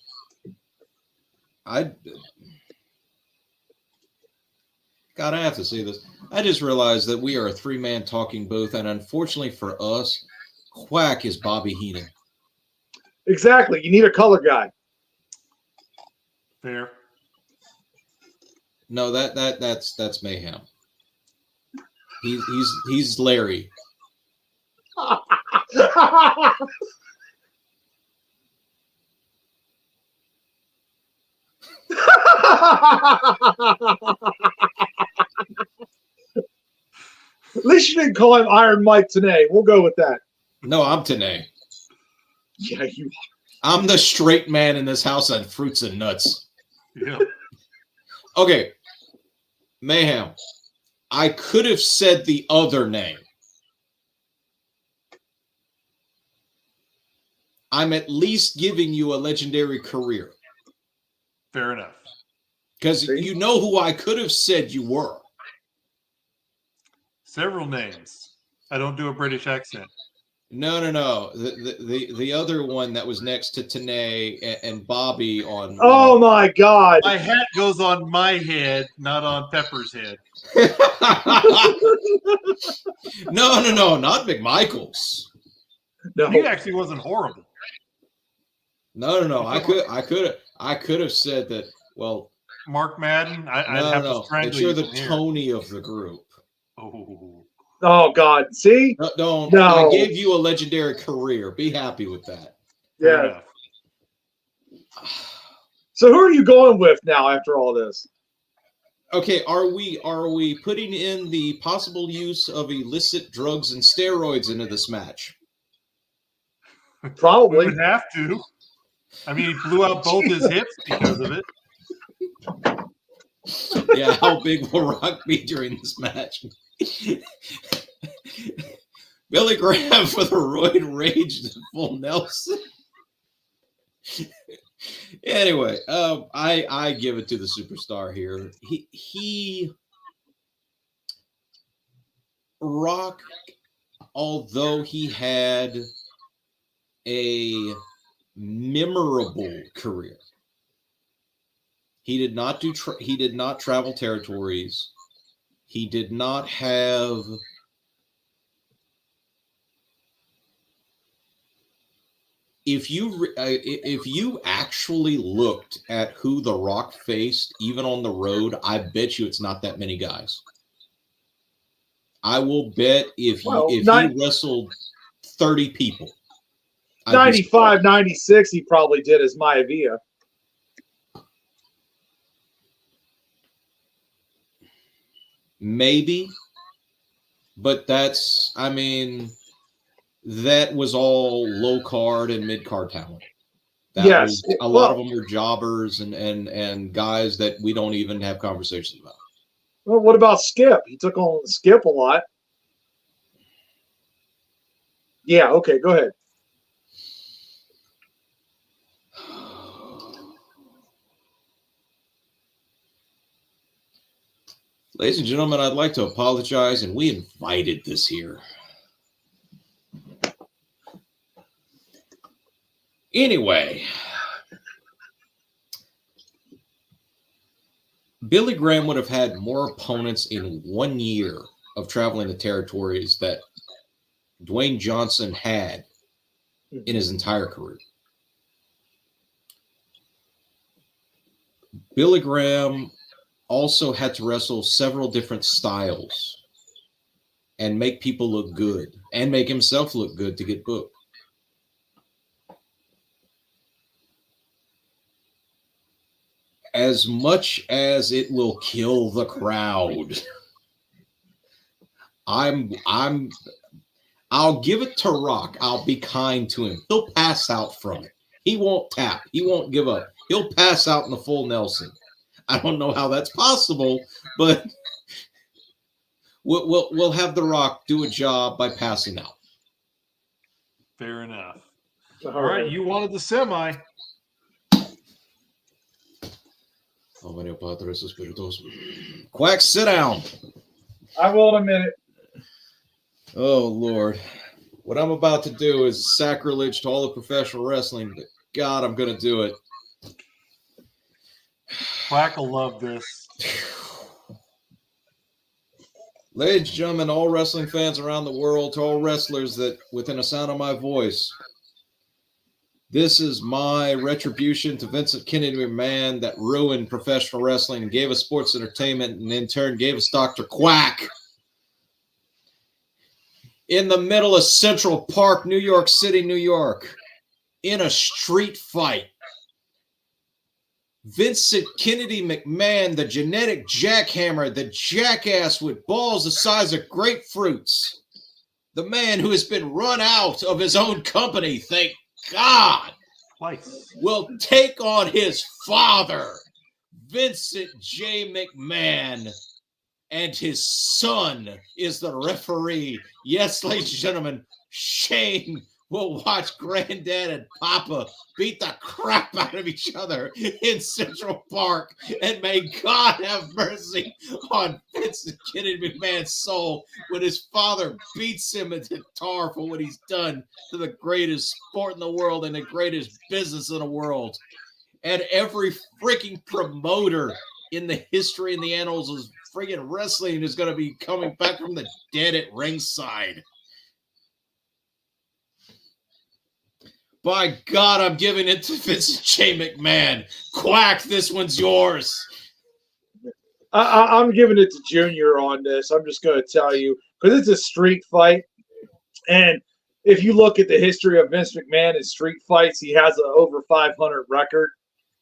God, I have to say this. I just realized that we are a three-man talking booth, and unfortunately for us, Quack is Bobby Heenan.
Exactly. You need a color guy.
Fair.
No, that's Mayhem. He's Larry.
At least you didn't call him Iron Mike today. We'll go with that.
No, I'm Tanae.
Yeah, you.
I'm the straight man in this house on fruits and nuts.
Yeah.
Okay. Mayhem. I could have said the other name. I'm at least giving you a legendary career.
Fair enough.
Because
See?
you know who I could have said you were.
Several names. I don't do a British accent.
No. The other one that was next to Tanae and Bobby on.
Oh my God!
My hat goes on my head, not on Pepper's head.
No, not McMichaels.
No.
He actually wasn't horrible.
No. I could have said that. Well,
Mark Madden. I'd
no.
have to strangle
That you're
you
the
from here.
Tony of the group.
Oh.
Oh God! See?
No, don't.
No.
I gave you a legendary career. Be happy with that.
Fair
Yeah.
enough.
So who are you going with now after all this?
Okay, are we putting in the possible use of illicit drugs and steroids into this match?
We
Probably.
would have to. I mean, he blew out both his hips because of it.
Yeah, how big will Rock be during this match? Billy Graham for the roid rage to full Nelson. Anyway, I give it to the Superstar here. He Rock, although he had a memorable career, he did not travel territories. He did not have if you actually looked at who The Rock faced, even on the road, I bet you it's not that many guys. I will bet if he wrestled 30 people.
95, 96, he probably did as Maivia.
Maybe, but that was all low card and mid card talent.
Yes,
a lot of them were jobbers and guys that we don't even have conversations about.
Well, what about Skip? He took on Skip a lot. Yeah, okay, go ahead.
Ladies and gentlemen, I'd like to apologize, and we invited this here. Anyway, Billy Graham would have had more opponents in 1 year of traveling the territories that Dwayne Johnson had in his entire career. Billy Graham also had to wrestle several different styles and make people look good and make himself look good to get booked. As much as it will kill the crowd, I'll give it to Rock. I'll be kind to him. He'll pass out from it. He won't tap. He won't give up. He'll pass out in the full Nelson. I don't know how that's possible, but we'll have The Rock do a job by passing out.
Fair enough. All right, you wanted the semi.
Quack, sit down.
I will in a minute.
Oh, Lord. What I'm about to do is sacrilege to all of professional wrestling, but God, I'm going to do it.
Quack will love this.
Ladies and gentlemen, all wrestling fans around the world, to all wrestlers that within a sound of my voice, this is my retribution to Vincent Kennedy McMahon that ruined professional wrestling and gave us sports entertainment and in turn gave us Dr. Quack. In the middle of Central Park, New York City, New York, in a street fight, Vincent Kennedy McMahon, the genetic jackhammer, the jackass with balls the size of grapefruits, the man who has been run out of his own company, thank God,
Twice.
will take on his father, Vincent J. McMahon, and his son is the referee. Yes, ladies and gentlemen, Shane will watch Granddad and Papa beat the crap out of each other in Central Park, and may God have mercy on Vincent Kennedy McMahon's soul when his father beats him in the tar for what he's done to the greatest sport in the world and the greatest business in the world. And every freaking promoter in the history and the annals of freaking wrestling is going to be coming back from the dead at ringside. By God, I'm giving it to Vincent J. McMahon. Quack, this one's yours.
I'm giving it to Junior on this. I'm just going to tell you, because it's a street fight. And if you look at the history of Vince McMahon in street fights, he has an over 500 record.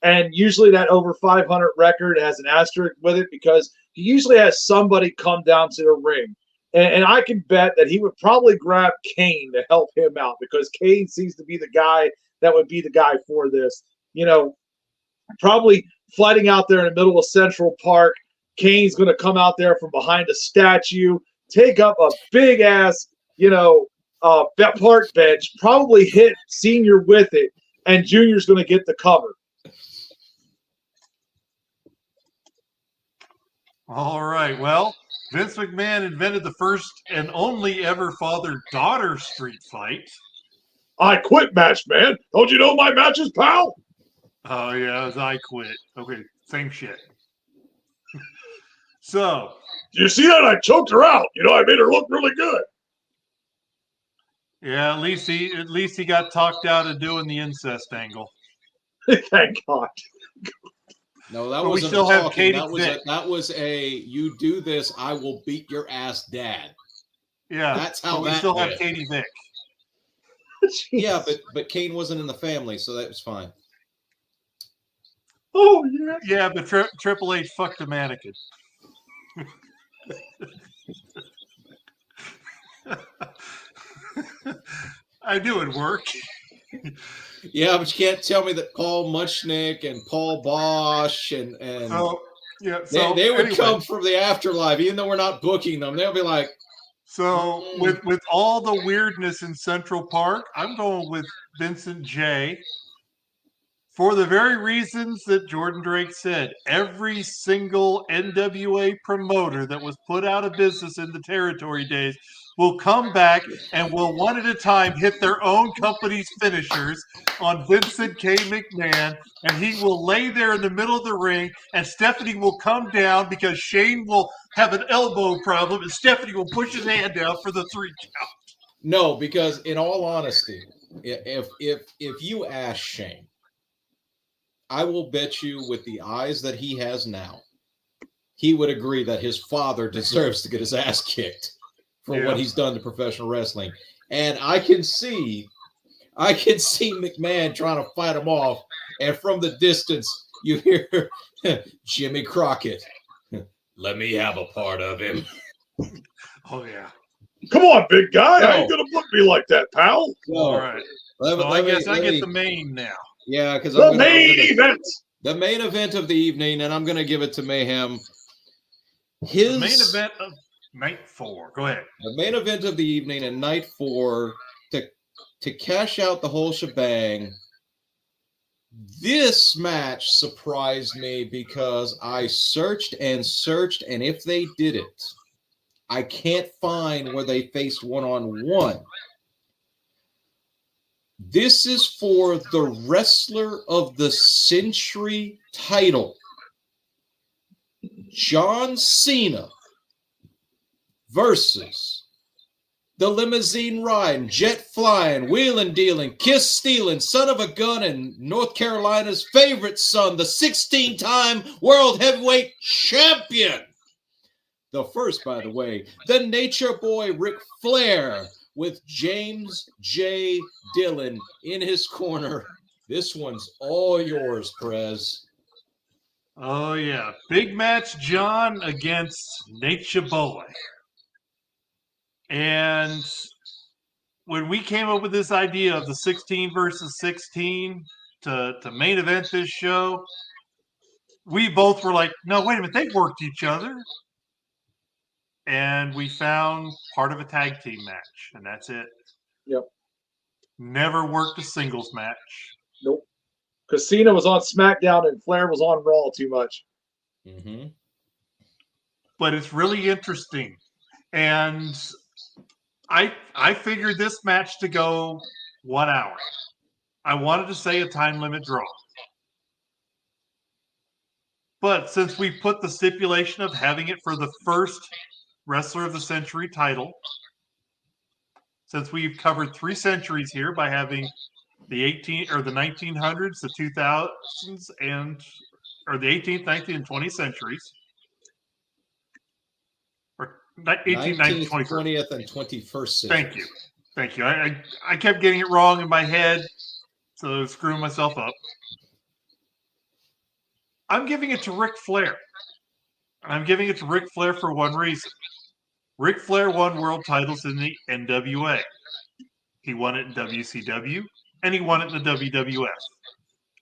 And usually that over 500 record has an asterisk with it because he usually has somebody come down to the ring. And I can bet that he would probably grab Kane to help him out because Kane seems to be the guy that would be the guy for this. You know, probably fighting out there in the middle of Central Park. Kane's going to come out there from behind a statue, take up a big-ass, park bench, probably hit Senior with it, and Junior's going to get the cover.
All right. Well, Vince McMahon invented the first and only ever father-daughter street fight.
I quit match, man. Don't you know my matches, pal?
Oh, yeah, it was I quit. Okay, same shit. So.
You see that? I choked her out. I made her look really good.
Yeah, at least he got talked out of doing the incest angle.
Thank God.
No, that
but
wasn't
we still
a
have
talking.
Katie
That was a you do this, I will beat your ass, Dad.
Yeah,
that's how
we
that
still
went.
have Katie Vick.
Yeah, but Kane wasn't in the family, so that was fine.
Oh yeah.
Yeah, but Triple H fucked a mannequin. I knew it'd work.
Yeah, but you can't tell me that Paul Muchnick and Paul Bosch and they would come from the afterlife, even though we're not booking them. They'll be like.
So with all the weirdness in Central Park, I'm going with Vincent J. For the very reasons that Jordan Drake said, every single NWA promoter that was put out of business in the territory days will come back and will one at a time hit their own company's finishers on Vincent K. McMahon, and he will lay there in the middle of the ring, and Stephanie will come down because Shane will have an elbow problem, and Stephanie will push his hand down for the 3 count.
No, because in all honesty, if you ask Shane, I will bet you with the eyes that he has now, he would agree that his father deserves to get his ass kicked for what he's done to professional wrestling. And I can see McMahon trying to fight him off, and from the distance you hear Jimmy Crockett, let me have a part of him.
Oh yeah.
Come on, big guy. I ain't gonna book me like that, pal.
All right. So I guess I get the main now.
Yeah, because
the main event.
The main event of the evening, and I'm going to give it to Mayhem.
The main event of night 4. Go ahead.
The main event of the evening and night 4 to cash out the whole shebang. This match surprised me because I searched and searched, and if they did it, I can't find where they faced one-on-one. This is for the Wrestler of the Century title. John Cena versus the limousine riding, jet flying, wheeling dealing, kiss stealing, son of a gun, and North Carolina's favorite son, the 16-time World Heavyweight Champion. The first, by the way, the Nature Boy Ric Flair, with James J. Dillon in his corner. This one's all yours, Perez.
Oh, yeah. Big match, John against Nature Boy. And when we came up with this idea of the 16 versus 16 to main event this show, we both were like, no, wait a minute, they've worked each other. And we found part of a tag team match, and that's it.
Yep.
Never worked a singles match.
Nope. Because Cena was on SmackDown and Flair was on Raw too much.
Mm-hmm.
But it's really interesting. And I figured this match to go 1 hour. I wanted to say a time limit draw. But since we put the stipulation of having it for the first Wrestler of the Century title, since we've covered 3 centuries here by having the 1900s, the 2000s, or the 18th, 19th, and 20th centuries, or 18th, 19th,
20th, and 21st century.
Thank you. I kept getting it wrong in my head, so screwing myself up. I'm giving it to Ric Flair. I'm giving it to Ric Flair for one reason. Ric Flair won world titles in the NWA. He won it in WCW, and he won it in the WWF.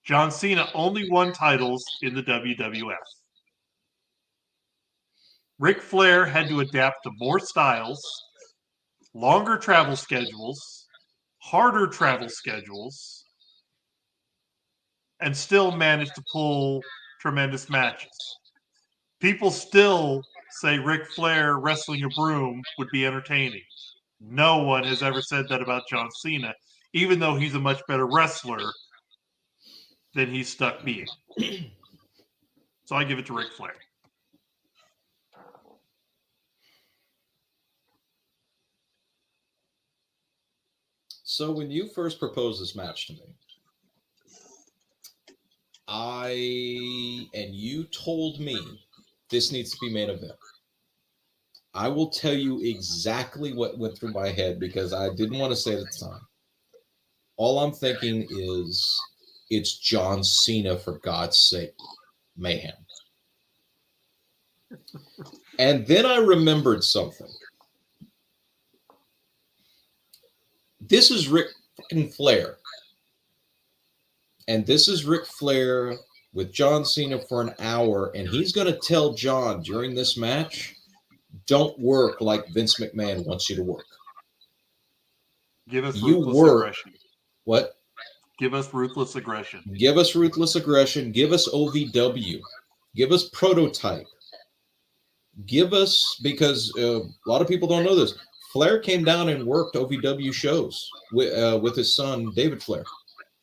John Cena only won titles in the WWF. Ric Flair had to adapt to more styles, longer travel schedules, harder travel schedules, and still managed to pull tremendous matches. People still say Ric Flair wrestling a broom would be entertaining. No one has ever said that about John Cena, even though he's a much better wrestler than he's stuck being. So I give it to Ric Flair.
So when you first proposed this match to me, and you told me this needs to be main event, I will tell you exactly what went through my head because I didn't want to say it at the time. All I'm thinking is it's John Cena, for God's sake. Mayhem. And then I remembered something. This is Ric fucking Flair. And this is Ric Flair with John Cena for an hour, and he's going to tell John during this match, don't work like Vince McMahon wants you to work.
Give us
You
ruthless
work.
aggression.
What?
Give us ruthless aggression.
Give us ruthless aggression. Give us OVW. Give us prototype. Give us, because a lot of people don't know this, Flair came down and worked OVW shows with his son, David Flair,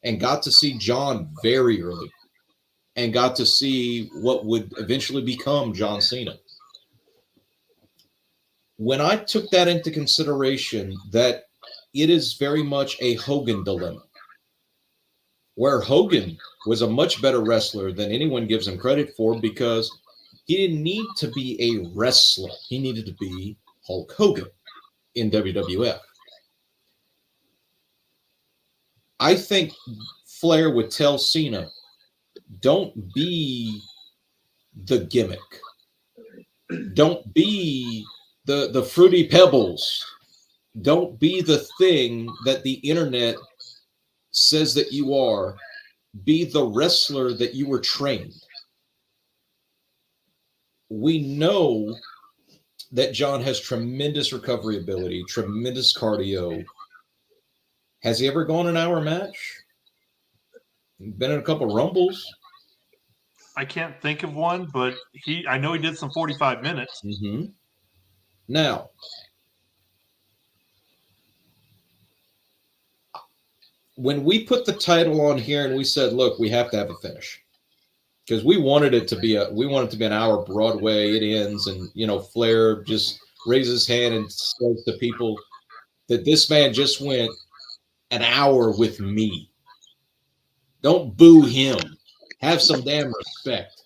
and got to see John very early and got to see what would eventually become John Cena. When I took that into consideration, that it is very much a Hogan dilemma, where Hogan was a much better wrestler than anyone gives him credit for, because he didn't need to be a wrestler. He needed to be Hulk Hogan in WWF. I think Flair would tell Cena, don't be the gimmick. Don't be the Fruity Pebbles. Don't be the thing that the internet says that you are. Be the wrestler that you were trained. We know that John has tremendous recovery ability, tremendous cardio. Has he ever gone an hour match? Been in a couple Rumbles?
I can't think of one, but I know he did some 45 minutes.
Mm-hmm. Now, when we put the title on here and we said, look, we have to have a finish, because we wanted it to be an hour Broadway. It ends, and Flair just raises his hand and says to people that this man just went an hour with me. Don't boo him. Have some damn respect.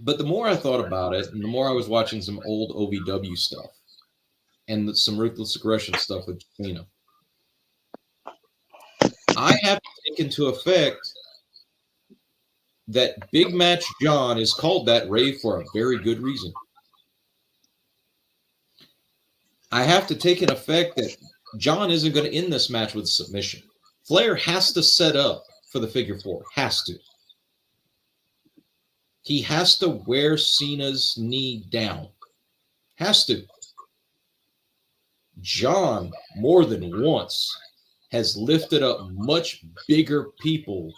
But the more I thought about it, and the more I was watching some old OVW stuff and some ruthless aggression stuff with Cena, I have to take into effect that Big Match John is called that, Ray, for a very good reason. I have to take in effect that John isn't going to end this match with submission. Flair has to set up for the figure four. Has to. He has to wear Cena's knee down. Has to. John, more than once, has lifted up much bigger people,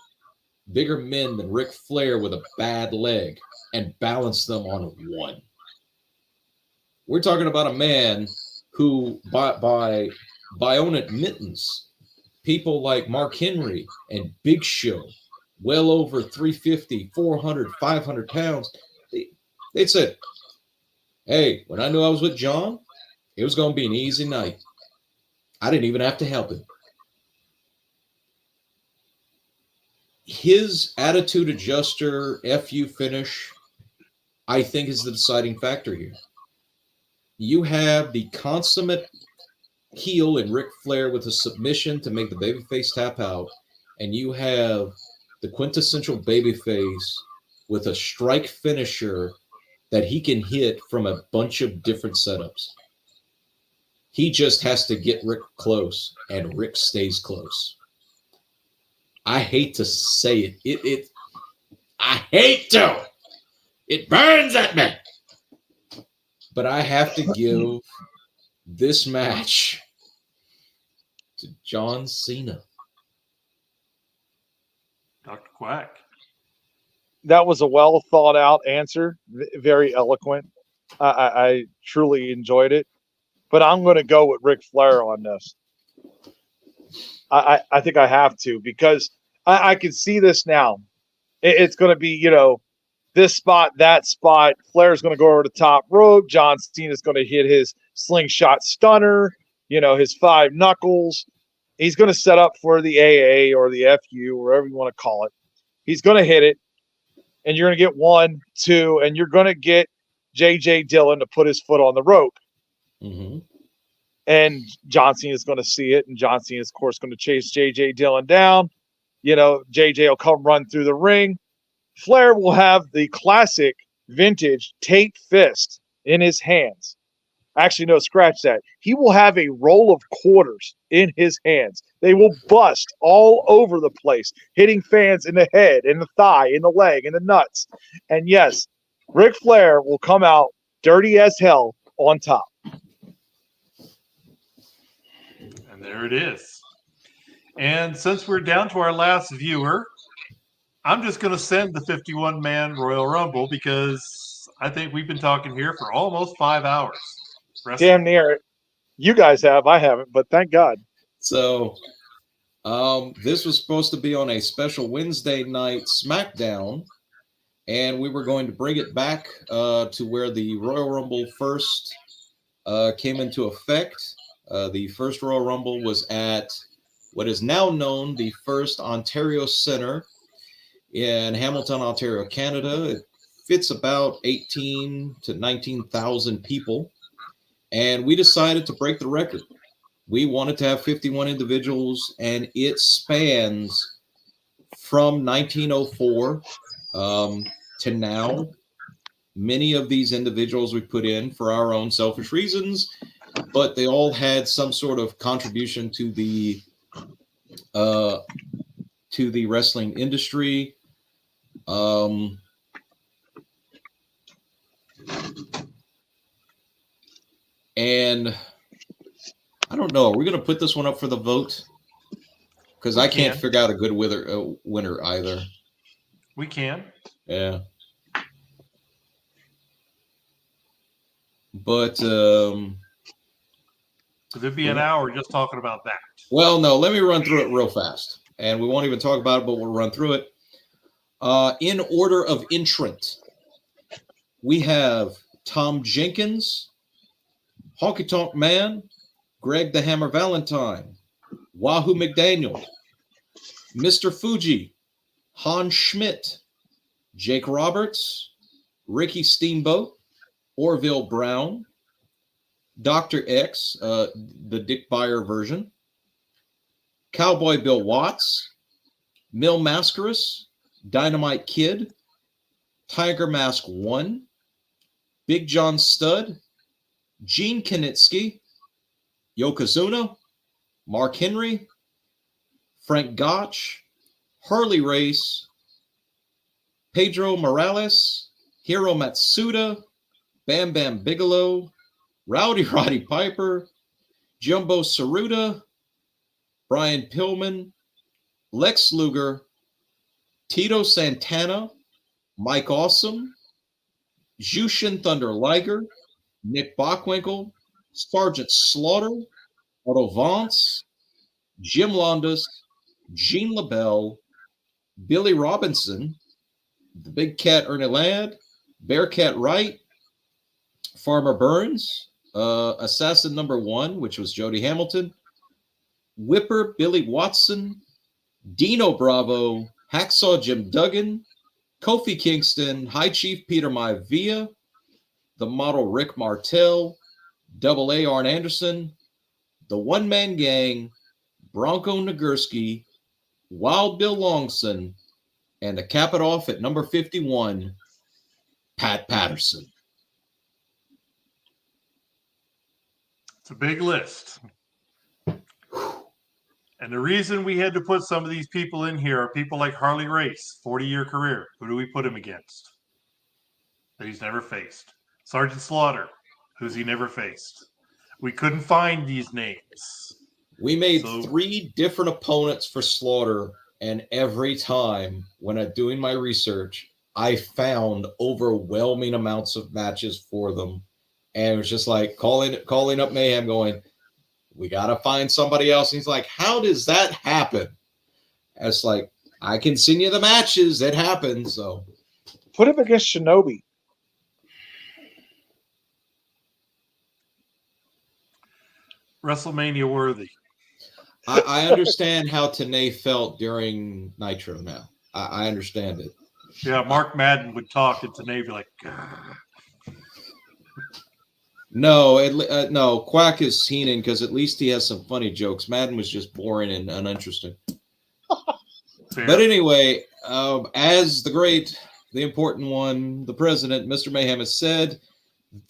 bigger men than Ric Flair with a bad leg, and balanced them on one. We're talking about a man who, by own admittance, people like Mark Henry and Big Show, well over 350, 400, 500 pounds, they said, hey, when I knew I was with John, it was going to be an easy night. I didn't even have to help him. His attitude adjuster, FU finish, I think is the deciding factor here. You have the consummate heel in Ric Flair with a submission to make the babyface tap out, and you have the quintessential babyface with a strike finisher that he can hit from a bunch of different setups. He just has to get Rick close, and Rick stays close. I hate to say it. I hate to. It burns at me. But I have to give this match to John Cena.
Dr. Quack.
That was a well thought out answer. Very eloquent. I truly enjoyed it. But I'm going to go with Ric Flair on this. I think I have to, because I can see this now. It's going to be, this spot, that spot. Flair's going to go over the top rope. John Cena's going to hit his slingshot stunner, his 5 knuckles. He's going to set up for the AA or the FU, wherever you want to call it. He's going to hit it, and you're going to get 1, 2, and you're going to get J.J. Dillon to put his foot on the rope.
Mm-hmm.
And John Cena is going to see it, and John Cena is, of course, going to chase J.J. Dillon down. J.J. will come run through the ring. Flair will have the classic vintage Tate fist in his hands. Actually, no, scratch that. He will have a roll of quarters in his hands. They will bust all over the place, hitting fans in the head, in the thigh, in the leg, in the nuts. And yes, Ric Flair will come out dirty as hell on top.
And there it is. And since we're down to our last viewer, I'm just going to send the 51-man Royal Rumble because I think we've been talking here for almost 5 hours.
Damn near. You guys have, I haven't, but thank God.
So, this was supposed to be on a special Wednesday night SmackDown, and we were going to bring it back to where the Royal Rumble first came into effect. The first Royal Rumble was at what is now known the First Ontario Center in Hamilton, Ontario, Canada. It fits about 18 to 19,000 people, and we decided to break the record. We wanted to have 51 individuals, and it spans from 1904 to now. Many of these individuals we put in for our own selfish reasons, but they all had some sort of contribution to the wrestling industry. And I don't know. Are we going to put this one up for the vote? Because I can't figure out a good winner either.
We can.
Yeah. But
it'd be an hour just talking about that.
Well, no, let me run through it real fast. And we won't even talk about it, but we'll run through it. In order of entrant, we have Tom Jenkins, Honky Tonk Man, Greg the Hammer Valentine, Wahoo McDaniel, Mr. Fuji, Hans Schmidt, Jake Roberts, Ricky Steamboat, Orville Brown, Dr. X, the Dick Beyer version, Cowboy Bill Watts, Mil Mascaras, Dynamite Kid, Tiger Mask 1, Big John Studd, Gene Kanitsky, Yokozuna, Mark Henry, Frank Gotch, Harley Race, Pedro Morales, Hiro Matsuda, Bam Bam Bigelow, Rowdy Roddy Piper, Jumbo Saruta, Brian Pillman, Lex Luger, Tito Santana, Mike Awesome, Jushin Thunder Liger, Nick Bockwinkel, Sergeant Slaughter, Otto Vance, Jim Londos, Gene LaBelle, Billy Robinson, the Big Cat Ernie Ladd, Bearcat Wright, Farmer Burns, Assassin Number 1, which was Jody Hamilton, Whipper Billy Watson, Dino Bravo, Hacksaw Jim Duggan, Kofi Kingston, High Chief Peter Maivia, the model Rick Martel, Double A Arn Anderson, the One Man Gang, Bronco Nagurski, Wild Bill Longson, and to cap it off at number 51, Pat Patterson.
It's a big list. And the reason we had to put some of these people in here are people like Harley Race, 40-year career. Who do we put him against? That he's never faced. Sergeant Slaughter, who's he never faced. We couldn't find these names.
We made 3 different opponents for Slaughter, and every time when I'm doing my research, I found overwhelming amounts of matches for them. And it was just like calling up Mayhem going, we got to find somebody else. And he's like, how does that happen? And it's like, I can send you the matches. It happens. So
put him against Shinobi.
WrestleMania worthy.
I understand how Tenay felt during Nitro now. I understand it.
Yeah, Mark Madden would talk and Tenay be like,
No, Quack is Heenan because at least he has some funny jokes. Madden was just boring and uninteresting. But anyway, as the important one, the president, Mr. Mayhem, has said,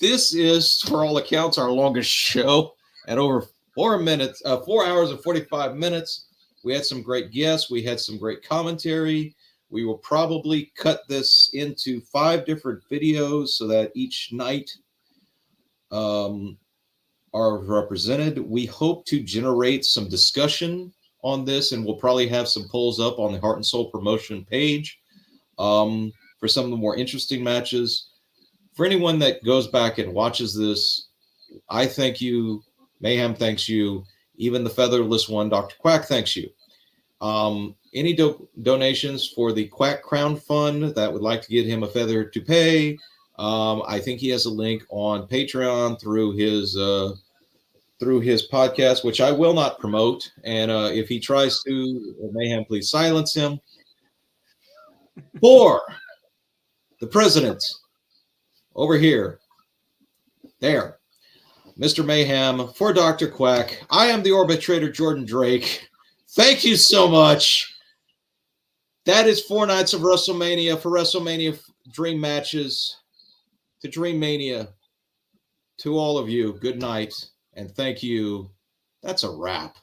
this is, for all accounts, our longest show at over 4 hours and 45 minutes. We had some great guests. We had some great commentary. We will probably cut this into 5 different videos so that each night are represented. We hope to generate some discussion on this, and we'll probably have some polls up on the Heart and Soul promotion page for some of the more interesting matches. For anyone that goes back and watches this, I thank you. Mayhem thanks you. Even the featherless one, Dr. Quack, thanks you. Any donations for the Quack Crown Fund that would like to get him a feather to pay, I think he has a link on Patreon through his podcast, which I will not promote. And if he tries to, Mayhem, please silence him. For the president over here, there, Mr. Mayhem, for Dr. Quack, I am the Arbitrator Jordan Drake. Thank you so much. That is 4 nights of WrestleMania for WrestleMania Dream Matches to Dream Mania. To all of you, good night and thank you. That's a wrap.